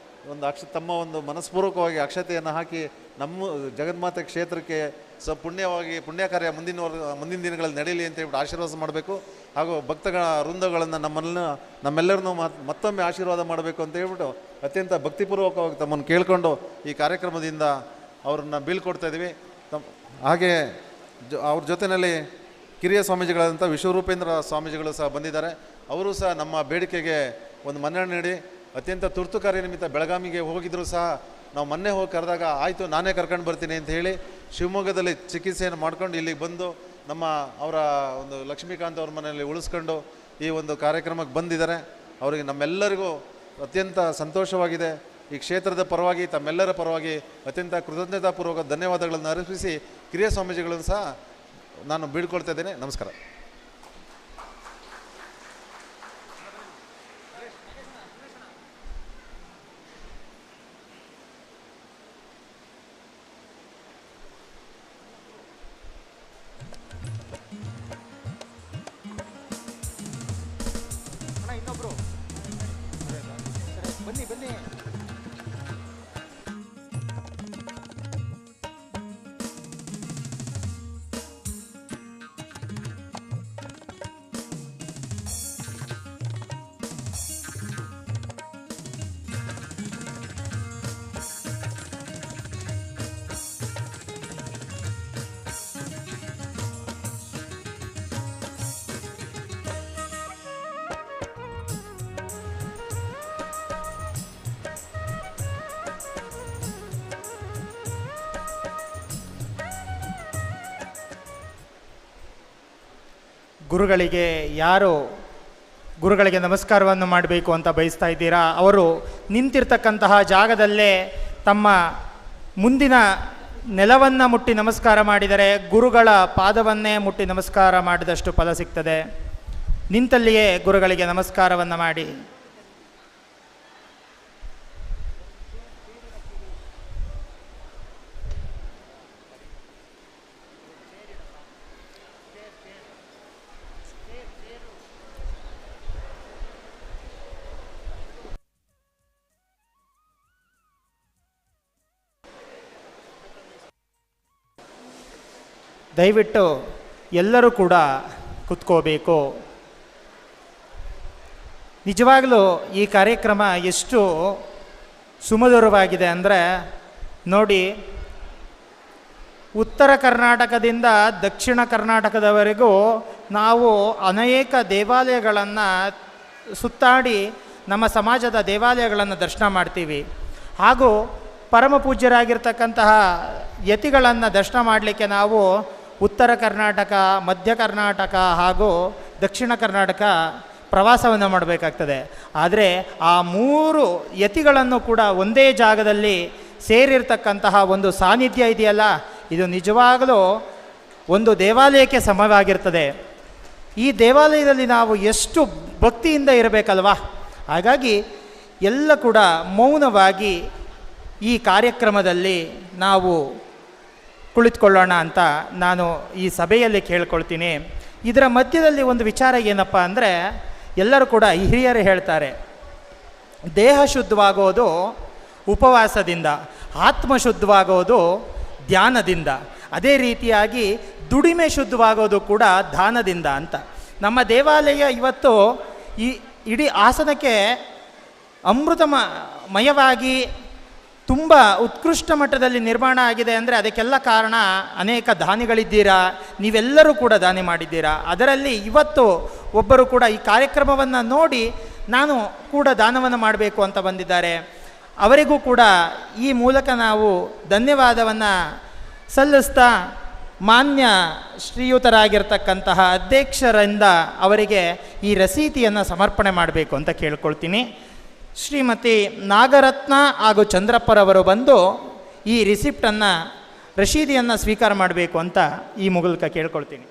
ಒಂದು ತಮ್ಮ ಒಂದು ಮನಸ್ಪೂರ್ವಕವಾಗಿ ಅಕ್ಷತೆಯನ್ನು ಹಾಕಿ ನಮ್ಮ ಜಗನ್ಮಾತೆ ಕ್ಷೇತ್ರಕ್ಕೆ ಪುಣ್ಯ ಕಾರ್ಯ ಮುಂದಿನ ದಿನಗಳಲ್ಲಿ ನಡೆಯಲಿ ಅಂತ ಹೇಳ್ಬಿಟ್ಟು ಆಶೀರ್ವಾದ ಮಾಡಬೇಕು. ಹಾಗೂ ಭಕ್ತಗಳ ವೃಂದಗಳನ್ನು ನಮ್ಮೆಲ್ಲರನ್ನೂ ಮತ್ತೊಮ್ಮೆ ಆಶೀರ್ವಾದ ಮಾಡಬೇಕು ಅಂತ ಹೇಳ್ಬಿಟ್ಟು ಅತ್ಯಂತ ಭಕ್ತಿಪೂರ್ವಕವಾಗಿ ತಮ್ಮನ್ನು ಕೇಳಿಕೊಂಡು ಈ ಕಾರ್ಯಕ್ರಮದಿಂದ ಅವ್ರನ್ನ ಬೀಳ್ಕೊಡ್ತಾ ಇದ್ದೀವಿ. ಹಾಗೆ ಅವ್ರ ಜೊತೆಯಲ್ಲಿ ಕಿರಿಯ ಸ್ವಾಮೀಜಿಗಳಾದಂಥ ವಿಶ್ವರೂಪೇಂದ್ರ ಸ್ವಾಮೀಜಿಗಳು ಸಹ ಬಂದಿದ್ದಾರೆ. ಅವರು ಸಹ ನಮ್ಮ ಬೇಡಿಕೆಗೆ ಒಂದು ಮನ್ನಣೆ ನೀಡಿ ಅತ್ಯಂತ ತುರ್ತು ಕಾರ್ಯ ನಿಮಿತ್ತ ಬೆಳಗಾವಿಗೆ ಹೋಗಿದ್ರು ಸಹ ನಾವು ಮೊನ್ನೆ ಹೋಗಿ ಕರೆದಾಗ ಆಯಿತು ನಾನೇ ಕರ್ಕೊಂಡು ಬರ್ತೀನಿ ಅಂತ ಹೇಳಿ ಶಿವಮೊಗ್ಗದಲ್ಲಿ ಚಿಕಿತ್ಸೆಯನ್ನು ಮಾಡ್ಕೊಂಡು ಇಲ್ಲಿಗೆ ಬಂದು ಅವರ ಒಂದು ಲಕ್ಷ್ಮೀಕಾಂತ್ ಅವ್ರ ಮನೆಯಲ್ಲಿ ಉಳಿಸ್ಕೊಂಡು ಈ ಒಂದು ಕಾರ್ಯಕ್ರಮಕ್ಕೆ ಬಂದಿದ್ದಾರೆ. ಅವರಿಗೆ ನಮ್ಮೆಲ್ಲರಿಗೂ ಅತ್ಯಂತ ಸಂತೋಷವಾಗಿದೆ. ಈ ಕ್ಷೇತ್ರದ ಪರವಾಗಿ ತಮ್ಮೆಲ್ಲರ ಪರವಾಗಿ ಅತ್ಯಂತ ಕೃತಜ್ಞತಾಪೂರ್ವಕ ಧನ್ಯವಾದಗಳನ್ನು ಅರ್ಪಿಸಿ ಕಿರಿಯ ಸ್ವಾಮೀಜಿಗಳನ್ನು ಸಹ ನಾನು ಬೀಳ್ಕೊಳ್ತಾ ಇದ್ದೇನೆ. ನಮಸ್ಕಾರ. ಇನ್ನೊಬ್ರು ಬನ್ನಿ ಬನ್ನಿ. ಗುರುಗಳಿಗೆ ಯಾರು ಗುರುಗಳಿಗೆ ನಮಸ್ಕಾರವನ್ನು ಮಾಡಬೇಕು ಅಂತ ಬಯಸ್ತಾ ಇದ್ದೀರಾ, ಅವರು ನಿಂತಿರ್ತಕ್ಕಂತಹ ಜಾಗದಲ್ಲೇ ತಮ್ಮ ಮುಂದಿನ ನೆಲವನ್ನು ಮುಟ್ಟಿ ನಮಸ್ಕಾರ ಮಾಡಿದರೆ ಗುರುಗಳ ಪಾದವನ್ನೇ ಮುಟ್ಟಿ ನಮಸ್ಕಾರ ಮಾಡಿದಷ್ಟು ಫಲ ಸಿಗ್ತದೆ. ನಿಂತಲ್ಲಿಯೇ ಗುರುಗಳಿಗೆ ನಮಸ್ಕಾರವನ್ನು ಮಾಡಿ. ದಯವಿಟ್ಟು ಎಲ್ಲರೂ ಕೂಡ ಕುತ್ಕೋಬೇಕು. ನಿಜವಾಗಲೂ ಈ ಕಾರ್ಯಕ್ರಮ ಎಷ್ಟು ಸುಮಧುರವಾಗಿದೆ ಅಂದರೆ ನೋಡಿ, ಉತ್ತರ ಕರ್ನಾಟಕದಿಂದ ದಕ್ಷಿಣ ಕರ್ನಾಟಕದವರೆಗೂ ನಾವು ಅನೇಕ ದೇವಾಲಯಗಳನ್ನು ಸುತ್ತಾಡಿ ನಮ್ಮ ಸಮಾಜದ ದೇವಾಲಯಗಳನ್ನು ದರ್ಶನ ಮಾಡ್ತೀವಿ. ಹಾಗೂ ಪರಮ ಪೂಜ್ಯರಾಗಿರ್ತಕ್ಕಂತಹ ಯತಿಗಳನ್ನು ದರ್ಶನ ಮಾಡಲಿಕ್ಕೆ ನಾವು ಉತ್ತರ ಕರ್ನಾಟಕ, ಮಧ್ಯ ಕರ್ನಾಟಕ ಹಾಗೂ ದಕ್ಷಿಣ ಕರ್ನಾಟಕ ಪ್ರವಾಸವನ್ನು ಮಾಡಬೇಕಾಗ್ತದೆ. ಆದರೆ ಆ 3 ಯತಿಗಳನ್ನು ಕೂಡ ಒಂದೇ ಜಾಗದಲ್ಲಿ ಸೇರಿರ್ತಕ್ಕಂತಹ ಒಂದು ಸಾನ್ನಿಧ್ಯ ಇದೆಯಲ್ಲ, ಇದು ನಿಜವಾಗಲೂ ಒಂದು ದೇವಾಲಯಕ್ಕೆ ಸಮವಾಗಿರ್ತದೆ. ಈ ದೇವಾಲಯದಲ್ಲಿ ನಾವು ಎಷ್ಟು ಭಕ್ತಿಯಿಂದ ಇರಬೇಕಲ್ವಾ. ಹಾಗಾಗಿ ಎಲ್ಲ ಕೂಡ ಮೌನವಾಗಿ ಈ ಕಾರ್ಯಕ್ರಮದಲ್ಲಿ ನಾವು ಕುಳಿತುಕೊಳ್ಳೋಣ ಅಂತ ನಾನು ಈ ಸಭೆಯಲ್ಲಿ ಕೇಳ್ಕೊಳ್ತೀನಿ. ಇದರ ಮಧ್ಯದಲ್ಲಿ ಒಂದು ವಿಚಾರ ಏನಪ್ಪ ಅಂದರೆ, ಎಲ್ಲರೂ ಕೂಡ ಹಿರಿಯರು ಹೇಳ್ತಾರೆ, ದೇಹ ಶುದ್ಧವಾಗೋದು ಉಪವಾಸದಿಂದ, ಆತ್ಮ ಶುದ್ಧವಾಗೋದು ಧ್ಯಾನದಿಂದ, ಅದೇ ರೀತಿಯಾಗಿ ದುಡಿಮೆ ಶುದ್ಧವಾಗೋದು ಕೂಡ ದಾನದಿಂದ ಅಂತ. ನಮ್ಮ ದೇವಾಲಯ ಇವತ್ತು ಈ ಇಡೀ ಹಾಸನಕ್ಕೆ ಅಮೃತಮಯವಾಗಿ ತುಂಬ ಉತ್ಕೃಷ್ಟ ಮಟ್ಟದಲ್ಲಿ ನಿರ್ಮಾಣ ಆಗಿದೆ ಅಂದರೆ ಅದಕ್ಕೆಲ್ಲ ಕಾರಣ ಅನೇಕ ದಾನಿಗಳಿದ್ದೀರಾ, ನೀವೆಲ್ಲರೂ ಕೂಡ ದಾನಿ ಮಾಡಿದ್ದೀರಾ. ಅದರಲ್ಲಿ ಇವತ್ತು ಒಬ್ಬರು ಕೂಡ ಈ ಕಾರ್ಯಕ್ರಮವನ್ನು ನೋಡಿ ನಾನು ಕೂಡ ದಾನವನ್ನು ಮಾಡಬೇಕು ಅಂತ ಬಂದಿದ್ದಾರೆ. ಅವರಿಗೂ ಕೂಡ ಈ ಮೂಲಕ ನಾವು ಧನ್ಯವಾದವನ್ನು ಸಲ್ಲಿಸ್ತಾ ಮಾನ್ಯ ಶ್ರೀಯುತರಾಗಿರ್ತಕ್ಕಂತಹ ಅಧ್ಯಕ್ಷರಿಂದ ಅವರಿಗೆ ಈ ರಸೀತಿಯನ್ನು ಸಮರ್ಪಣೆ ಮಾಡಬೇಕು ಅಂತ ಕೇಳ್ಕೊಳ್ತೀನಿ. ಶ್ರೀಮತಿ ನಾಗರತ್ನ ಹಾಗೂ ಚಂದ್ರಪ್ಪರವರು ಬಂದು ಈ ರಿಸಿಪ್ಟನ್ನು ರಶೀದಿಯನ್ನು ಸ್ವೀಕಾರ ಮಾಡಬೇಕು ಅಂತ ಈ ಮೂಲಕ ಕೇಳ್ಕೊಳ್ತೀನಿ.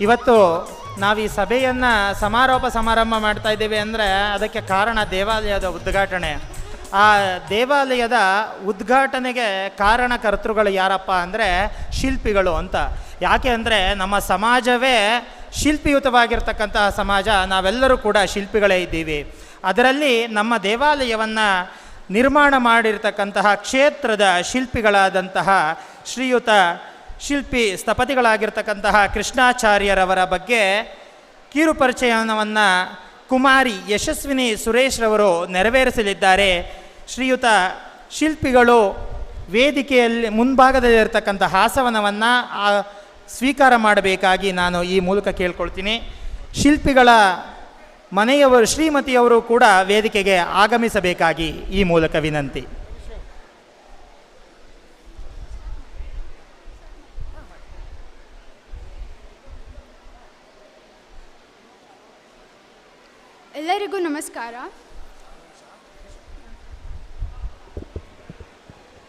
ಇವತ್ತು ನಾವು ಈ ಸಭೆಯನ್ನು ಸಮಾರೋಪ ಸಮಾರಂಭ ಮಾಡ್ತಾ ಇದ್ದೇವೆ ಅಂದರೆ ಅದಕ್ಕೆ ಕಾರಣ ದೇವಾಲಯದ ಉದ್ಘಾಟನೆ. ಆ ದೇವಾಲಯದ ಉದ್ಘಾಟನೆಗೆ ಕಾರಣಕರ್ತೃಗಳು ಯಾರಪ್ಪ ಅಂದರೆ ಶಿಲ್ಪಿಗಳು ಅಂತ. ಯಾಕೆ ಅಂದರೆ ನಮ್ಮ ಸಮಾಜವೇ ಶಿಲ್ಪಿಯುತವಾಗಿರ್ತಕ್ಕಂತಹ ಸಮಾಜ, ನಾವೆಲ್ಲರೂ ಕೂಡ ಶಿಲ್ಪಿಗಳೇ ಇದ್ದೀವಿ. ಅದರಲ್ಲಿ ನಮ್ಮ ದೇವಾಲಯವನ್ನು ನಿರ್ಮಾಣ ಮಾಡಿರ್ತಕ್ಕಂತಹ ಕ್ಷೇತ್ರದ ಶಿಲ್ಪಿಗಳಾದಂತಹ ಶ್ರೀಯುತ ಶಿಲ್ಪಿ ಸ್ಥಪತಿಗಳಾಗಿರ್ತಕ್ಕಂತಹ ಕೃಷ್ಣಾಚಾರ್ಯರವರ ಬಗ್ಗೆ ಕಿರು ಪರಿಚಯವನ್ನು ಕುಮಾರಿ ಯಶಸ್ವಿನಿ ಸುರೇಶ್ರವರು ನೆರವೇರಿಸಲಿದ್ದಾರೆ. ಶ್ರೀಯುತ ಶಿಲ್ಪಿಗಳು ವೇದಿಕೆಯಲ್ಲಿ ಮುಂಭಾಗದಲ್ಲಿರ್ತಕ್ಕಂಥ ಆಸನವನ್ನು ಸ್ವೀಕಾರ ಮಾಡಬೇಕಾಗಿ ನಾನು ಈ ಮೂಲಕ ಕೇಳ್ಕೊಳ್ತೀನಿ. ಶಿಲ್ಪಿಗಳ ಮನೆಯವರು ಶ್ರೀಮತಿಯವರು ಕೂಡ ವೇದಿಕೆಗೆ ಆಗಮಿಸಬೇಕಾಗಿ ಈ ಮೂಲಕ ವಿನಂತಿ. ಎಲ್ಲರಿಗೂ ನಮಸ್ಕಾರ.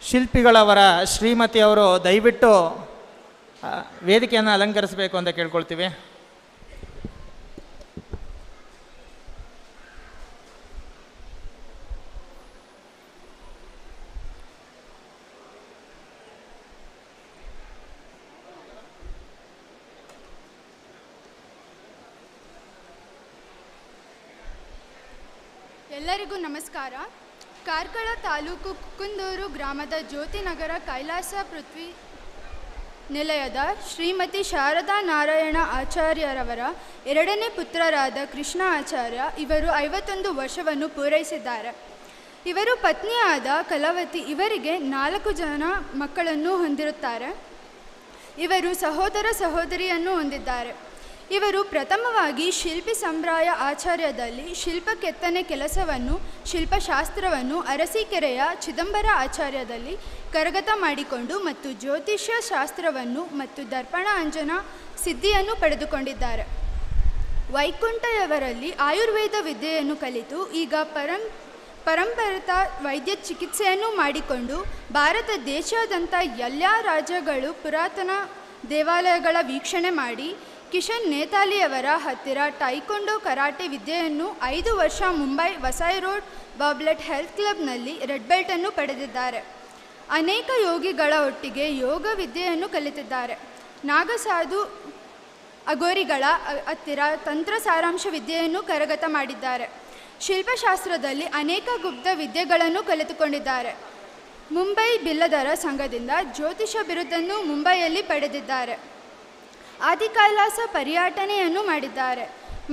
ಶಿಲ್ಪಿಗಳವರ ಶ್ರೀಮತಿಯವರು ದಯವಿಟ್ಟು ವೇದಿಕೆಯನ್ನು ಅಲಂಕರಿಸಬೇಕು ಅಂತ ಕೇಳ್ಕೊಳ್ತೀವಿ. ಎಲ್ಲರಿಗೂ ನಮಸ್ಕಾರ. ಕಾರ್ಕಳ ತಾಲೂಕು ಕುಕ್ಕುಂದೂರು ಗ್ರಾಮದ ಜ್ಯೋತಿನಗರ ಕೈಲಾಸ ಪೃಥ್ವಿ ನಿಲಯದ ಶ್ರೀಮತಿ ಶಾರದಾ ನಾರಾಯಣ ಆಚಾರ್ಯರವರ ಎರಡನೇ ಪುತ್ರರಾದ ಕೃಷ್ಣ ಆಚಾರ್ಯ ಇವರು 51 ವರ್ಷವನ್ನು ಪೂರೈಸಿದ್ದಾರೆ. ಇವರು ಪತ್ನಿಯಾದ ಕಲಾವತಿ ಇವರಿಗೆ 4 ಜನ ಮಕ್ಕಳನ್ನು ಹೊಂದಿರುತ್ತಾರೆ. ಇವರು ಸಹೋದರ ಸಹೋದರಿಯನ್ನು ಹೊಂದಿದ್ದಾರೆ. ಇವರು ಪ್ರಥಮವಾಗಿ ಶಿಲ್ಪಿ ಸಂಪ್ರಾಯ ಆಚಾರ್ಯದಲ್ಲಿ ಶಿಲ್ಪ ಕೆತ್ತನೆ ಕೆಲಸವನ್ನು, ಶಿಲ್ಪಶಾಸ್ತ್ರವನ್ನು ಅರಸೀಕೆರೆಯ ಚಿದಂಬರ ಆಚಾರ್ಯದಲ್ಲಿ ಕರಗತ ಮಾಡಿಕೊಂಡು ಮತ್ತು ಜ್ಯೋತಿಷ್ಯ ಶಾಸ್ತ್ರವನ್ನು ಮತ್ತು ದರ್ಪಣ ಅಂಜನ ಸಿದ್ಧಿಯನ್ನು ಪಡೆದುಕೊಂಡಿದ್ದಾರೆ. ವೈಕುಂಠಯವರಲ್ಲಿ ಆಯುರ್ವೇದ ವಿದ್ಯೆಯನ್ನು ಕಲಿತು ಈಗ ಪರಂಪರಿತ ವೈದ್ಯ ಚಿಕಿತ್ಸೆಯನ್ನು ಮಾಡಿಕೊಂಡು ಭಾರತ ದೇಶಾದ್ಯಂತ ಎಲ್ಲ ರಾಜ್ಯಗಳು ಪುರಾತನ ದೇವಾಲಯಗಳ ವೀಕ್ಷಣೆ ಮಾಡಿ ಕಿಶನ್ ನೇತಾಲಿಯವರ ಹತ್ತಿರ ಟೈಕೊಂಡೋ ಕರಾಟೆ ವಿದ್ಯೆಯನ್ನು 5 ವರ್ಷ Mumbai Vasai road Bablet health ಕ್ಲಬ್ನಲ್ಲಿ ರೆಡ್ ಬೆಲ್ಟನ್ನು ಪಡೆದಿದ್ದಾರೆ. ಅನೇಕ ಯೋಗಿಗಳ ಒಟ್ಟಿಗೆ ಯೋಗ ವಿದ್ಯೆಯನ್ನು ಕಲಿತಿದ್ದಾರೆ. ನಾಗಸಾಧು ಅಗೋರಿಗಳ ಹತ್ತಿರ ತಂತ್ರ ಸಾರಾಂಶ ವಿದ್ಯೆಯನ್ನು ಕರಗತ ಮಾಡಿದ್ದಾರೆ. ಶಿಲ್ಪಶಾಸ್ತ್ರದಲ್ಲಿ ಅನೇಕ ಗುಪ್ತ ವಿದ್ಯೆಗಳನ್ನು ಕಲಿತುಕೊಂಡಿದ್ದಾರೆ. ಮುಂಬೈ ಬಿಲ್ಲದರ ಸಂಘದಿಂದ ಜ್ಯೋತಿಷ ಬಿರುದನ್ನು ಮುಂಬೈಯಲ್ಲಿ ಪಡೆದಿದ್ದಾರೆ. ಆದಿಕೈಲಾಸ ಪರ್ಯಟನೆಯನ್ನು ಮಾಡಿದ್ದಾರೆ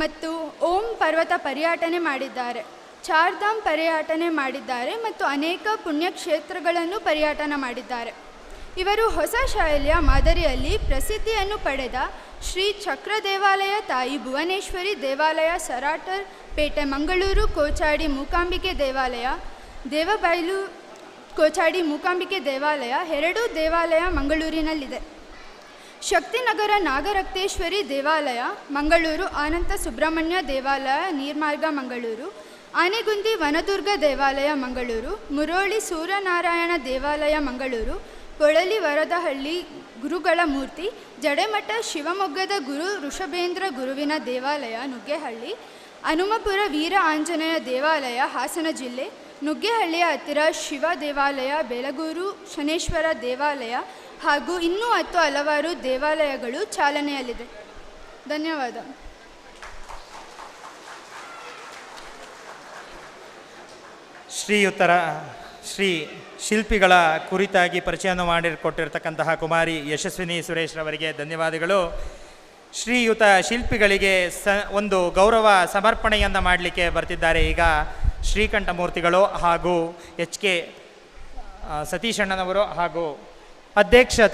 ಮತ್ತು ಓಂ ಪರ್ವತ ಪರ್ಯಟನೆ ಮಾಡಿದ್ದಾರೆ. ಚಾರ್ಧಾಮ್ ಪರ್ಯಟನೆ ಮಾಡಿದ್ದಾರೆ ಮತ್ತು ಅನೇಕ ಪುಣ್ಯಕ್ಷೇತ್ರಗಳನ್ನು ಪರ್ಯಟನೆ ಮಾಡಿದ್ದಾರೆ. ಇವರು ಹೊಸ ಶೈಲಿಯ ಮಾದರಿಯಲ್ಲಿ ಪ್ರಸಿದ್ಧಿಯನ್ನು ಪಡೆದ ಶ್ರೀ ಚಕ್ರ ದೇವಾಲಯ, ತಾಯಿ ಭುವನೇಶ್ವರಿ ದೇವಾಲಯ, ಸರಾಟರ್ ಪೇಟೆ ಮಂಗಳೂರು, ಕೋಚಾಡಿ ಮೂಕಾಂಬಿಕೆ ದೇವಾಲಯ, ದೇವಬೈಲು ಕೋಚಾಡಿ ಮೂಕಾಂಬಿಕೆ ದೇವಾಲಯ 2 ದೇವಾಲಯ ಮಂಗಳೂರಿನಲ್ಲಿದೆ. ಶಕ್ತಿನಗರ ನಾಗರಕ್ತೇಶ್ವರಿ ದೇವಾಲಯ ಮಂಗಳೂರು, ಅನಂತ ಸುಬ್ರಹ್ಮಣ್ಯ ದೇವಾಲಯ ನೀರ್ಮಾರ್ಗ ಮಂಗಳೂರು, ಆನೆಗುಂದಿ ವನದುರ್ಗ ದೇವಾಲಯ ಮಂಗಳೂರು, ಮುರೋಳಿ ಸೂರ್ಯನಾರಾಯಣ ದೇವಾಲಯ ಮಂಗಳೂರು, ಪೊಳಲಿ ವರದಹಳ್ಳಿ ಗುರುಗಳ ಮೂರ್ತಿ, ಜಡೆಮಠ ಶಿವಮೊಗ್ಗದ ಗುರು ಋಷಭೇಂದ್ರ ಗುರುವಿನ ದೇವಾಲಯ ನುಗ್ಗೇಹಳ್ಳಿ, ಹನುಮಪುರ ವೀರ ಆಂಜನೇಯ ದೇವಾಲಯ ಹಾಸನ ಜಿಲ್ಲೆ, ನುಗ್ಗೇಹಳ್ಳಿಯ ಹತ್ತಿರ ಶಿವ ದೇವಾಲಯ, ಬೆಳಗೂರು ಶನೇಶ್ವರ ದೇವಾಲಯ ಹಾಗೂ ಇನ್ನೂ 10 ಹಲವಾರು ದೇವಾಲಯಗಳು ಚಾಲನೆಯಲ್ಲಿದೆ. ಧನ್ಯವಾದ. ಶ್ರೀಯುತರ ಶ್ರೀ ಶಿಲ್ಪಿಗಳ ಕುರಿತಾಗಿ ಪರಿಚಯವನ್ನು ಮಾಡಿಕೊಟ್ಟಿರ್ತಕ್ಕಂತಹ ಕುಮಾರಿ ಯಶಸ್ವಿನಿ ಸುರೇಶ್ರವರಿಗೆ ಧನ್ಯವಾದಗಳು. ಶ್ರೀಯುತ ಶಿಲ್ಪಿಗಳಿಗೆ ಒಂದು ಗೌರವ ಸಮರ್ಪಣೆಯನ್ನು ಮಾಡಲಿಕ್ಕೆ ಬರ್ತಿದ್ದಾರೆ ಈಗ ಶ್ರೀಕಂಠಮೂರ್ತಿಗಳು ಹಾಗೂ HK ಸತೀಶಣ್ಣನವರು ಹಾಗೂ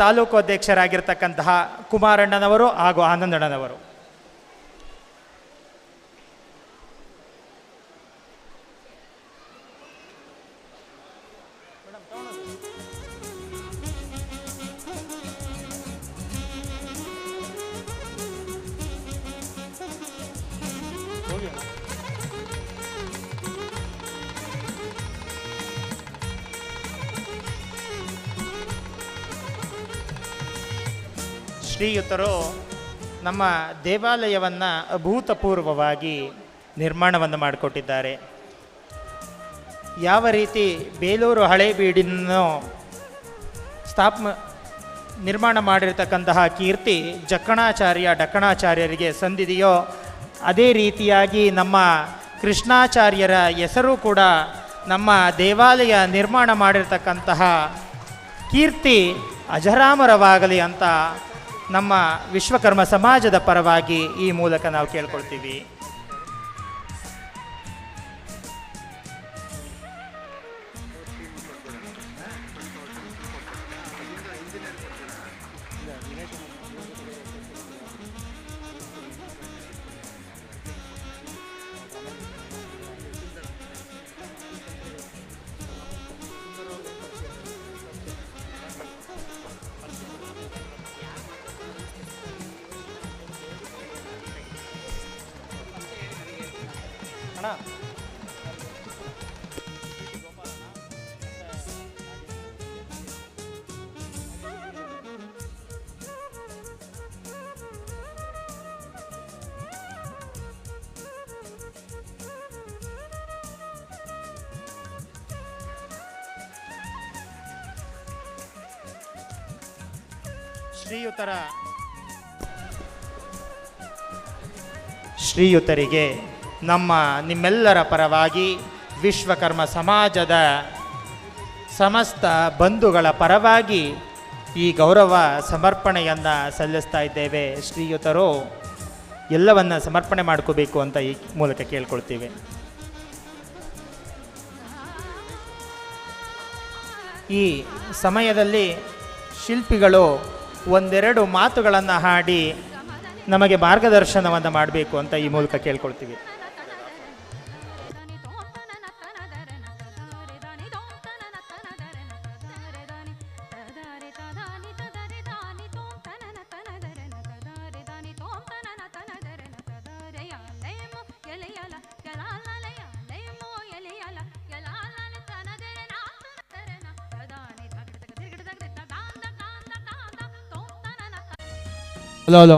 ತಾಲೂಕು ಅಧ್ಯಕ್ಷರಾಗಿರ್ತಕ್ಕಂತಹ ಕುಮಾರಣ್ಣನವರು ಹಾಗೂ ಆನಂದಣ್ಣನವರು. ಶ್ರೀಯುತರು ನಮ್ಮ ದೇವಾಲಯವನ್ನು ಅಭೂತಪೂರ್ವವಾಗಿ ನಿರ್ಮಾಣವನ್ನು ಮಾಡಿಕೊಟ್ಟಿದ್ದಾರೆ. ಯಾವ ರೀತಿ ಬೇಲೂರು ಹಳೇಬೀಡನ್ನು ನಿರ್ಮಾಣ ಮಾಡಿರ್ತಕ್ಕಂತಹ ಕೀರ್ತಿ ಜಕ್ಕಣಾಚಾರ್ಯ ಡಕ್ಕಣಾಚಾರ್ಯರಿಗೆ ಸಂದಿದೆಯೋ ಅದೇ ರೀತಿಯಾಗಿ ನಮ್ಮ ಕೃಷ್ಣಾಚಾರ್ಯರ ಹೆಸರು ಕೂಡ ನಮ್ಮ ದೇವಾಲಯ ನಿರ್ಮಾಣ ಮಾಡಿರ್ತಕ್ಕಂತಹ ಕೀರ್ತಿ ಅಜರಾಮರವಾಗಲಿ ಅಂತ ನಮ್ಮ ವಿಶ್ವಕರ್ಮ ಸಮಾಜದ ಪರವಾಗಿ ಈ ಮೂಲಕ ನಾವು ಕೇಳ್ಕೊಳ್ತೀವಿ. ಶ್ರೀಯುತರಿಗೆ ನಿಮ್ಮೆಲ್ಲರ ಪರವಾಗಿ ವಿಶ್ವಕರ್ಮ ಸಮಾಜದ ಸಮಸ್ತ ಬಂಧುಗಳ ಪರವಾಗಿ ಈ ಗೌರವ ಸಮರ್ಪಣೆಯನ್ನು ಸಲ್ಲಿಸ್ತಾ ಇದ್ದೇವೆ. ಶ್ರೀಯುತರು ಎಲ್ಲವನ್ನ ಸಮರ್ಪಣೆ ಮಾಡ್ಕೋಬೇಕು ಅಂತ ಈ ಮೂಲಕ ಕೇಳ್ಕೊಳ್ತೀವಿ. ಈ ಸಮಯದಲ್ಲಿ ಶಿಲ್ಪಿಗಳು ಒಂದೆರಡು ಮಾತುಗಳನ್ನು ಹಾಡಿ ನಮಗೆ ಮಾರ್ಗದರ್ಶನವನ್ನು ಮಾಡಬೇಕು ಅಂತ ಈ ಮೂಲಕ ಕೇಳ್ಕೊಳ್ತೀವಿ. ಹಲೋ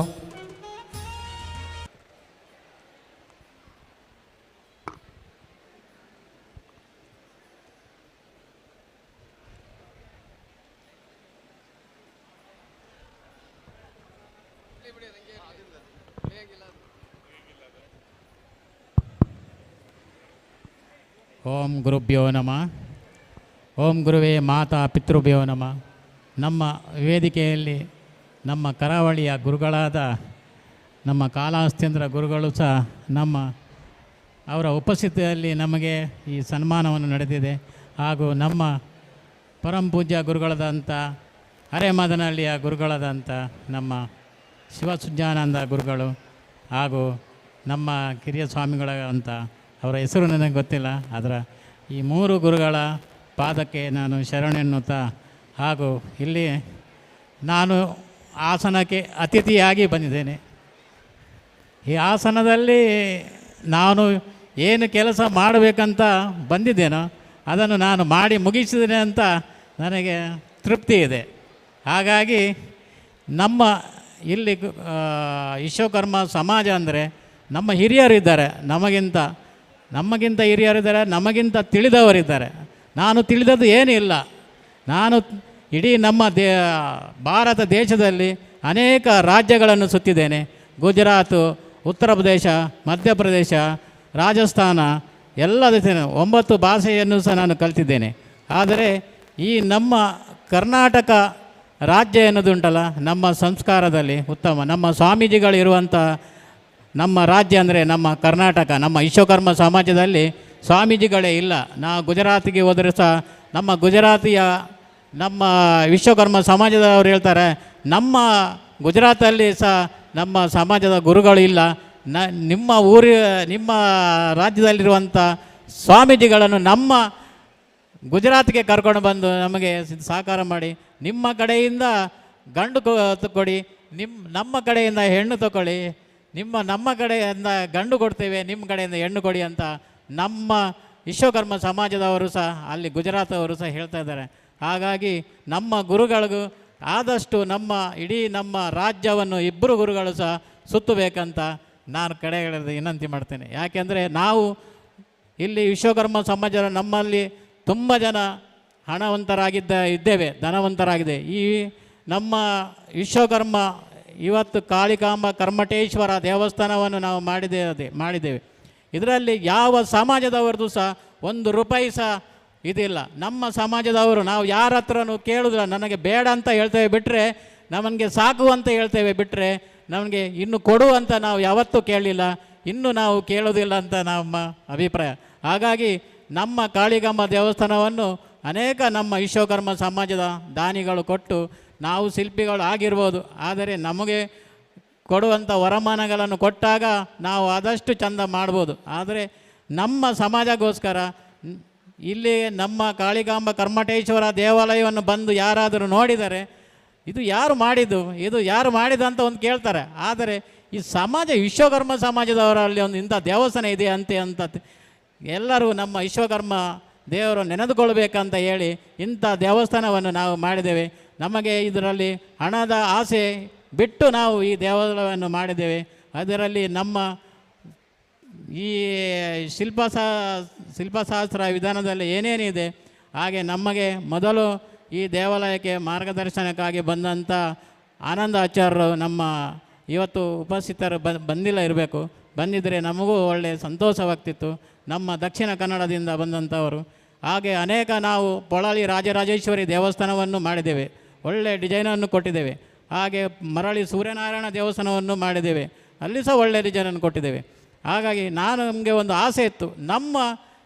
ಓಂ ಗುರುಭ್ಯೋ ನಮಃ. ಓಂ ಗುರುವೇ ಮಾತಾ ಪಿತೃಭ್ಯೋ ನಮಃ. ನಮ್ಮ ವೇದಿಕೆಯಲ್ಲಿ ನಮ್ಮ ಕರಾವಳಿಯ ಗುರುಗಳಾದ ನಮ್ಮ ಕಾಲಾಸ್ತ್ಯಂದ್ರ ಗುರುಗಳು ಸಹ ಅವರ ಉಪಸ್ಥಿತಿಯಲ್ಲಿ ನಮಗೆ ಈ ಸನ್ಮಾನವನ್ನು ನಡೆದಿದೆ. ಹಾಗೂ ನಮ್ಮ ಪರಮಪೂಜ್ಯ ಗುರುಗಳಾದಂಥ ಅರೆಮದನಹಳ್ಳಿಯ ಗುರುಗಳಾದಂಥ ನಮ್ಮ ಶಿವಸುಜ್ಞಾನಂದ ಗುರುಗಳು ಹಾಗೂ ನಮ್ಮ ಕಿರಿಯ ಸ್ವಾಮಿಗಳಂತ ಅವರ ಹೆಸರು ನನಗೆ ಗೊತ್ತಿಲ್ಲ. ಅದರ ಈ ಮೂರು ಗುರುಗಳ ಪಾದಕ್ಕೆ ನಾನು ಶರಣೆನ್ನುತ್ತಾ, ಹಾಗೂ ಇಲ್ಲಿ ನಾನು ಆಸನಕ್ಕೆ ಅತಿಥಿಯಾಗಿ ಬಂದಿದ್ದೇನೆ. ಈ ಆಸನದಲ್ಲಿ ನಾನು ಏನು ಕೆಲಸ ಮಾಡಬೇಕಂತ ಬಂದಿದ್ದೇನೋ ಅದನ್ನು ನಾನು ಮಾಡಿ ಮುಗಿಸಿದ್ದೇನೆ ಅಂತ ನನಗೆ ತೃಪ್ತಿ ಇದೆ. ಹಾಗಾಗಿ ನಮ್ಮ ಇಲ್ಲಿ ವಿಶ್ವಕರ್ಮ ಸಮಾಜ ಅಂದರೆ ನಮ್ಮ ಹಿರಿಯರಿದ್ದಾರೆ, ನಮಗಿಂತ ಹಿರಿಯರಿದ್ದಾರೆ, ನಮಗಿಂತ ತಿಳಿದವರಿದ್ದಾರೆ. ನಾನು ತಿಳಿದದ್ದು ಏನಿಲ್ಲ. ನಾನು ಇಡೀ ನಮ್ಮ ಭಾರತ ದೇಶದಲ್ಲಿ ಅನೇಕ ರಾಜ್ಯಗಳನ್ನು ಸುತ್ತಿದ್ದೇನೆ. ಗುಜರಾತು, ಉತ್ತರ ಪ್ರದೇಶ, ಮಧ್ಯಪ್ರದೇಶ, ರಾಜಸ್ಥಾನ ಎಲ್ಲ 9 ಭಾಷೆಯನ್ನು ಸಹ ನಾನು ಕಲಿತಿದ್ದೇನೆ. ಆದರೆ ಈ ನಮ್ಮ ಕರ್ನಾಟಕ ರಾಜ್ಯ ಎನ್ನುವುದುಂಟಲ್ಲ, ನಮ್ಮ ಸಂಸ್ಕಾರದಲ್ಲಿ ಉತ್ತಮ ನಮ್ಮ ಸ್ವಾಮೀಜಿಗಳಿರುವಂಥ ನಮ್ಮ ರಾಜ್ಯ ಅಂದರೆ ನಮ್ಮ ಕರ್ನಾಟಕ. ನಮ್ಮ ವಿಶ್ವಕರ್ಮ ಸಮಾಜದಲ್ಲಿ ಸ್ವಾಮೀಜಿಗಳೇ ಇಲ್ಲ. ನಾವು ಗುಜರಾತಿಗೆ ಹೋದರೆ ಸಹ ನಮ್ಮ ವಿಶ್ವಕರ್ಮ ಸಮಾಜದವರು ಹೇಳ್ತಾರೆ, ನಮ್ಮ ಗುಜರಾತಲ್ಲಿ ಸಹ ನಮ್ಮ ಸಮಾಜದ ಗುರುಗಳು ಇಲ್ಲ. ನಿಮ್ಮ ರಾಜ್ಯದಲ್ಲಿರುವಂಥ ಸ್ವಾಮೀಜಿಗಳನ್ನು ನಮ್ಮ ಗುಜರಾತ್ಗೆ ಕರ್ಕೊಂಡು ಬಂದು ನಮಗೆ ಸಹಕಾರ ಮಾಡಿ, ನಿಮ್ಮ ಕಡೆಯಿಂದ ಗಂಡು ಕೊಡಿ, ನಮ್ಮ ಕಡೆಯಿಂದ ಹೆಣ್ಣು ತಗೊಳ್ಳಿ, ನಮ್ಮ ಕಡೆಯಿಂದ ಗಂಡು ಕೊಡ್ತೇವೆ, ನಿಮ್ಮ ಕಡೆಯಿಂದ ಹೆಣ್ಣು ಕೊಡಿ ಅಂತ ನಮ್ಮ ವಿಶ್ವಕರ್ಮ ಸಮಾಜದವರು ಸಹ ಅಲ್ಲಿ ಗುಜರಾತವರು ಸಹ ಹೇಳ್ತಾ ಇದ್ದಾರೆ. ಹಾಗಾಗಿ ನಮ್ಮ ಗುರುಗಳಿಗೂ ಆದಷ್ಟು ಇಡೀ ನಮ್ಮ ರಾಜ್ಯವನ್ನು ಇಬ್ಬರು ಗುರುಗಳು ಸಹ ಸುತ್ತಬೇಕಂತ ನಾನು ಕಡೆಗಳಲ್ಲಿ ವಿನಂತಿ ಮಾಡ್ತೇನೆ. ಯಾಕೆಂದರೆ ನಾವು ಇಲ್ಲಿ ವಿಶ್ವಕರ್ಮ ಸಮಾಜ ನಮ್ಮಲ್ಲಿ ತುಂಬ ಜನ ಹಣವಂತರಾಗಿದ್ದೇವೆ, ಧನವಂತರಾಗಿದೆ. ಈ ನಮ್ಮ ವಿಶ್ವಕರ್ಮ ಇವತ್ತು ಕಾಳಿಕಾಂಬ ಕರ್ಮಟೇಶ್ವರ ದೇವಸ್ಥಾನವನ್ನು ನಾವು ಮಾಡಿದ್ದೇವೆ. ಇದರಲ್ಲಿ ಯಾವ ಸಮಾಜದವರದು ಸಹ 1 ರೂಪಾಯಿ ಸಹ ಇದಿಲ್ಲ. ನಮ್ಮ ಸಮಾಜದವರು ನಾವು ಯಾರ ಹತ್ರನೂ ಕೇಳುವುದಿಲ್ಲ. ನನಗೆ ಬೇಡ ಅಂತ ಹೇಳ್ತೇವೆ ಬಿಟ್ಟರೆ, ನಮಗೆ ಸಾಕು ಅಂತ ಹೇಳ್ತೇವೆ ಬಿಟ್ಟರೆ, ನಮಗೆ ಇನ್ನು ಕೊಡು ಅಂತ ನಾವು ಯಾವತ್ತೂ ಕೇಳಲಿಲ್ಲ, ಇನ್ನು ನಾವು ಕೇಳೋದಿಲ್ಲ ಅಂತ ನಮ್ಮ ಅಭಿಪ್ರಾಯ. ಹಾಗಾಗಿ ನಮ್ಮ ಕಾಳಿಕಾಂಬ ದೇವಸ್ಥಾನವನ್ನು ಅನೇಕ ನಮ್ಮ ವಿಶ್ವಕರ್ಮ ಸಮಾಜದ ದಾನಿಗಳು ಕೊಟ್ಟು ನಾವು ಶಿಲ್ಪಿಗಳು ಆಗಿರ್ಬೋದು, ಆದರೆ ನಮಗೆ ಕೊಡುವಂಥ ವರಮಾನಗಳನ್ನು ಕೊಟ್ಟಾಗ ನಾವು ಆದಷ್ಟು ಚಂದ ಮಾಡ್ಬೋದು. ಆದರೆ ನಮ್ಮ ಸಮಾಜಕ್ಕೋಸ್ಕರ ಇಲ್ಲಿ ನಮ್ಮ ಕಾಳಿಕಾಂಬ ಕರ್ಮಟೇಶ್ವರ ದೇವಾಲಯವನ್ನು ಬಂದು ಯಾರಾದರೂ ನೋಡಿದರೆ ಇದು ಯಾರು ಮಾಡಿದ್ದು, ಇದು ಯಾರು ಮಾಡಿದಂತ ಒಂದು ಕೇಳ್ತಾರೆ. ಆದರೆ ಈ ಸಮಾಜ ವಿಶ್ವಕರ್ಮ ಸಮಾಜದವರಲ್ಲಿ ಒಂದು ಇಂಥ ದೇವಸ್ಥಾನ ಇದೆ ಅಂತ ಎಲ್ಲರೂ ನಮ್ಮ ವಿಶ್ವಕರ್ಮ ದೇವರು ನೆನೆದುಕೊಳ್ಬೇಕಂತ ಹೇಳಿ ಇಂಥ ದೇವಸ್ಥಾನವನ್ನು ನಾವು ಮಾಡಿದ್ದೇವೆ. ನಮಗೆ ಇದರಲ್ಲಿ ಹಣದ ಆಸೆ ಬಿಟ್ಟು ನಾವು ಈ ದೇವಾಲಯವನ್ನು ಮಾಡಿದ್ದೇವೆ. ಅದರಲ್ಲಿ ನಮ್ಮ ಈ ಶಿಲ್ಪಶಾಸ್ತ್ರ ವಿಧಾನದಲ್ಲಿ ಏನೇನಿದೆ ಹಾಗೆ ನಮಗೆ ಮೊದಲು ಈ ದೇವಾಲಯಕ್ಕೆ ಮಾರ್ಗದರ್ಶನಕ್ಕಾಗಿ ಬಂದಂಥ ಆನಂದ ಆಚಾರ್ಯರು ನಮ್ಮ ಇವತ್ತು ಉಪಸ್ಥಿತರು ಬಂದಿಲ್ಲ ಇರಬೇಕು, ಬಂದಿದ್ದರೆ ನಮಗೂ ಒಳ್ಳೆಯ ಸಂತೋಷವಾಗ್ತಿತ್ತು. ನಮ್ಮ ದಕ್ಷಿಣ ಕನ್ನಡದಿಂದ ಬಂದಂಥವರು. ಹಾಗೆ ಅನೇಕ ನಾವು ಪೊಳಲಿ ರಾಜರಾಜೇಶ್ವರಿ ದೇವಸ್ಥಾನವನ್ನು ಮಾಡಿದ್ದೇವೆ, ಒಳ್ಳೆಯ ಡಿಸೈನನ್ನು ಕೊಟ್ಟಿದ್ದೇವೆ. ಹಾಗೆ ಮರಳಿ ಸೂರ್ಯನಾರಾಯಣ ದೇವಸ್ಥಾನವನ್ನು ಮಾಡಿದ್ದೇವೆ, ಅಲ್ಲಿ ಸಹ ಒಳ್ಳೆಯ ಡಿಸೈನನ್ನು ಕೊಟ್ಟಿದ್ದೇವೆ. ಹಾಗಾಗಿ ನಮಗೆ ಒಂದು ಆಸೆ ಇತ್ತು, ನಮ್ಮ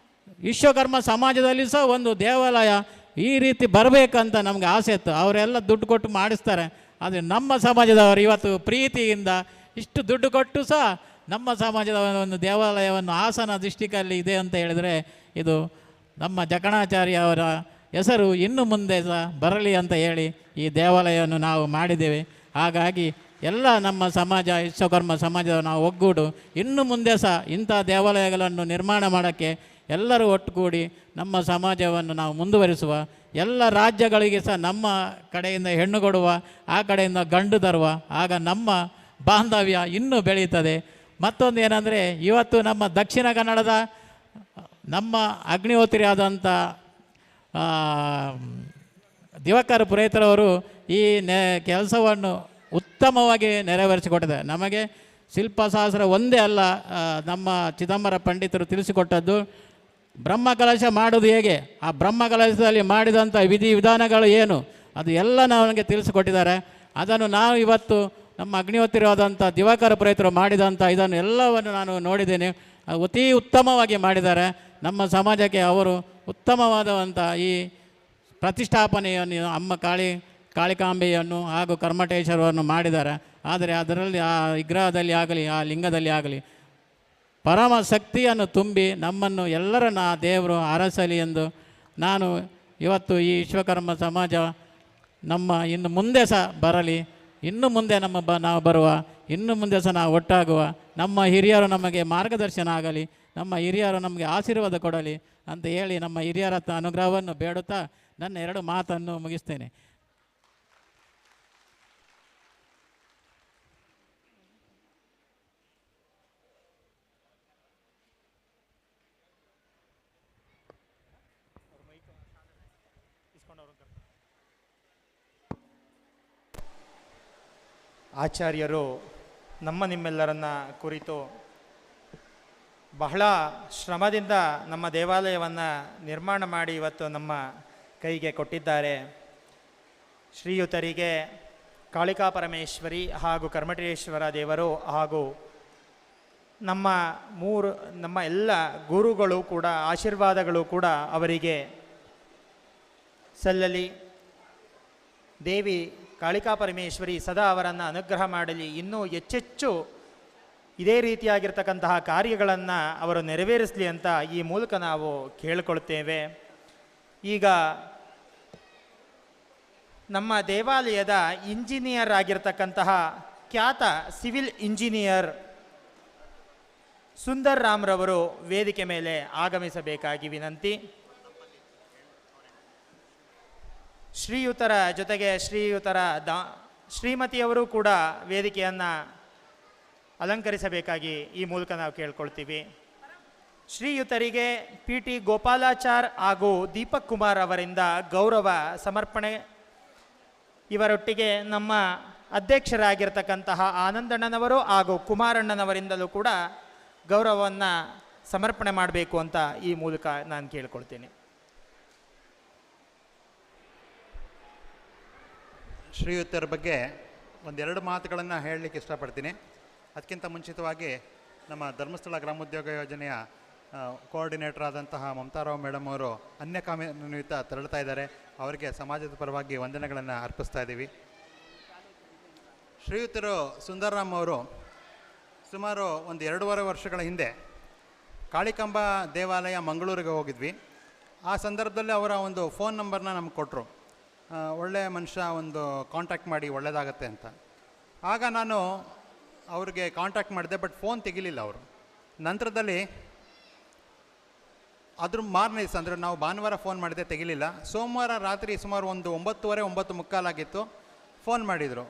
ವಿಶ್ವಕರ್ಮ ಸಮಾಜದಲ್ಲಿ ಸಹ ಒಂದು ದೇವಾಲಯ ಈ ರೀತಿ ಬರಬೇಕಂತ ನಮಗೆ ಆಸೆ ಇತ್ತು. ಅವರೆಲ್ಲ ದುಡ್ಡು ಕೊಟ್ಟು ಮಾಡಿಸ್ತಾರೆ, ಆದರೆ ನಮ್ಮ ಸಮಾಜದವರು ಇವತ್ತು ಪ್ರೀತಿಯಿಂದ ಇಷ್ಟು ದುಡ್ಡು ಕೊಟ್ಟು ಸಹ ನಮ್ಮ ಸಮಾಜದ ಒಂದು ದೇವಾಲಯವನ್ನು ಹಾಸನ ಡಿಸ್ಟಿಕಲ್ಲಿ ಇದೆ ಅಂತ ಹೇಳಿದರೆ ಇದು ನಮ್ಮ ಜಕಣಾಚಾರ್ಯ ಅವರ ಹೆಸರು ಇನ್ನು ಮುಂದೆ ಸಹ ಬರಲಿ ಅಂತ ಹೇಳಿ ಈ ದೇವಾಲಯವನ್ನು ನಾವು ಮಾಡಿದ್ದೇವೆ. ಹಾಗಾಗಿ ಎಲ್ಲ ನಮ್ಮ ಸಮಾಜ ವಿಶ್ವಕರ್ಮ ಸಮಾಜದ ನಾವು ಒಗ್ಗೂಡು ಇನ್ನು ಮುಂದೆ ಸಹ ಇಂಥ ದೇವಾಲಯಗಳನ್ನು ನಿರ್ಮಾಣ ಮಾಡೋಕ್ಕೆ ಎಲ್ಲರೂ ಒಟ್ಟುಗೂಡಿ ನಮ್ಮ ಸಮಾಜವನ್ನು ನಾವು ಮುಂದುವರಿಸುವ. ಎಲ್ಲ ರಾಜ್ಯಗಳಿಗೆ ಸಹ ನಮ್ಮ ಕಡೆಯಿಂದ ಹೆಣ್ಣು ಕೊಡುವ, ಆ ಕಡೆಯಿಂದ ಗಂಡು ತರುವ, ಆಗ ನಮ್ಮ ಬಾಂಧವ್ಯ ಇನ್ನೂ ಬೆಳೀತದೆ. ಮತ್ತೊಂದು ಏನಂದರೆ, ಇವತ್ತು ನಮ್ಮ ದಕ್ಷಿಣ ಕನ್ನಡದ ನಮ್ಮ ಅಗ್ನಿಹೋತ್ರಿ ಆದಂಥ ದಿವಾಕರ್ ಪುರೋಹಿತರವರು ಈ ಕೆಲಸವನ್ನು ಉತ್ತಮವಾಗಿ ನೆರವೇರಿಸಿಕೊಟ್ಟಿದ್ದಾರೆ. ನಮಗೆ ಶಿಲ್ಪಶಾಸ್ತ್ರ ಒಂದೇ ಅಲ್ಲ, ನಮ್ಮ ಚಿದಂಬರ ಪಂಡಿತರು ತಿಳಿಸಿಕೊಟ್ಟದ್ದು ಬ್ರಹ್ಮಕಲಶ ಮಾಡೋದು ಹೇಗೆ, ಆ ಬ್ರಹ್ಮಕಲಶದಲ್ಲಿ ಮಾಡಿದಂಥ ವಿಧಿವಿಧಾನಗಳು ಏನು, ಅದು ಎಲ್ಲ ನಮಗೆ ತಿಳಿಸಿಕೊಟ್ಟಿದ್ದಾರೆ. ಅದನ್ನು ನಾವು ಇವತ್ತು ನಮ್ಮ ಅಗ್ನಿಹೋತ್ರಿಯಾದಂಥ ದಿವಾಕರ ಪುರೋಹಿತರು ಮಾಡಿದಂಥ ಇದನ್ನು ಎಲ್ಲವನ್ನು ನಾನು ನೋಡಿದ್ದೇನೆ. ಅತಿ ಉತ್ತಮವಾಗಿ ಮಾಡಿದ್ದಾರೆ. ನಮ್ಮ ಸಮಾಜಕ್ಕೆ ಅವರು ಉತ್ತಮವಾದಂಥ ಈ ಪ್ರತಿಷ್ಠಾಪನೆಯನ್ನು ಕಾಳಿಕಾಂಬೆಯನ್ನು ಹಾಗೂ ಕರ್ಮಟೇಶ್ವರವನ್ನು ಮಾಡಿದ್ದಾರೆ. ಆದರೆ ಅದರಲ್ಲಿ ಆ ವಿಗ್ರಹದಲ್ಲಿ ಆಗಲಿ ಆ ಲಿಂಗದಲ್ಲಿ ಆಗಲಿ ಪರಮ ಶಕ್ತಿಯನ್ನು ತುಂಬಿ ನಮ್ಮನ್ನು ಎಲ್ಲರನ್ನ ಆ ದೇವರು ಅರಸಲಿ ಎಂದು ನಾನು ಇವತ್ತು ಈ ವಿಶ್ವಕರ್ಮ ಸಮಾಜ ನಮ್ಮ ಇನ್ನು ಮುಂದೆ ಸಹ ಬರಲಿ, ಇನ್ನು ಮುಂದೆ ನಾವು ಬರುವ, ಇನ್ನು ಮುಂದೆ ಸಹ ನಾವು ಒಟ್ಟಾಗುವ, ನಮ್ಮ ಹಿರಿಯರು ನಮಗೆ ಮಾರ್ಗದರ್ಶನ ಆಗಲಿ, ನಮ್ಮ ಹಿರಿಯರು ನಮಗೆ ಆಶೀರ್ವಾದ ಕೊಡಲಿ ಅಂತ ಹೇಳಿ ನಮ್ಮ ಹಿರಿಯರ ಅನುಗ್ರಹವನ್ನು ಬೇಡುತ್ತಾ ನನ್ನ 2 ಮಾತನ್ನು ಮುಗಿಸ್ತೇನೆ. ಆಚಾರ್ಯರು ನಿಮ್ಮೆಲ್ಲರನ್ನ ಕುರಿತು ಬಹಳ ಶ್ರಮದಿಂದ ನಮ್ಮ ದೇವಾಲಯವನ್ನು ನಿರ್ಮಾಣ ಮಾಡಿ ಇವತ್ತು ನಮ್ಮ ಕೈಗೆ ಕೊಟ್ಟಿದ್ದಾರೆ. ಶ್ರೀಯುತರಿಗೆ ಕಾಳಿಕಾ ಪರಮೇಶ್ವರಿ ಹಾಗೂ ಕರ್ಮಟೇಶ್ವರ ದೇವರು ಹಾಗೂ ನಮ್ಮ ಎಲ್ಲ ಗುರುಗಳು ಕೂಡ ಆಶೀರ್ವಾದಗಳು ಕೂಡ ಅವರಿಗೆ ಸಲ್ಲಲಿ. ದೇವಿ ಕಾಳಿಕಾ ಪರಮೇಶ್ವರಿ ಸದಾ ಅವರನ್ನು ಅನುಗ್ರಹ ಮಾಡಲಿ. ಇನ್ನೂ ಹೆಚ್ಚೆಚ್ಚು ಇದೇ ರೀತಿಯಾಗಿರ್ತಕ್ಕಂತಹ ಕಾರ್ಯಗಳನ್ನು ಅವರು ನೆರವೇರಿಸಲಿ ಅಂತ ಈ ಮೂಲಕ ನಾವು ಕೇಳಿಕೊಳ್ತೇವೆ. ಈಗ ನಮ್ಮ ದೇವಾಲಯದ ಇಂಜಿನಿಯರ್ ಆಗಿರ್ತಕ್ಕಂತಹ ಖ್ಯಾತ ಸಿವಿಲ್ ಇಂಜಿನಿಯರ್ ಸುಂದರ್ ರಾಮ್ರವರು ವೇದಿಕೆ ಮೇಲೆ ಆಗಮಿಸಬೇಕಾಗಿ ವಿನಂತಿ. ಶ್ರೀಯುತರ ಜೊತೆಗೆ ಶ್ರೀಮತಿಯವರು ಕೂಡ ವೇದಿಕೆಯನ್ನು ಅಲಂಕರಿಸಬೇಕಾಗಿ ಈ ಮೂಲಕ ನಾವು ಕೇಳ್ಕೊಳ್ತೀವಿ. ಶ್ರೀಯುತರಿಗೆ PT ಗೋಪಾಲಾಚಾರ್ ಹಾಗೂ ದೀಪಕ್ ಕುಮಾರ್ ಅವರಿಂದ ಗೌರವ ಸಮರ್ಪಣೆ ಇವರೊಟ್ಟಿಗೆ ನಮ್ಮ ಅಧ್ಯಕ್ಷರಾಗಿರ್ತಕ್ಕಂತಹ ಆನಂದಣ್ಣನವರು ಹಾಗೂ ಕುಮಾರಣ್ಣನವರಿಂದಲೂ ಕೂಡ ಗೌರವವನ್ನು ಸಮರ್ಪಣೆ ಮಾಡಬೇಕು ಅಂತ ಈ ಮೂಲಕ ನಾನು ಕೇಳ್ಕೊಳ್ತೀನಿ. ಶ್ರೀಯುತರ ಬಗ್ಗೆ ಒಂದೆರಡು ಮಾತುಗಳನ್ನು ಹೇಳಲಿಕ್ಕೆ ಇಷ್ಟಪಡ್ತೀನಿ. ಅದಕ್ಕಿಂತ ಮುಂಚಿತವಾಗಿ ನಮ್ಮ ಧರ್ಮಸ್ಥಳ ಗ್ರಾಮೋದ್ಯೋಗ ಯೋಜನೆಯ ಕೋಆರ್ಡಿನೇಟರ್ ಆದಂತಹ ಮಮತಾರಾವ್ ಮೇಡಮ್ ಅವರು ಅನ್ಯಕಾಮಿ ನಿಮಿತ್ತ ತೆರಳುತ್ತಾ ಇದ್ದಾರೆ. ಅವರಿಗೆ ಸಮಾಜದ ಪರವಾಗಿ ವಂದನೆಗಳನ್ನು ಅರ್ಪಿಸ್ತಾ ಇದ್ದೀವಿ. ಶ್ರೀಯುತರು ಸುಂದರರಾಮ್ ಅವರು ಸುಮಾರು ಒಂದು 2.5 ವರ್ಷಗಳ ಹಿಂದೆ ಕಾಳಿಕಾಂಬ ದೇವಾಲಯ ಮಂಗಳೂರಿಗೆ ಹೋಗಿದ್ವಿ. ಆ ಸಂದರ್ಭದಲ್ಲಿ ಅವರ ಒಂದು ಫೋನ್ ನಂಬರ್ನ ನಮ್ಗೆ ಕೊಟ್ಟರು. ಒಳ್ಳೆಯ ಮನುಷ್ಯ, ಒಂದು ಕಾಂಟ್ಯಾಕ್ಟ್ ಮಾಡಿ ಒಳ್ಳೆಯದಾಗತ್ತೆ ಅಂತ. ಆಗ ನಾನು ಅವ್ರಿಗೆ ಕಾಂಟ್ಯಾಕ್ಟ್ ಮಾಡಿದೆ, ಬಟ್ ಫೋನ್ ತೆಗಿಲಿಲ್ಲ ಅವರು. ನಂತರದಲ್ಲಿ ಅದ್ರ ಮಾರನೇ ದಿವಸ ಅಂದರೆ ನಾವು ಭಾನುವಾರ ಫೋನ್ ಮಾಡಿದೆ, ತೆಗಿಲಿಲ್ಲ. ಸೋಮವಾರ ರಾತ್ರಿ ಸುಮಾರು ಒಂದು 9:30, 9:45 ಆಗಿತ್ತು. ಫೋನ್ ಮಾಡಿದರು,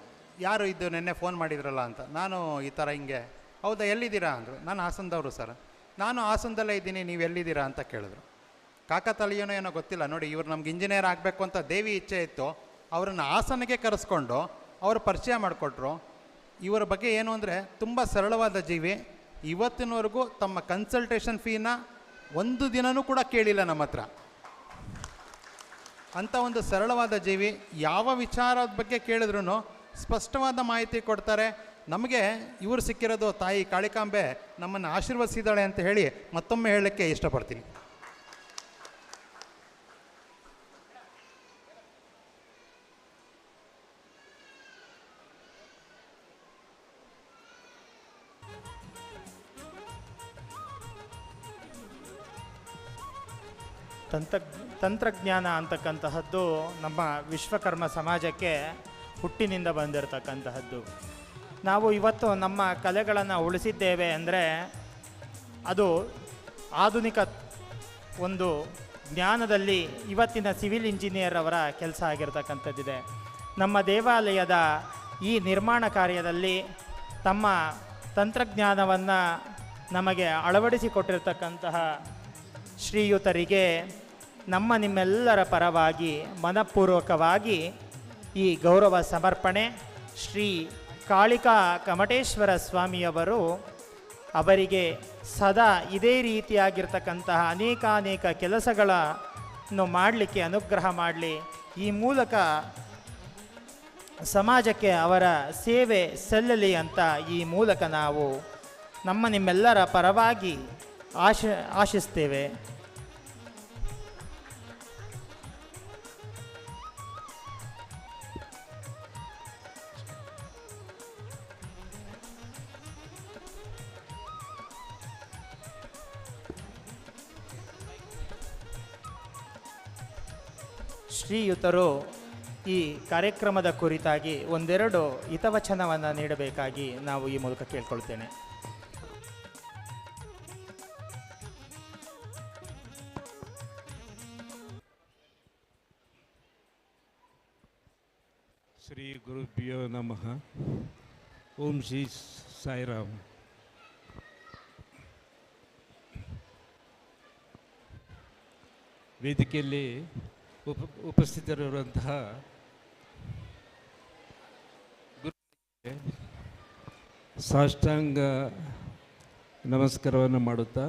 ಯಾರು ಇದು ನೆನ್ನೆ ಫೋನ್ ಮಾಡಿದ್ರಲ್ಲ ಅಂತ. ನಾನು ಈ ಥರ ಹಿಂಗೆ, ಹೌದಾ ಎಲ್ಲಿದ್ದೀರಾ ಅಂದರು. ನಾನು ಹಾಸನದವರು ಸರ್. ನಾನು ಹಾಸನದಲ್ಲೇ ಇದ್ದೀನಿ, ನೀವು ಎಲ್ಲಿದ್ದೀರಾ ಅಂತ ಕೇಳಿದ್ರು. ಕಾಕತಾಳೀಯನೋ ಏನೋ ಗೊತ್ತಿಲ್ಲ ನೋಡಿ, ಇವರು ನಮ್ಗೆ ಇಂಜಿನಿಯರ್ ಆಗಬೇಕು ಅಂತ ದೇವಿ ಇಚ್ಛೆ ಇತ್ತು. ಅವರನ್ನು ಹಾಸನಕ್ಕೆ ಕರೆಸ್ಕೊಂಡು ಅವರು ಪರಿಚಯ ಮಾಡಿಕೊಟ್ರು. ಇವರ ಬಗ್ಗೆ ಏನು ಅಂದರೆ ತುಂಬ ಸರಳವಾದ ಜೀವಿ. ಇವತ್ತಿನವರೆಗೂ ತಮ್ಮ ಕನ್ಸಲ್ಟೇಷನ್ ಫೀನ ಒಂದು ದಿನವೂ ಕೂಡ ಕೇಳಿಲ್ಲ ನಮ್ಮ ಹತ್ರ. ಅಂಥ ಒಂದು ಸರಳವಾದ ಜೀವಿ. ಯಾವ ವಿಚಾರದ ಬಗ್ಗೆ ಕೇಳಿದ್ರೂ ಸ್ಪಷ್ಟವಾದ ಮಾಹಿತಿ ಕೊಡ್ತಾರೆ. ನಮಗೆ ಇವರು ಸಿಕ್ಕಿರೋದು ತಾಯಿ ಕಾಳಿಕಾಂಬೆ ನಮ್ಮನ್ನು ಆಶೀರ್ವದಿಸಿದ್ದಾಳೆ ಅಂತ ಹೇಳಿ ಮತ್ತೊಮ್ಮೆ ಹೇಳಲಿಕ್ಕೆ ಇಷ್ಟಪಡ್ತೀನಿ. ತಂತ್ರಜ್ಞಾನ ಅಂತಕ್ಕಂತಹದ್ದು ನಮ್ಮ ವಿಶ್ವಕರ್ಮ ಸಮಾಜಕ್ಕೆ ಹುಟ್ಟಿನಿಂದ ಬಂದಿರತಕ್ಕಂತಹದ್ದು. ನಾವು ಇವತ್ತು ನಮ್ಮ ಕಲೆಗಳನ್ನು ಉಳಿಸಿದ್ದೇವೆ ಅಂದರೆ ಅದು ಆಧುನಿಕ ಒಂದು ಜ್ಞಾನದಲ್ಲಿ ಇವತ್ತಿನ ಸಿವಿಲ್ ಇಂಜಿನಿಯರ್ ಅವರ ಕೆಲಸ ಆಗಿರ್ತಕ್ಕಂಥದ್ದಿದೆ. ನಮ್ಮ ದೇವಾಲಯದ ಈ ನಿರ್ಮಾಣ ಕಾರ್ಯದಲ್ಲಿ ತಮ್ಮ ತಂತ್ರಜ್ಞಾನವನ್ನು ನಮಗೆ ಅಳವಡಿಸಿಕೊಟ್ಟಿರ್ತಕ್ಕಂತಹ ಶ್ರೀಯುತರಿಗೆ ನಿಮ್ಮೆಲ್ಲರ ಪರವಾಗಿ ಮನಪೂರ್ವಕವಾಗಿ ಈ ಗೌರವ ಸಮರ್ಪಣೆ. ಶ್ರೀ ಕಾಳಿಕಾ ಕಮಟೇಶ್ವರ ಸ್ವಾಮಿಯವರು ಅವರಿಗೆ ಸದಾ ಇದೇ ರೀತಿಯಾಗಿರ್ತಕ್ಕಂತಹ ಅನೇಕಾನೇಕ ಕೆಲಸಗಳನ್ನು ಮಾಡಲಿಕ್ಕೆ ಅನುಗ್ರಹ ಮಾಡಲಿ. ಈ ಮೂಲಕ ಸಮಾಜಕ್ಕೆ ಅವರ ಸೇವೆ ಸಲ್ಲಲಿ ಅಂತ ಈ ಮೂಲಕ ನಾವು ನಿಮ್ಮೆಲ್ಲರ ಪರವಾಗಿ ಆಶಿಸ್ತೇವೆ. ಶ್ರೀಯುತರು ಈ ಕಾರ್ಯಕ್ರಮದ ಕುರಿತಾಗಿ ಒಂದೆರಡು ಹಿತವಚನವನ್ನು ನೀಡಬೇಕಾಗಿ ನಾವು ಈ ಮೂಲಕ ಕೇಳ್ಕೊಳ್ತೇನೆ. ಶ್ರೀ ಗುರುಭ್ಯೋ ನಮಃ. ಓಂ ಶ್ರೀ ಸಾಯಿರಾಮ್. ವೇದಿಕೆಯಲ್ಲಿ ಉಪಸ್ಥಿತರಿರುವಂತಹ ಗುರುಗಳಿಗೆ ಸಾಷ್ಟಾಂಗ ನಮಸ್ಕಾರವನ್ನು ಮಾಡುತ್ತಾ,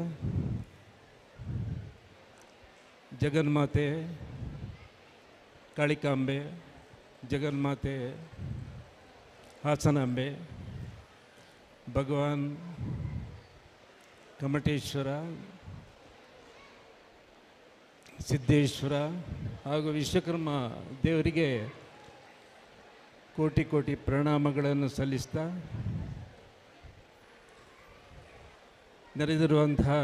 ಜಗನ್ಮಾತೆ ಕಾಳಿಕಾಂಬೆ, ಜಗನ್ಮಾತೆ ಹಾಸನಾಂಬೆ, ಭಗವಾನ್ ಕಮಟೇಶ್ವರ, ಸಿದ್ದೇಶ್ವರ ಹಾಗೂ ವಿಶ್ವಕರ್ಮ ದೇವರಿಗೆ ಕೋಟಿ ಕೋಟಿ ಪ್ರಣಾಮಗಳನ್ನು ಸಲ್ಲಿಸ್ತಾ, ನೆರೆದಿರುವಂತಹ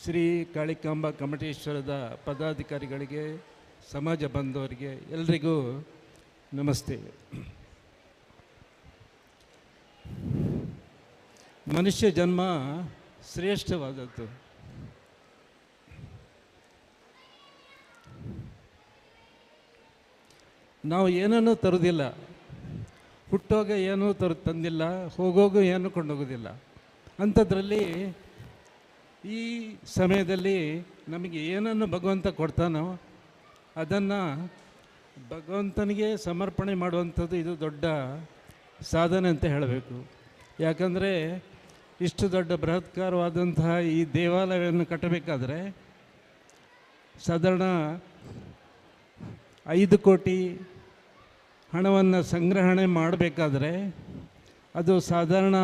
ಶ್ರೀ ಕಾಳಿಕಾಂಬ ಕಮಟೇಶ್ವರದ ಪದಾಧಿಕಾರಿಗಳಿಗೆ, ಸಮಾಜ ಬಂಧುವರಿಗೆ ಎಲ್ರಿಗೂ ನಮಸ್ತೆ. ಮನುಷ್ಯ ಜನ್ಮ ಶ್ರೇಷ್ಠವಾದದ್ದು. ನಾವು ಏನನ್ನೂ ತರುವುದಿಲ್ಲ, ಹುಟ್ಟೋಗ ಏನೂ ತಂದಿಲ್ಲ, ಹೋಗೋಗು ಏನೂ ಕೊಂಡೋಗೋದಿಲ್ಲ. ಅಂಥದ್ರಲ್ಲಿ ಈ ಸಮಯದಲ್ಲಿ ನಮಗೆ ಏನನ್ನು ಭಗವಂತ ಕೊಡ್ತಾನೋ ಅದನ್ನು ಭಗವಂತನಿಗೆ ಸಮರ್ಪಣೆ ಮಾಡುವಂಥದ್ದು ಇದು ದೊಡ್ಡ ಸಾಧನೆ ಅಂತ ಹೇಳಬೇಕು. ಯಾಕಂದರೆ ಇಷ್ಟು ದೊಡ್ಡ ಬೃಹತ್ಕಾರವಾದಂತಹ ಈ ದೇವಾಲಯವನ್ನು ಕಟ್ಟಬೇಕಾದ್ರೆ ಸಾಧಾರಣ 5 ಕೋಟಿ ಹಣವನ್ನು ಸಂಗ್ರಹಣೆ ಮಾಡಬೇಕಾದ್ರೆ ಅದು ಸಾಧಾರಣ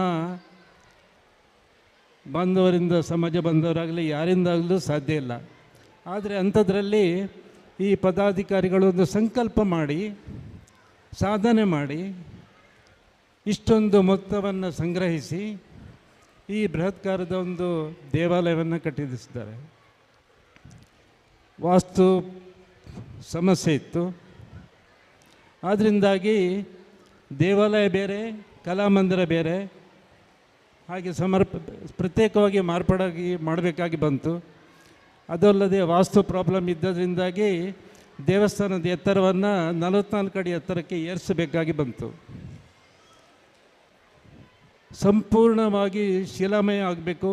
ಬಾಂಧವರಿಂದ, ಸಮಾಜ ಬಾಂಧವರಾಗಲಿ ಯಾರಿಂದಾಗಲೂ ಸಾಧ್ಯ ಇಲ್ಲ. ಆದರೆ ಅಂಥದ್ರಲ್ಲಿ ಈ ಪದಾಧಿಕಾರಿಗಳು ಒಂದು ಸಂಕಲ್ಪ ಮಾಡಿ, ಸಾಧನೆ ಮಾಡಿ, ಇಷ್ಟೊಂದು ಮೊತ್ತವನ್ನು ಸಂಗ್ರಹಿಸಿ ಈ ಬೃಹತ್ಕಾರದ ಒಂದು ದೇವಾಲಯವನ್ನು ಕಟ್ಟಿಸಿದ್ದಾರೆ. ವಾಸ್ತು ಸಮಸ್ಯೆ ಇತ್ತು. ಆದ್ದರಿಂದಾಗಿ ದೇವಾಲಯ ಬೇರೆ, ಕಲಾಮಂದಿರ ಬೇರೆ, ಹಾಗೆ ಪ್ರತ್ಯೇಕವಾಗಿ ಮಾರ್ಪಾಡಾಗಿ ಮಾಡಬೇಕಾಗಿ ಬಂತು. ಅದಲ್ಲದೆ ವಾಸ್ತು ಪ್ರಾಬ್ಲಮ್ ಇದ್ದದ್ರಿಂದಾಗಿ ದೇವಸ್ಥಾನದ ಎತ್ತರವನ್ನು 44 ಅಡಿ ಎತ್ತರಕ್ಕೆ ಏರಿಸಬೇಕಾಗಿ ಬಂತು. ಸಂಪೂರ್ಣವಾಗಿ ಶಿಲಾಮಯ ಆಗಬೇಕು,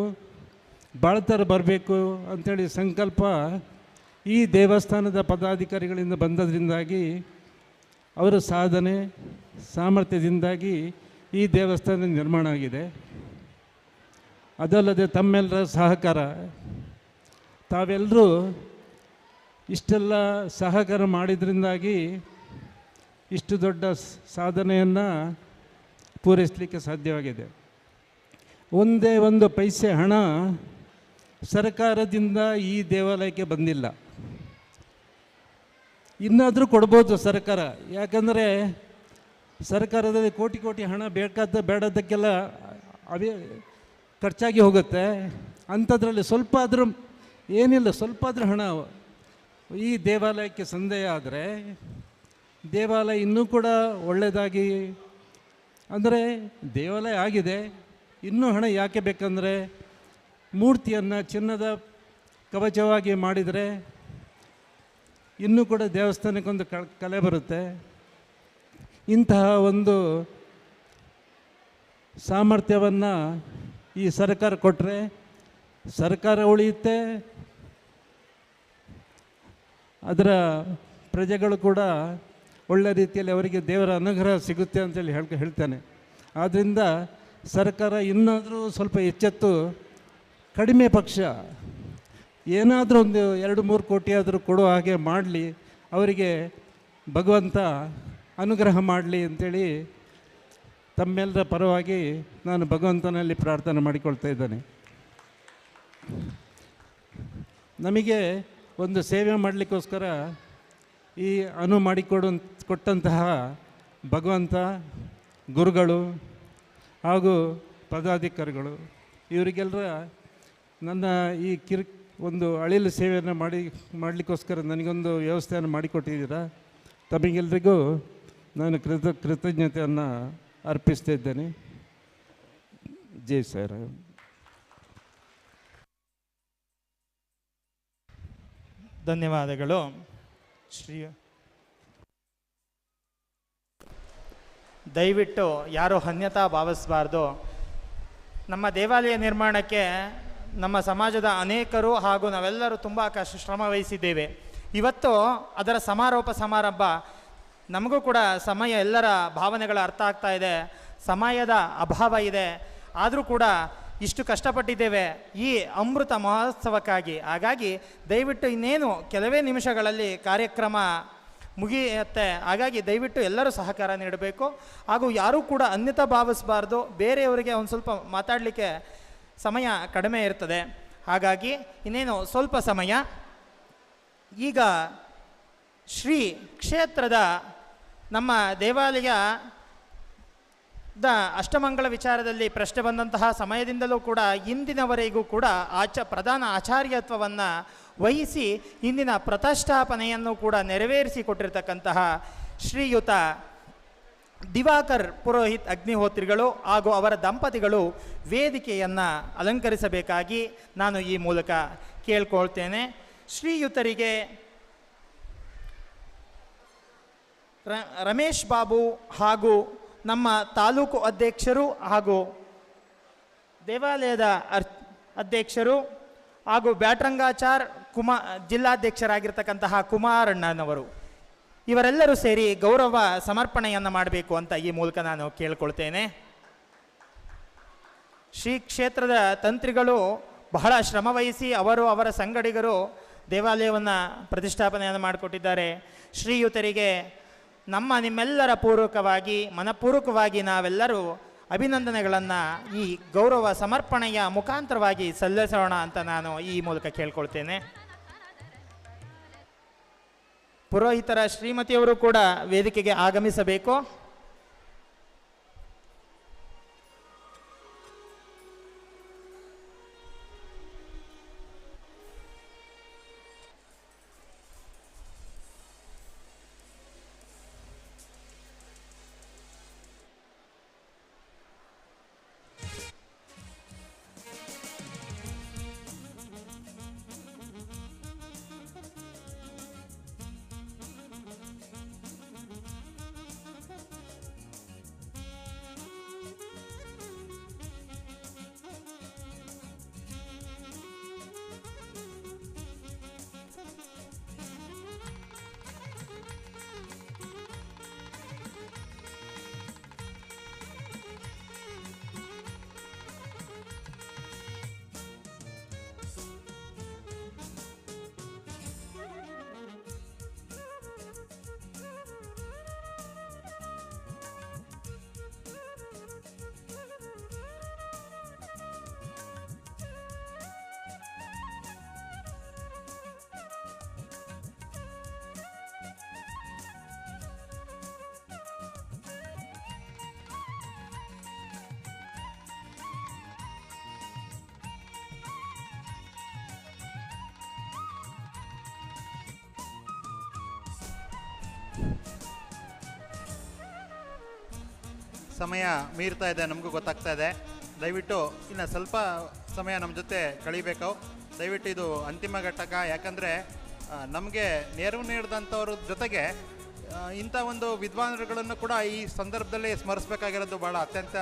ಬಾಳ್ತರ ಬರಬೇಕು ಅಂಥೇಳಿ ಸಂಕಲ್ಪ ಈ ದೇವಸ್ಥಾನದ ಪದಾಧಿಕಾರಿಗಳಿಂದ ಬಂದದ್ರಿಂದಾಗಿ ಅವರ ಸಾಧನೆ ಸಾಮರ್ಥ್ಯದಿಂದಾಗಿ ಈ ದೇವಸ್ಥಾನ ನಿರ್ಮಾಣ ಆಗಿದೆ. ಅದಲ್ಲದೆ ತಮ್ಮೆಲ್ಲರ ಸಹಕಾರ, ತಾವೆಲ್ಲರೂ ಇಷ್ಟೆಲ್ಲ ಸಹಕಾರ ಮಾಡಿದ್ರಿಂದಾಗಿ ಇಷ್ಟು ದೊಡ್ಡ ಸಾಧನೆಯನ್ನು ಪೂರೈಸಲಿಕ್ಕೆ ಸಾಧ್ಯವಾಗಿದೆ. ಒಂದೇ ಒಂದು ಪೈಸೆ ಹಣ ಸರ್ಕಾರದಿಂದ ಈ ದೇವಾಲಯಕ್ಕೆ ಬಂದಿಲ್ಲ. ಇನ್ನಾದರೂ ಕೊಡ್ಬೋದು ಸರ್ಕಾರ, ಯಾಕಂದರೆ ಸರ್ಕಾರದಲ್ಲಿ ಕೋಟಿ ಕೋಟಿ ಹಣ ಬೇಡದಕ್ಕೆಲ್ಲ ಅವೇ ಖರ್ಚಾಗಿ ಹೋಗುತ್ತೆ. ಅಂಥದ್ರಲ್ಲಿ ಸ್ವಲ್ಪ ಆದರೂ ಏನಿಲ್ಲ, ಸ್ವಲ್ಪ ಆದರೂ ಹಣ ಈ ದೇವಾಲಯಕ್ಕೆ ಸಂದೇಹ ಆದರೆ ದೇವಾಲಯ ಇನ್ನೂ ಕೂಡ ಒಳ್ಳೆಯದಾಗಿ, ಅಂದರೆ ದೇವಾಲಯ ಆಗಿದೆ, ಇನ್ನೂ ಹಣ ಯಾಕೆ ಬೇಕಂದರೆ ಮೂರ್ತಿಯನ್ನು ಚಿನ್ನದ ಕವಚವಾಗಿ ಮಾಡಿದರೆ ಇನ್ನೂ ಕೂಡ ದೇವಸ್ಥಾನಕ್ಕೊಂದು ಕಲೆ ಬರುತ್ತೆ. ಇಂತಹ ಒಂದು ಸಾಮರ್ಥ್ಯವನ್ನು ಈ ಸರ್ಕಾರ ಕೊಟ್ಟರೆ ಸರ್ಕಾರ ಉಳಿಯುತ್ತೆ, ಅದರ ಪ್ರಜೆಗಳು ಕೂಡ ಒಳ್ಳೆ ರೀತಿಯಲ್ಲಿ ಅವರಿಗೆ ದೇವರ ಅನುಗ್ರಹ ಸಿಗುತ್ತೆ ಅಂತೇಳಿ ಹೇಳ್ತೇನೆ. ಆದ್ದರಿಂದ ಸರ್ಕಾರ ಇನ್ನಾದರೂ ಸ್ವಲ್ಪ ಎಚ್ಚೆತ್ತು ಕಡಿಮೆ ಪಕ್ಷ ಏನಾದರೂ ಒಂದು 2-3 ಕೋಟಿ ಆದರೂ ಕೊಡೋ ಹಾಗೆ ಮಾಡಲಿ, ಅವರಿಗೆ ಭಗವಂತ ಅನುಗ್ರಹ ಮಾಡಲಿ ಅಂತೇಳಿ ತಮ್ಮೆಲ್ಲರ ಪರವಾಗಿ ನಾನು ಭಗವಂತನಲ್ಲಿ ಪ್ರಾರ್ಥನೆ ಮಾಡಿಕೊಳ್ತಾ ಇದ್ದೇನೆ. ನಮಗೆ ಒಂದು ಸೇವೆ ಮಾಡಲಿಕ್ಕೋಸ್ಕರ ಈ ಕೊಟ್ಟಂತಹ ಭಗವಂತ, ಗುರುಗಳು ಹಾಗೂ ಪದಾಧಿಕಾರಿಗಳು ಇವರಿಗೆಲ್ಲರ ನನ್ನ ಈ ಒಂದು ಅಳಿಲು ಸೇವೆಯನ್ನು ಮಾಡಲಿಕ್ಕೋಸ್ಕರ ನನಗೊಂದು ವ್ಯವಸ್ಥೆಯನ್ನು ಮಾಡಿಕೊಟ್ಟಿದ್ದೀರಾ. ತಮಗೆಲ್ಲರಿಗೂ ನಾನು ಕೃತಜ್ಞತೆಯನ್ನು ಅರ್ಪಿಸ್ತಾ ಇದ್ದೇನೆ. ಜೈ ಸಾಯಿರಾಮ್. ಧನ್ಯವಾದಗಳು. ದಯವಿಟ್ಟು ಯಾರೂ ಅನ್ಯತಾ ಭಾವಿಸಬಾರ್ದು. ನಮ್ಮ ದೇವಾಲಯ ನಿರ್ಮಾಣಕ್ಕೆ ನಮ್ಮ ಸಮಾಜದ ಅನೇಕರು ಹಾಗೂ ನಾವೆಲ್ಲರೂ ತುಂಬ ಶ್ರಮ ವಹಿಸಿದ್ದೇವೆ. ಇವತ್ತು ಅದರ ಸಮಾರೋಪ ಸಮಾರಂಭ. ನಮಗೂ ಕೂಡ ಸಮಯ, ಎಲ್ಲರ ಭಾವನೆಗಳು ಅರ್ಥ ಆಗ್ತಾ ಇದೆ, ಸಮಯದ ಅಭಾವ ಇದೆ. ಆದರೂ ಕೂಡ ಇಷ್ಟು ಕಷ್ಟಪಟ್ಟಿದ್ದೇವೆ ಈ ಅಮೃತ ಮಹೋತ್ಸವಕ್ಕಾಗಿ. ಹಾಗಾಗಿ ದಯವಿಟ್ಟು ಇನ್ನೇನು ಕೆಲವೇ ನಿಮಿಷಗಳಲ್ಲಿ ಕಾರ್ಯಕ್ರಮ ಮುಗಿಯುತ್ತೆ. ಹಾಗಾಗಿ ದಯವಿಟ್ಟು ಎಲ್ಲರೂ ಸಹಕಾರ ನೀಡಬೇಕು. ಹಾಗೂ ಯಾರೂ ಕೂಡ ಅನ್ಯತಾ ಭಾವಿಸಬಾರ್ದು. ಬೇರೆಯವರಿಗೆ ಒಂದು ಸ್ವಲ್ಪ ಮಾತಾಡಲಿಕ್ಕೆ ಸಮಯ ಕಡಿಮೆ ಇರ್ತದೆ. ಹಾಗಾಗಿ ಇನ್ನೇನು ಸ್ವಲ್ಪ ಸಮಯ. ಈಗ ಶ್ರೀ ಕ್ಷೇತ್ರದ ನಮ್ಮ ದೇವಾಲಯದ ಅಷ್ಟಮಂಗಳ ವಿಚಾರದಲ್ಲಿ ಪ್ರಶ್ನೆ ಬಂದಂತಹ ಸಮಯದಿಂದಲೂ ಕೂಡ ಇಂದಿನವರೆಗೂ ಕೂಡ ಪ್ರಧಾನ ಆಚಾರ್ಯತ್ವವನ್ನು ವಹಿಸಿ ಇಂದಿನ ಪ್ರತಿಷ್ಠಾಪನೆಯನ್ನು ಕೂಡ ನೆರವೇರಿಸಿಕೊಟ್ಟಿರ್ತಕ್ಕಂತಹ ಶ್ರೀಯುತ ದಿವಾಕರ್ ಪುರೋಹಿತ್ ಅಗ್ನಿಹೋತ್ರಿಗಳು ಹಾಗೂ ಅವರ ದಂಪತಿಗಳು ವೇದಿಕೆಯನ್ನು ಅಲಂಕರಿಸಬೇಕಾಗಿ ನಾನು ಈ ಮೂಲಕ ಕೇಳ್ಕೊಳ್ತೇನೆ. ಶ್ರೀಯುತರಿಗೆ ರಮೇಶ್ ಬಾಬು ಹಾಗೂ ನಮ್ಮ ತಾಲೂಕು ಅಧ್ಯಕ್ಷರು ಹಾಗೂ ದೇವಾಲಯದ ಅಧ್ಯಕ್ಷರು ಹಾಗೂ ಬ್ಯಾಟ್ರಂಗಾಚಾರ್ ಜಿಲ್ಲಾಧ್ಯಕ್ಷರಾಗಿರ್ತಕ್ಕಂತಹ ಕುಮಾರಣ್ಣನವರು ಇವರೆಲ್ಲರೂ ಸೇರಿ ಗೌರವ ಸಮರ್ಪಣೆಯನ್ನು ಮಾಡಬೇಕು ಅಂತ ಈ ಮೂಲಕ ನಾನು ಕೇಳ್ಕೊಳ್ತೇನೆ. ಶ್ರೀ ಕ್ಷೇತ್ರದ ತಂತ್ರಿಗಳು ಬಹಳ ಶ್ರಮವಹಿಸಿ ಅವರು ಅವರ ಸಂಗಡಿಗರು ದೇವಾಲಯವನ್ನು ಪ್ರತಿಷ್ಠಾಪನೆಯನ್ನು ಮಾಡಿಕೊಟ್ಟಿದ್ದಾರೆ. ಶ್ರೀಯುತರಿಗೆ ನಿಮ್ಮೆಲ್ಲರ ಪೂರ್ವಕವಾಗಿ ಮನಪೂರ್ವಕವಾಗಿ ನಾವೆಲ್ಲರೂ ಅಭಿನಂದನೆಗಳನ್ನು ಈ ಗೌರವ ಸಮರ್ಪಣೆಯ ಮುಖಾಂತರವಾಗಿ ಸಲ್ಲಿಸೋಣ ಅಂತ ನಾನು ಈ ಮೂಲಕ ಕೇಳ್ಕೊಳ್ತೇನೆ. ಪುರೋಹಿತರ ಶ್ರೀಮತಿಯವರು ಕೂಡ ವೇದಿಕೆಗೆ ಆಗಮಿಸಬೇಕು. ಸಮಯ ಮೀರ್ತಾ ಇದೆ, ನಮಗೂ ಗೊತ್ತಾಗ್ತಾ ಇದೆ. ದಯವಿಟ್ಟು ಇನ್ನು ಸ್ವಲ್ಪ ಸಮಯ ನಮ್ಮ ಜೊತೆ ಕಳಿಬೇಕು. ದಯವಿಟ್ಟು ಇದು ಅಂತಿಮ ಘಟ್ಟಕ. ಯಾಕಂದರೆ ನಮಗೆ ನೆರವು ನೀಡಿದಂಥವ್ರ ಜೊತೆಗೆ ಇಂಥ ಒಂದು ವಿದ್ವಾಂಸರುಗಳನ್ನು ಕೂಡ ಈ ಸಂದರ್ಭದಲ್ಲಿ ಸ್ಮರಿಸಬೇಕಾಗಿರೋದು ಭಾಳ ಅತ್ಯಂತ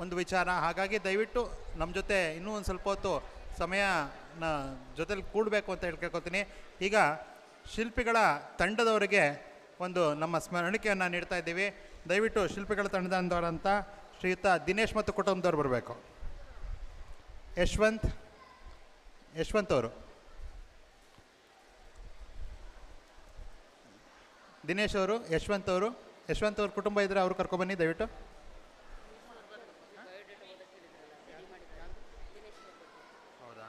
ಒಂದು ವಿಚಾರ. ಹಾಗಾಗಿ ದಯವಿಟ್ಟು ನಮ್ಮ ಜೊತೆ ಇನ್ನೂ ಒಂದು ಸ್ವಲ್ಪ ಹೊತ್ತು ಸಮಯನ ಜೊತೆಲಿ ಕೂಡಬೇಕು ಅಂತ ಹೇಳ್ಕೊಳ್ತೀನಿ. ಈಗ ಶಿಲ್ಪಿಗಳ ತಂಡದವರಿಗೆ ಒಂದು ನಮ್ಮ ಸ್ಮರಣಿಕೆಯನ್ನು ನೀಡ್ತಾ ಇದ್ದೀವಿ. ದಯವಿಟ್ಟು ಶಿಲ್ಪಿಗಳ ತಂಡದವರಂತ ಶ್ರೀಯುತ ದಿನೇಶ್ ಮತ್ತು ಕುಟುಂಬದವ್ರು ಬರಬೇಕು. ಯಶವಂತ್ ಅವರು, ದಿನೇಶ್ ಅವರು, ಯಶವಂತ್ ಅವ್ರ ಕುಟುಂಬ ಇದ್ದರೆ ಅವ್ರು ಕರ್ಕೊಬನ್ನಿ ದಯವಿಟ್ಟು. ಹೌದಾ,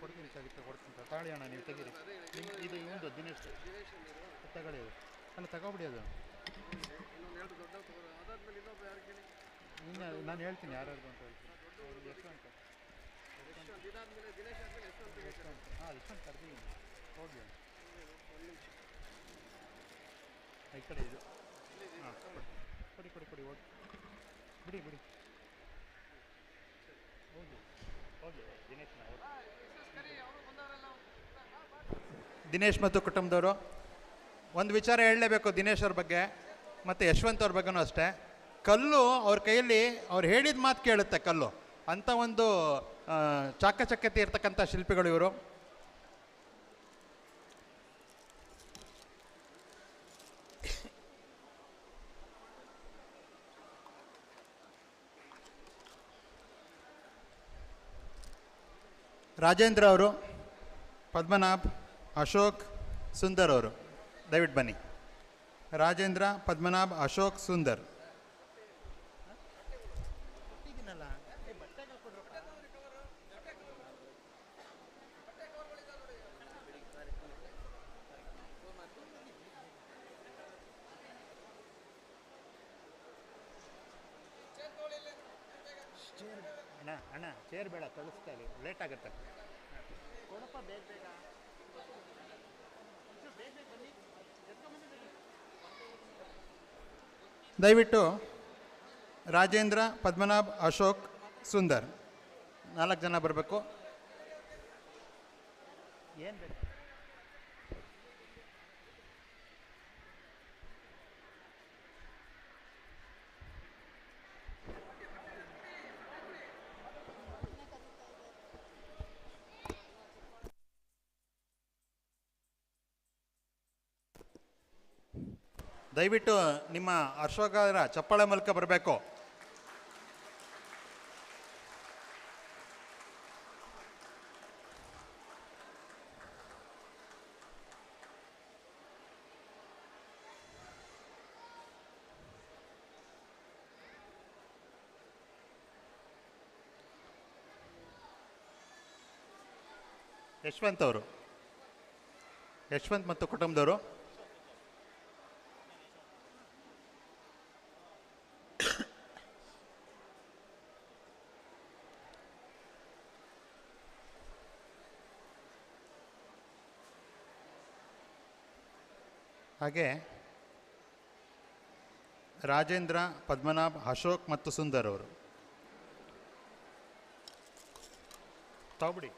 ಕೊಡ್ತೀನಿ ತಗೊಳ್ಳಿ ಅಣ್ಣ, ನೀವು ತೆಗೀರಿ. ಇದು ಇವಂದು ದಿನೇಶ್ ತಗೊಳ್ಳಿ, ಅದು ಅಲ್ಲ ತಗೊಬಿಡಿ. ಅದು ಇನ್ನು ನಾನು ಹೇಳ್ತೀನಿ ಯಾರ್ಯಾರ್ದು ಅಂತ ಹೇಳ್ತೀನಿ. ಯಶವಂತ್ ಯಶವಂತ್ ಕರ್ದಿದ್ದೀನಿ, ಹೋಗಿ ಈ ಕಡೆ ಇದು. ಹಾಂ, ಕೊಡಿ ಹೋಗಿ ಬಿಡಿ ಹೋಗಿ ದಿನೇಶ್ ಮತ್ತು ಕುಟುಂಬದವರು. ಒಂದು ವಿಚಾರ ಹೇಳಲೇಬೇಕು ದಿನೇಶ್ ಅವ್ರ ಬಗ್ಗೆ ಮತ್ತು ಯಶವಂತ್ ಅವ್ರ ಬಗ್ಗೆನೂ ಅಷ್ಟೇ. ಕಲ್ಲು ಅವ್ರ ಕೈಯಲ್ಲಿ ಅವ್ರು ಹೇಳಿದ ಮಾತು ಕೇಳುತ್ತೆ ಕಲ್ಲು, ಅಂಥ ಒಂದು ಚಾಕಚಕ್ಯತೆ ಇರ್ತಕ್ಕಂಥ ಶಿಲ್ಪಿಗಳು ಇವರು. ರಾಜೇಂದ್ರ ಅವರು, ಪದ್ಮನಾಭ್, ಅಶೋಕ್, ಸುಂದರ್ ಅವರು ದಯವಿಟ್ಟು ಬನ್ನಿ. ರಾಜೇಂದ್ರ, ಪದ್ಮನಾಭ್, ಅಶೋಕ್, ಸುಂದರ್. ಅಣ್ಣ ಚೇರ್ ಬೇಡ, ಕಳಿಸ್ತಾ ಇಲ್ಲ, ಲೇಟ್ ಆಗುತ್ತೆ. ಕೊಡಪ್ಪ ಬೇಗ. ದಯವಿಟ್ಟು ರಾಜೇಂದ್ರ, ಪದ್ಮನಾಭ್, ಅಶೋಕ್, ಸುಂದರ್ 4 ಜನ ಬರಬೇಕು. ಏನು ಬೇಕು? ದಯವಿಟ್ಟು ನಿಮ್ಮ ಹರ್ಷೋದ್ಗಾರ ಚಪ್ಪಾಳೆ ಮೂಲಕ ಬರಬೇಕು. ಯಶವಂತ್ ಮತ್ತು ಕುಟುಂಬದವರು. ಹಾಗೆ ರಾಜೇಂದ್ರ, ಪದ್ಮನಾಭ್, ಅಶೋಕ್ ಮತ್ತು ಸುಂದರ್ ಅವರು ತಗೊಬಿಡಿ.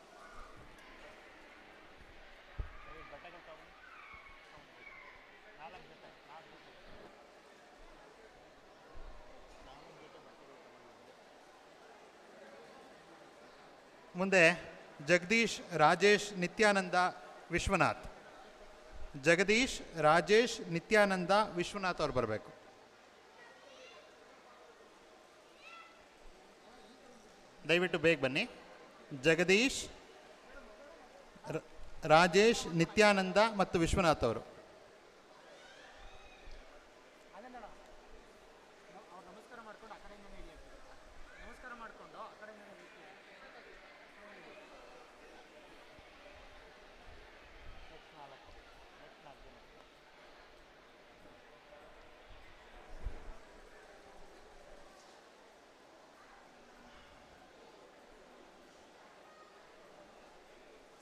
ಮುಂದೆ ಜಗದೀಶ್, ರಾಜೇಶ್, ನಿತ್ಯಾನಂದ, ವಿಶ್ವನಾಥ್. ಜಗದೀಶ್, ರಾಜೇಶ್, ನಿತ್ಯಾನಂದ, ವಿಶ್ವನಾಥ್ ಅವ್ರು ಬರಬೇಕು. ದಯವಿಟ್ಟು ಬೇಗ ಬನ್ನಿ. ಜಗದೀಶ್, ರಾಜೇಶ್, ನಿತ್ಯಾನಂದ ಮತ್ತು ವಿಶ್ವನಾಥ್ ಅವರು.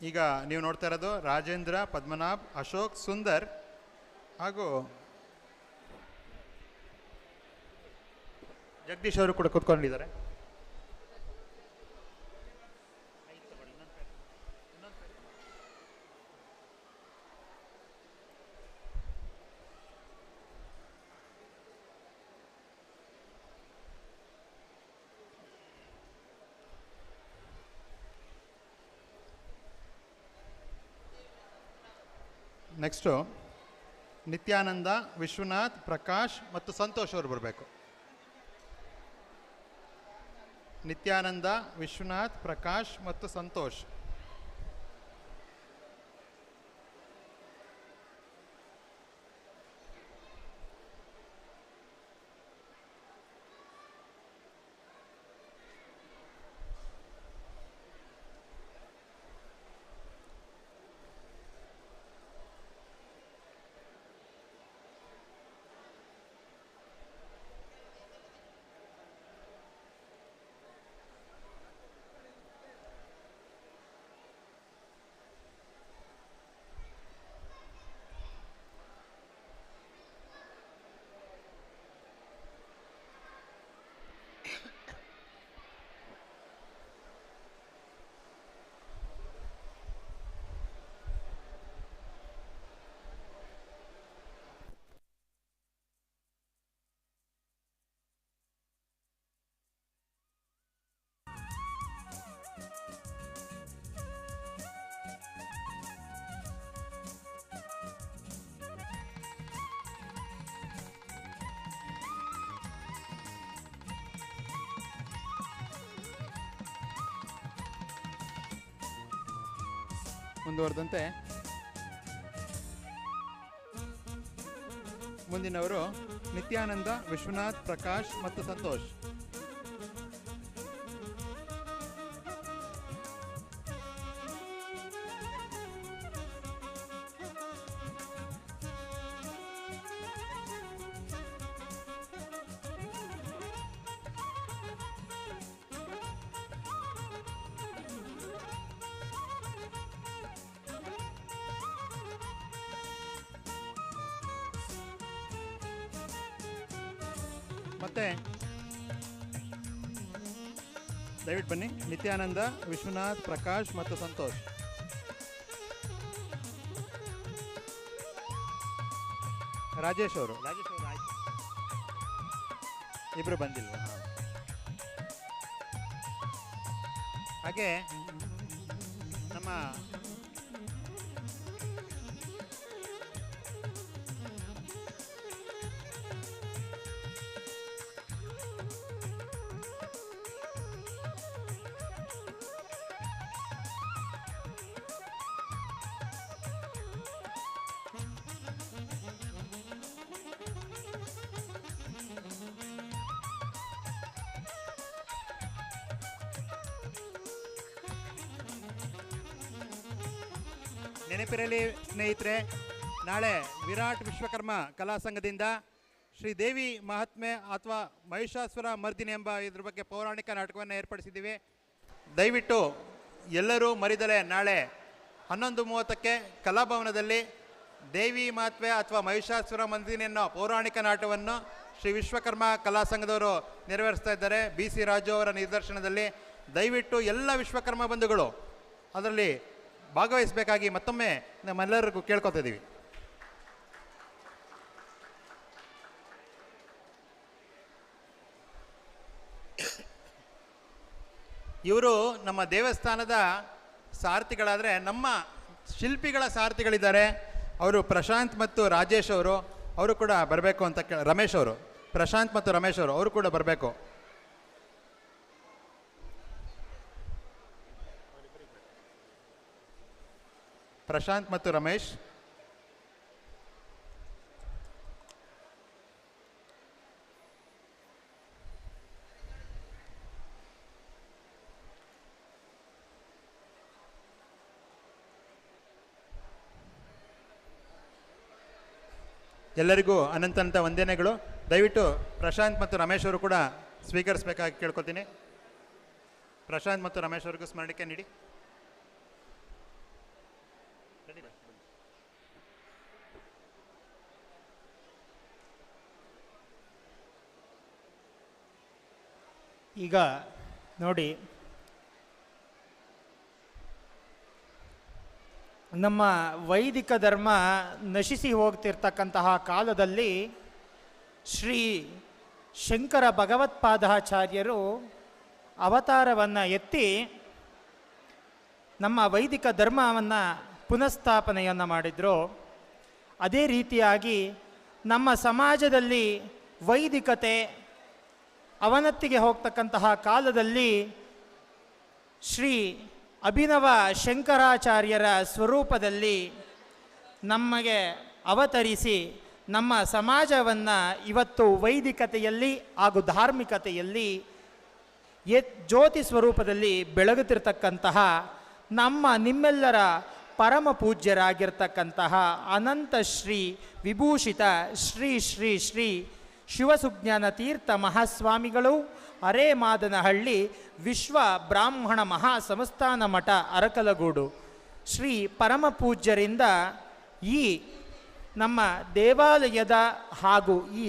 ಈಗ ನೀವು ನೋಡ್ತಾ ಇರೋದು ರಾಜೇಂದ್ರ, ಪದ್ಮನಾಭ್, ಅಶೋಕ್, ಸುಂದರ್ ಹಾಗೂ ಜಗದೀಶ್ ಅವರು ಕೂಡ ಕೂತ್ಕೊಂಡಿದ್ದಾರೆ. ನೆಕ್ಸ್ಟು ನಿತ್ಯಾನಂದ, ವಿಶ್ವನಾಥ್, ಪ್ರಕಾಶ್ ಮತ್ತು ಸಂತೋಷ್ ಅವರು ಬರಬೇಕು. ನಿತ್ಯಾನಂದ, ವಿಶ್ವನಾಥ್, ಪ್ರಕಾಶ್ ಮತ್ತು ಸಂತೋಷ್. ಮುಂದುವರೆದಂತೆ ಮುಂದಿನವರು ನಿತ್ಯಾನಂದ, ವಿಶ್ವನಾಥ್, ಪ್ರಕಾಶ್ ಮತ್ತು ಸಂತೋಷ್. ಮತ್ತೆ ದಯವಿಟ್ಟು ಬನ್ನಿ. ನಿತ್ಯಾನಂದ, ವಿಶ್ವನಾಥ್, ಪ್ರಕಾಶ್ ಮತ್ತು ಸಂತೋಷ್. ರಾಜೇಶ್ ಅವರು ಆಯ್ತು, ಇಬ್ರು ಬಂದಿಲ್ವಾ? ಹಾಗೆ ನಮ್ಮ ನೆನಪಿರಲಿ ಸ್ನೇಹಿತರೆ, ನಾಳೆ ವಿರಾಟ್ ವಿಶ್ವಕರ್ಮ ಕಲಾ ಸಂಘದಿಂದ ಶ್ರೀ ದೇವಿ ಮಹಾತ್ಮೆ ಅಥವಾ ಮಹಿಷಾಸುರ ಮರ್ದಿನಿ ಎಂಬ ಇದ್ರ ಬಗ್ಗೆ ಪೌರಾಣಿಕ ನಾಟಕವನ್ನು ಏರ್ಪಡಿಸಿದ್ದೀವಿ. ದಯವಿಟ್ಟು ಎಲ್ಲರೂ ಮರಿದಲೆ ನಾಳೆ 11:30ಕ್ಕೆ ಕಲಾಭವನದಲ್ಲಿ ದೇವಿ ಮಹಾತ್ಮೆ ಅಥವಾ ಮಹಿಷಾಸುರ ಮರ್ದಿನಿ ಅನ್ನೋ ಪೌರಾಣಿಕ ನಾಟಕವನ್ನು ಶ್ರೀ ವಿಶ್ವಕರ್ಮ ಕಲಾ ಸಂಘದವರು ನೆರವೇರಿಸ್ತಾ ಇದ್ದಾರೆ. BC ರಾಜು ಅವರ ನಿರ್ದೇಶನದಲ್ಲಿ. ದಯವಿಟ್ಟು ಎಲ್ಲ ವಿಶ್ವಕರ್ಮ ಬಂಧುಗಳು ಅದರಲ್ಲಿ ಭಾಗವಹಿಸಬೇಕಾಗಿ ಮತ್ತೊಮ್ಮೆ ನಮ್ಮೆಲ್ಲರಿಗೂ ಕೇಳ್ಕೊತಾ ಇದ್ದೀವಿ. ಇವರು ನಮ್ಮ ದೇವಸ್ಥಾನದ ಸಾರಥಿಗಳಾದರೆ ನಮ್ಮ ಶಿಲ್ಪಿಗಳ ಸಾರಥಿಗಳಿದ್ದಾರೆ. ಅವರು ಪ್ರಶಾಂತ್ ಮತ್ತು ರಾಜೇಶ್ ಅವರು ಕೂಡ ಬರಬೇಕು ಅಂತ ರಮೇಶ್ ಅವರು, ಪ್ರಶಾಂತ್ ಮತ್ತು ರಮೇಶ್ ಅವರು ಕೂಡ ಬರಬೇಕು. ಪ್ರಶಾಂತ್ ಮತ್ತು ರಮೇಶ್. ಎಲ್ಲರಿಗೂ ಅನಂತ ವಂದನೆಗಳು. ದಯವಿಟ್ಟು ಪ್ರಶಾಂತ್ ಮತ್ತು ರಮೇಶ್ ಅವರು ಕೂಡ ಸ್ವೀಕರಿಸಬೇಕಾಗಿ ಕೇಳ್ಕೊತೀನಿ. ಪ್ರಶಾಂತ್ ಮತ್ತು ರಮೇಶ್ ಅವರಿಗೂ ಸ್ಮರಣಿಕೆ ನೀಡಿ. ಈಗ ನೋಡಿ, ನಮ್ಮ ವೈದಿಕ ಧರ್ಮ ನಶಿಸಿ ಹೋಗ್ತಿರ್ತಕ್ಕಂತಹ ಕಾಲದಲ್ಲಿ ಶ್ರೀ ಶಂಕರ ಭಗವತ್ಪಾದಾಚಾರ್ಯರು ಅವತಾರವನ್ನು ಎತ್ತಿ ನಮ್ಮ ವೈದಿಕ ಧರ್ಮವನ್ನು ಪುನಃಸ್ಥಾಪನೆಯನ್ನು ಮಾಡಿದರು. ಅದೇ ರೀತಿಯಾಗಿ ನಮ್ಮ ಸಮಾಜದಲ್ಲಿ ವೈದಿಕತೆ ಅವನತಿಗೆ ಹೋಗ್ತಕ್ಕಂತಹ ಕಾಲದಲ್ಲಿ ಶ್ರೀ ಅಭಿನವ ಶಂಕರಾಚಾರ್ಯರ ಸ್ವರೂಪದಲ್ಲಿ ನಮಗೆ ಅವತರಿಸಿ ನಮ್ಮ ಸಮಾಜವನ್ನು ಇವತ್ತು ವೈದಿಕತೆಯಲ್ಲಿ ಹಾಗೂ ಧಾರ್ಮಿಕತೆಯಲ್ಲಿ ಜ್ಯೋತಿ ಸ್ವರೂಪದಲ್ಲಿ ಬೆಳಗುತ್ತಿರ್ತಕ್ಕಂತಹ ನಿಮ್ಮೆಲ್ಲರ ಪರಮ ಪೂಜ್ಯರಾಗಿರ್ತಕ್ಕಂತಹ ಅನಂತ ಶ್ರೀ ವಿಭೂಷಿತ ಶ್ರೀ ಶ್ರೀ ಶ್ರೀ ಶಿವಸುಜ್ಞಾನ ತೀರ್ಥ ಮಹಾಸ್ವಾಮಿಗಳು, ಅರೇಮಾದನಹಳ್ಳಿ ವಿಶ್ವ ಬ್ರಾಹ್ಮಣ ಮಹಾಸಂಸ್ಥಾನ ಮಠ ಅರಕಲಗೂಡು ಶ್ರೀ ಪರಮ ಪೂಜ್ಯರಿಂದ ಈ ನಮ್ಮ ದೇವಾಲಯದ ಹಾಗೂ ಈ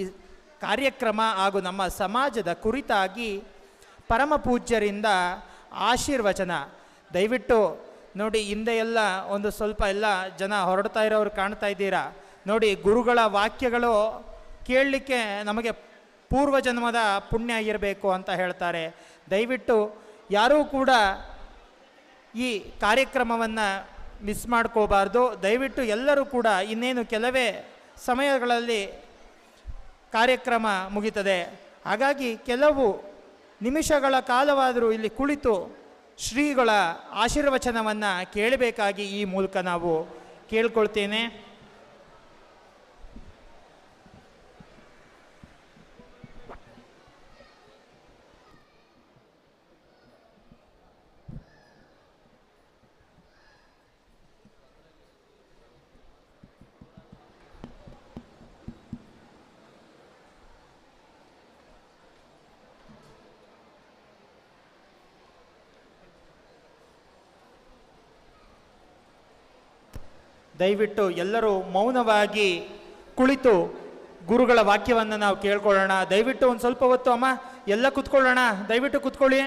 ಕಾರ್ಯಕ್ರಮ ಹಾಗೂ ನಮ್ಮ ಸಮಾಜದ ಕುರಿತಾಗಿ ಪರಮ ಪೂಜ್ಯರಿಂದ ಆಶೀರ್ವಚನ. ದಯವಿಟ್ಟು ನೋಡಿ, ಹಿಂದೆ ಎಲ್ಲ ಒಂದು ಸ್ವಲ್ಪ ಎಲ್ಲ ಜನ ಹೊರಡ್ತಾ ಇರೋರು ಕಾಣ್ತಾ ಇದ್ದೀರಾ. ನೋಡಿ, ಗುರುಗಳ ವಾಕ್ಯಗಳು ಕೇಳಲಿಕ್ಕೆ ನಮಗೆ ಪೂರ್ವಜನ್ಮದ ಪುಣ್ಯ ಇರಬೇಕು ಅಂತ ಹೇಳ್ತಾರೆ. ದಯವಿಟ್ಟು ಯಾರೂ ಕೂಡ ಈ ಕಾರ್ಯಕ್ರಮವನ್ನು ಮಿಸ್ ಮಾಡ್ಕೋಬಾರ್ದು. ದಯವಿಟ್ಟು ಎಲ್ಲರೂ ಕೂಡ ಇನ್ನೇನು ಕೆಲವೇ ಸಮಯಗಳಲ್ಲಿ ಕಾರ್ಯಕ್ರಮ ಮುಗಿತದೆ. ಹಾಗಾಗಿ ಕೆಲವು ನಿಮಿಷಗಳ ಕಾಲವಾದರೂ ಇಲ್ಲಿ ಕುಳಿತು ಶ್ರೀಗಳ ಆಶೀರ್ವಚನವನ್ನು ಕೇಳಬೇಕಾಗಿ ಈ ಮೂಲಕ ನಾವು ಕೇಳ್ಕೊಳ್ತೇನೆ. ದಯವಿಟ್ಟು ಎಲ್ಲರೂ ಮೌನವಾಗಿ ಕುಳಿತು ಗುರುಗಳ ವಾಕ್ಯವನ್ನು ನಾವು ಕೇಳ್ಕೊಳ್ಳೋಣ. ದಯವಿಟ್ಟು ಒಂದು ಸ್ವಲ್ಪ ಹೊತ್ತು ಅಮ್ಮ ಎಲ್ಲ ಕೂತ್ಕೊಳ್ಳೋಣ. ದಯವಿಟ್ಟು ಕೂತ್ಕೊಳ್ಳಿ.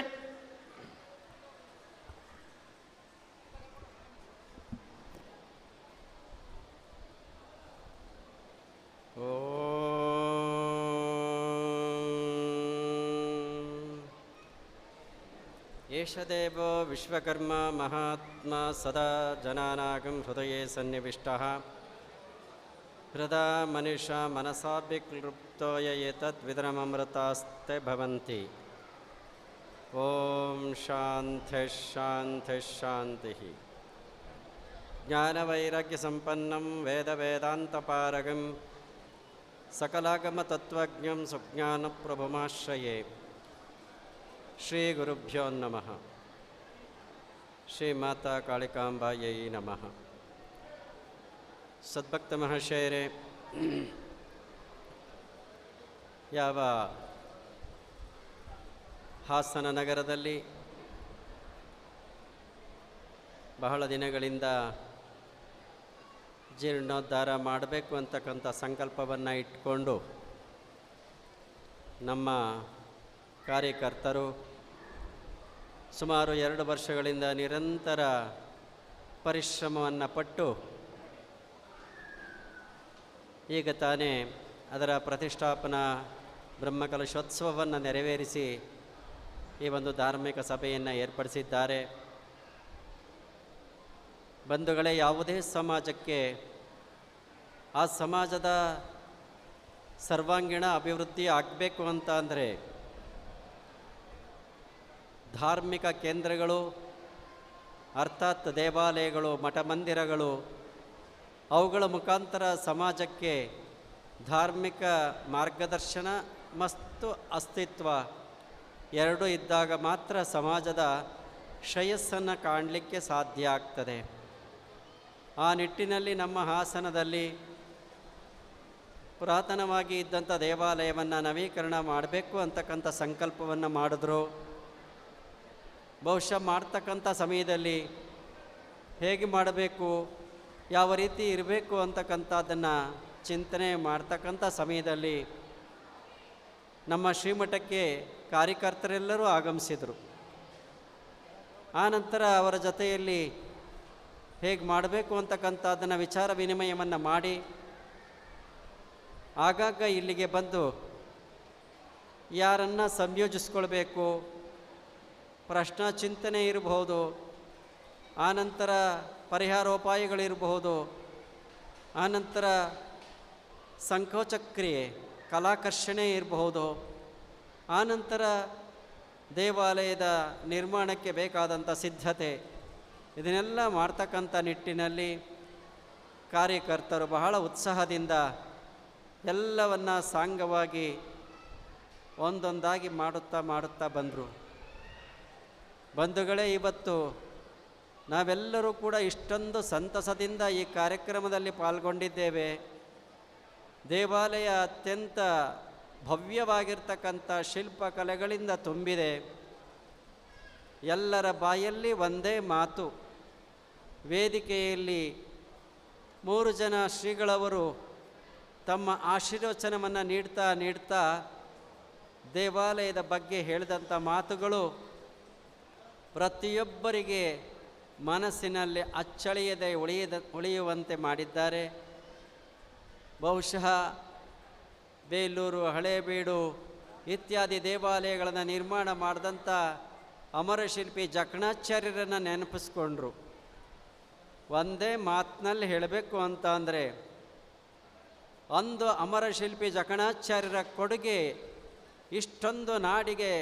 ಏಷದೇವೋ ವಿಶ್ವಕರ್ಮ ಮಹಾತ್ಮ ಸದಾ ಜನಾನಾಗಂ ಹೃದಯೇ ಸನ್ನಿವಿಷ್ಟಃ ಹೃದಾ ಮನುಷ್ಯ ಮನಸಾಭಿಕ್ಲುಪ್ತೋಯ ಏತದ್ ವಿದರಮಮೃತಾಸ್ತೆ ಭವಂತಿ. ಓಂ ಶಾಂತಿ ಶಾಂತಿ ಶಾಂತಿ. ಜ್ಞಾನವೈರಾಗ್ಯಸಂಪನ್ನಂ ವೇದಾಂತಪಾರಗಂ ಸಕಲಾಗಮತತ್ವಜ್ಞಂ ಸುಜ್ಞಾನಪ್ರಭುಮಾಶ್ರಯೇ. ಶ್ರೀ ಗುರುಭ್ಯೋ ನಮಃ. ಶ್ರೀ ಮಾತಾ ಕಾಳಿಕಾಂಬಾಯೈ ನಮಃ. ಸದ್ಭಕ್ತ ಮಹಾಶಯರೇ, ಯಾವ ಹಾಸನ ನಗರದಲ್ಲಿ ಬಹಳ ದಿನಗಳಿಂದ ಜೀರ್ಣೋದ್ಧಾರ ಮಾಡಬೇಕು ಅಂತಕ್ಕಂಥ ಸಂಕಲ್ಪವನ್ನು ಇಟ್ಕೊಂಡು ನಮ್ಮ ಕಾರ್ಯಕರ್ತರು ಸುಮಾರು 2 ವರ್ಷಗಳಿಂದ ನಿರಂತರ ಪರಿಶ್ರಮವನ್ನು ಪಟ್ಟು ಈಗ ತಾನೇ ಅದರ ಪ್ರತಿಷ್ಠಾಪನಾ ಬ್ರಹ್ಮಕಲಶೋತ್ಸವವನ್ನು ನೆರವೇರಿಸಿ ಈ ಒಂದು ಧಾರ್ಮಿಕ ಸಭೆಯನ್ನು ಏರ್ಪಡಿಸಿದ್ದಾರೆ. ಬಂಧುಗಳೇ, ಯಾವುದೇ ಸಮಾಜಕ್ಕೆ ಆ ಸಮಾಜದ ಸರ್ವಾಂಗೀಣ ಅಭಿವೃದ್ಧಿ ಆಗಬೇಕು ಅಂತ ಅಂದರೆ ಧಾರ್ಮಿಕ ಕೇಂದ್ರಗಳು ಅರ್ಥಾತ್ ದೇವಾಲಯಗಳು, ಮಠ ಮಂದಿರಗಳು, ಅವುಗಳ ಮುಖಾಂತರ ಸಮಾಜಕ್ಕೆ ಧಾರ್ಮಿಕ ಮಾರ್ಗದರ್ಶನ ಮತ್ತು ಅಸ್ತಿತ್ವ ಎರಡೂ ಇದ್ದಾಗ ಮಾತ್ರ ಸಮಾಜದ ಶ್ರೇಯಸ್ಸನ್ನು ಕಾಣಲಿಕ್ಕೆ ಸಾಧ್ಯ ಆಗ್ತದೆ. ಆ ನಿಟ್ಟಿನಲ್ಲಿ ನಮ್ಮ ಹಾಸನದಲ್ಲಿ ಪುರಾತನವಾಗಿ ಇದ್ದಂಥ ದೇವಾಲಯವನ್ನು ನವೀಕರಣ ಮಾಡಬೇಕು ಅಂತಕ್ಕಂಥ ಸಂಕಲ್ಪವನ್ನು ಮಾಡಿದ್ರು. ಬಹುಶಃ ಮಾಡ್ತಕ್ಕಂಥ ಸಮಯದಲ್ಲಿ ಹೇಗೆ ಮಾಡಬೇಕು, ಯಾವ ರೀತಿ ಇರಬೇಕು ಅಂತಕ್ಕಂಥದ್ದನ್ನು ಚಿಂತನೆ ಮಾಡ್ತಕ್ಕಂಥ ಸಮಯದಲ್ಲಿ ನಮ್ಮ ಶ್ರೀಮಠಕ್ಕೆ ಕಾರ್ಯಕರ್ತರೆಲ್ಲರೂ ಆಗಮಿಸಿದರು. ಆನಂತರ ಅವರ ಜೊತೆಯಲ್ಲಿ ಹೇಗೆ ಮಾಡಬೇಕು ಅಂತಕ್ಕಂಥದ್ದನ್ನು ವಿಚಾರ ವಿನಿಮಯವನ್ನು ಮಾಡಿ ಆಗಾಗ ಇಲ್ಲಿಗೆ ಬಂದು ಯಾರನ್ನು ಸಂಯೋಜಿಸ್ಕೊಳ್ಬೇಕು, ಪ್ರಶ್ನಾ ಚಿಂತನೆ ಇರಬಹುದು, ಆನಂತರ ಪರಿಹಾರೋಪಾಯಗಳಿರಬಹುದು, ಆನಂತರ ಸಂಕೋಚಕ್ರಿಯೆ ಕಲಾಕರ್ಷಣೆ ಇರಬಹುದು, ಆನಂತರ ದೇವಾಲಯದ ನಿರ್ಮಾಣಕ್ಕೆ ಬೇಕಾದಂಥ ಸಿದ್ಧತೆ, ಇದನ್ನೆಲ್ಲ ಮಾಡ್ತಕ್ಕಂಥ ನಿಟ್ಟಿನಲ್ಲಿ ಕಾರ್ಯಕರ್ತರು ಬಹಳ ಉತ್ಸಾಹದಿಂದ ಎಲ್ಲವನ್ನ ಸಾಂಗವಾಗಿ ಒಂದೊಂದಾಗಿ ಮಾಡುತ್ತಾ ಬಂದರು. ಬಂಧುಗಳೇ, ಇವತ್ತು ನಾವೆಲ್ಲರೂ ಕೂಡ ಇಷ್ಟೊಂದು ಸಂತಸದಿಂದ ಈ ಕಾರ್ಯಕ್ರಮದಲ್ಲಿ ಪಾಲ್ಗೊಂಡಿದ್ದೇವೆ. ದೇವಾಲಯ ಅತ್ಯಂತ ಭವ್ಯವಾಗಿರ್ತಕ್ಕಂಥ ಶಿಲ್ಪಕಲೆಗಳಿಂದ ತುಂಬಿದೆ. ಎಲ್ಲರ ಬಾಯಲ್ಲಿ ಒಂದೇ ಮಾತು. ವೇದಿಕೆಯಲ್ಲಿ 3 ಜನ ಶ್ರೀಗಳವರು ತಮ್ಮ ಆಶೀರ್ವಚನವನ್ನು ನೀಡ್ತಾ ದೇವಾಲಯದ ಬಗ್ಗೆ ಹೇಳಿದಂಥ ಮಾತುಗಳು ಪ್ರತಿಯೊಬ್ಬರಿಗೆ ಮನಸ್ಸಿನಲ್ಲಿ ಅಚ್ಚಳಿಯದೆ ಉಳಿಯುವಂತೆ ಮಾಡಿದ್ದಾರೆ. ಬಹುಶಃ ಬೇಲೂರು, ಹಳೇಬೀಡು ಇತ್ಯಾದಿ ದೇವಾಲಯಗಳನ್ನು ನಿರ್ಮಾಣ ಮಾಡಿದಂಥ ಅಮರಶಿಲ್ಪಿ ಜಕಣಾಚಾರ್ಯರನ್ನು ನೆನಪಿಸ್ಕೊಂಡ್ರು. ಒಂದೇ ಮಾತಿನಲ್ಲಿ ಹೇಳಬೇಕು ಅಂತ ಅಂದರೆ, ಅಂದು ಅಮರಶಿಲ್ಪಿ ಜಕಣಾಚಾರ್ಯರ ಕೊಡುಗೆ ಇಷ್ಟೊಂದು ನಾಡಿಗೆ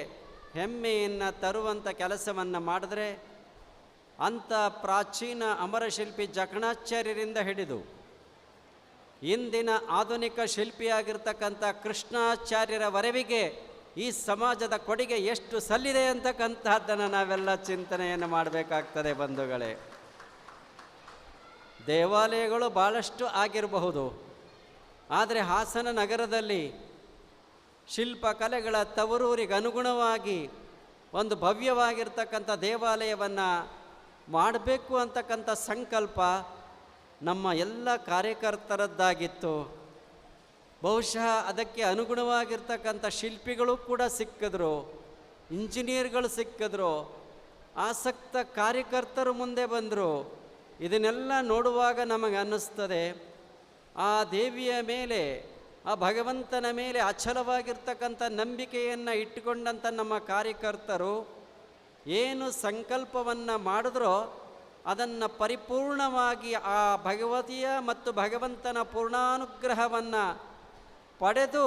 ಹೆಮ್ಮೆಯನ್ನು ತರುವಂಥ ಕೆಲಸವನ್ನು ಮಾಡಿದ್ರೆ, ಅಂಥ ಪ್ರಾಚೀನ ಅಮರಶಿಲ್ಪಿ ಜಕಣಾಚಾರ್ಯರಿಂದ ಹಿಡಿದು ಇಂದಿನ ಆಧುನಿಕ ಶಿಲ್ಪಿಯಾಗಿರ್ತಕ್ಕಂಥ ಕೃಷ್ಣಾಚಾರ್ಯರವರೆವಿಗೆ ಈ ಸಮಾಜದ ಕೊಡುಗೆ ಎಷ್ಟು ಸಲ್ಲಿದೆ ಅಂತಕ್ಕಂಥದ್ದನ್ನು ನಾವೆಲ್ಲ ಚಿಂತನೆಯನ್ನು ಮಾಡಬೇಕಾಗ್ತದೆ. ಬಂಧುಗಳೇ, ದೇವಾಲಯಗಳು ಭಾಳಷ್ಟು ಆಗಿರಬಹುದು, ಆದರೆ ಹಾಸನ ನಗರದಲ್ಲಿ ಶಿಲ್ಪಕಲೆಗಳ ತವರೂರಿಗೆ ಅನುಗುಣವಾಗಿ ಒಂದು ಭವ್ಯವಾಗಿರ್ತಕ್ಕಂಥ ದೇವಾಲಯವನ್ನು ಮಾಡಬೇಕು ಅಂತಕ್ಕಂಥ ಸಂಕಲ್ಪ ನಮ್ಮ ಎಲ್ಲ ಕಾರ್ಯಕರ್ತರದ್ದಾಗಿತ್ತು. ಬಹುಶಃ ಅದಕ್ಕೆ ಅನುಗುಣವಾಗಿರ್ತಕ್ಕಂಥ ಶಿಲ್ಪಿಗಳು ಕೂಡ ಸಿಕ್ಕಿದ್ರು, ಇಂಜಿನಿಯರ್ಗಳು ಸಿಕ್ಕಿದ್ರು, ಆಸಕ್ತ ಕಾರ್ಯಕರ್ತರು ಮುಂದೆ ಬಂದರು. ಇದನ್ನೆಲ್ಲ ನೋಡುವಾಗ ನಮಗೆ ಅನ್ನಿಸ್ತದೆ, ಆ ದೇವಿಯ ಮೇಲೆ, ಆ ಭಗವಂತನ ಮೇಲೆ ಅಚಲವಾಗಿರ್ತಕ್ಕಂಥ ನಂಬಿಕೆಯನ್ನು ಇಟ್ಟುಕೊಂಡಂಥ ನಮ್ಮ ಕಾರ್ಯಕರ್ತರು ಏನು ಸಂಕಲ್ಪವನ್ನು ಮಾಡಿದ್ರೋ ಅದನ್ನು ಪರಿಪೂರ್ಣವಾಗಿ ಆ ಭಗವತಿಯ ಮತ್ತು ಭಗವಂತನ ಪೂರ್ಣಾನುಗ್ರಹವನ್ನು ಪಡೆದು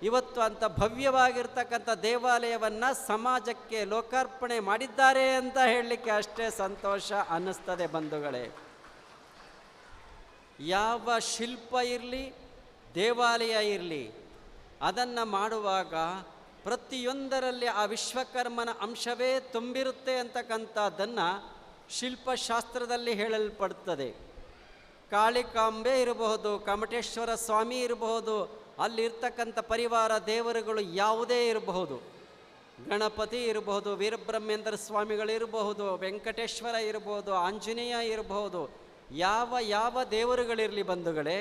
ಇವತ್ತು ಅಂಥ ಭವ್ಯವಾಗಿರ್ತಕ್ಕಂಥ ದೇವಾಲಯವನ್ನು ಸಮಾಜಕ್ಕೆ ಲೋಕಾರ್ಪಣೆ ಮಾಡಿದ್ದಾರೆ ಅಂತ ಹೇಳಲಿಕ್ಕೆ ಅಷ್ಟೇ ಸಂತೋಷ ಅನ್ನಿಸ್ತದೆ. ಬಂಧುಗಳೇ, ಯಾವ ಶಿಲ್ಪ ಇರಲಿ, ದೇವಾಲಯ ಇರಲಿ, ಅದನ್ನು ಮಾಡುವಾಗ ಪ್ರತಿಯೊಂದರಲ್ಲಿ ಆ ವಿಶ್ವಕರ್ಮನ ಅಂಶವೇ ತುಂಬಿರುತ್ತೆ ಅಂತಕ್ಕಂಥದ್ದನ್ನು ಶಿಲ್ಪಶಾಸ್ತ್ರದಲ್ಲಿ ಹೇಳಲ್ಪಡುತ್ತದೆ. ಕಾಳಿಕಾಂಬೆ ಇರಬಹುದು, ಕಮಟೇಶ್ವರ ಸ್ವಾಮಿ ಇರಬಹುದು, ಅಲ್ಲಿರ್ತಕ್ಕಂಥ ಪರಿವಾರ ದೇವರುಗಳು ಯಾವುದೇ ಇರಬಹುದು, ಗಣಪತಿ ಇರಬಹುದು, ವೀರಬ್ರಹ್ಮೇಂದ್ರ ಸ್ವಾಮಿಗಳಿರಬಹುದು, ವೆಂಕಟೇಶ್ವರ ಇರಬಹುದು, ಆಂಜನೇಯ ಇರಬಹುದು, ಯಾವ ದೇವರುಗಳಿರಲಿ ಬಂಧುಗಳೇ,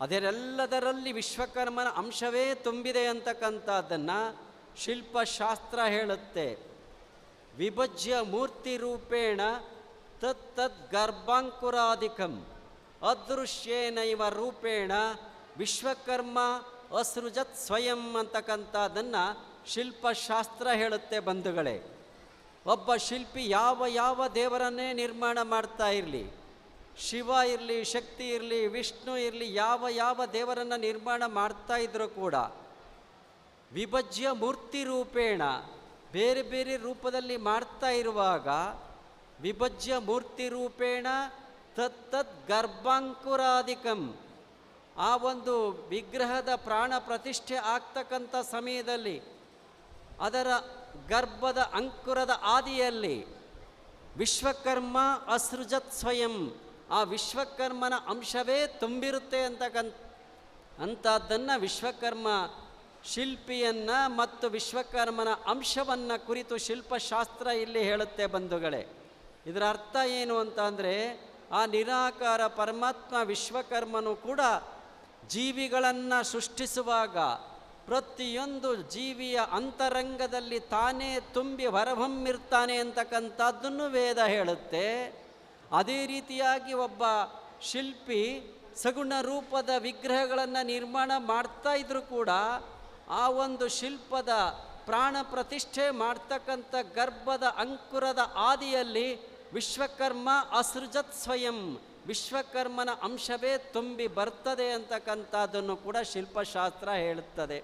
ಅದರೆಲ್ಲದರಲ್ಲಿ ವಿಶ್ವಕರ್ಮನ ಅಂಶವೇ ತುಂಬಿದೆ ಅಂತಕ್ಕಂಥದ್ದನ್ನು ಶಿಲ್ಪಶಾಸ್ತ್ರ ಹೇಳುತ್ತೆ. ವಿಭಜ್ಯ ಮೂರ್ತಿ ರೂಪೇಣ ತತ್ತದ್ ಗರ್ಭಾಂಕುರಾಧಿಕಂ ಅದೃಶ್ಯೇನೈವ ರೂಪೇಣ ವಿಶ್ವಕರ್ಮ ಅಸೃಜತ್ ಸ್ವಯಂ ಅಂತಕ್ಕಂಥದ್ದನ್ನು ಶಿಲ್ಪಶಾಸ್ತ್ರ ಹೇಳುತ್ತೆ ಬಂಧುಗಳೇ. ಒಬ್ಬ ಶಿಲ್ಪಿ ಯಾವ ದೇವರನ್ನೇ ನಿರ್ಮಾಣ ಮಾಡ್ತಾ ಇರಲಿ, ಶಿವ ಇರಲಿ, ಶಕ್ತಿ ಇರಲಿ, ವಿಷ್ಣು ಇರಲಿ, ಯಾವ ದೇವರನ್ನು ನಿರ್ಮಾಣ ಮಾಡ್ತಾ ಇದ್ರೂ ಕೂಡ ವಿಭಜ್ಯ ಮೂರ್ತಿ ರೂಪೇಣ ಬೇರೆ ಬೇರೆ ರೂಪದಲ್ಲಿ ಮಾಡ್ತಾ ಇರುವಾಗ ವಿಭಜ್ಯ ಮೂರ್ತಿ ರೂಪೇಣ ತತ್ತದ್ ಗರ್ಭಾಂಕುರಾಧಿಕಂ ಆ ಒಂದು ವಿಗ್ರಹದ ಪ್ರಾಣ ಪ್ರತಿಷ್ಠೆ ಆಗ್ತಕ್ಕಂಥ ಸಮಯದಲ್ಲಿ ಅದರ ಗರ್ಭದ ಅಂಕುರದ ಆದಿಯಲ್ಲಿ ವಿಶ್ವಕರ್ಮ ಅಸೃಜತ್ ಸ್ವಯಂ ಆ ವಿಶ್ವಕರ್ಮನ ಅಂಶವೇ ತುಂಬಿರುತ್ತೆ ಅಂಥದ್ದನ್ನು ವಿಶ್ವಕರ್ಮ ಶಿಲ್ಪಿಯನ್ನು ಮತ್ತು ವಿಶ್ವಕರ್ಮನ ಅಂಶವನ್ನು ಕುರಿತು ಶಿಲ್ಪಶಾಸ್ತ್ರ ಇಲ್ಲಿ ಹೇಳುತ್ತೆ ಬಂಧುಗಳೇ. ಇದರ ಅರ್ಥ ಏನು ಅಂತ ಅಂದರೆ ಆ ನಿರಾಕಾರ ಪರಮಾತ್ಮ ವಿಶ್ವಕರ್ಮನು ಕೂಡ ಜೀವಿಗಳನ್ನು ಸೃಷ್ಟಿಸುವಾಗ ಪ್ರತಿಯೊಂದು ಜೀವಿಯ ಅಂತರಂಗದಲ್ಲಿ ತಾನೇ ತುಂಬಿ ಹೊರಹೊಮ್ಮಿರ್ತಾನೆ ಅಂತಕ್ಕಂಥದ್ದನ್ನು ವೇದ ಹೇಳುತ್ತೆ. ಅದೇ ರೀತಿಯಾಗಿ ಒಬ್ಬ ಶಿಲ್ಪಿ ಸಗುಣ ರೂಪದ ವಿಗ್ರಹಗಳನ್ನು ನಿರ್ಮಾಣ ಮಾಡ್ತಾ ಇದ್ರೂ ಕೂಡ ಆ ಒಂದು ಶಿಲ್ಪದ ಪ್ರಾಣ ಪ್ರತಿಷ್ಠೆ ಮಾಡ್ತಕ್ಕಂಥ ಗರ್ಭದ ಅಂಕುರದ ಆದಿಯಲ್ಲಿ ವಿಶ್ವಕರ್ಮ ಅಸೃಜತ್ ಸ್ವಯಂ ವಿಶ್ವಕರ್ಮನ ಅಂಶವೇ ತುಂಬಿ ಬರ್ತದೆ ಅಂತಕ್ಕಂಥದ್ದನ್ನು ಕೂಡ ಶಿಲ್ಪಶಾಸ್ತ್ರ ಹೇಳುತ್ತದೆ.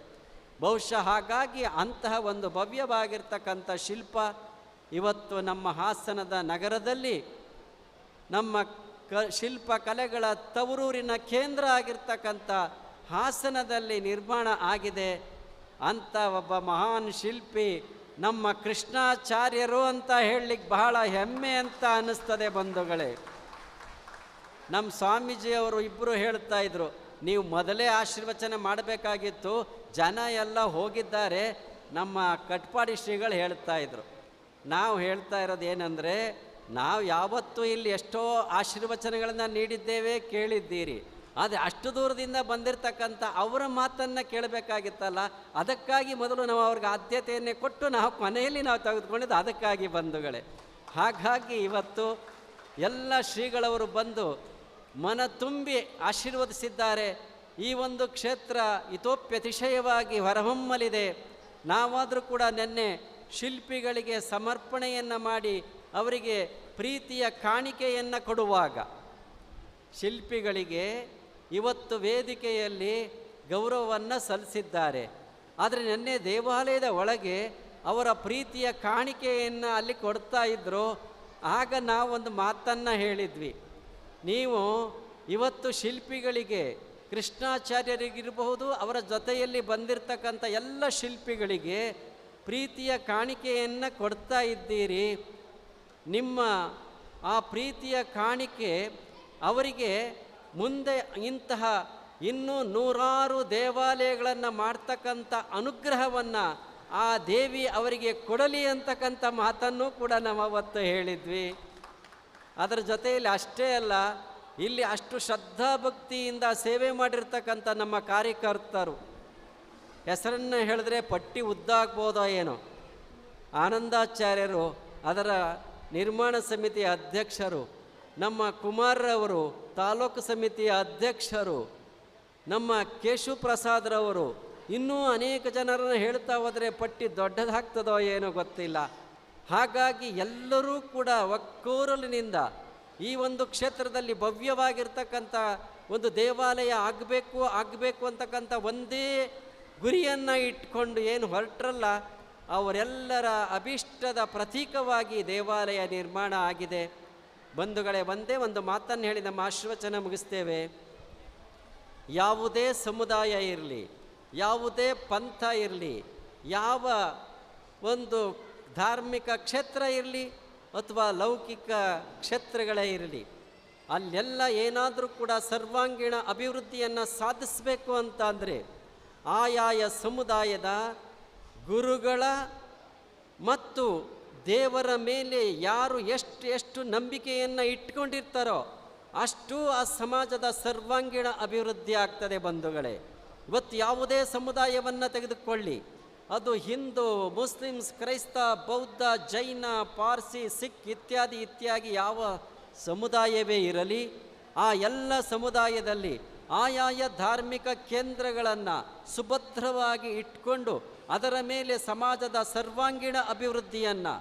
ಬಹುಶಃ ಹಾಗಾಗಿ ಅಂತಹ ಒಂದು ಭವ್ಯವಾಗಿರ್ತಕ್ಕಂಥ ಶಿಲ್ಪ ಇವತ್ತು ನಮ್ಮ ಹಾಸನದ ನಗರದಲ್ಲಿ ನಮ್ಮ ಶಿಲ್ಪ ಕಲೆಗಳ ತವರೂರಿನ ಕೇಂದ್ರ ಆಗಿರ್ತಕ್ಕಂಥ ಹಾಸನದಲ್ಲಿ ನಿರ್ಮಾಣ ಆಗಿದೆ. ಅಂಥ ಒಬ್ಬ ಮಹಾನ್ ಶಿಲ್ಪಿ ನಮ್ಮ ಕೃಷ್ಣಾಚಾರ್ಯರು ಅಂತ ಹೇಳಲಿಕ್ಕೆ ಬಹಳ ಹೆಮ್ಮೆ ಅಂತ ಅನ್ನಿಸ್ತದೆ ಬಂಧುಗಳೇ. ನಮ್ಮ ಸ್ವಾಮೀಜಿಯವರು ಇಬ್ಬರು ಹೇಳ್ತಾ ಇದ್ರು, ನೀವು ಮೊದಲೇ ಆಶೀರ್ವಚನ ಮಾಡಬೇಕಾಗಿತ್ತು, ಜನ ಎಲ್ಲ ಹೋಗಿದ್ದಾರೆ. ನಮ್ಮ ಕಟ್ಪಾಡಿ ಶ್ರೀಗಳು ಹೇಳ್ತಾ ಇದ್ರು. ನಾವು ಹೇಳ್ತಾ ಇರೋದು ಏನಂದರೆ, ನಾವು ಯಾವತ್ತೂ ಇಲ್ಲಿ ಎಷ್ಟೋ ಆಶೀರ್ವಚನಗಳನ್ನು ನೀಡಿದ್ದೇವೆ, ಕೇಳಿದ್ದೀರಿ. ಆದರೆ ಅಷ್ಟು ದೂರದಿಂದ ಬಂದಿರತಕ್ಕಂಥ ಅವರ ಮಾತನ್ನು ಕೇಳಬೇಕಾಗಿತ್ತಲ್ಲ, ಅದಕ್ಕಾಗಿ ಮೊದಲು ನಾವು ಅವ್ರಿಗೆ ಆದ್ಯತೆಯನ್ನೇ ಕೊಟ್ಟು ನಾವು ಕೊನೆಯಲ್ಲಿ ನಾವು ತೆಗೆದುಕೊಂಡಿದ್ದು ಅದಕ್ಕಾಗಿ ಬಂಧುಗಳೇ. ಹಾಗಾಗಿ ಇವತ್ತು ಎಲ್ಲ ಶ್ರೀಗಳವರು ಬಂದು ಮನ ತುಂಬಿ ಆಶೀರ್ವದಿಸಿದ್ದಾರೆ. ಈ ಒಂದು ಕ್ಷೇತ್ರ ಇತೋಪ್ಯತಿಶಯವಾಗಿ ಹೊರಹೊಮ್ಮಲಿದೆ. ನಾವಾದರೂ ಕೂಡ ನಿನ್ನೆ ಶಿಲ್ಪಿಗಳಿಗೆ ಸಮರ್ಪಣೆಯನ್ನು ಮಾಡಿ ಅವರಿಗೆ ಪ್ರೀತಿಯ ಕಾಣಿಕೆಯನ್ನು ಕೊಡುವಾಗ ಶಿಲ್ಪಿಗಳಿಗೆ ಇವತ್ತು ವೇದಿಕೆಯಲ್ಲಿ ಗೌರವವನ್ನು ಸಲ್ಲಿಸಿದ್ದಾರೆ. ಆದರೆ ನಿನ್ನೆ ದೇವಾಲಯದ ಒಳಗೆ ಅವರ ಪ್ರೀತಿಯ ಕಾಣಿಕೆಯನ್ನು ಅಲ್ಲಿ ಕೊಡ್ತಾ ಇದ್ದರು. ಆಗ ನಾವೊಂದು ಮಾತನ್ನು ಹೇಳಿದ್ವಿ, ನೀವು ಇವತ್ತು ಶಿಲ್ಪಿಗಳಿಗೆ ಕೃಷ್ಣಾಚಾರ್ಯರಿಗಿರಬಹುದು, ಅವರ ಜೊತೆಯಲ್ಲಿ ಬಂದಿರತಕ್ಕಂಥ ಎಲ್ಲ ಶಿಲ್ಪಿಗಳಿಗೆ ಪ್ರೀತಿಯ ಕಾಣಿಕೆಯನ್ನು ಕೊಡ್ತಾ ಇದ್ದೀರಿ. ನಿಮ್ಮ ಆ ಪ್ರೀತಿಯ ಕಾಣಿಕೆ ಅವರಿಗೆ ಮುಂದೆ ಇಂತಹ ಇನ್ನೂ ನೂರಾರು ದೇವಾಲಯಗಳನ್ನು ಮಾಡ್ತಕ್ಕಂಥ ಅನುಗ್ರಹವನ್ನು ಆ ದೇವಿ ಅವರಿಗೆ ಕೊಡಲಿ ಅಂತಕ್ಕಂಥ ಮಾತನ್ನು ಕೂಡ ನಾವು ಅವತ್ತು ಹೇಳಿದ್ವಿ. ಅದರ ಜೊತೆಯಲ್ಲಿ ಅಷ್ಟೇ ಅಲ್ಲ, ಇಲ್ಲಿ ಅಷ್ಟು ಶ್ರದ್ಧಾಭಕ್ತಿಯಿಂದ ಸೇವೆ ಮಾಡಿರ್ತಕ್ಕಂಥ ನಮ್ಮ ಕಾರ್ಯಕರ್ತರು ಹೆಸರನ್ನು ಹೇಳಿದ್ರೆ ಪಟ್ಟಿ ಉದ್ದಾಗ್ಬೋದೋ ಏನೋ. ಆನಂದಾಚಾರ್ಯರು ಅದರ ನಿರ್ಮಾಣ ಸಮಿತಿಯ ಅಧ್ಯಕ್ಷರು, ನಮ್ಮ ಕುಮಾರ್ರವರು ತಾಲೂಕು ಸಮಿತಿಯ ಅಧ್ಯಕ್ಷರು, ನಮ್ಮ ಕೇಶವ ಪ್ರಸಾದ್ರವರು, ಇನ್ನೂ ಅನೇಕ ಜನರನ್ನು ಹೇಳ್ತಾ ಹೋದರೆ ಪಟ್ಟಿ ದೊಡ್ಡದಾಗ್ತದೋ ಏನೋ ಗೊತ್ತಿಲ್ಲ. ಹಾಗಾಗಿ ಎಲ್ಲರೂ ಕೂಡ ಒಕ್ಕೊರಲಿನಿಂದ ಈ ಒಂದು ಕ್ಷೇತ್ರದಲ್ಲಿ ಭವ್ಯವಾಗಿರ್ತಕ್ಕಂಥ ಒಂದು ದೇವಾಲಯ ಆಗಬೇಕು ಅಂತಕ್ಕಂಥ ಒಂದೇ ಗುರಿಯನ್ನು ಇಟ್ಕೊಂಡು ಏನು ಹೊರಟ್ರಲ್ಲ, ಅವರೆಲ್ಲರ ಅಭಿಷ್ಟದ ಪ್ರತೀಕವಾಗಿ ದೇವಾಲಯ ನಿರ್ಮಾಣ ಆಗಿದೆ. ಬಂಧುಗಳೇ, ಒಂದೇ ಒಂದು ಮಾತನ್ನು ಹೇಳಿ ನಮ್ಮ ಆಶೀರ್ವಚನ ಮುಗಿಸ್ತೇವೆ. ಯಾವುದೇ ಸಮುದಾಯ ಇರಲಿ, ಯಾವುದೇ ಪಂಥ ಇರಲಿ, ಯಾವ ಒಂದು ಧಾರ್ಮಿಕ ಕ್ಷೇತ್ರ ಇರಲಿ ಅಥವಾ ಲೌಕಿಕ ಕ್ಷೇತ್ರಗಳೇ ಇರಲಿ, ಅಲ್ಲೆಲ್ಲ ಏನಾದರೂ ಕೂಡ ಸರ್ವಾಂಗೀಣ ಅಭಿವೃದ್ಧಿಯನ್ನು ಸಾಧಿಸಬೇಕು ಅಂತ ಅಂದರೆ ಆಯಾಯ ಸಮುದಾಯದ ಗುರುಗಳ ಮತ್ತು ದೇವರ ಮೇಲೆ ಯಾರು ಎಷ್ಟು ನಂಬಿಕೆಯನ್ನು ಇಟ್ಕೊಂಡಿರ್ತಾರೋ ಅಷ್ಟು ಆ ಸಮಾಜದ ಸರ್ವಾಂಗೀಣ ಅಭಿವೃದ್ಧಿ ಆಗ್ತದೆ ಬಂಧುಗಳೇ. ಇವತ್ತು ಯಾವುದೇ ಸಮುದಾಯವನ್ನು ತೆಗೆದುಕೊಳ್ಳಿ, ಅದು ಹಿಂದೂ, ಮುಸ್ಲಿಮ್ಸ್, ಕ್ರೈಸ್ತ, ಬೌದ್ಧ, ಜೈನ, ಪಾರ್ಸಿ, ಸಿಖ್ ಇತ್ಯಾದಿ ಯಾವ ಸಮುದಾಯವೇ ಇರಲಿ, ಆ ಎಲ್ಲ ಸಮುದಾಯದಲ್ಲಿ ಆಯಾಯ ಧಾರ್ಮಿಕ ಕೇಂದ್ರಗಳನ್ನು ಸುಭದ್ರವಾಗಿ ಇಟ್ಕೊಂಡು ಅದರ ಮೇಲೆ ಸಮಾಜದ ಸರ್ವಾಂಗೀಣ ಅಭಿವೃದ್ಧಿಯನ್ನು,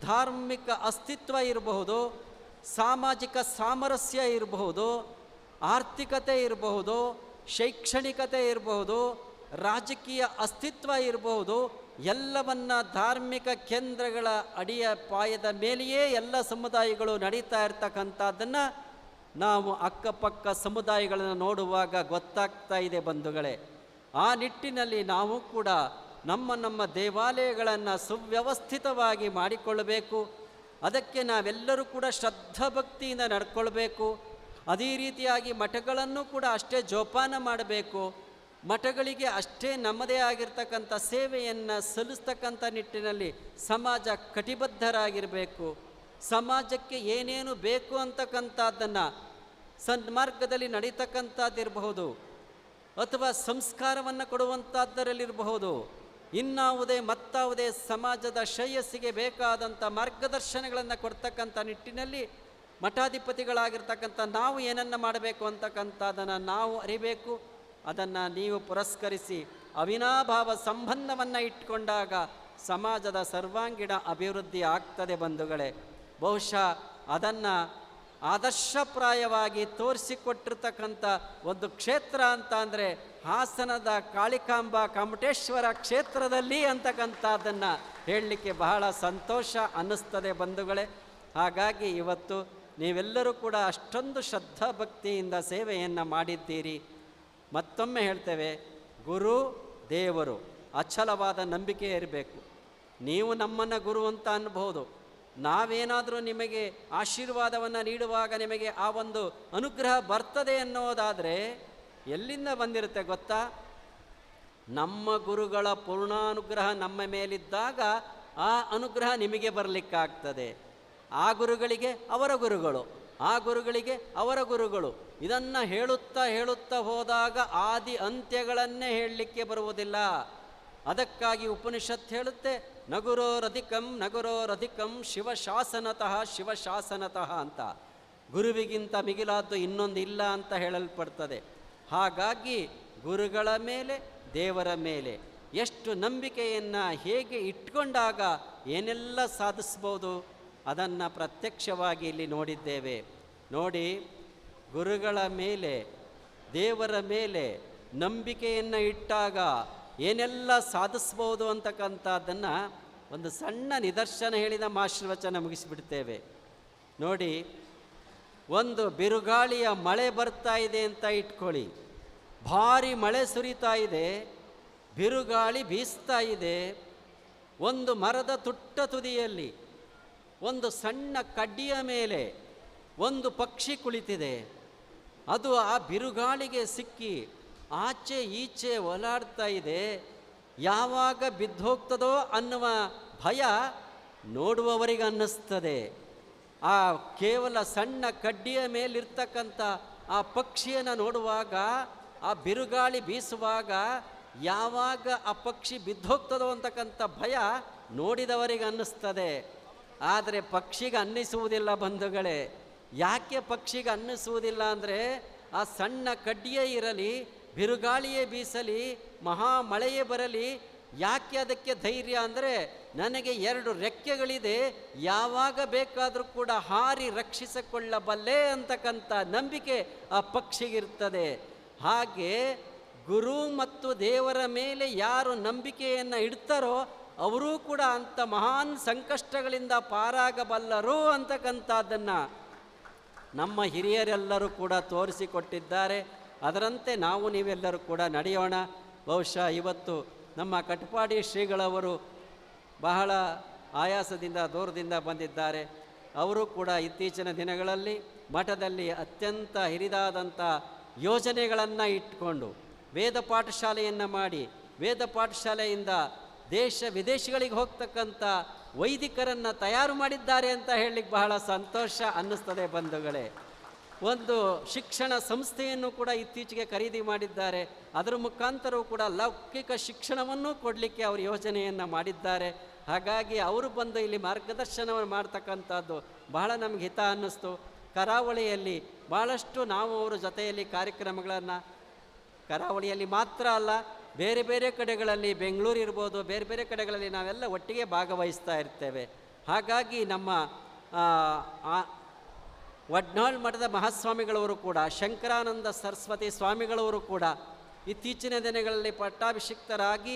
ಧಾರ್ಮಿಕ ಅಸ್ತಿತ್ವ ಇರಬಹುದು, ಸಾಮಾಜಿಕ ಸಾಮರಸ್ಯ ಇರಬಹುದು, ಆರ್ಥಿಕತೆ ಇರಬಹುದು, ಶೈಕ್ಷಣಿಕತೆ ಇರಬಹುದು, ರಾಜಕೀಯ ಅಸ್ತಿತ್ವ ಇರಬಹುದು, ಎಲ್ಲವನ್ನ ಧಾರ್ಮಿಕ ಕೇಂದ್ರಗಳ ಅಡಿಯ ಪಾಯದ ಮೇಲೆಯೇ ಎಲ್ಲ ಸಮುದಾಯಗಳು ನಡೀತಾ ಇರ್ತಕ್ಕಂಥದ್ದನ್ನು ನಾವು ಅಕ್ಕಪಕ್ಕ ಸಮುದಾಯಗಳನ್ನು ನೋಡುವಾಗ ಗೊತ್ತಾಗ್ತಾ ಇದೆ ಬಂಧುಗಳೇ. ಆ ನಿಟ್ಟಿನಲ್ಲಿ ನಾವು ಕೂಡ ನಮ್ಮ ದೇವಾಲಯಗಳನ್ನು ಸುವ್ಯವಸ್ಥಿತವಾಗಿ ಮಾಡಿಕೊಳ್ಳಬೇಕು. ಅದಕ್ಕೆ ನಾವೆಲ್ಲರೂ ಕೂಡ ಶ್ರದ್ಧಾಭಕ್ತಿಯಿಂದ ನಡ್ಕೊಳ್ಬೇಕು. ಅದೇ ರೀತಿಯಾಗಿ ಮಠಗಳನ್ನು ಕೂಡ ಅಷ್ಟೇ ಜೋಪಾನ ಮಾಡಬೇಕು. ಮಠಗಳಿಗೆ ಅಷ್ಟೇ ನಮ್ಮದೇ ಆಗಿರ್ತಕ್ಕಂಥ ಸೇವೆಯನ್ನು ಸಲ್ಲಿಸ್ತಕ್ಕಂಥ ನಿಟ್ಟಿನಲ್ಲಿ ಸಮಾಜ ಕಟಿಬದ್ಧರಾಗಿರಬೇಕು. ಸಮಾಜಕ್ಕೆ ಏನೇನು ಬೇಕು ಅಂತಕ್ಕಂಥದ್ದನ್ನು ಸನ್ಮಾರ್ಗದಲ್ಲಿ ನಡೀತಕ್ಕಂಥದ್ದಿರಬಹುದು, ಅಥವಾ ಸಂಸ್ಕಾರವನ್ನು ಕೊಡುವಂಥದ್ದರಲ್ಲಿರಬಹುದು, ಇನ್ನಾವುದೇ ಮತ್ತಾವುದೇ ಸಮಾಜದ ಶ್ರೇಯಸ್ಸಿಗೆ ಬೇಕಾದಂಥ ಮಾರ್ಗದರ್ಶನಗಳನ್ನು ಕೊಡ್ತಕ್ಕಂಥ ನಿಟ್ಟಿನಲ್ಲಿ ಮಠಾಧಿಪತಿಗಳಾಗಿರ್ತಕ್ಕಂಥ ನಾವು ಏನನ್ನು ಮಾಡಬೇಕು ಅಂತಕ್ಕಂಥದ್ದನ್ನು ನಾವು ಅರಿಬೇಕು. ಅದನ್ನು ನೀವು ಪುರಸ್ಕರಿಸಿ ಅವಿನಾಭಾವ ಸಂಬಂಧವನ್ನು ಇಟ್ಕೊಂಡಾಗ ಸಮಾಜದ ಸರ್ವಾಂಗೀಣ ಅಭಿವೃದ್ಧಿ ಆಗ್ತದೆ ಬಂಧುಗಳೇ. ಬಹುಶಃ ಅದನ್ನು ಆದರ್ಶಪ್ರಾಯವಾಗಿ ತೋರಿಸಿಕೊಟ್ಟಿರ್ತಕ್ಕಂಥ ಒಂದು ಕ್ಷೇತ್ರ ಅಂತ ಅಂದರೆ ಹಾಸನದ ಕಾಳಿಕಾಂಬ ಕಮಟೇಶ್ವರ ಕ್ಷೇತ್ರದಲ್ಲಿ ಅಂತಕ್ಕಂಥದ್ದನ್ನು ಹೇಳಲಿಕ್ಕೆ ಬಹಳ ಸಂತೋಷ ಅನ್ನಿಸ್ತದೆ ಬಂಧುಗಳೇ. ಹಾಗಾಗಿ ಇವತ್ತು ನೀವೆಲ್ಲರೂ ಕೂಡ ಅಷ್ಟೊಂದು ಶ್ರದ್ಧಾಭಕ್ತಿಯಿಂದ ಸೇವೆಯನ್ನು ಮಾಡಿದ್ದೀರಿ. ಮತ್ತೊಮ್ಮೆ ಹೇಳ್ತೇವೆ, ಗುರು ದೇವರು ಅಚಲವಾದ ನಂಬಿಕೆ ಇರಬೇಕು. ನೀವು ನಮ್ಮನ್ನು ಗುರು ಅಂತ ಅನ್ಬೋದು, ನಾವೇನಾದರೂ ನಿಮಗೆ ಆಶೀರ್ವಾದವನ್ನು ನೀಡುವಾಗ ನಿಮಗೆ ಆ ಒಂದು ಅನುಗ್ರಹ ಬರ್ತದೆ ಅನ್ನೋದಾದರೆ ಎಲ್ಲಿಂದ ಬಂದಿರುತ್ತೆ ಗೊತ್ತಾ? ನಮ್ಮ ಗುರುಗಳ ಪೂರ್ಣಾನುಗ್ರಹ ನಮ್ಮ ಮೇಲಿದ್ದಾಗ ಆ ಅನುಗ್ರಹ ನಿಮಗೆ ಬರಲಿಕ್ಕಾಗ್ತದೆ. ಆ ಗುರುಗಳಿಗೆ ಅವರ ಗುರುಗಳು, ಆ ಗುರುಗಳಿಗೆ ಅವರ ಗುರುಗಳು, ಇದನ್ನು ಹೇಳುತ್ತಾ ಹೋದಾಗ ಆದಿ ಅಂತ್ಯಗಳನ್ನೇ ಹೇಳಲಿಕ್ಕೆ ಬರುವುದಿಲ್ಲ. ಅದಕ್ಕಾಗಿ ಉಪನಿಷತ್ ಹೇಳುತ್ತೆ, ನಗುರೋರಧಿಕಂ ಶಿವಶಾಸನತಃ ಅಂತ. ಗುರುವಿಗಿಂತ ಮಿಗಿಲಾದ್ದು ಇನ್ನೊಂದು ಇಲ್ಲ ಅಂತ ಹೇಳಲ್ಪಡ್ತದೆ. ಹಾಗಾಗಿ ಗುರುಗಳ ಮೇಲೆ, ದೇವರ ಮೇಲೆ ಎಷ್ಟು ನಂಬಿಕೆಯನ್ನು ಹೇಗೆ ಇಟ್ಕೊಂಡಾಗ ಏನೆಲ್ಲ ಸಾಧಿಸ್ಬೋದು ಅದನ್ನು ಪ್ರತ್ಯಕ್ಷವಾಗಿ ಇಲ್ಲಿ ನೋಡಿದ್ದೇವೆ. ನೋಡಿ, ಗುರುಗಳ ಮೇಲೆ, ದೇವರ ಮೇಲೆ ನಂಬಿಕೆಯನ್ನು ಇಟ್ಟಾಗ ಏನೆಲ್ಲ ಸಾಧಿಸ್ಬೋದು ಅಂತಕ್ಕಂಥದ್ದನ್ನು ಒಂದು ಸಣ್ಣ ನಿದರ್ಶನ ಹೇಳಿದ ಆಶೀರ್ವಚನ ಮುಗಿಸಿಬಿಡ್ತೇವೆ. ನೋಡಿ, ಒಂದು ಬಿರುಗಾಳಿಯ ಮಳೆ ಬರ್ತಾ ಇದೆ ಅಂತ ಇಟ್ಕೊಳ್ಳಿ. ಭಾರಿ ಮಳೆ ಸುರಿತಾ ಇದೆ, ಬಿರುಗಾಳಿ ಬೀಸ್ತಾ ಇದೆ. ಒಂದು ಮರದ ತುಟ್ಟ ತುದಿಯಲ್ಲಿ ಒಂದು ಸಣ್ಣ ಕಡ್ಡಿಯ ಮೇಲೆ ಒಂದು ಪಕ್ಷಿ ಕುಳಿತಿದೆ. ಅದು ಆ ಬಿರುಗಾಳಿಗೆ ಸಿಕ್ಕಿ ಆಚೆ ಈಚೆ ಓಲಾಡ್ತಾ ಇದೆ. ಯಾವಾಗ ಬಿದ್ದೋಗ್ತದೋ ಅನ್ನುವ ಭಯ ನೋಡುವವರಿಗೆ ಅನ್ನಿಸ್ತದೆ. ಆ ಕೇವಲ ಸಣ್ಣ ಕಡ್ಡಿಯ ಮೇಲಿರ್ತಕ್ಕಂಥ ಆ ಪಕ್ಷಿಯನ್ನು ನೋಡುವಾಗ, ಆ ಬಿರುಗಾಳಿ ಬೀಸುವಾಗ ಯಾವಾಗ ಆ ಪಕ್ಷಿ ಬಿದ್ದೋಗ್ತದೋ ಅಂತಕ್ಕಂಥ ಭಯ ನೋಡಿದವರಿಗೆ ಅನ್ನಿಸ್ತದೆ. ಆದರೆ ಪಕ್ಷಿಗೆ ಅನ್ನಿಸುವುದಿಲ್ಲ ಬಂಧುಗಳೇ. ಯಾಕೆ ಪಕ್ಷಿಗೆ ಅನ್ನಿಸುವುದಿಲ್ಲ ಅಂದರೆ, ಆ ಸಣ್ಣ ಕಡ್ಡಿಯೇ ಇರಲಿ, ಬಿರುಗಾಳಿಯೇ ಬೀಸಲಿ, ಮಹಾ ಮಳೆಯೇ ಬರಲಿ, ಯಾಕೆ ಅದಕ್ಕೆ ಧೈರ್ಯ ಅಂದರೆ, ನನಗೆ 2 ರೆಕ್ಕೆಗಳಿದೆ, ಯಾವಾಗ ಬೇಕಾದರೂ ಕೂಡ ಹಾರಿ ರಕ್ಷಿಸಿಕೊಳ್ಳಬಲ್ಲೆ ಅಂತಕ್ಕಂಥ ನಂಬಿಕೆ ಆ ಪಕ್ಷಿಗಿರ್ತದೆ. ಹಾಗೆ ಗುರು ಮತ್ತು ದೇವರ ಮೇಲೆ ಯಾರು ನಂಬಿಕೆಯನ್ನು ಇಡ್ತಾರೋ ಅವರೂ ಕೂಡ ಅಂಥ ಮಹಾನ್ ಸಂಕಷ್ಟಗಳಿಂದ ಪಾರಾಗಬಲ್ಲರು ಅಂತಕ್ಕಂಥದ್ದನ್ನು ನಮ್ಮ ಹಿರಿಯರೆಲ್ಲರೂ ಕೂಡ ತೋರಿಸಿಕೊಟ್ಟಿದ್ದಾರೆ. ಅದರಂತೆ ನಾವು ನೀವೆಲ್ಲರೂ ಕೂಡ ನಡೆಯೋಣ. ಬಹುಶಃ ಇವತ್ತು ನಮ್ಮ ಕಟಪಾಡಿ ಶ್ರೀಗಳವರು ಬಹಳ ಆಯಾಸದಿಂದ ದೂರದಿಂದ ಬಂದಿದ್ದಾರೆ. ಅವರು ಕೂಡ ಇತ್ತೀಚಿನ ದಿನಗಳಲ್ಲಿ ಮಠದಲ್ಲಿ ಅತ್ಯಂತ ಹಿರಿದಾದಂಥ ಯೋಜನೆಗಳನ್ನು ಇಟ್ಟುಕೊಂಡು ವೇದ ಪಾಠಶಾಲೆಯನ್ನು ಮಾಡಿ ವೇದ ಪಾಠಶಾಲೆಯಿಂದ ದೇಶ ವಿದೇಶಗಳಿಗೆ ಹೋಗ್ತಕ್ಕಂಥ ವೈದಿಕರನ್ನು ತಯಾರು ಮಾಡಿದ್ದಾರೆ ಅಂತ ಹೇಳಲಿಕ್ಕೆ ಬಹಳ ಸಂತೋಷ ಅನ್ನಿಸ್ತದೆ ಬಂಧುಗಳೇ. ಒಂದು ಶಿಕ್ಷಣ ಸಂಸ್ಥೆಯನ್ನು ಕೂಡ ಇತ್ತೀಚೆಗೆ ಖರೀದಿ ಮಾಡಿದ್ದಾರೆ. ಅದರ ಮುಖಾಂತರವೂ ಕೂಡ ಲೌಕಿಕ ಶಿಕ್ಷಣವನ್ನು ಕೊಡಲಿಕ್ಕೆ ಅವರು ಯೋಜನೆಯನ್ನು ಮಾಡಿದ್ದಾರೆ. ಹಾಗಾಗಿ ಅವರು ಬಂದು ಇಲ್ಲಿ ಮಾರ್ಗದರ್ಶನವನ್ನು ಮಾಡ್ತಕ್ಕಂಥದ್ದು ಬಹಳ ನಮಗೆ ಹಿತ ಅನ್ನಿಸ್ತು. ಕರಾವಳಿಯಲ್ಲಿ ಭಾಳಷ್ಟು ನಾವು ಅವರ ಜೊತೆಯಲ್ಲಿ ಕಾರ್ಯಕ್ರಮಗಳನ್ನು ಕರಾವಳಿಯಲ್ಲಿ ಮಾತ್ರ ಅಲ್ಲ, ಬೇರೆ ಬೇರೆ ಕಡೆಗಳಲ್ಲಿ ಬೆಂಗಳೂರು ಇರ್ಬೋದು, ಬೇರೆ ಬೇರೆ ಕಡೆಗಳಲ್ಲಿ ನಾವೆಲ್ಲ ಒಟ್ಟಿಗೆ ಭಾಗವಹಿಸ್ತಾ ಇರ್ತೇವೆ. ಹಾಗಾಗಿ ನಮ್ಮ ವಡ್ನಾಳ್ ಮಠದ ಮಹಾಸ್ವಾಮಿಗಳವರು ಕೂಡ, ಶಂಕರಾನಂದ ಸರಸ್ವತಿ ಸ್ವಾಮಿಗಳವರು ಕೂಡ ಇತ್ತೀಚಿನ ದಿನಗಳಲ್ಲಿ ಪಟ್ಟಾಭಿಷಿಕ್ತರಾಗಿ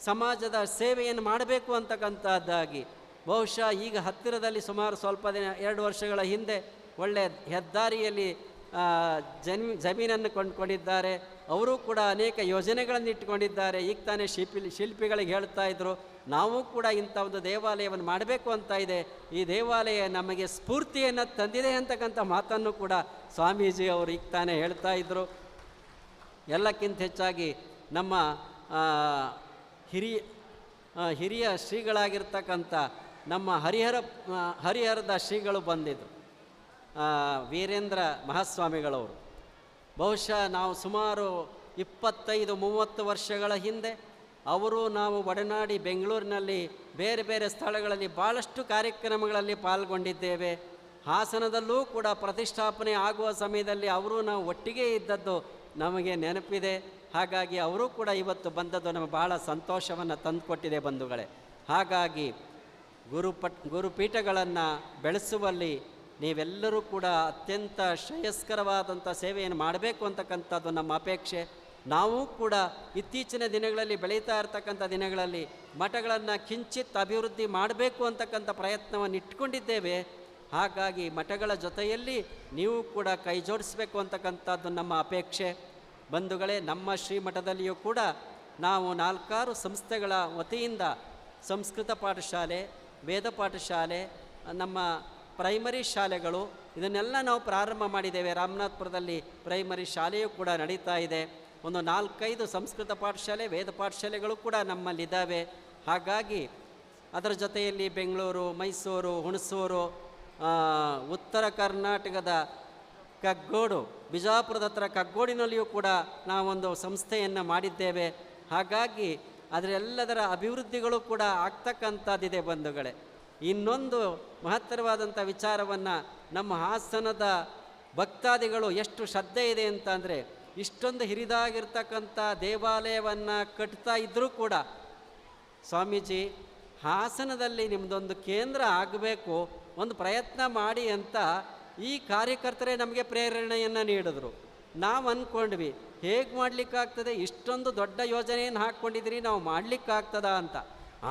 ಸಮಾಜದ ಸೇವೆಯನ್ನು ಮಾಡಬೇಕು ಅಂತಕ್ಕಂಥದ್ದಾಗಿ ಬಹುಶಃ ಈಗ ಹತ್ತಿರದಲ್ಲಿ ಸುಮಾರು ಸ್ವಲ್ಪ ದಿನ 2 ವರ್ಷಗಳ ಹಿಂದೆ ಒಳ್ಳೆಯ ಹೆದ್ದಾರಿಯಲ್ಲಿ ಜಮೀನನ್ನು ಕೊಂಡ್ಕೊಂಡಿದ್ದಾರೆ. ಅವರು ಕೂಡ ಅನೇಕ ಯೋಜನೆಗಳನ್ನು ಇಟ್ಟುಕೊಂಡಿದ್ದಾರೆ. ಈಗ ತಾನೇ ಶಿಲ್ಪಿಗಳಿಗೆ ಹೇಳ್ತಾ ಇದ್ದರು, ನಾವು ಕೂಡ ಇಂಥ ಒಂದು ದೇವಾಲಯವನ್ನು ಮಾಡಬೇಕು ಅಂತ ಇದೆ, ಈ ದೇವಾಲಯ ನಮಗೆ ಸ್ಫೂರ್ತಿಯನ್ನು ತಂದಿದೆ ಅಂತಕ್ಕಂಥ ಮಾತನ್ನು ಕೂಡ ಸ್ವಾಮೀಜಿ ಅವರು ಈಗ ತಾನೇ ಹೇಳ್ತಾ ಇದ್ದರು. ಎಲ್ಲಕ್ಕಿಂತ ಹೆಚ್ಚಾಗಿ ನಮ್ಮ ಹಿರಿಯ ಶ್ರೀಗಳಾಗಿರ್ತಕ್ಕಂಥ ನಮ್ಮ ಹರಿಹರದ ಶ್ರೀಗಳು ಬಂದಿದ್ದರು, ವೀರೇಂದ್ರ ಮಹಾಸ್ವಾಮಿಗಳವರು. ಬಹುಶಃ ನಾವು ಸುಮಾರು 25-30 ವರ್ಷಗಳ ಹಿಂದೆ ಅವರು ನಾವು ಒಡನಾಡಿ ಬೆಂಗಳೂರಿನಲ್ಲಿ ಬೇರೆ ಬೇರೆ ಸ್ಥಳಗಳಲ್ಲಿ ಭಾಳಷ್ಟು ಕಾರ್ಯಕ್ರಮಗಳಲ್ಲಿ ಪಾಲ್ಗೊಂಡಿದ್ದೇವೆ. ಹಾಸನದಲ್ಲೂ ಕೂಡ ಪ್ರತಿಷ್ಠಾಪನೆ ಆಗುವ ಸಮಯದಲ್ಲಿ ಅವರು ನಾವು ಒಟ್ಟಿಗೆ ಇದ್ದದ್ದು ನಮಗೆ ನೆನಪಿದೆ. ಹಾಗಾಗಿ ಅವರು ಕೂಡ ಇವತ್ತು ಬಂದದ್ದು ನಮಗೆ ಬಹಳ ಸಂತೋಷವನ್ನು ತಂದುಕೊಟ್ಟಿದೆ ಬಂಧುಗಳೇ. ಹಾಗಾಗಿ ಗುರುಪೀಠಗಳನ್ನು ಬೆಳೆಸುವಲ್ಲಿ ನೀವೆಲ್ಲರೂ ಕೂಡ ಅತ್ಯಂತ ಶ್ರೇಯಸ್ಕರವಾದಂಥ ಸೇವೆಯನ್ನು ಮಾಡಬೇಕು ಅಂತಕ್ಕಂಥದ್ದು ನಮ್ಮ ಅಪೇಕ್ಷೆ. ನಾವು ಕೂಡ ಇತ್ತೀಚಿನ ದಿನಗಳಲ್ಲಿ ಬೆಳೀತಾ ಇರ್ತಕ್ಕಂಥ ದಿನಗಳಲ್ಲಿ ಮಠಗಳನ್ನು ಕಿಂಚಿತ್ ಅಭಿವೃದ್ಧಿ ಮಾಡಬೇಕು ಅಂತಕ್ಕಂಥ ಪ್ರಯತ್ನವನ್ನು ಇಟ್ಕೊಂಡಿದ್ದೇವೆ. ಹಾಗಾಗಿ ಮಠಗಳ ಜೊತೆಯಲ್ಲಿ ನೀವು ಕೂಡ ಕೈ ಜೋಡಿಸಬೇಕು ಅಂತಕ್ಕಂಥದ್ದು ನಮ್ಮ ಅಪೇಕ್ಷೆ. ಬಂಧುಗಳೇ, ನಮ್ಮ ಶ್ರೀಮಠದಲ್ಲಿಯೂ ಕೂಡ ನಾವು 4-6 ಸಂಸ್ಥೆಗಳ ವತಿಯಿಂದ ಸಂಸ್ಕೃತ ಪಾಠಶಾಲೆ, ವೇದ ಪಾಠಶಾಲೆ, ನಮ್ಮ ಪ್ರೈಮರಿ ಶಾಲೆಗಳು ಇದನ್ನೆಲ್ಲ ನಾವು ಪ್ರಾರಂಭ ಮಾಡಿದ್ದೇವೆ. ರಾಮನಾಥ್ಪುರದಲ್ಲಿ ಪ್ರೈಮರಿ ಶಾಲೆಯೂ ಕೂಡ ನಡೀತಾ ಇದೆ. ಒಂದು 4-5 ಸಂಸ್ಕೃತ ಪಾಠಶಾಲೆ, ವೇದ ಪಾಠಶಾಲೆಗಳು ಕೂಡ ನಮ್ಮಲ್ಲಿದ್ದಾವೆ. ಹಾಗಾಗಿ ಅದರ ಜೊತೆಯಲ್ಲಿ ಬೆಂಗಳೂರು, ಮೈಸೂರು, ಹುಣಸೂರು, ಉತ್ತರ ಕರ್ನಾಟಕದ ಕಗ್ಗೋಡು, ಬಿಜಾಪುರದ ಹತ್ರ ಕಗ್ಗೋಡಿನಲ್ಲಿಯೂ ಕೂಡ ನಾವೊಂದು ಸಂಸ್ಥೆಯನ್ನು ಮಾಡಿದ್ದೇವೆ. ಹಾಗಾಗಿ ಅದರೆಲ್ಲದರ ಅಭಿವೃದ್ಧಿಗಳು ಕೂಡ ಆಗ್ತಕ್ಕಂಥದ್ದಿದೆ ಬಂಧುಗಳೇ. ಇನ್ನೊಂದು ಮಹತ್ತರವಾದಂಥ ವಿಚಾರವನ್ನು ನಮ್ಮ ಹಾಸನದ ಭಕ್ತಾದಿಗಳು ಎಷ್ಟು ಶ್ರದ್ಧೆ ಇದೆ ಅಂತಂದರೆ, ಇಷ್ಟೊಂದು ಹಿರಿದಾಗಿರ್ತಕ್ಕಂಥ ದೇವಾಲಯವನ್ನು ಕಟ್ತಾ ಇದ್ದರೂ ಕೂಡ ಸ್ವಾಮೀಜಿ ಹಾಸನದಲ್ಲಿ ನಿಮ್ಮದೊಂದು ಕೇಂದ್ರ ಆಗಬೇಕು, ಒಂದು ಪ್ರಯತ್ನ ಮಾಡಿ ಅಂತ ಈ ಕಾರ್ಯಕರ್ತರೇ ನಮಗೆ ಪ್ರೇರಣೆಯನ್ನು ನೀಡಿದ್ರು. ನಾವು ಅಂದ್ಕೊಂಡ್ವಿ, ಹೇಗೆ ಮಾಡಲಿಕ್ಕಾಗ್ತದೆ, ಇಷ್ಟೊಂದು ದೊಡ್ಡ ಯೋಜನೆಯನ್ನು ಹಾಕ್ಕೊಂಡಿದ್ದೀರಿ, ನಾವು ಮಾಡಲಿಕ್ಕಾಗ್ತದ ಅಂತ.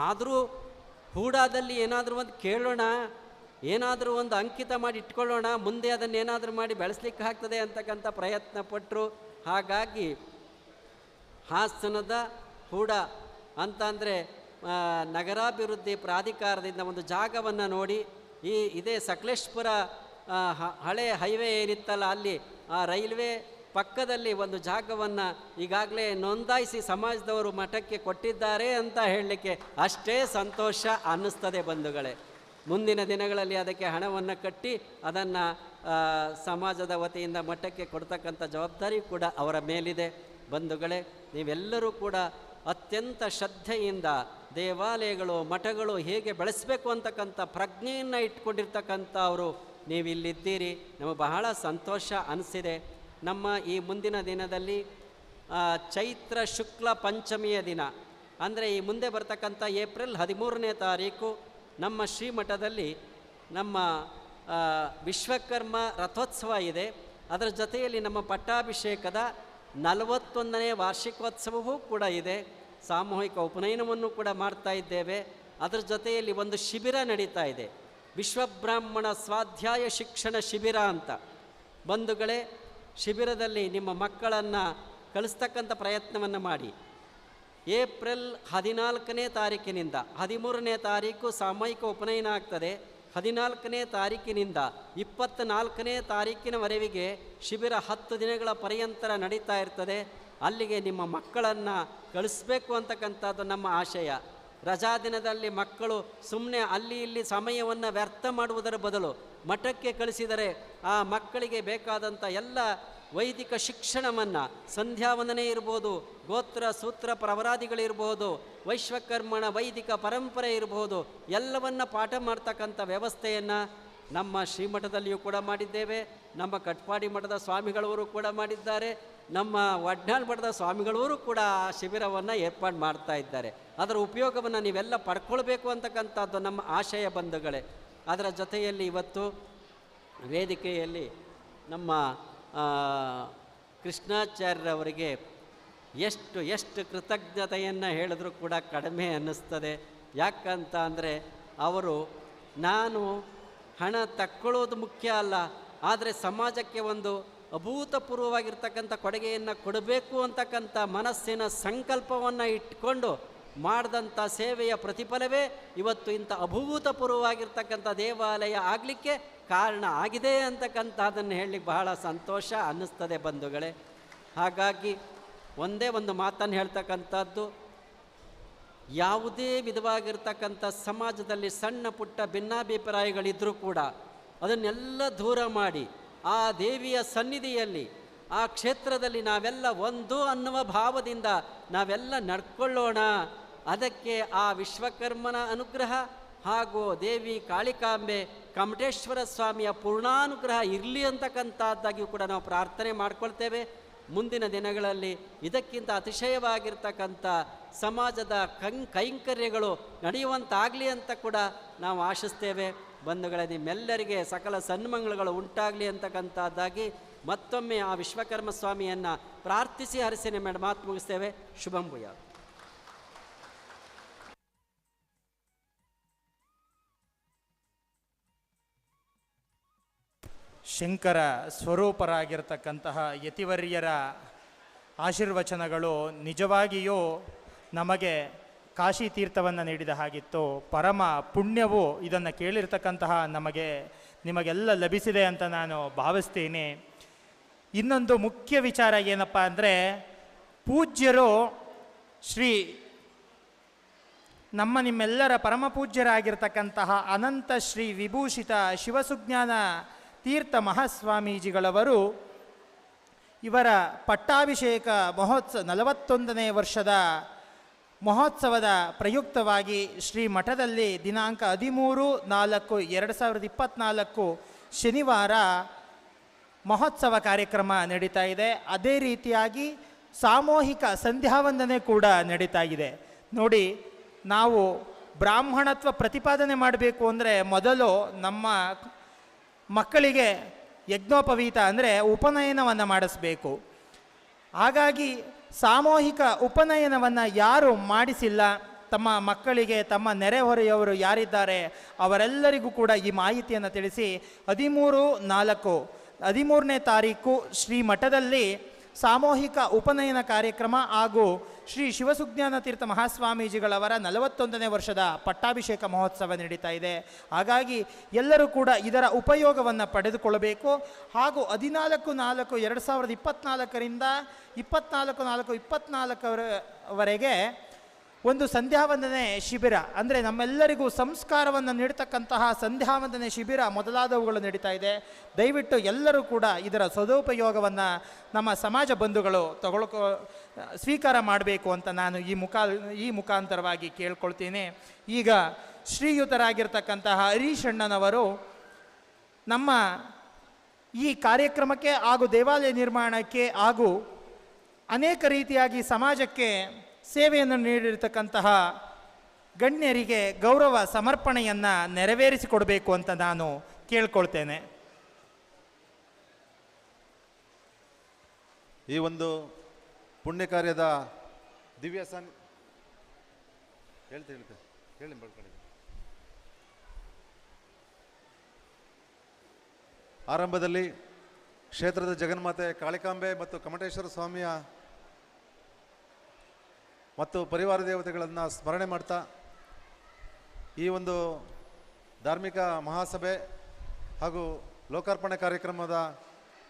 ಆದರೂ ಹೂಡಾದಲ್ಲಿ ಏನಾದರೂ ಒಂದು ಕೇಳೋಣ, ಏನಾದರೂ ಒಂದು ಅಂಕಿತ ಮಾಡಿ ಇಟ್ಕೊಳ್ಳೋಣ, ಮುಂದೆ ಅದನ್ನು ಏನಾದರೂ ಮಾಡಿ ಬೆಳೆಸಲಿಕ್ಕೆ ಆಗ್ತದೆ ಅಂತಕ್ಕಂಥ ಪ್ರಯತ್ನ ಪಟ್ಟರು. ಹಾಗಾಗಿ ಹಾಸನದ ಹೂಡ ಅಂತಂದರೆ ನಗರಾಭಿವೃದ್ಧಿ ಪ್ರಾಧಿಕಾರದಿಂದ ಒಂದು ಜಾಗವನ್ನು ನೋಡಿ, ಇದೇ ಸಕಲೇಶ್ಪುರ ಹಳೆ ಹೈವೇ ಏನಿತ್ತಲ್ಲ, ಅಲ್ಲಿ ಆ ರೈಲ್ವೆ ಪಕ್ಕದಲ್ಲಿ ಒಂದು ಜಾಗವನ್ನು ಈಗಾಗಲೇ ನೋಂದಾಯಿಸಿ ಸಮಾಜದವರು ಮಠಕ್ಕೆ ಕೊಟ್ಟಿದ್ದಾರೆ ಅಂತ ಹೇಳಲಿಕ್ಕೆ ಅಷ್ಟೇ ಸಂತೋಷ ಅನ್ನಿಸ್ತದೆ ಬಂಧುಗಳೇ. ಮುಂದಿನ ದಿನಗಳಲ್ಲಿ ಅದಕ್ಕೆ ಹಣವನ್ನು ಕಟ್ಟಿ ಅದನ್ನು ಸಮಾಜದ ವತಿಯಿಂದ ಮಠಕ್ಕೆ ಕೊಡ್ತಕ್ಕಂಥ ಜವಾಬ್ದಾರಿ ಕೂಡ ಅವರ ಮೇಲಿದೆ. ಬಂಧುಗಳೇ, ನೀವೆಲ್ಲರೂ ಕೂಡ ಅತ್ಯಂತ ಶ್ರದ್ಧೆಯಿಂದ ದೇವಾಲಯಗಳು, ಮಠಗಳು ಹೇಗೆ ಬೆಳೆಸಬೇಕು ಅಂತಕ್ಕಂಥ ಪ್ರಜ್ಞೆಯನ್ನು ಇಟ್ಕೊಂಡಿರ್ತಕ್ಕಂಥವರು ನೀವಿಲ್ಲಿದ್ದೀರಿ. ನಮಗೆ ಬಹಳ ಸಂತೋಷ ಅನಿಸಿದೆ. ನಮ್ಮ ಈ ಮುಂದಿನ ದಿನದಲ್ಲಿ ಚೈತ್ರ ಶುಕ್ಲ ಪಂಚಮಿಯ ದಿನ ಅಂದರೆ ಈ ಮುಂದೆ ಬರ್ತಕ್ಕಂಥ ಏಪ್ರಿಲ್ 13ನೇ ತಾರೀಕು ನಮ್ಮ ಶ್ರೀಮಠದಲ್ಲಿ ನಮ್ಮ ವಿಶ್ವಕರ್ಮ ರಥೋತ್ಸವ ಇದೆ. ಅದರ ಜೊತೆಯಲ್ಲಿ ನಮ್ಮ ಪಟ್ಟಾಭಿಷೇಕದ 41ನೇ ವಾರ್ಷಿಕೋತ್ಸವವೂ ಕೂಡ ಇದೆ. ಸಾಮೂಹಿಕ ಉಪನಯನವನ್ನು ಕೂಡ ಮಾಡ್ತಾ ಇದ್ದೇವೆ. ಅದರ ಜೊತೆಯಲ್ಲಿ ಒಂದು ಶಿಬಿರ ನಡೀತಾ ಇದೆ, ವಿಶ್ವಬ್ರಾಹ್ಮಣ ಸ್ವಾಧ್ಯಾಯ ಶಿಕ್ಷಣ ಶಿಬಿರ ಅಂತ. ಬಂಧುಗಳೇ, ಶಿಬಿರದಲ್ಲಿ ನಿಮ್ಮ ಮಕ್ಕಳನ್ನು ಕಳಿಸ್ತಕ್ಕಂಥ ಪ್ರಯತ್ನವನ್ನು ಮಾಡಿ. ಏಪ್ರಿಲ್ 14ನೇ ತಾರೀಕಿನಿಂದ 13ನೇ ತಾರೀಕು ಸಾಮೂಹಿಕ ಉಪನಯನ ಆಗ್ತದೆ. 14ನೇ ತಾರೀಕಿನಿಂದ 24ನೇ ತಾರೀಕಿನವರೆಗೆ ಶಿಬಿರ 10 ದಿನಗಳ ಪರ್ಯಂತರ ನಡೀತಾ ಇರ್ತದೆ. ಅಲ್ಲಿಗೆ ನಿಮ್ಮ ಮಕ್ಕಳನ್ನು ಕಳಿಸ್ಬೇಕು ಅಂತಕ್ಕಂಥದ್ದು ನಮ್ಮ ಆಶಯ. ರಜಾ ದಿನದಲ್ಲಿ ಮಕ್ಕಳು ಸುಮ್ಮನೆ ಅಲ್ಲಿ ಇಲ್ಲಿ ಸಮಯವನ್ನು ವ್ಯರ್ಥ ಮಾಡುವುದರ ಬದಲು ಮಠಕ್ಕೆ ಕಳಿಸಿದರೆ ಆ ಮಕ್ಕಳಿಗೆ ಬೇಕಾದಂಥ ಎಲ್ಲ ವೈದಿಕ ಶಿಕ್ಷಣವನ್ನು, ಸಂಧ್ಯಾವಂದನೆ ಇರ್ಬೋದು, ಗೋತ್ರ ಸೂತ್ರ ಪ್ರವರಾದಿಗಳಿರ್ಬೋದು, ವೈಶ್ವಕರ್ಮಣ ವೈದಿಕ ಪರಂಪರೆ ಇರಬಹುದು, ಎಲ್ಲವನ್ನು ಪಾಠ ಮಾಡ್ತಕ್ಕಂಥ ವ್ಯವಸ್ಥೆಯನ್ನು ನಮ್ಮ ಶ್ರೀಮಠದಲ್ಲಿಯೂ ಕೂಡ ಮಾಡಿದ್ದೇವೆ. ನಮ್ಮ ಕಟ್ಪಾಡಿ ಮಠದ ಸ್ವಾಮಿಗಳವರು ಕೂಡ ಮಾಡಿದ್ದಾರೆ. ನಮ್ಮ ವಡ್ನಾಳ್ ಮಠದ ಸ್ವಾಮಿಗಳವರು ಕೂಡ ಆ ಶಿಬಿರವನ್ನು ಏರ್ಪಾಡು ಮಾಡ್ತಾ ಇದ್ದಾರೆ. ಅದರ ಉಪಯೋಗವನ್ನು ನೀವೆಲ್ಲ ಪಡ್ಕೊಳ್ಬೇಕು ಅಂತಕ್ಕಂಥದ್ದು ನಮ್ಮ ಆಶಯ ಬಂಧುಗಳೇ. ಅದರ ಜೊತೆಯಲ್ಲಿ ಇವತ್ತು ವೇದಿಕೆಯಲ್ಲಿ ನಮ್ಮ ಕೃಷ್ಣಾಚಾರ್ಯರವರಿಗೆ ಎಷ್ಟು ಕೃತಜ್ಞತೆಯನ್ನು ಹೇಳಿದ್ರೂ ಕೂಡ ಕಡಿಮೆ ಅನ್ನಿಸ್ತದೆ. ಯಾಕಂತ ಅಂದರೆ ಅವರು ನಾನು ಹಣ ತಕ್ಕೊಳ್ಳೋದು ಮುಖ್ಯ ಅಲ್ಲ, ಆದರೆ ಸಮಾಜಕ್ಕೆ ಒಂದು ಅಭೂತಪೂರ್ವವಾಗಿರ್ತಕ್ಕಂಥ ಕೊಡುಗೆಯನ್ನು ಕೊಡಬೇಕು ಅಂತಕ್ಕಂಥ ಮನಸ್ಸಿನ ಸಂಕಲ್ಪವನ್ನು ಇಟ್ಕೊಂಡು ಮಾಡಿದಂಥ ಸೇವೆಯ ಪ್ರತಿಫಲವೇ ಇವತ್ತು ಇಂಥ ಅಭೂತಪೂರ್ವವಾಗಿರ್ತಕ್ಕಂಥ ದೇವಾಲಯ ಆಗಲಿಕ್ಕೆ ಕಾರಣ ಆಗಿದೆ ಅಂತಕ್ಕಂಥದ್ದನ್ನು ಹೇಳಲಿಕ್ಕೆ ಬಹಳ ಸಂತೋಷ ಅನ್ನಿಸ್ತದೆ ಬಂಧುಗಳೇ. ಹಾಗಾಗಿ ಒಂದೇ ಒಂದು ಮಾತನ್ನು ಹೇಳ್ತಕ್ಕಂಥದ್ದು, ಯಾವುದೇ ವಿಧವಾಗಿರ್ತಕ್ಕಂಥ ಸಮಾಜದಲ್ಲಿ ಸಣ್ಣ ಪುಟ್ಟ ಭಿನ್ನಾಭಿಪ್ರಾಯಗಳಿದ್ದರೂ ಕೂಡ ಅದನ್ನೆಲ್ಲ ದೂರ ಮಾಡಿ ಆ ದೇವಿಯ ಸನ್ನಿಧಿಯಲ್ಲಿ, ಆ ಕ್ಷೇತ್ರದಲ್ಲಿ ನಾವೆಲ್ಲ ಒಂದು ಅನ್ನುವ ಭಾವದಿಂದ ನಾವೆಲ್ಲ ನಡ್ಕೊಳ್ಳೋಣ. ಅದಕ್ಕೆ ಆ ವಿಶ್ವಕರ್ಮನ ಅನುಗ್ರಹ ಹಾಗೂ ದೇವಿ ಕಾಳಿಕಾಂಬೆ ಕಮಟೇಶ್ವರ ಸ್ವಾಮಿಯ ಪೂರ್ಣಾನುಗ್ರಹ ಇರಲಿ ಅಂತಕ್ಕಂಥದ್ದಾಗಿಯೂ ಕೂಡ ನಾವು ಪ್ರಾರ್ಥನೆ ಮಾಡ್ಕೊಳ್ತೇವೆ. ಮುಂದಿನ ದಿನಗಳಲ್ಲಿ ಇದಕ್ಕಿಂತ ಅತಿಶಯವಾಗಿರ್ತಕ್ಕಂಥ ಸಮಾಜದ ಕೈಂಕರ್ಯಗಳು ನಡೆಯುವಂತಾಗಲಿ ಅಂತ ಕೂಡ ನಾವು ಆಶಿಸ್ತೇವೆ. ಬಂಧುಗಳೇ, ನಿಮ್ಮೆಲ್ಲರಿಗೆ ಸಕಲ ಸನ್ಮಂಗಳಗಳು ಉಂಟಾಗಲಿ ಅಂತಕ್ಕಂಥದ್ದಾಗಿ ಮತ್ತೊಮ್ಮೆ ಆ ವಿಶ್ವಕರ್ಮ ಸ್ವಾಮಿಯನ್ನು ಪ್ರಾರ್ಥಿಸಿ ಹರಿಸಿ ನಮ್ಮ ಮಾತು ಮುಗಿಸ್ತೇವೆ. ಶುಭಂ ಭೂಯಾತ್. ಶಂಕರ ಸ್ವರೂಪರಾಗಿರ್ತಕ್ಕಂತಹ ಯತಿವರ್ಯರ ಆಶೀರ್ವಚನಗಳು ನಿಜವಾಗಿಯೂ ನಮಗೆ ಕಾಶಿ ತೀರ್ಥವನ್ನು ನೀಡಿದ ಹಾಗಿತ್ತು. ಪರಮ ಪುಣ್ಯವು ಇದನ್ನು ಕೇಳಿರ್ತಕ್ಕಂತಹ ನಿಮಗೆಲ್ಲ ಲಭಿಸಿದೆ ಅಂತ ನಾನು ಭಾವಿಸ್ತೀನಿ. ಇನ್ನೊಂದು ಮುಖ್ಯ ವಿಚಾರ ಏನಪ್ಪ ಅಂದರೆ, ಪೂಜ್ಯರು ನಿಮ್ಮೆಲ್ಲರ ಪರಮ ಪೂಜ್ಯರಾಗಿರ್ತಕ್ಕಂತಹ ಅನಂತ ಶ್ರೀ ವಿಭೂಷಿತ ಶಿವಸುಜ್ಞಾನ ತೀರ್ಥ ಮಹಾಸ್ವಾಮೀಜಿಗಳವರು ಇವರ ಪಟ್ಟಾಭಿಷೇಕ 41ನೇ ವರ್ಷದ ಮಹೋತ್ಸವದ ಪ್ರಯುಕ್ತವಾಗಿ ಶ್ರೀ ಮಠದಲ್ಲಿ ದಿನಾಂಕ 13/4/2024 ಶನಿವಾರ ಮಹೋತ್ಸವ ಕಾರ್ಯಕ್ರಮ ನಡೀತಾ ಇದೆ. ಅದೇ ರೀತಿಯಾಗಿ ಸಾಮೂಹಿಕ ಸಂಧ್ಯಾವಂದನೆ ಕೂಡ ನಡೀತಾ ಇದೆ. ನೋಡಿ, ನಾವು ಬ್ರಾಹ್ಮಣತ್ವ ಪ್ರತಿಪಾದನೆ ಮಾಡಬೇಕು ಅಂದರೆ ಮೊದಲು ನಮ್ಮ ಮಕ್ಕಳಿಗೆ ಯಜ್ಞೋಪವೀತ ಅಂದರೆ ಉಪನಯನವನ್ನು ಮಾಡಿಸ್ಬೇಕು. ಹಾಗಾಗಿ ಸಾಮೂಹಿಕ ಉಪನಯನವನ್ನು ಯಾರು ಮಾಡಿಸಿಲ್ಲ, ತಮ್ಮ ಮಕ್ಕಳಿಗೆ ತಮ್ಮ ನೆರೆಹೊರೆಯವರು ಯಾರಿದ್ದಾರೆ ಅವರೆಲ್ಲರಿಗೂ ಕೂಡ ಈ ಮಾಹಿತಿಯನ್ನು ತಿಳಿಸಿ 13/4 ತಾರೀಕು ಶ್ರೀ ಮಠದಲ್ಲಿ ಸಾಮೂಹಿಕ ಉಪನಯನ ಕಾರ್ಯಕ್ರಮ ಹಾಗೂ ಶ್ರೀ ಶಿವಸುಜ್ಞಾನ ತೀರ್ಥ ಮಹಾಸ್ವಾಮೀಜಿಗಳವರ 41ನೇ ವರ್ಷದ ಪಟ್ಟಾಭಿಷೇಕ ಮಹೋತ್ಸವ ನಡೀತಾ ಇದೆ. ಹಾಗಾಗಿ ಎಲ್ಲರೂ ಕೂಡ ಇದರ ಉಪಯೋಗವನ್ನು ಪಡೆದುಕೊಳ್ಳಬೇಕು. ಹಾಗೂ 14/4/2024ರಿಂದ 24/4/2024ವರೆಗೆ ಒಂದು ಸಂಧ್ಯಾವಂದನೆ ಶಿಬಿರ, ಅಂದರೆ ನಮ್ಮೆಲ್ಲರಿಗೂ ಸಂಸ್ಕಾರವನ್ನು ನೀಡತಕ್ಕಂತಹ ಸಂಧ್ಯಾವಂದನೆ ಶಿಬಿರ ಮೊದಲಾದವುಗಳು ನಡೀತಾ ಇದೆ. ದಯವಿಟ್ಟು ಎಲ್ಲರೂ ಕೂಡ ಇದರ ಸದುಪಯೋಗವನ್ನು ನಮ್ಮ ಸಮಾಜ ಬಂಧುಗಳು ಸ್ವೀಕಾರ ಮಾಡಬೇಕು ಅಂತ ನಾನು ಈ ಮುಖಾಂತರವಾಗಿ ಕೇಳ್ಕೊಳ್ತೀನಿ. ಈಗ ಶ್ರೀಯುತರಾಗಿರ್ತಕ್ಕಂತಹ ಹರೀಶಣ್ಣನವರು ನಮ್ಮ ಈ ಕಾರ್ಯಕ್ರಮಕ್ಕೆ ಹಾಗೂ ದೇವಾಲಯ ನಿರ್ಮಾಣಕ್ಕೆ ಹಾಗೂ ಅನೇಕ ರೀತಿಯಾಗಿ ಸಮಾಜಕ್ಕೆ ಸೇವೆಯನ್ನು ನೀಡಿರ್ತಕ್ಕಂತಹ ಗಣ್ಯರಿಗೆ ಗೌರವ ಸಮರ್ಪಣೆಯನ್ನು ನೆರವೇರಿಸಿಕೊಡಬೇಕು ಅಂತ ನಾನು ಕೇಳ್ಕೊಳ್ತೇನೆ. ಈ ಒಂದು ಪುಣ್ಯ ಕಾರ್ಯದ ದಿವ್ಯ ಹೇಳಿ ಆರಂಭದಲ್ಲಿ ಕ್ಷೇತ್ರದ ಜಗನ್ಮಾತೆ ಕಾಳಿಕಾಂಬೆ ಮತ್ತು ಕಮಟೇಶ್ವರ ಸ್ವಾಮಿಯ ಮತ್ತು ಪರಿವಾರ ದೇವತೆಗಳನ್ನು ಸ್ಮರಣೆ ಮಾಡ್ತಾ ಈ ಒಂದು ಧಾರ್ಮಿಕ ಮಹಾಸಭೆ ಹಾಗೂ ಲೋಕಾರ್ಪಣೆ ಕಾರ್ಯಕ್ರಮದ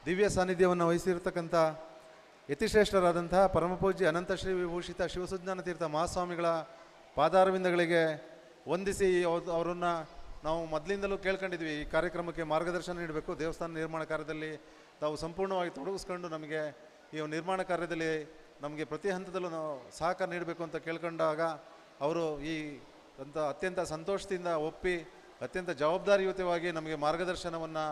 ದಿವ್ಯ ಸಾನ್ನಿಧ್ಯವನ್ನು ವಹಿಸಿರ್ತಕ್ಕಂಥ ಯತಿಶ್ರೇಷ್ಠರಾದಂತಹ ಪರಮಪೂಜ್ಯ ಅನಂತಶ್ರೀ ವಿಭೂಷಿತ ಶಿವಸುಜ್ಞಾನ ತೀರ್ಥ ಮಹಾಸ್ವಾಮಿಗಳ ಪಾದಾರವಿಂದಗಳಿಗೆ ವಂದಿಸಿ ಅವರನ್ನು ನಾವು ಮೊದಲಿಂದಲೂ ಕೇಳ್ಕೊಂಡಿದ್ವಿ, ಈ ಕಾರ್ಯಕ್ರಮಕ್ಕೆ ಮಾರ್ಗದರ್ಶನ ನೀಡಬೇಕು, ದೇವಸ್ಥಾನ ನಿರ್ಮಾಣ ಕಾರ್ಯದಲ್ಲಿ ತಾವು ಸಂಪೂರ್ಣವಾಗಿ ತೊಡಗಿಸ್ಕೊಂಡು ನಮಗೆ ಈ ನಿರ್ಮಾಣ ಕಾರ್ಯದಲ್ಲಿ ನಮಗೆ ಪ್ರತಿ ಹಂತದಲ್ಲೂ ನಾವು ಸಹಕಾರ ನೀಡಬೇಕು ಅಂತ ಕೇಳ್ಕೊಂಡಾಗ ಅವರು ಈ ಅತ್ಯಂತ ಸಂತೋಷದಿಂದ ಒಪ್ಪಿ ಅತ್ಯಂತ ಜವಾಬ್ದಾರಿಯುತವಾಗಿ ನಮಗೆ ಮಾರ್ಗದರ್ಶನವನ್ನು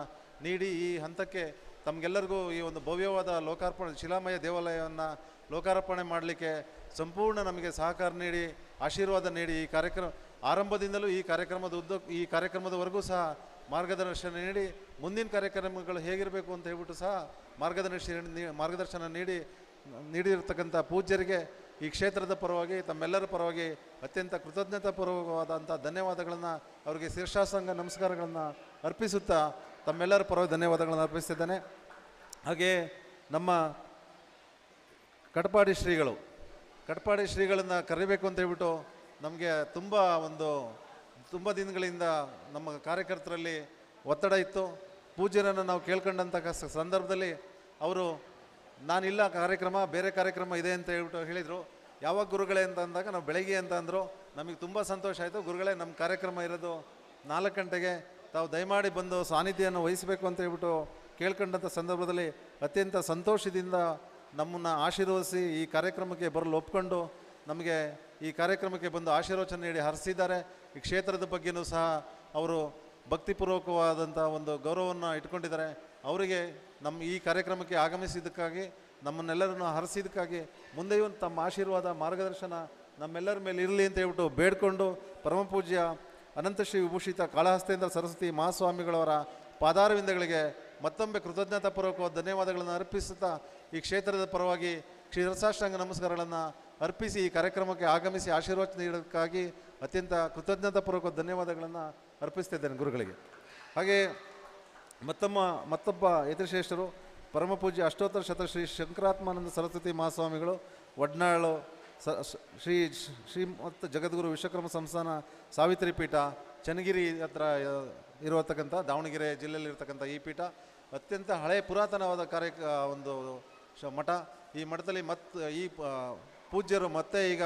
ನೀಡಿ ಈ ಹಂತಕ್ಕೆ ತಮಗೆಲ್ಲರಿಗೂ ಈ ಒಂದು ಭವ್ಯವಾದ ಲೋಕಾರ್ಪಣೆ ಶಿಲಾಮಯ ದೇವಾಲಯವನ್ನು ಲೋಕಾರ್ಪಣೆ ಮಾಡಲಿಕ್ಕೆ ಸಂಪೂರ್ಣ ನಮಗೆ ಸಹಕಾರ ನೀಡಿ ಆಶೀರ್ವಾದ ನೀಡಿ ಈ ಕಾರ್ಯಕ್ರಮ ಆರಂಭದಿಂದಲೂ ಈ ಕಾರ್ಯಕ್ರಮದವರೆಗೂ ಸಹ ಮಾರ್ಗದರ್ಶನ ನೀಡಿ ಮುಂದಿನ ಕಾರ್ಯಕ್ರಮಗಳು ಹೇಗಿರಬೇಕು ಅಂತ ಹೇಳ್ಬಿಟ್ಟು ಸಹ ಮಾರ್ಗದರ್ಶನ ನೀಡಿರ್ತಕ್ಕಂಥ ಪೂಜ್ಯರಿಗೆ ಈ ಕ್ಷೇತ್ರದ ಪರವಾಗಿ ತಮ್ಮೆಲ್ಲರ ಪರವಾಗಿ ಅತ್ಯಂತ ಕೃತಜ್ಞತಾಪೂರ್ವಕವಾದಂಥ ಧನ್ಯವಾದಗಳನ್ನು ಅವರಿಗೆ ಶೀರ್ಷಾಸಂಗ ನಮಸ್ಕಾರಗಳನ್ನು ಅರ್ಪಿಸುತ್ತಾ ತಮ್ಮೆಲ್ಲರ ಪರವಾಗಿ ಧನ್ಯವಾದಗಳನ್ನು ಅರ್ಪಿಸ್ತಿದ್ದೇನೆ. ಹಾಗೆಯೇ ನಮ್ಮ ಕಟಪಾಡಿ ಶ್ರೀಗಳನ್ನು ಕರಿಬೇಕು ಅಂತ ಹೇಳ್ಬಿಟ್ಟು ನಮಗೆ ತುಂಬ ದಿನಗಳಿಂದ ನಮ್ಮ ಕಾರ್ಯಕರ್ತರಲ್ಲಿ ಒತ್ತಡ ಇತ್ತು. ಪೂಜ್ಯರನ್ನು ನಾವು ಕೇಳ್ಕೊಂಡಂಥ ಸಂದರ್ಭದಲ್ಲಿ ಅವರು ನಾನಿಲ್ಲ, ಬೇರೆ ಕಾರ್ಯಕ್ರಮ ಇದೆ ಅಂತ ಹೇಳ್ಬಿಟ್ಟು ಹೇಳಿದರು. ಯಾವಾಗ ಗುರುಗಳೇ ಅಂತ ಅಂದಾಗ ನಾವು ಬೆಳಗ್ಗೆ ಅಂತ ಅಂದರು. ನಮಗೆ ತುಂಬ ಸಂತೋಷ ಆಯಿತು. ಗುರುಗಳೇ, ನಮ್ಮ ಕಾರ್ಯಕ್ರಮ ಇರೋದು 4 ಗಂಟೆಗೆ, ತಾವು ದಯಮಾಡಿ ಬಂದು ಸಾನ್ನಿಧ್ಯವನ್ನು ವಹಿಸಬೇಕು ಅಂತ ಹೇಳ್ಬಿಟ್ಟು ಕೇಳ್ಕೊಂಡಂಥ ಸಂದರ್ಭದಲ್ಲಿ ಅತ್ಯಂತ ಸಂತೋಷದಿಂದ ನಮ್ಮನ್ನು ಆಶೀರ್ವದಿಸಿ ಈ ಕಾರ್ಯಕ್ರಮಕ್ಕೆ ಬರಲು ಒಪ್ಕೊಂಡು ನಮಗೆ ಈ ಕಾರ್ಯಕ್ರಮಕ್ಕೆ ಬಂದು ಆಶೀರ್ವಚನೆ ನೀಡಿ ಹರಿಸಿದ್ದಾರೆ. ಈ ಕ್ಷೇತ್ರದ ಬಗ್ಗೆಯೂ ಸಹ ಅವರು ಭಕ್ತಿಪೂರ್ವಕವಾದಂಥ ಒಂದು ಗೌರವವನ್ನು ಇಟ್ಕೊಂಡಿದ್ದಾರೆ. ಅವರಿಗೆ ನಮ್ಮ ಈ ಕಾರ್ಯಕ್ರಮಕ್ಕೆ ಆಗಮಿಸಿದ್ದಕ್ಕಾಗಿ, ನಮ್ಮನ್ನೆಲ್ಲರನ್ನು ಹರಿಸಿದ್ದಕ್ಕಾಗಿ ಮುಂದೆಯೂ ತಮ್ಮ ಆಶೀರ್ವಾದ ಮಾರ್ಗದರ್ಶನ ನಮ್ಮೆಲ್ಲರ ಮೇಲೆ ಇರಲಿ ಅಂತ ಹೇಳ್ಬಿಟ್ಟು ಬೇಡ್ಕೊಂಡು ಪರಮಪೂಜ್ಯ ಅನಂತಶ್ರೀ ವಿಭೂಷಿತ ಕಾಳಹಸ್ತೇಂದ್ರ ಸರಸ್ವತಿ ಮಹಾಸ್ವಾಮಿಗಳವರ ಪಾದಾರವಿಂದಗಳಿಗೆ ಮತ್ತೊಮ್ಮೆ ಕೃತಜ್ಞತಾಪೂರ್ವಕವಾದ ಧನ್ಯವಾದಗಳನ್ನು ಅರ್ಪಿಸುತ್ತಾ ಈ ಕ್ಷೇತ್ರದ ಪರವಾಗಿ ಶಿರಸಾಷ್ಟಾಂಗ ನಮಸ್ಕಾರಗಳನ್ನು ಅರ್ಪಿಸಿ ಈ ಕಾರ್ಯಕ್ರಮಕ್ಕೆ ಆಗಮಿಸಿ ಆಶೀರ್ವಾದ ನೀಡೋದಕ್ಕಾಗಿ ಅತ್ಯಂತ ಕೃತಜ್ಞತಾಪೂರ್ವಕ ಧನ್ಯವಾದಗಳನ್ನು ಅರ್ಪಿಸ್ತಿದ್ದೇನೆ ಗುರುಗಳಿಗೆ. ಹಾಗೆ ಮತ್ತೊಬ್ಬ ಯತಿಶ್ರೇಷ್ಠರು ಪರಮಪೂಜ್ಯ ಅಷ್ಟೋತ್ತರ ಶತಶ್ರೀ ಶಂಕರಾತ್ಮಾನಂದ ಸರಸ್ವತಿ ಮಹಾಸ್ವಾಮಿಗಳು, ವಡ್ನಾಳು ಶ್ರೀಮತ್ ಜಗದ್ಗುರು ವಿಶ್ವಕರ್ಮ ಸಂಸ್ಥಾನ ಸಾವಿತ್ರಿ ಪೀಠ, ಚನ್ನಗಿರಿ ಹತ್ರ ಇರತಕ್ಕಂಥ ದಾವಣಗೆರೆ ಜಿಲ್ಲೆಯಲ್ಲಿರ್ತಕ್ಕಂಥ ಈ ಪೀಠ ಅತ್ಯಂತ ಹಳೆಯ ಪುರಾತನವಾದ ಮಠ. ಈ ಮಠದಲ್ಲಿ ಈ ಪೂಜ್ಯರು ಮತ್ತೆ ಈಗ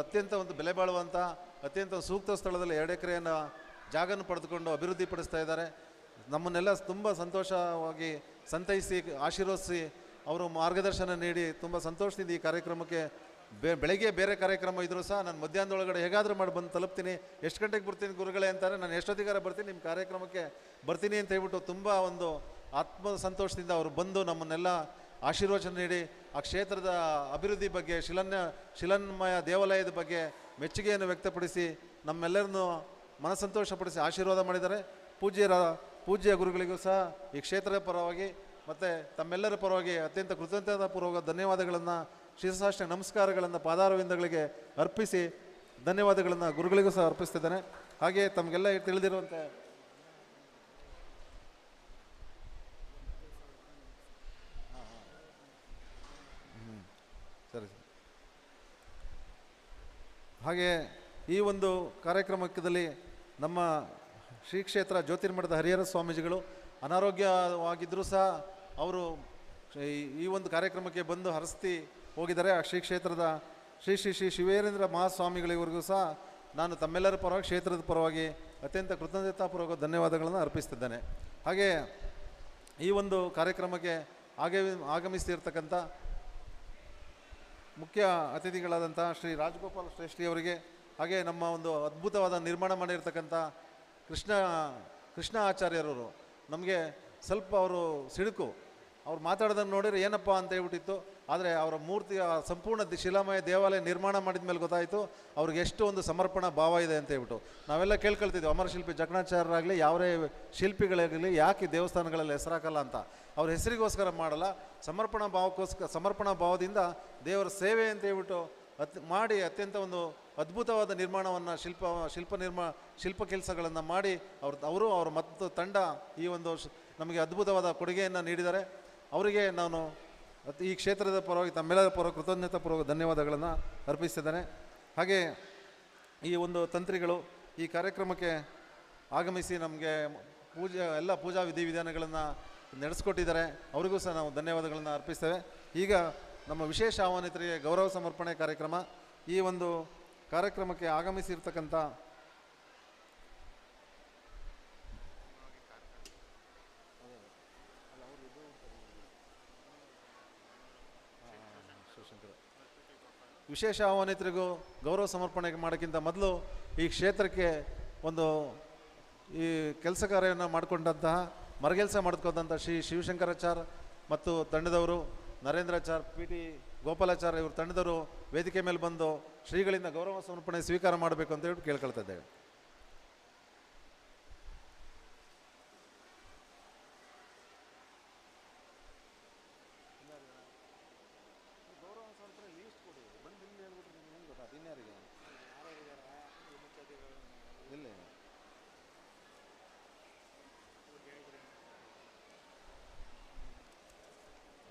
ಅತ್ಯಂತ ಬೆಲೆ ಬಾಳುವಂಥ ಅತ್ಯಂತ ಸೂಕ್ತ ಸ್ಥಳದಲ್ಲಿ 2 ಎಕರೆಯನ್ನು ಜಾಗವನ್ನು ಪಡೆದುಕೊಂಡು ಅಭಿವೃದ್ಧಿ ಪಡಿಸ್ತಾ ಇದ್ದಾರೆ. ನಮ್ಮನ್ನೆಲ್ಲ ತುಂಬ ಸಂತೋಷವಾಗಿ ಸಂತೈಸಿ ಆಶೀರ್ವದಿಸಿ ಅವರು ಮಾರ್ಗದರ್ಶನ ನೀಡಿ ತುಂಬ ಸಂತೋಷದಿಂದ ಈ ಕಾರ್ಯಕ್ರಮಕ್ಕೆ ಬೆಳಗ್ಗೆ ಬೇರೆ ಕಾರ್ಯಕ್ರಮ ಇದ್ದರೂ ಸಹ ನಾನು ಮಧ್ಯಾಹ್ನದೊಳಗಡೆ ಹೇಗಾದರೂ ಮಾಡಿ ಬಂದು ತಲುಪ್ತೀನಿ, ಎಷ್ಟು ಗಂಟೆಗೆ ಬರ್ತೀನಿ ಗುರುಗಳೇ ಅಂತಾರೆ. ನಾನು ಎಷ್ಟೊತ್ತಿಗಾರ ಬರ್ತೀನಿ, ನಿಮ್ಮ ಕಾರ್ಯಕ್ರಮಕ್ಕೆ ಬರ್ತೀನಿ ಅಂತ ಹೇಳ್ಬಿಟ್ಟು ತುಂಬ ಆತ್ಮ ಸಂತೋಷದಿಂದ ಅವರು ಬಂದು ನಮ್ಮನ್ನೆಲ್ಲ ಆಶೀರ್ವಚನ ನೀಡಿ ಆ ಕ್ಷೇತ್ರದ ಅಭಿವೃದ್ಧಿ ಬಗ್ಗೆ, ಶಿಲನ್ಮಯ ದೇವಾಲಯದ ಬಗ್ಗೆ ಮೆಚ್ಚುಗೆಯನ್ನು ವ್ಯಕ್ತಪಡಿಸಿ ನಮ್ಮೆಲ್ಲರನ್ನು ಮನಸಂತೋಷಪಡಿಸಿ ಆಶೀರ್ವಾದ ಮಾಡಿದ್ದಾರೆ. ಪೂಜ್ಯ ಗುರುಗಳಿಗೂ ಸಹ ಈ ಕ್ಷೇತ್ರದ ಪರವಾಗಿ ಮತ್ತು ತಮ್ಮೆಲ್ಲರ ಪರವಾಗಿ ಅತ್ಯಂತ ಕೃತಜ್ಞತಾಪೂರ್ವಕ ಧನ್ಯವಾದಗಳನ್ನು, ಶಿರಸಾಷ್ಟಾಂಗ ನಮಸ್ಕಾರಗಳನ್ನು ಪಾದಾರವಿಂದಗಳಿಗೆ ಅರ್ಪಿಸಿ ಧನ್ಯವಾದಗಳನ್ನು ಗುರುಗಳಿಗೂ ಸಹ ಅರ್ಪಿಸ್ತಿದ್ದೇನೆ. ಹಾಗೆ ತಮಗೆಲ್ಲ ತಿಳಿದಿರುವಂತೆ ಸರಿ ಹಾಗೆ ಈ ಒಂದು ಕಾರ್ಯಕ್ರಮದಲ್ಲಿ ನಮ್ಮ ಶ್ರೀ ಕ್ಷೇತ್ರ ಜ್ಯೋತಿರ್ಮಠದ ಹರಿಹರ ಸ್ವಾಮೀಜಿಗಳು ಅನಾರೋಗ್ಯವಾಗಿದ್ದರೂ ಸಹ ಅವರು ಈ ಒಂದು ಕಾರ್ಯಕ್ರಮಕ್ಕೆ ಬಂದು ಹರಸ್ತಿ ಹೋಗಿದ್ದಾರೆ. ಆ ಶ್ರೀ ಕ್ಷೇತ್ರದ ಶ್ರೀ ಶ್ರೀ ಶ್ರೀ ಶಿವೇಂದ್ರ ಮಹಾಸ್ವಾಮಿಗಳಿವರೆಗೂ ಸಹ ನಾನು ತಮ್ಮೆಲ್ಲರ ಪರವಾಗಿ ಕ್ಷೇತ್ರದ ಪರವಾಗಿ ಅತ್ಯಂತ ಕೃತಜ್ಞತಾಪೂರ್ವಕ ಧನ್ಯವಾದಗಳನ್ನು ಅರ್ಪಿಸ್ತಿದ್ದೇನೆ. ಹಾಗೆ ಈ ಒಂದು ಕಾರ್ಯಕ್ರಮಕ್ಕೆ ಆಗಮಿಸ್ತಿರ್ತಕ್ಕಂಥ ಮುಖ್ಯ ಅತಿಥಿಗಳಾದಂಥ ಶ್ರೀ ರಾಜಗೋಪಾಲ್ ಶ್ರೇಷ್ಠಿಯವರಿಗೆ, ಹಾಗೆ ನಮ್ಮ ಒಂದು ಅದ್ಭುತವಾದ ನಿರ್ಮಾಣ ಮಾಡಿರ್ತಕ್ಕಂಥ ಕೃಷ್ಣ ಆಚಾರ್ಯರವರು, ನಮಗೆ ಸ್ವಲ್ಪ ಅವರು ಸಿಡುಕು, ಅವ್ರು ಮಾತಾಡೋದನ್ನು ನೋಡಿದ್ರೆ ಏನಪ್ಪ ಅಂತ ಹೇಳ್ಬಿಟ್ಟಿತ್ತು. ಆದರೆ ಅವರ ಮೂರ್ತಿಯ ಸಂಪೂರ್ಣ ಶಿಲಾಮಯ ದೇವಾಲಯ ನಿರ್ಮಾಣ ಮಾಡಿದ ಮೇಲೆ ಗೊತ್ತಾಯಿತು ಅವ್ರಿಗೆ ಎಷ್ಟು ಒಂದು ಸಮರ್ಪಣಾ ಭಾವ ಇದೆ ಅಂತ ಹೇಳ್ಬಿಟ್ಟು. ನಾವೆಲ್ಲ ಕೇಳ್ಕೊಳ್ತಿದ್ವಿ, ಅಮರಶಿಲ್ಪಿ ಜಕಣಾಚಾರ್ಯರಾಗಲಿ ಯಾವುದೇ ಶಿಲ್ಪಿಗಳಾಗಲಿ ಯಾಕೆ ದೇವಸ್ಥಾನಗಳಲ್ಲಿ ಹೆಸರಾಕಲ್ಲ ಅಂತ. ಅವ್ರ ಹೆಸರಿಗೋಸ್ಕರ ಮಾಡಲ್ಲ, ಸಮರ್ಪಣಾ ಭಾವದಿಂದ ದೇವರ ಸೇವೆ ಅಂತ ಹೇಳ್ಬಿಟ್ಟು ಮಾಡಿ ಅತ್ಯಂತ ಒಂದು ಅದ್ಭುತವಾದ ನಿರ್ಮಾಣವನ್ನು ಶಿಲ್ಪ ಕೆಲಸಗಳನ್ನು ಮಾಡಿ ಅವರು ಅವರ ಮತ್ತು ತಂಡ ಈ ಒಂದು ನಮಗೆ ಅದ್ಭುತವಾದ ಕೊಡುಗೆಯನ್ನು ನೀಡಿದ್ದಾರೆ. ಅವರಿಗೆ ನಾನು ಈ ಕ್ಷೇತ್ರದ ಪರವಾಗಿ ತಮ್ಮೆಲ್ಲರ ಪರವಾಗಿ ಕೃತಜ್ಞತಾಪೂರ್ವಕ ಧನ್ಯವಾದಗಳನ್ನು ಅರ್ಪಿಸಿದ್ದೇನೆ. ಹಾಗೆ ಈ ಒಂದು ತಂತ್ರಿಗಳು ಈ ಕಾರ್ಯಕ್ರಮಕ್ಕೆ ಆಗಮಿಸಿ ನಮಗೆ ಎಲ್ಲ ಪೂಜಾ ವಿಧಿವಿಧಾನಗಳನ್ನು ನಡೆಸ್ಕೊಟ್ಟಿದ್ದಾರೆ. ಅವರಿಗೂ ಸಹ ನಾವು ಧನ್ಯವಾದಗಳನ್ನು ಅರ್ಪಿಸ್ತೇವೆ. ಈಗ ನಮ್ಮ ವಿಶೇಷ ಆಹ್ವಾನಿತರಿಗೆ ಗೌರವ ಸಮರ್ಪಣೆ ಕಾರ್ಯಕ್ರಮ. ಈ ಒಂದು ಕಾರ್ಯಕ್ರಮಕ್ಕೆ ಆಗಮಿಸಿರ್ತಕ್ಕಂಥ ವಿಶೇಷ ಆಹ್ವಾನಿತರಿಗೂ ಗೌರವ ಸಮರ್ಪಣೆ ಮಾಡೋಕ್ಕಿಂತ ಮೊದಲು ಈ ಕ್ಷೇತ್ರಕ್ಕೆ ಒಂದು ಈ ಕೆಲಸ ಕಾರ್ಯವನ್ನು ಮಾಡಿಕೊಂಡಂತಹ ಮರಗೆಲಸ ಮಾಡ್ಕೊಂಡಂಥ ಶ್ರೀ ಶಿವಶಂಕರಾಚಾರ್ಯ ಮತ್ತು ತಂಡದವರು, ನರೇಂದ್ರಾಚಾರ್ಯ, ಪಿ ಟಿ ಗೋಪಾಲಾಚಾರ್ಯ ಇವರು ತಂಡದವರು ವೇದಿಕೆ ಮೇಲೆ ಬಂದು ಶ್ರೀಗಳಿಂದ ಗೌರವ ಸಮರ್ಪಣೆ ಸ್ವೀಕಾರ ಮಾಡಬೇಕು ಅಂತ ಹೇಳಿ ಕೇಳ್ಕೊಳ್ತಾ ಇದ್ದೇವೆ. ಇಲ್ಲ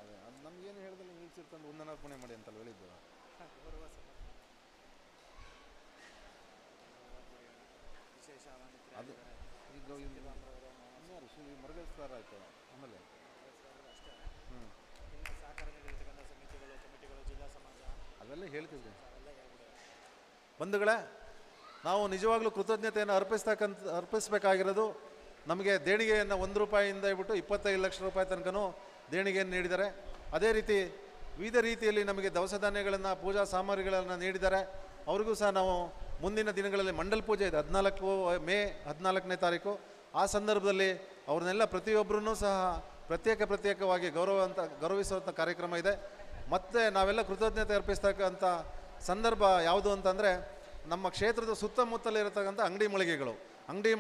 ಅದೇ ಅದು ನಮಗೇನು ಹೇಳ್ದಲ್ಲಿ ನಿಲ್ಸಿರ್ತಂದು ವಂದನಾರ್ಪಣೆ ಮಾಡಿ ಅಂತಲ್ಲ ಹೇಳಿದ್ದು. ಅದು ಈಗ ಇನ್ಯಾರು ಶ್ರೀ ಮರಗಲ್ಸ್ತಾರ ಆಯಿತು. ಆಮೇಲೆ ಅವೆಲ್ಲ ಹೇಳ್ತಿದ್ದೆ. ಬಂಧುಗಳೇ, ನಾವು ನಿಜವಾಗ್ಲೂ ಕೃತಜ್ಞತೆಯನ್ನು ಅರ್ಪಿಸಬೇಕಾಗಿರೋದು ನಮಗೆ ದೇಣಿಗೆಯನ್ನು 1 ರೂಪಾಯಿಯಿಂದ ಬಿಟ್ಟು 25 ಲಕ್ಷ ರೂಪಾಯಿ ತನಕನೂ ದೇಣಿಗೆಯನ್ನು ನೀಡಿದ್ದಾರೆ. ಅದೇ ರೀತಿ ವಿವಿಧ ರೀತಿಯಲ್ಲಿ ನಮಗೆ ದವಸ ಧಾನ್ಯಗಳನ್ನು, ಪೂಜಾ ಸಾಮಗ್ರಿಗಳನ್ನು ನೀಡಿದ್ದಾರೆ. ಅವ್ರಿಗೂ ಸಹ ನಾವು ಮುಂದಿನ ದಿನಗಳಲ್ಲಿ ಮಂಡಲ ಪೂಜೆ ಇದೆ 14 ಮೇ 14ನೇ ತಾರೀಕು. ಆ ಸಂದರ್ಭದಲ್ಲಿ ಅವ್ರನ್ನೆಲ್ಲ ಪ್ರತಿಯೊಬ್ಬರೂ ಸಹ ಪ್ರತ್ಯೇಕವಾಗಿ ಗೌರವಿಸುವಂಥ ಕಾರ್ಯಕ್ರಮ ಇದೆ. ಮತ್ತು ನಾವೆಲ್ಲ ಕೃತಜ್ಞತೆ ಅರ್ಪಿಸ್ತಕ್ಕಂಥ ಸಂದರ್ಭ ಯಾವುದು ಅಂತಂದರೆ, ನಮ್ಮ ಕ್ಷೇತ್ರದ ಸುತ್ತಮುತ್ತಲಿರತಕ್ಕಂಥ ಅಂಗಡಿ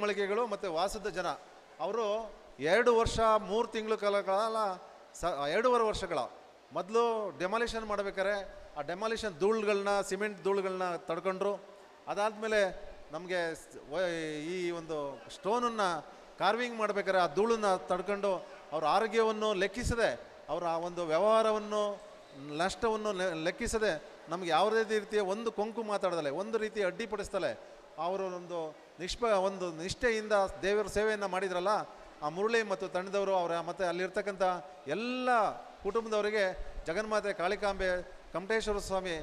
ಮಳಿಗೆಗಳು ಮತ್ತು ವಾಸದ ಜನ ಅವರು 2 ವರ್ಷ 3 ತಿಂಗಳು ಕಾಲ 2.5 ವರ್ಷಗಳ ಮೊದಲು ಡೆಮಾಲಿಷನ್ ಮಾಡಬೇಕಾದ್ರೆ ಆ ಡೆಮಾಲಿಷನ್ ಧೂಳುಗಳನ್ನ, ಸಿಮೆಂಟ್ ಧೂಳುಗಳನ್ನ ತಡ್ಕೊಂಡ್ರು. ಅದಾದಮೇಲೆ ನಮಗೆ ಈ ಒಂದು ಸ್ಟೋನನ್ನು ಕಾರ್ವಿಂಗ್ ಮಾಡಬೇಕಾದ್ರೆ ಆ ಧೂಳನ್ನು ತಡ್ಕೊಂಡು ಅವ್ರ ಆರೋಗ್ಯವನ್ನು ಲೆಕ್ಕಿಸದೆ, ಅವರ ಆ ಒಂದು ವ್ಯವಹಾರವನ್ನು ನಷ್ಟವನ್ನು ಲೆಕ್ಕಿಸದೆ, ನಮಗೆ ಯಾವುದೇ ರೀತಿಯ ಒಂದು ಕೊಂಕು ಮಾತಾಡದಲೆ, ಒಂದು ರೀತಿ ಅಡ್ಡಿಪಡಿಸ್ತಲೆ ಅವರು ಒಂದು ನಿಷ್ಠೆಯಿಂದ ದೇವರ ಸೇವೆಯನ್ನು ಮಾಡಿದ್ರಲ್ಲ, ಆ ಮುರಳಿ ಮತ್ತು ತಂಡದವರು ಅವರ ಮತ್ತು ಅಲ್ಲಿರ್ತಕ್ಕಂಥ ಎಲ್ಲ ಕುಟುಂಬದವರಿಗೆ ಜಗನ್ಮಾತೆ ಕಾಳಿಕಾಂಬೆ ಕಮಟೇಶ್ವರ ಸ್ವಾಮಿ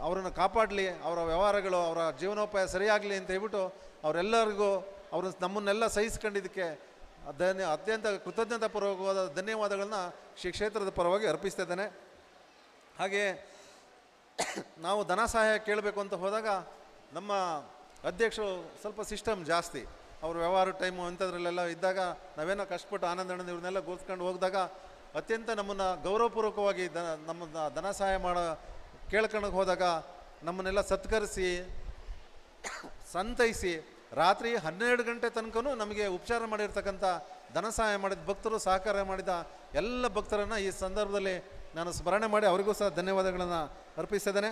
ಅವರನ್ನು ಕಾಪಾಡಲಿ, ಅವರ ವ್ಯವಹಾರಗಳು, ಅವರ ಜೀವನೋಪಾಯ ಸರಿಯಾಗಲಿ ಅಂತ ಹೇಳ್ಬಿಟ್ಟು ಅವರೆಲ್ಲರಿಗೂ ಅವರು ನಮ್ಮನ್ನೆಲ್ಲ ಸಹಿಸ್ಕೊಂಡಿದ್ದಕ್ಕೆ ಅತ್ಯಂತ ಕೃತಜ್ಞತಾಪೂರ್ವಕವಾದ ಧನ್ಯವಾದಗಳನ್ನ ಶ್ರೀ ಕ್ಷೇತ್ರದ ಪರವಾಗಿ ಅರ್ಪಿಸ್ತಾ ಇದ್ದೇನೆ. ಹಾಗೆ ನಾವು ಧನ ಸಹಾಯ ಕೇಳಬೇಕು ಅಂತ ಹೋದಾಗ ನಮ್ಮ ಅಧ್ಯಕ್ಷರು ಸ್ವಲ್ಪ ಸಿಸ್ಟಮ್ ಜಾಸ್ತಿ, ಅವ್ರ ವ್ಯವಹಾರ ಟೈಮು ಅಂಥದ್ರಲ್ಲೆಲ್ಲ ಇದ್ದಾಗ ನಾವೇನೋ ಕಷ್ಟಪಟ್ಟು ಆನಂದ ಇವ್ರನ್ನೆಲ್ಲ ಗೋಸ್ಕೊಂಡು ಹೋಗಿದಾಗ ಅತ್ಯಂತ ನಮ್ಮನ್ನು ಗೌರವಪೂರ್ವಕವಾಗಿ ನಮ್ಮ ಧನ ಸಹಾಯ ಕೇಳ್ಕೊಂಡು ಹೋದಾಗ ನಮ್ಮನ್ನೆಲ್ಲ ಸತ್ಕರಿಸಿ ಸಂತೈಸಿ ರಾತ್ರಿ 12 ಗಂಟೆ ತನಕನೂ ನಮಗೆ ಉಪಚಾರ ಮಾಡಿರ್ತಕ್ಕಂಥ ಧನ ಸಹಾಯ ಮಾಡಿದ ಭಕ್ತರು, ಸಹಕಾರ ಮಾಡಿದ ಎಲ್ಲ ಭಕ್ತರನ್ನು ಈ ಸಂದರ್ಭದಲ್ಲಿ ನಾನು ಸ್ಮರಣೆ ಮಾಡಿ ಅವರಿಗೂ ಸಹ ಧನ್ಯವಾದಗಳನ್ನು ಅರ್ಪಿಸಿದ್ದೇನೆ.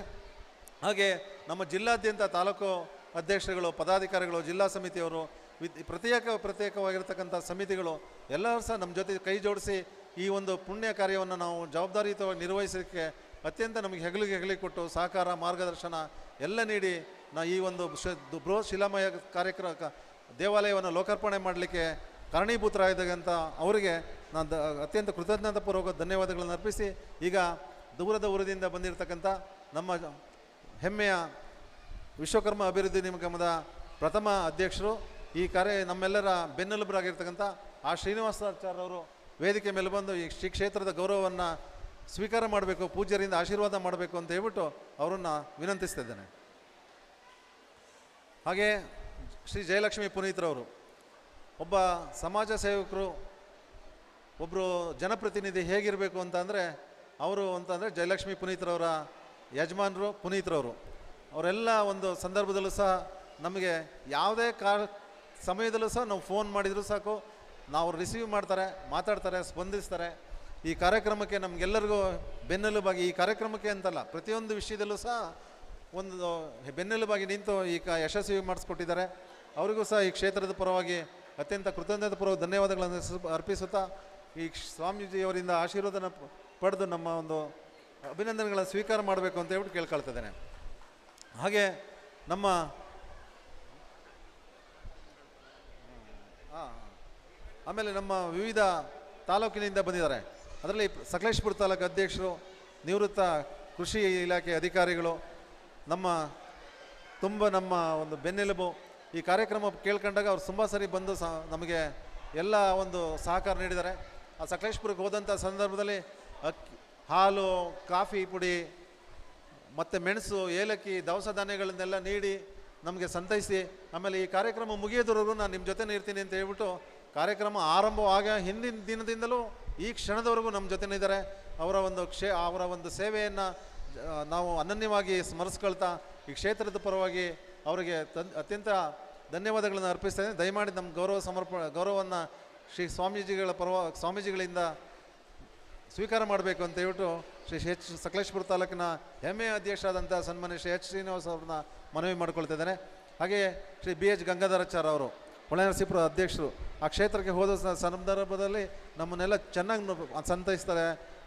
ಹಾಗೆ ನಮ್ಮ ಜಿಲ್ಲಾದ್ಯಂತ ತಾಲೂಕು ಅಧ್ಯಕ್ಷರುಗಳು, ಪದಾಧಿಕಾರಿಗಳು, ಜಿಲ್ಲಾ ಸಮಿತಿಯವರು, ಪ್ರತ್ಯೇಕವಾಗಿರ್ತಕ್ಕಂಥ ಸಮಿತಿಗಳು ಎಲ್ಲರೂ ಸಹ ನಮ್ಮ ಜೊತೆ ಕೈ ಜೋಡಿಸಿ ಈ ಒಂದು ಪುಣ್ಯ ಕಾರ್ಯವನ್ನು ನಾವು ಜವಾಬ್ದಾರಿಯುತವಾಗಿ ನಿರ್ವಹಿಸಲಿಕ್ಕೆ ಅತ್ಯಂತ ನಮಗೆ ಹೆಗಲಿಗೆ ಕೊಟ್ಟು ಸಹಕಾರ, ಮಾರ್ಗದರ್ಶನ ಎಲ್ಲ ನೀಡಿ ಈ ಒಂದು ಬೃಹತ್ ಶಿಲಾಮಯ ದೇವಾಲಯವನ್ನು ಲೋಕಾರ್ಪಣೆ ಮಾಡಲಿಕ್ಕೆ ಕಾರಣೀಭೂತರಾಗಿದ್ದಂಥ ಅವರಿಗೆ ನಾನು ಅತ್ಯಂತ ಕೃತಜ್ಞತಾಪೂರ್ವಕ ಧನ್ಯವಾದಗಳನ್ನು ಅರ್ಪಿಸಿ, ಈಗ ದೂರದ ಊರದಿಂದ ಬಂದಿರತಕ್ಕಂಥ ನಮ್ಮ ಹೆಮ್ಮೆಯ ವಿಶ್ವಕರ್ಮ ಅಭಿವೃದ್ಧಿ ನಿಗಮದ ಪ್ರಥಮ ಅಧ್ಯಕ್ಷರು, ಈ ನಮ್ಮೆಲ್ಲರ ಬೆನ್ನೆಲುಬರಾಗಿರ್ತಕ್ಕಂಥ ಆ ಶ್ರೀನಿವಾಸಾಚಾರ್ಯವರು ವೇದಿಕೆ ಮೇಲೆ ಬಂದು ಈ ಶ್ರೀ ಕ್ಷೇತ್ರದ ಗೌರವವನ್ನು ಸ್ವೀಕಾರ ಮಾಡಬೇಕು, ಪೂಜ್ಯರಿಂದ ಆಶೀರ್ವಾದ ಮಾಡಬೇಕು ಅಂತ ಹೇಳ್ಬಿಟ್ಟು ಅವರನ್ನು ವಿನಂತಿಸ್ತಿದ್ದೇನೆ. ಹಾಗೆ ಶ್ರೀ ಜಯಲಕ್ಷ್ಮಿ ಪುನೀತ್ರವರು ಒಬ್ಬ ಸಮಾಜ ಸೇವಕರು, ಒಬ್ಬರು ಜನಪ್ರತಿನಿಧಿ ಹೇಗಿರಬೇಕು ಅಂತಂದರೆ ಜಯಲಕ್ಷ್ಮಿ ಪುನೀತ್ರವರ ಯಜಮಾನರು ಪುನೀತ್ರವರು ಅವರೆಲ್ಲ ಒಂದು ಸಂದರ್ಭದಲ್ಲೂ ಸಹ ನಮಗೆ ಯಾವುದೇ ಸಮಯದಲ್ಲೂ ಸಹ ನಾವು ಫೋನ್ ಮಾಡಿದರೂ ಸಾಕು, ನಾವು ರಿಸೀವ್ ಮಾಡ್ತಾರೆ, ಮಾತಾಡ್ತಾರೆ, ಸ್ಪಂದಿಸ್ತಾರೆ. ಈ ಕಾರ್ಯಕ್ರಮಕ್ಕೆ ನಮಗೆಲ್ಲರಿಗೂ ಬೆನ್ನೆಲುಬಾಗಿ, ಈ ಕಾರ್ಯಕ್ರಮಕ್ಕೆ ಅಂತಲ್ಲ ಪ್ರತಿಯೊಂದು ವಿಷಯದಲ್ಲೂ ಸಹ ಒಂದು ಬೆನ್ನೆಲುಬಾಗಿ ನಿಂತು ಈ ಯಶಸ್ವಿ ಮಾಡಿಸ್ಕೊಟ್ಟಿದ್ದಾರೆ. ಅವರಿಗೂ ಸಹ ಈ ಕ್ಷೇತ್ರದ ಪರವಾಗಿ ಅತ್ಯಂತ ಕೃತಜ್ಞತಾಪೂರ್ವಕ ಧನ್ಯವಾದಗಳನ್ನು ಅರ್ಪಿಸುತ್ತಾ ಈ ಸ್ವಾಮೀಜಿಯವರಿಂದ ಆಶೀರ್ವಾದನ ಪಡೆದು ನಮ್ಮ ಒಂದು ಅಭಿನಂದನೆಗಳನ್ನು ಸ್ವೀಕಾರ ಮಾಡಬೇಕು ಅಂತ ಹೇಳ್ಬಿಟ್ಟು ಕೇಳ್ಕೊಳ್ತಿದ್ದೇನೆ. ಹಾಗೆ ನಮ್ಮ ಆಮೇಲೆ ನಮ್ಮ ವಿವಿಧ ತಾಲೂಕಿನಿಂದ ಬಂದಿದ್ದಾರೆ. ಅದರಲ್ಲಿ ಸಕಲೇಶಪುರ ತಾಲೂಕು ಅಧ್ಯಕ್ಷರು, ನಿವೃತ್ತ ಕೃಷಿ ಇಲಾಖೆ ಅಧಿಕಾರಿಗಳು, ನಮ್ಮ ಒಂದು ಬೆನ್ನೆಲುಬು. ಈ ಕಾರ್ಯಕ್ರಮ ಕೇಳ್ಕೊಂಡಾಗ ಅವ್ರು ತುಂಬ ಸರಿ ಬಂದು ನಮಗೆ ಎಲ್ಲ ಒಂದು ಸಹಕಾರ ನೀಡಿದ್ದಾರೆ. ಆ ಸಕಲೇಶಪುರಕ್ಕೆ ಹೋದಂಥ ಸಂದರ್ಭದಲ್ಲಿ ಹಾಲು, ಕಾಫಿ ಪುಡಿ ಮತ್ತು ಮೆಣಸು, ಏಲಕ್ಕಿ, ದವಸ ಧಾನ್ಯಗಳನ್ನೆಲ್ಲ ನೀಡಿ ನಮಗೆ ಸಂತೈಸಿ, ಆಮೇಲೆ ಈ ಕಾರ್ಯಕ್ರಮ ಮುಗಿಯೋದ್ರವರೆಗೂ ನಾನು ನಿಮ್ಮ ಜೊತೆ ಇರ್ತೀನಿ ಅಂತ ಹೇಳ್ಬಿಟ್ಟು ಕಾರ್ಯಕ್ರಮ ಆರಂಭವಾಗ ಹಿಂದಿನ ದಿನದಿಂದಲೂ ಈ ಕ್ಷಣದವರೆಗೂ ನಮ್ಮ ಜೊತೆನಿದ್ದಾರೆ. ಅವರ ಒಂದು ಸೇವೆಯನ್ನು ನಾವು ಅನನ್ಯವಾಗಿ ಸ್ಮರಿಸ್ಕೊಳ್ತಾ ಈ ಕ್ಷೇತ್ರದ ಪರವಾಗಿ ಅವರಿಗೆ ಅತ್ಯಂತ ಧನ್ಯವಾದಗಳನ್ನು ಅರ್ಪಿಸ್ತೇನೆ. ದಯಮಾಡಿ ನಮ್ಮ ಗೌರವವನ್ನು ಶ್ರೀ ಸ್ವಾಮೀಜಿಗಳಿಂದ ಸ್ವೀಕಾರ ಮಾಡಬೇಕು ಅಂತ ಹೇಳ್ಬಿಟ್ಟು ಸಕಲೇಶಪುರ ತಾಲೂಕಿನ ಹೆಮ್ಮೆಯ ಅಧ್ಯಕ್ಷರಾದಂಥ ಸನ್ಮಾನ್ಯ ಶ್ರೀ ಎಚ್ ಶ್ರೀನಿವಾಸ್ ಅವ್ರನ್ನ ಮನವಿ ಮಾಡ್ಕೊಳ್ತಿದ್ದೇನೆ. ಹಾಗೆಯೇ ಶ್ರೀ BH ಗಂಗಾಧರಾಚಾರ್ಯ ಅವರು ಹೊಳೆನರಸೀಪುರ ಅಧ್ಯಕ್ಷರು ಆ ಕ್ಷೇತ್ರಕ್ಕೆ ಹೋದ ಸಂದರ್ಭದಲ್ಲಿ ನಮ್ಮನ್ನೆಲ್ಲ ಚೆನ್ನಾಗಿ ಸಂತೈಸ್ತಾರೆ.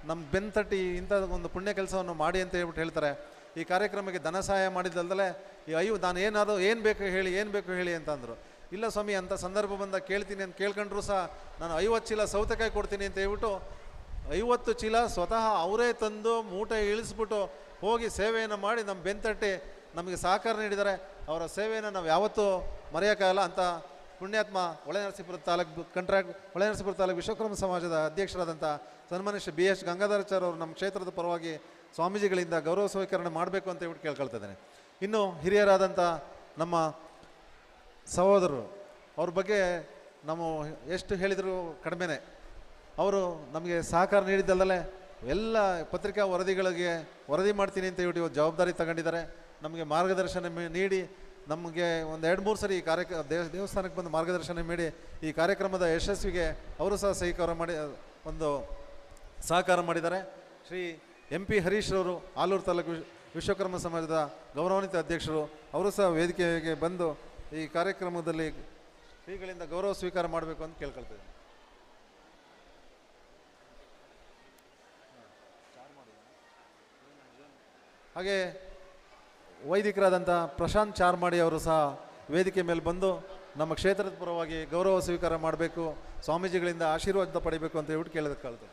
ನಮ್ಮ ಬೆನ್ತಟ್ಟಿ ಇಂಥ ಒಂದು ಪುಣ್ಯ ಕೆಲಸವನ್ನು ಮಾಡಿ ಅಂತ ಹೇಳ್ಬಿಟ್ಟು ಹೇಳ್ತಾರೆ. ಈ ಕಾರ್ಯಕ್ರಮಕ್ಕೆ ಧನ ಸಹಾಯ ಮಾಡಿದ್ದಲ್ದಲೇ ನಾನು ಏನು ಬೇಕು ಹೇಳಿ ಅಂತಂದರು. ಇಲ್ಲ ಸ್ವಾಮಿ, ಅಂಥ ಸಂದರ್ಭ ಬಂದಾಗ ಕೇಳ್ತೀನಿ ಅಂತ ಕೇಳ್ಕೊಂಡ್ರು ಸಹ ನಾನು 50 ಚೀಲ ಸೌತೆಕಾಯಿ ಕೊಡ್ತೀನಿ ಅಂತ ಹೇಳ್ಬಿಟ್ಟು 50 ಚೀಲ ಸ್ವತಃ ಅವರೇ ತಂದು ಮೂಟೆ ಇಳಿಸ್ಬಿಟ್ಟು ಹೋಗಿ ಸೇವೆಯನ್ನು ಮಾಡಿ ನಮ್ಮ ಬೆನ್ತಟ್ಟಿ ನಮಗೆ ಸಹಕಾರ ನೀಡಿದ್ದಾರೆ. ಅವರ ಸೇವೆಯನ್ನು ನಾವು ಯಾವತ್ತೂ ಮರೆಯೋಕ್ಕಾಗಲ್ಲ. ಅಂತ ಪುಣ್ಯಾತ್ಮ ಹೊಳೆನರಸೀಪುರ ತಾಲೂಕು ವಿಶ್ವಕರ್ಮ ಸಮಾಜದ ಅಧ್ಯಕ್ಷರಾದಂಥ ಸನ್ಮಾನ್ಯ ಶ್ರೀ BH ಗಂಗಾಧರಾಚಾರ್ಯ ಅವರು ನಮ್ಮ ಕ್ಷೇತ್ರದ ಪರವಾಗಿ ಸ್ವಾಮೀಜಿಗಳಿಂದ ಗೌರವ ಸ್ವೀಕರಣೆ ಮಾಡಬೇಕು ಅಂತ ಹೇಳ್ಬಿಟ್ಟು ಕೇಳ್ಕೊಳ್ತಿದ್ದೇನೆ. ಇನ್ನು ಹಿರಿಯರಾದಂಥ ನಮ್ಮ ಸಹೋದರರು, ಅವ್ರ ಬಗ್ಗೆ ನಾವು ಎಷ್ಟು ಹೇಳಿದರೂ ಕಡಿಮೆನೇ. ಅವರು ನಮಗೆ ಸಹಕಾರ ನೀಡಿದ್ದಲ್ಲೇ ಎಲ್ಲ ಪತ್ರಿಕಾ ವರದಿ ಮಾಡ್ತೀನಿ ಅಂತ ಹೇಳ್ಬಿಟ್ಟು ಇವತ್ತು ಜವಾಬ್ದಾರಿ ತಗೊಂಡಿದ್ದಾರೆ. ನಮಗೆ ಮಾರ್ಗದರ್ಶನ ನೀಡಿ ನಮಗೆ ಒಂದು 2-3 ಸರಿ ಈ ದೇವಸ್ಥಾನಕ್ಕೆ ಬಂದು ಮಾರ್ಗದರ್ಶನ ನೀಡಿ ಈ ಕಾರ್ಯಕ್ರಮದ ಯಶಸ್ವಿಗೆ ಅವರು ಸಹ ಸಹಕಾರ ಮಾಡಿದ್ದಾರೆ. ಶ್ರೀ MP ಹರೀಶ್ ಅವರು ಆಲೂರು ತಾಲೂಕು ವಿಶ್ವಕರ್ಮ ಸಮಾಜದ ಗೌರವಾನ್ವಿತ ಅಧ್ಯಕ್ಷರು, ಅವರು ಸಹ ವೇದಿಕೆಗೆ ಬಂದು ಈ ಕಾರ್ಯಕ್ರಮದಲ್ಲಿ ಶ್ರೀಗಳಿಂದ ಗೌರವ ಸ್ವೀಕಾರ ಮಾಡಬೇಕು ಅಂತ ಕೇಳ್ಕೊಳ್ತೇವೆ. ಹಾಗೆ ವೈದಿಕರಾದಂಥ ಪ್ರಶಾಂತ್ ಚಾರ್ಮಾಡಿ ಅವರು ಸಹ ವೇದಿಕೆ ಮೇಲೆ ಬಂದು ನಮ್ಮ ಕ್ಷೇತ್ರದ ಪರವಾಗಿ ಗೌರವ ಸ್ವೀಕಾರ ಮಾಡಬೇಕು, ಸ್ವಾಮೀಜಿಗಳಿಂದ ಆಶೀರ್ವಾದ ಪಡಿಬೇಕು ಅಂತ ಹೇಳ್ಬಿಟ್ಟು ಕೇಳೋದಕ್ಕಾಗ್ತದೆ.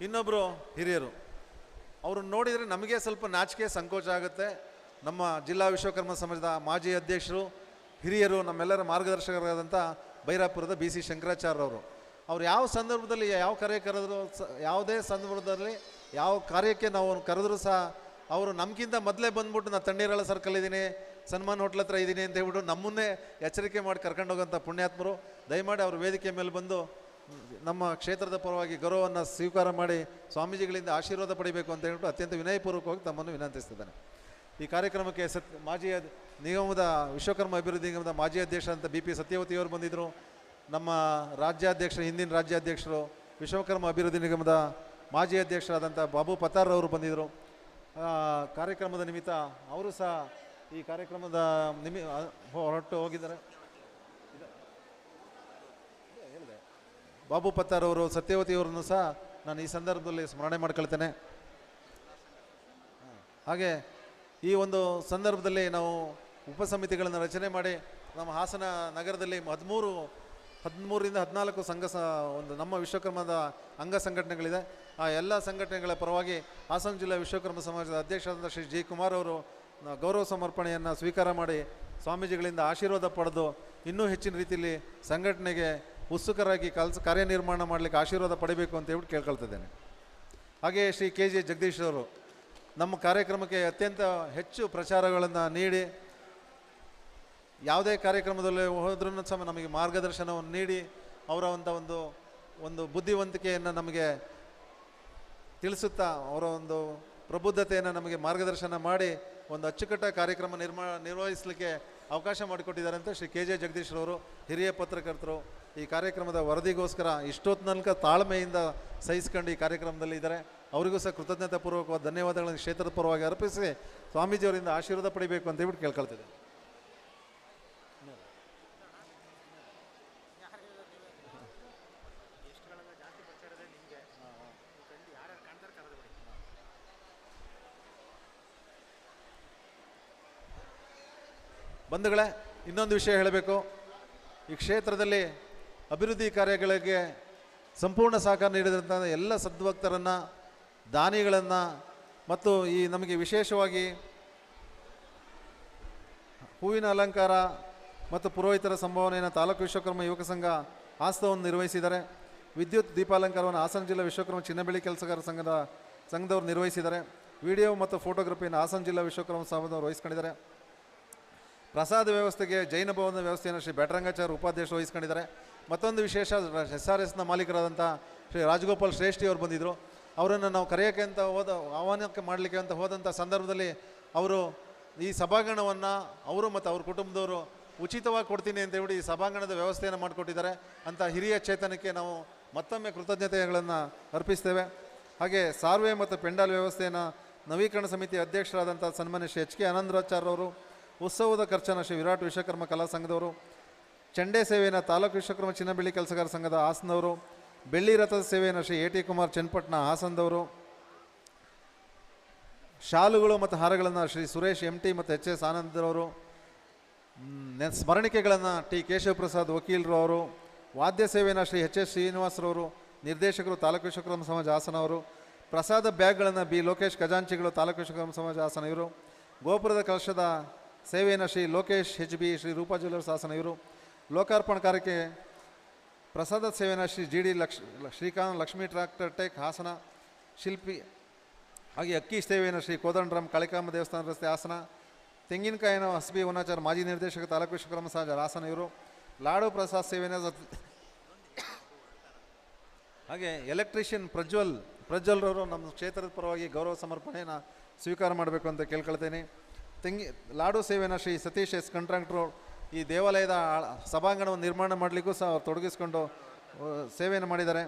ಇನ್ನೊಬ್ಬರು ಹಿರಿಯರು, ಅವ್ರನ್ನ ನೋಡಿದರೆ ನಮಗೆ ಸ್ವಲ್ಪ ನಾಚಿಕೆ ಸಂಕೋಚ ಆಗುತ್ತೆ. ನಮ್ಮ ಜಿಲ್ಲಾ ವಿಶ್ವಕರ್ಮ ಸಮಾಜದ ಮಾಜಿ ಅಧ್ಯಕ್ಷರು, ಹಿರಿಯರು, ನಮ್ಮೆಲ್ಲರ ಮಾರ್ಗದರ್ಶಕರಾದಂಥ ಬೈರಾಪುರದ BC ಶಂಕರಾಚಾರ್ಯ ಅವರು. ಅವ್ರು ಯಾವ ಸಂದರ್ಭದಲ್ಲಿ ಯಾವ ಕಾರ್ಯ ಕರೆದ್ರು, ಯಾವುದೇ ಸಂದರ್ಭದಲ್ಲಿ ಯಾವ ಕಾರ್ಯಕ್ಕೆ ನಾವು ಕರೆದ್ರೂ ಸಹ ಅವರು ನಮಗಿಂತ ಮೊದಲೇ ಬಂದ್ಬಿಟ್ಟು ನಾನು ತಣ್ಣೀರಾಳ ಸರ್ಕಲ್ ಇದ್ದೀನಿ, ಸನ್ಮಾನ್ ಹೋಟ್ಲ್ ಹತ್ರ ಇದ್ದೀನಿ ಅಂತ ಹೇಳ್ಬಿಟ್ಟು ನಮ್ಮನ್ನೇ ಎಚ್ಚರಿಕೆ ಮಾಡಿ ಕರ್ಕೊಂಡು ಹೋಗೋಂಥ ಪುಣ್ಯಾತ್ಮರು. ದಯಮಾಡಿ ಅವರು ವೇದಿಕೆ ಮೇಲೆ ಬಂದು ನಮ್ಮ ಕ್ಷೇತ್ರದ ಪರವಾಗಿ ಗೌರವವನ್ನು ಸ್ವೀಕಾರ ಮಾಡಿ ಸ್ವಾಮೀಜಿಗಳಿಂದ ಆಶೀರ್ವಾದ ಪಡಿಬೇಕು ಅಂತ ಹೇಳ್ಬಿಟ್ಟು ಅತ್ಯಂತ ವಿನಯಪೂರ್ವಕವಾಗಿ ತಮ್ಮನ್ನು ವಿನಂತಿಸ್ತಿದ್ದಾನೆ. ಈ ಕಾರ್ಯಕ್ರಮಕ್ಕೆ ವಿಶ್ವಕರ್ಮ ಅಭಿವೃದ್ಧಿ ನಿಗಮದ ಮಾಜಿ ಅಧ್ಯಕ್ಷರಾದಂಥ BP ಸತ್ಯವತಿಯವರು ಬಂದಿದ್ದರು. ನಮ್ಮ ಹಿಂದಿನ ರಾಜ್ಯಾಧ್ಯಕ್ಷರು ವಿಶ್ವಕರ್ಮ ಅಭಿವೃದ್ಧಿ ನಿಗಮದ ಮಾಜಿ ಅಧ್ಯಕ್ಷರಾದಂಥ ಬಾಬು ಪತಾರ್ ಅವರು ಬಂದಿದ್ದರು. ಕಾರ್ಯಕ್ರಮದ ನಿಮಿತ್ತ ಅವರು ಸಹ ಈ ಕಾರ್ಯಕ್ರಮದ ಹೊರಟು ಹೋಗಿದ್ದಾರೆ. ಬಾಬು ಪತ್ತಾರ್ ಅವರು, ಸತ್ಯವತಿಯವರನ್ನು ಸಹ ನಾನು ಈ ಸಂದರ್ಭದಲ್ಲಿ ಸ್ಮರಣೆ ಮಾಡ್ಕೊಳ್ತೇನೆ. ಹಾಗೆ ಈ ಒಂದು ಸಂದರ್ಭದಲ್ಲಿ ನಾವು ಉಪಸಮಿತಿಗಳನ್ನು ರಚನೆ ಮಾಡಿ ನಮ್ಮ ಹಾಸನ ನಗರದಲ್ಲಿ 13ರಿಂದ 14 ನಮ್ಮ ವಿಶ್ವಕರ್ಮದ ಅಂಗ ಸಂಘಟನೆಗಳಿದೆ. ಆ ಎಲ್ಲ ಸಂಘಟನೆಗಳ ಪರವಾಗಿ ಹಾಸನ ಜಿಲ್ಲಾ ವಿಶ್ವಕರ್ಮ ಸಮಾಜದ ಅಧ್ಯಕ್ಷರಾದಂಥ ಶ್ರೀ G. ಕುಮಾರ್ ಅವರು ಗೌರವ ಸಮರ್ಪಣೆಯನ್ನು ಸ್ವೀಕಾರ ಮಾಡಿ ಸ್ವಾಮೀಜಿಗಳಿಂದ ಆಶೀರ್ವಾದ ಪಡೆದು ಇನ್ನೂ ಹೆಚ್ಚಿನ ರೀತಿಯಲ್ಲಿ ಸಂಘಟನೆಗೆ ಉತ್ಸುಕರಾಗಿ ಕಾರ್ಯನಿರ್ಮಾಣ ಮಾಡಲಿಕ್ಕೆ ಆಶೀರ್ವಾದ ಪಡಿಬೇಕು ಅಂತ ಹೇಳ್ಬಿಟ್ಟು ಕೇಳ್ಕೊಳ್ತಿದ್ದೇನೆ. ಹಾಗೆಯೇ ಶ್ರೀ KJ ಜಗದೀಶ್ ಅವರು ನಮ್ಮ ಕಾರ್ಯಕ್ರಮಕ್ಕೆ ಅತ್ಯಂತ ಹೆಚ್ಚು ಪ್ರಚಾರಗಳನ್ನು ನೀಡಿ ಯಾವುದೇ ಕಾರ್ಯಕ್ರಮದಲ್ಲಿ ಹೋದ್ರೂ ಸಹ ನಮಗೆ ಮಾರ್ಗದರ್ಶನವನ್ನು ನೀಡಿ ಅವರ ಒಂದು ಬುದ್ಧಿವಂತಿಕೆಯನ್ನು ನಮಗೆ ತಿಳಿಸುತ್ತಾ ಅವರ ಒಂದು ಪ್ರಬುದ್ಧತೆಯನ್ನು ನಮಗೆ ಮಾರ್ಗದರ್ಶನ ಮಾಡಿ ಒಂದು ಅಚ್ಚುಕಟ್ಟ ಕಾರ್ಯಕ್ರಮ ನಿರ್ವಹಿಸಲಿಕ್ಕೆ ಅವಕಾಶ ಮಾಡಿಕೊಟ್ಟಿದ್ದಾರೆ ಅಂತ ಶ್ರೀ KJ ಜಗದೀಶ್ ಅವರು, ಹಿರಿಯ ಪತ್ರಕರ್ತರು, ಈ ಕಾರ್ಯಕ್ರಮದ ವರದಿಗೋಸ್ಕರ ಇಷ್ಟೊತ್ತಿನಲ್ಕ ತಾಳ್ಮೆಯಿಂದ ಸಹಿಸ್ಕೊಂಡು ಈ ಕಾರ್ಯಕ್ರಮದಲ್ಲಿ ಇದ್ದಾರೆ. ಅವರಿಗೂ ಸಹ ಕೃತಜ್ಞತಾಪೂರ್ವಕವಾದ ಧನ್ಯವಾದಗಳನ್ನು ಕ್ಷೇತ್ರದ ಪರವಾಗಿ ಅರ್ಪಿಸಿ ಸ್ವಾಮೀಜಿಯವರಿಂದ ಆಶೀರ್ವಾದ ಪಡಿಬೇಕು ಅಂತ ಹೇಳ್ಬಿಟ್ಟು ಕೇಳ್ಕೊಳ್ತಿದ್ದೆ. ಬಂಧುಗಳೇ, ಇನ್ನೊಂದು ವಿಷಯ ಹೇಳಬೇಕು. ಈ ಕ್ಷೇತ್ರದಲ್ಲಿ ಅಭಿವೃದ್ಧಿ ಕಾರ್ಯಗಳಿಗೆ ಸಂಪೂರ್ಣ ಸಹಕಾರ ನೀಡಿದಂಥ ಎಲ್ಲ ಸದ್ಭಕ್ತರನ್ನು, ದಾನಿಗಳನ್ನು ಮತ್ತು ಈ ನಮಗೆ ವಿಶೇಷವಾಗಿ ಹೂವಿನ ಅಲಂಕಾರ ಮತ್ತು ಪುರೋಹಿತರ ಸಂಭಾವನೆಯನ್ನು ತಾಲೂಕು ವಿಶ್ವಕರ್ಮ ಯುವಕ ಸಂಘ ಆಸ್ತವನ್ನು ನಿರ್ವಹಿಸಿದ್ದಾರೆ. ವಿದ್ಯುತ್ ದೀಪಾಲಂಕಾರವನ್ನು ಹಾಸನ ಜಿಲ್ಲಾ ವಿಶ್ವಕರ್ಮ ಚಿನ್ನಬೆಳ್ಳಿ ಕೆಲಸಗಾರ ಸಂಘದವರು ನಿರ್ವಹಿಸಿದ್ದಾರೆ. ವಿಡಿಯೋ ಮತ್ತು ಫೋಟೋಗ್ರಫಿಯನ್ನು ಹಾಸನ ಜಿಲ್ಲಾ ವಿಶ್ವಕರ್ಮ ಸಂಘದವರು ವಹಿಸ್ಕೊಂಡಿದ್ದಾರೆ. ಪ್ರಸಾದ ವ್ಯವಸ್ಥೆಗೆ ಜೈನ ಭವನದ ವ್ಯವಸ್ಥೆಯನ್ನು ಶ್ರೀ ಬ್ಯಾಟರಂಗಾಚಾರ್ಯ ಉಪಾಧ್ಯಕ್ಷರು ವಹಿಸ್ಕೊಂಡಿದ್ದಾರೆ. ಮತ್ತೊಂದು ವಿಶೇಷ, SRSನ ಮಾಲೀಕರಾದಂಥ ಶ್ರೀ ರಾಜಗೋಪಾಲ್ ಶ್ರೇಷ್ಠಿ ಅವರು ಬಂದಿದ್ದರು. ಅವರನ್ನು ನಾವು ಕರೆಯೋಕ್ಕೆ ಅಂತ ಆಹ್ವಾನಕ್ಕೆ ಮಾಡಲಿಕ್ಕೆ ಅಂತ ಹೋದಂಥ ಸಂದರ್ಭದಲ್ಲಿ ಅವರು ಈ ಸಭಾಂಗಣವನ್ನು ಅವರು ಮತ್ತು ಅವ್ರ ಕುಟುಂಬದವರು ಉಚಿತವಾಗಿ ಕೊಡ್ತೀನಿ ಅಂತ ಹೇಳಿ ಈ ಸಭಾಂಗಣದ ವ್ಯವಸ್ಥೆಯನ್ನು ಮಾಡಿಕೊಟ್ಟಿದ್ದಾರೆ. ಅಂಥ ಹಿರಿಯ ಚೇತನಕ್ಕೆ ನಾವು ಮತ್ತೊಮ್ಮೆ ಕೃತಜ್ಞತೆಗಳನ್ನು ಅರ್ಪಿಸ್ತೇವೆ. ಹಾಗೆ ಸಾರ್ವೆ ಮತ್ತು ಪೆಂಡಾಲ್ ವ್ಯವಸ್ಥೆಯನ್ನು ನವೀಕರಣ ಸಮಿತಿ ಅಧ್ಯಕ್ಷರಾದಂಥ ಸನ್ಮಾನ್ಯ ಶ್ರೀ HK ಆನಂದರಾಚಾರ್ಯವರು, ಉತ್ಸವದ ಖರ್ಚನ್ನು ಶ್ರೀ ವಿರಾಟ್ ವಿಶ್ವಕರ್ಮ ಕಲಾ ಸಂಘದವರು, ಚಂಡೆ ಸೇವೆಯನ್ನು ತಾಲೂಕು ವಿಶ್ವಕರ್ಮ ಚಿನ್ನಬೆಳ್ಳಿ ಕೆಲಸಗಾರ ಸಂಘದ ಹಾಸನದವರು, ಬೆಳ್ಳಿ ರಥದ ಸೇವೆಯನ್ನು ಶ್ರೀ AT ಕುಮಾರ್ ಚನ್ನಪಟ್ಟಣ ಹಾಸನದವರು, ಶಾಲುಗಳು ಮತ್ತು ಹಾರಗಳನ್ನು ಶ್ರೀ ಸುರೇಶ್ MT ಮತ್ತು HS ಆನಂದರವರು, ಸ್ಮರಣಿಕೆಗಳನ್ನು T ಕೇಶವಪ್ರಸಾದ್ ವಕೀಲರು ಅವರು, ವಾದ್ಯ ಸೇವೆಯನ್ನು ಶ್ರೀ HS ಶ್ರೀನಿವಾಸರವರು, ನಿರ್ದೇಶಕರು ತಾಲೂಕು ವಿಶ್ವಕರ್ಮ ಸಮಾಜ ಹಾಸನ ಅವರು, ಪ್ರಸಾದ ಬ್ಯಾಗ್ಗಳನ್ನು B ಲೋಕೇಶ್ ಖಜಾಂಚಿಗಳು ತಾಲೂಕು ವಿಶ್ವಕರ್ಮ ಸಮಾಜ ಹಾಸನ ಇವರು, ಗೋಪುರದ ಕಲಶದ ಸೇವೆಯನ್ನು ಶ್ರೀ ಲೋಕೇಶ್ HB ಶ್ರೀ ರೂಪಾ ಜ್ಯುವೆಲ್ಲರ್ಸ್ ಹಾಸನ ಇವರು, ಲೋಕಾರ್ಪಣಾ ಕಾರ್ಯಕ್ಕೆ ಪ್ರಸಾದ ಸೇವೆಯನ್ನು Shri GD Srikanth Lakshmi tractor tech Hassan ಶಿಲ್ಪಿ, ಹಾಗೆ ಅಕ್ಕಿ ಸೇವೆಯನ್ನು ಶ್ರೀ ಕೋದಂಡರಾಮ್ ಕಾಳಿಕಾಂಬ ದೇವಸ್ಥಾನ ರಸ್ತೆ ಹಾಸನ, ತೆಂಗಿನಕಾಯಿನ SB ವನಾಚಾರ ಮಾಜಿ ನಿರ್ದೇಶಕ ತಾಲೂಕು ವಿಶ್ವಕರ್ಮ ಸಮಾಜ ಹಾಸನ ಇವರು, ಲಾಡು ಪ್ರಸಾದ್ ಸೇವೆಯನ್ನು ಹಾಗೆ ಎಲೆಕ್ಟ್ರಿಷಿಯನ್ ಪ್ರಜ್ವಲ್ರವರು ನಮ್ಮ ಕ್ಷೇತ್ರದ ಪರವಾಗಿ ಗೌರವ ಸಮರ್ಪಣೆಯನ್ನು ಸ್ವೀಕಾರ ಮಾಡಬೇಕು ಅಂತ ಕೇಳ್ಕೊಳ್ತೇನೆ. ಲಾಡು ಸೇವೆಯನ್ನು ಶ್ರೀ ಸತೀಶ್ S ಕಾಂಟ್ರಾಕ್ಟ್ರು ಈ ದೇವಾಲಯದ ಸಭಾಂಗಣವನ್ನು ನಿರ್ಮಾಣ ಮಾಡಲಿಕ್ಕೂ ಸಹ ತೊಡಗಿಸ್ಕೊಂಡು ಸೇವೆಯನ್ನು ಮಾಡಿದ್ದಾರೆ.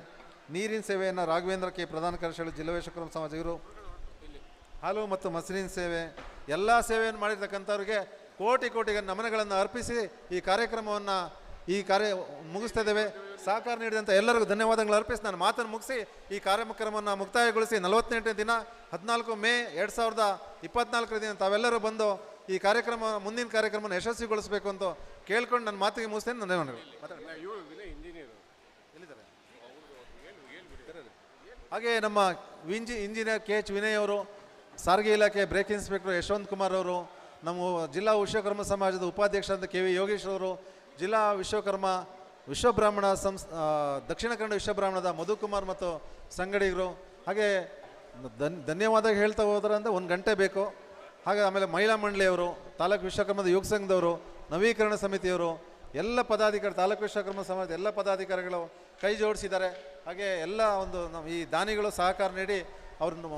ನೀರಿನ ಸೇವೆಯನ್ನು ರಾಘವೇಂದ್ರ K ಪ್ರಧಾನ ಕಾರ್ಯದರ್ಶಿ ಜಿಲ್ಲಾ ವಿಶ್ವಕರ್ಮ ಸಮಾಜ ಇವರು, ಹಾಲು ಮತ್ತು ಮೊಸರಿನ ಸೇವೆ ಎಲ್ಲ ಸೇವೆಯನ್ನು ಮಾಡಿರ್ತಕ್ಕಂಥವ್ರಿಗೆ ಕೋಟಿ ನಮನಗಳನ್ನು ಅರ್ಪಿಸಿ ಈ ಕಾರ್ಯ ಮುಗಿಸ್ತಾ ಇದ್ದೇವೆ. ಸಹಕಾರ ನೀಡಿದಂಥ ಎಲ್ಲರಿಗೂ ಧನ್ಯವಾದಗಳು ಅರ್ಪಿಸಿ ನಾನು ಮಾತನ್ನು ಮುಗಿಸಿ ಈ ಕಾರ್ಯಕ್ರಮವನ್ನು ಮುಕ್ತಾಯಗೊಳಿಸಿ 48ನೇ ದಿನ 14 ಮೇ 2024 ದಿನ ತಾವೆಲ್ಲರೂ ಬಂದು ಈ ಮುಂದಿನ ಕಾರ್ಯಕ್ರಮವನ್ನು ಯಶಸ್ವಿಗೊಳಿಸಬೇಕು ಅಂತ ಕೇಳ್ಕೊಂಡು ನನ್ನ ಮಾತಿಗೆ ಮುಗಿಸ್ತೇನೆ. ಧನ್ಯವಾದಗಳು. ಹಾಗೆ ನಮ್ಮ ಇಂಜಿನಿಯರ್ KH ವಿನಯ್ ಅವರು, ಸಾರಿಗೆ ಇಲಾಖೆ ಬ್ರೇಕ್ ಇನ್ಸ್ಪೆಕ್ಟರ್ ಯಶವಂತ್ ಕುಮಾರ್ ಅವರು, ನಮ್ಮ ಜಿಲ್ಲಾ ವಿಶ್ವಕರ್ಮ ಸಮಾಜದ ಉಪಾಧ್ಯಕ್ಷರಾದ KV ಯೋಗೇಶ್ ಅವರು, ಜಿಲ್ಲಾ ವಿಶ್ವಬ್ರಾಹ್ಮಣ ದಕ್ಷಿಣ ಕನ್ನಡ ವಿಶ್ವಬ್ರಾಹ್ಮಣದ ಮಧುಕುಮಾರ್ ಮತ್ತು ಸಂಗಡಿಗರು, ಹಾಗೆ ಧನ್ಯವಾದ ಹೇಳ್ತಾ ಹೋದ್ರಂದ್ರೆ 1 ಗಂಟೆ ಬೇಕು. ಹಾಗೆ ಆಮೇಲೆ ಮಹಿಳಾ ಮಂಡಳಿಯವರು, ತಾಲೂಕು ವಿಶ್ವಕರ್ಮದ ಯುವಕ ಸಂಘದವರು, ನವೀಕರಣ ಸಮಿತಿಯವರು, ಎಲ್ಲ ಪದಾಧಿಕಾರಿ ತಾಲೂಕು ವಿಶ್ವಕರ್ಮ ಸಮಾಜದ ಎಲ್ಲ ಪದಾಧಿಕಾರಿಗಳು ಕೈ ಜೋಡಿಸಿದ್ದಾರೆ. ಹಾಗೆ ಎಲ್ಲ ಈ ದಾನಿಗಳು ಸಹಕಾರ ನೀಡಿ ಅವ್ರನ್ನು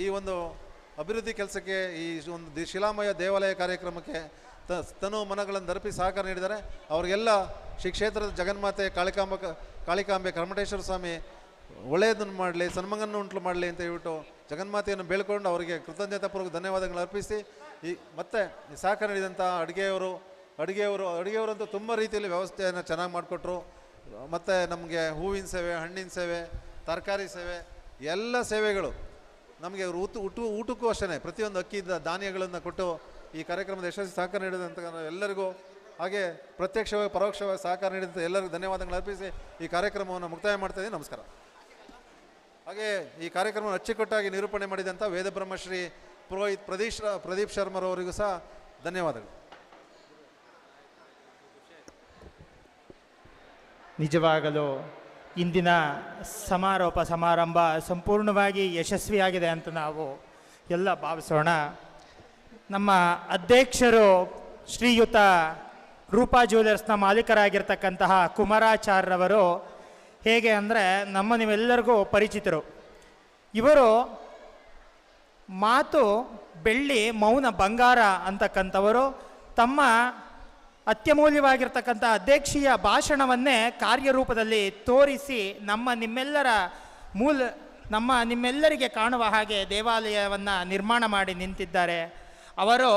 ಈ ಒಂದು ಅಭಿವೃದ್ಧಿ ಕೆಲಸಕ್ಕೆ, ಈ ಒಂದು ಶಿಲಾಮಯ ದೇವಾಲಯ ಕಾರ್ಯಕ್ರಮಕ್ಕೆ ತನು ಮನಗಳನ್ನು ಧರಿಸಿ ಸಹಕಾರ ನೀಡಿದ್ದಾರೆ. ಅವರಿಗೆಲ್ಲ ಶ್ರೀ ಕ್ಷೇತ್ರದ ಜಗನ್ಮಾತೆ ಕಾಳಿಕಾಂಬೆ ಕರ್ಮಟೇಶ್ವರ ಸ್ವಾಮಿ ಒಳ್ಳೆಯದನ್ನು ಮಾಡಲಿ, ಸನ್ಮಂಗನ್ನು ಉಂಟು ಮಾಡಲಿ ಅಂತ ಹೇಳ್ಬಿಟ್ಟು ಜಗನ್ಮಾತೆಯನ್ನು ಬೇಳ್ಕೊಂಡು ಅವರಿಗೆ ಕೃತಜ್ಞತಾಪೂರ್ವಕ ಧನ್ಯವಾದಗಳು ಅರ್ಪಿಸಿ ಮತ್ತೆ ಸಹಕಾರ ನೀಡಿದಂಥ ಅಡುಗೆಯವರಂತೂ ತುಂಬ ರೀತಿಯಲ್ಲಿ ವ್ಯವಸ್ಥೆಯನ್ನು ಚೆನ್ನಾಗಿ ಮಾಡಿಕೊಟ್ರು. ಮತ್ತು ನಮಗೆ ಹೂವಿನ ಸೇವೆ, ಹಣ್ಣಿನ ಸೇವೆ, ತರಕಾರಿ ಸೇವೆ, ಎಲ್ಲ ಸೇವೆಗಳು ನಮಗೆ ಊಟಕ್ಕೂ ಅಷ್ಟೇ ಪ್ರತಿಯೊಂದು ಅಕ್ಕಿಯಿಂದ ಧಾನ್ಯಗಳನ್ನು ಕೊಟ್ಟು ಈ ಕಾರ್ಯಕ್ರಮದ ಯಶಸ್ವಿ ಸಹಕಾರ ನೀಡಿದಂಥ ಎಲ್ಲರಿಗೂ, ಹಾಗೆ ಪ್ರತ್ಯಕ್ಷವಾಗಿ ಪರೋಕ್ಷವಾಗಿ ಸಹಕಾರ ನೀಡಿದಂಥ ಎಲ್ಲರಿಗೂ ಧನ್ಯವಾದಗಳು ಅರ್ಪಿಸಿ ಈ ಕಾರ್ಯಕ್ರಮವನ್ನು ಮುಕ್ತಾಯ ಮಾಡ್ತಾಯಿದ್ದೀನಿ. ನಮಸ್ಕಾರ. ಹಾಗೆ ಈ ಕಾರ್ಯಕ್ರಮವನ್ನು ಅಚ್ಚುಕಟ್ಟಾಗಿ ನಿರೂಪಣೆ ಮಾಡಿದಂಥ ವೇದಬ್ರಹ್ಮಶ್ರೀ ಪುರೋಹಿತ್ ಪ್ರದೀಪ್ ಶರ್ಮರವರಿಗೂ ಸಹ ಧನ್ಯವಾದಗಳು. ನಿಜವಾಗಲೂ ಇಂದಿನ ಸಮಾರೋಪ ಸಮಾರಂಭ ಸಂಪೂರ್ಣವಾಗಿ ಯಶಸ್ವಿಯಾಗಿದೆ ಅಂತ ನಾವು ಎಲ್ಲ ಭಾವಿಸೋಣ. ನಮ್ಮ ಅಧ್ಯಕ್ಷರು ಶ್ರೀಯುತ ರೂಪಾ ಜ್ಯುವೆಲ್ಲರ್ಸ್ನ ಮಾಲೀಕರಾಗಿರ್ತಕ್ಕಂತಹ ಕುಮಾರಾಚಾರ್ಯರವರು ಹೇಗೆ ಅಂದರೆ ನೀವೆಲ್ಲರಿಗೂ ಪರಿಚಿತರು. ಇವರು ಮಾತು ಬೆಳ್ಳಿ, ಮೌನ ಬಂಗಾರ ಅಂತಕ್ಕಂಥವರು ತಮ್ಮ ಅತ್ಯಮೂಲ್ಯವಾಗಿರ್ತಕ್ಕಂಥ ಅಧ್ಯಕ್ಷೀಯ ಭಾಷಣವನ್ನೇ ಕಾರ್ಯರೂಪದಲ್ಲಿ ತೋರಿಸಿ ನಿಮ್ಮೆಲ್ಲರಿಗೆ ಕಾಣುವ ಹಾಗೆ ದೇವಾಲಯವನ್ನು ನಿರ್ಮಾಣ ಮಾಡಿ ನಿಂತಿದ್ದಾರೆ. ಅವರು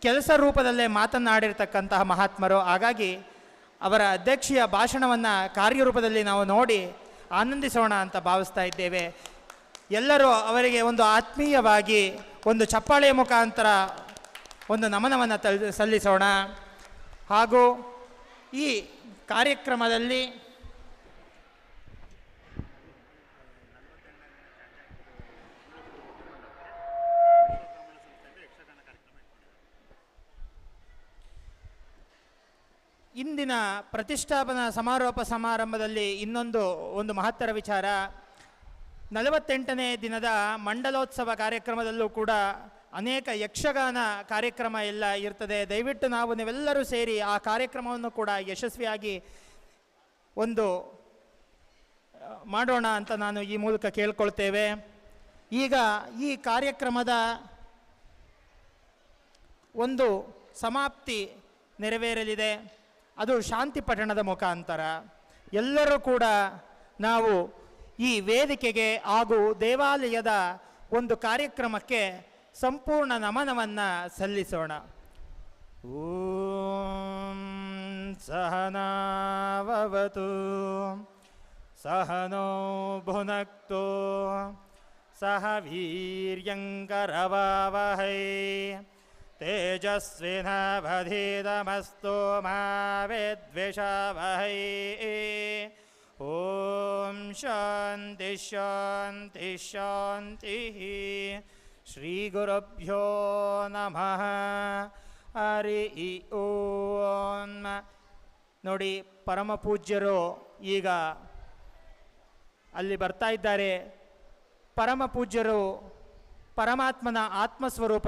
ಕೆಲಸ ರೂಪದಲ್ಲೇ ಮಾತನಾಡಿರ್ತಕ್ಕಂತಹ ಮಹಾತ್ಮರು. ಹಾಗಾಗಿ ಅವರ ಅಧ್ಯಕ್ಷೀಯ ಭಾಷಣವನ್ನು ಕಾರ್ಯರೂಪದಲ್ಲಿ ನಾವು ನೋಡಿ ಆನಂದಿಸೋಣ ಅಂತ ಭಾವಿಸ್ತಾ ಇದ್ದೇವೆ. ಎಲ್ಲರೂ ಅವರಿಗೆ ಒಂದು ಆತ್ಮೀಯವಾಗಿ ಒಂದು ಚಪ್ಪಾಳೆಯ ಮುಖಾಂತರ ಒಂದು ನಮನವನ್ನು ಸಲ್ಲಿಸೋಣ. ಹಾಗೂ ಈ ಕಾರ್ಯಕ್ರಮದಲ್ಲಿ ಇಂದಿನ ಪ್ರತಿಷ್ಠಾಪನಾ ಸಮಾರೋಪ ಸಮಾರಂಭದಲ್ಲಿ ಒಂದು ಮಹತ್ತರ ವಿಚಾರ, 48ನೇ ದಿನದ ಮಂಡಲೋತ್ಸವ ಕಾರ್ಯಕ್ರಮದಲ್ಲೂ ಕೂಡ ಅನೇಕ ಯಕ್ಷಗಾನ ಕಾರ್ಯಕ್ರಮ ಎಲ್ಲ ಇರ್ತದೆ. ದಯವಿಟ್ಟು ನೀವೆಲ್ಲರೂ ಸೇರಿ ಆ ಕಾರ್ಯಕ್ರಮವನ್ನು ಕೂಡ ಯಶಸ್ವಿಯಾಗಿ ಮಾಡೋಣ ಅಂತ ನಾನು ಈ ಮೂಲಕ ಕೇಳ್ಕೊಳ್ತೇವೆ. ಈಗ ಈ ಕಾರ್ಯಕ್ರಮದ ಒಂದು ಸಮಾಪ್ತಿ ನೆರವೇರಲಿದೆ. ಅದು ಶಾಂತಿ ಪಠಣದ ಮುಖಾಂತರ ಎಲ್ಲರೂ ಕೂಡ ನಾವು ಈ ವೇದಿಕೆಗೆ ಹಾಗೂ ದೇವಾಲಯದ ಒಂದು ಕಾರ್ಯಕ್ರಮಕ್ಕೆ ಸಂಪೂರ್ಣ ನಮನವನ್ನು ಸಲ್ಲಿಸೋಣ. ಓಂ ಸಹನಾವವತು ಸಹನೋ ಭುನಕ್ತೋ ಸಹ ವೀರ್ಯಂಕರವಾವಹೈ ತೇಜಸ್ವಿನಾವಧೀತಮಸ್ತು ಮಾ ವಿದ್ವಿಷಾವಹೈ. ಓಂ ಶಾಂತಿ ಶಾಂತಿ ಶಾಂತಿ. ಶ್ರೀ ಗುರುಭ್ಯೋ ನಮಃ. ಹರಿ ಓಂ. ನೋಡಿ, ಪರಮ ಪೂಜ್ಯರು ಈಗ ಅಲ್ಲಿ ಬರ್ತಾ ಇದ್ದಾರೆ. ಪರಮ ಪೂಜ್ಯರು ಪರಮಾತ್ಮನ ಆತ್ಮಸ್ವರೂಪ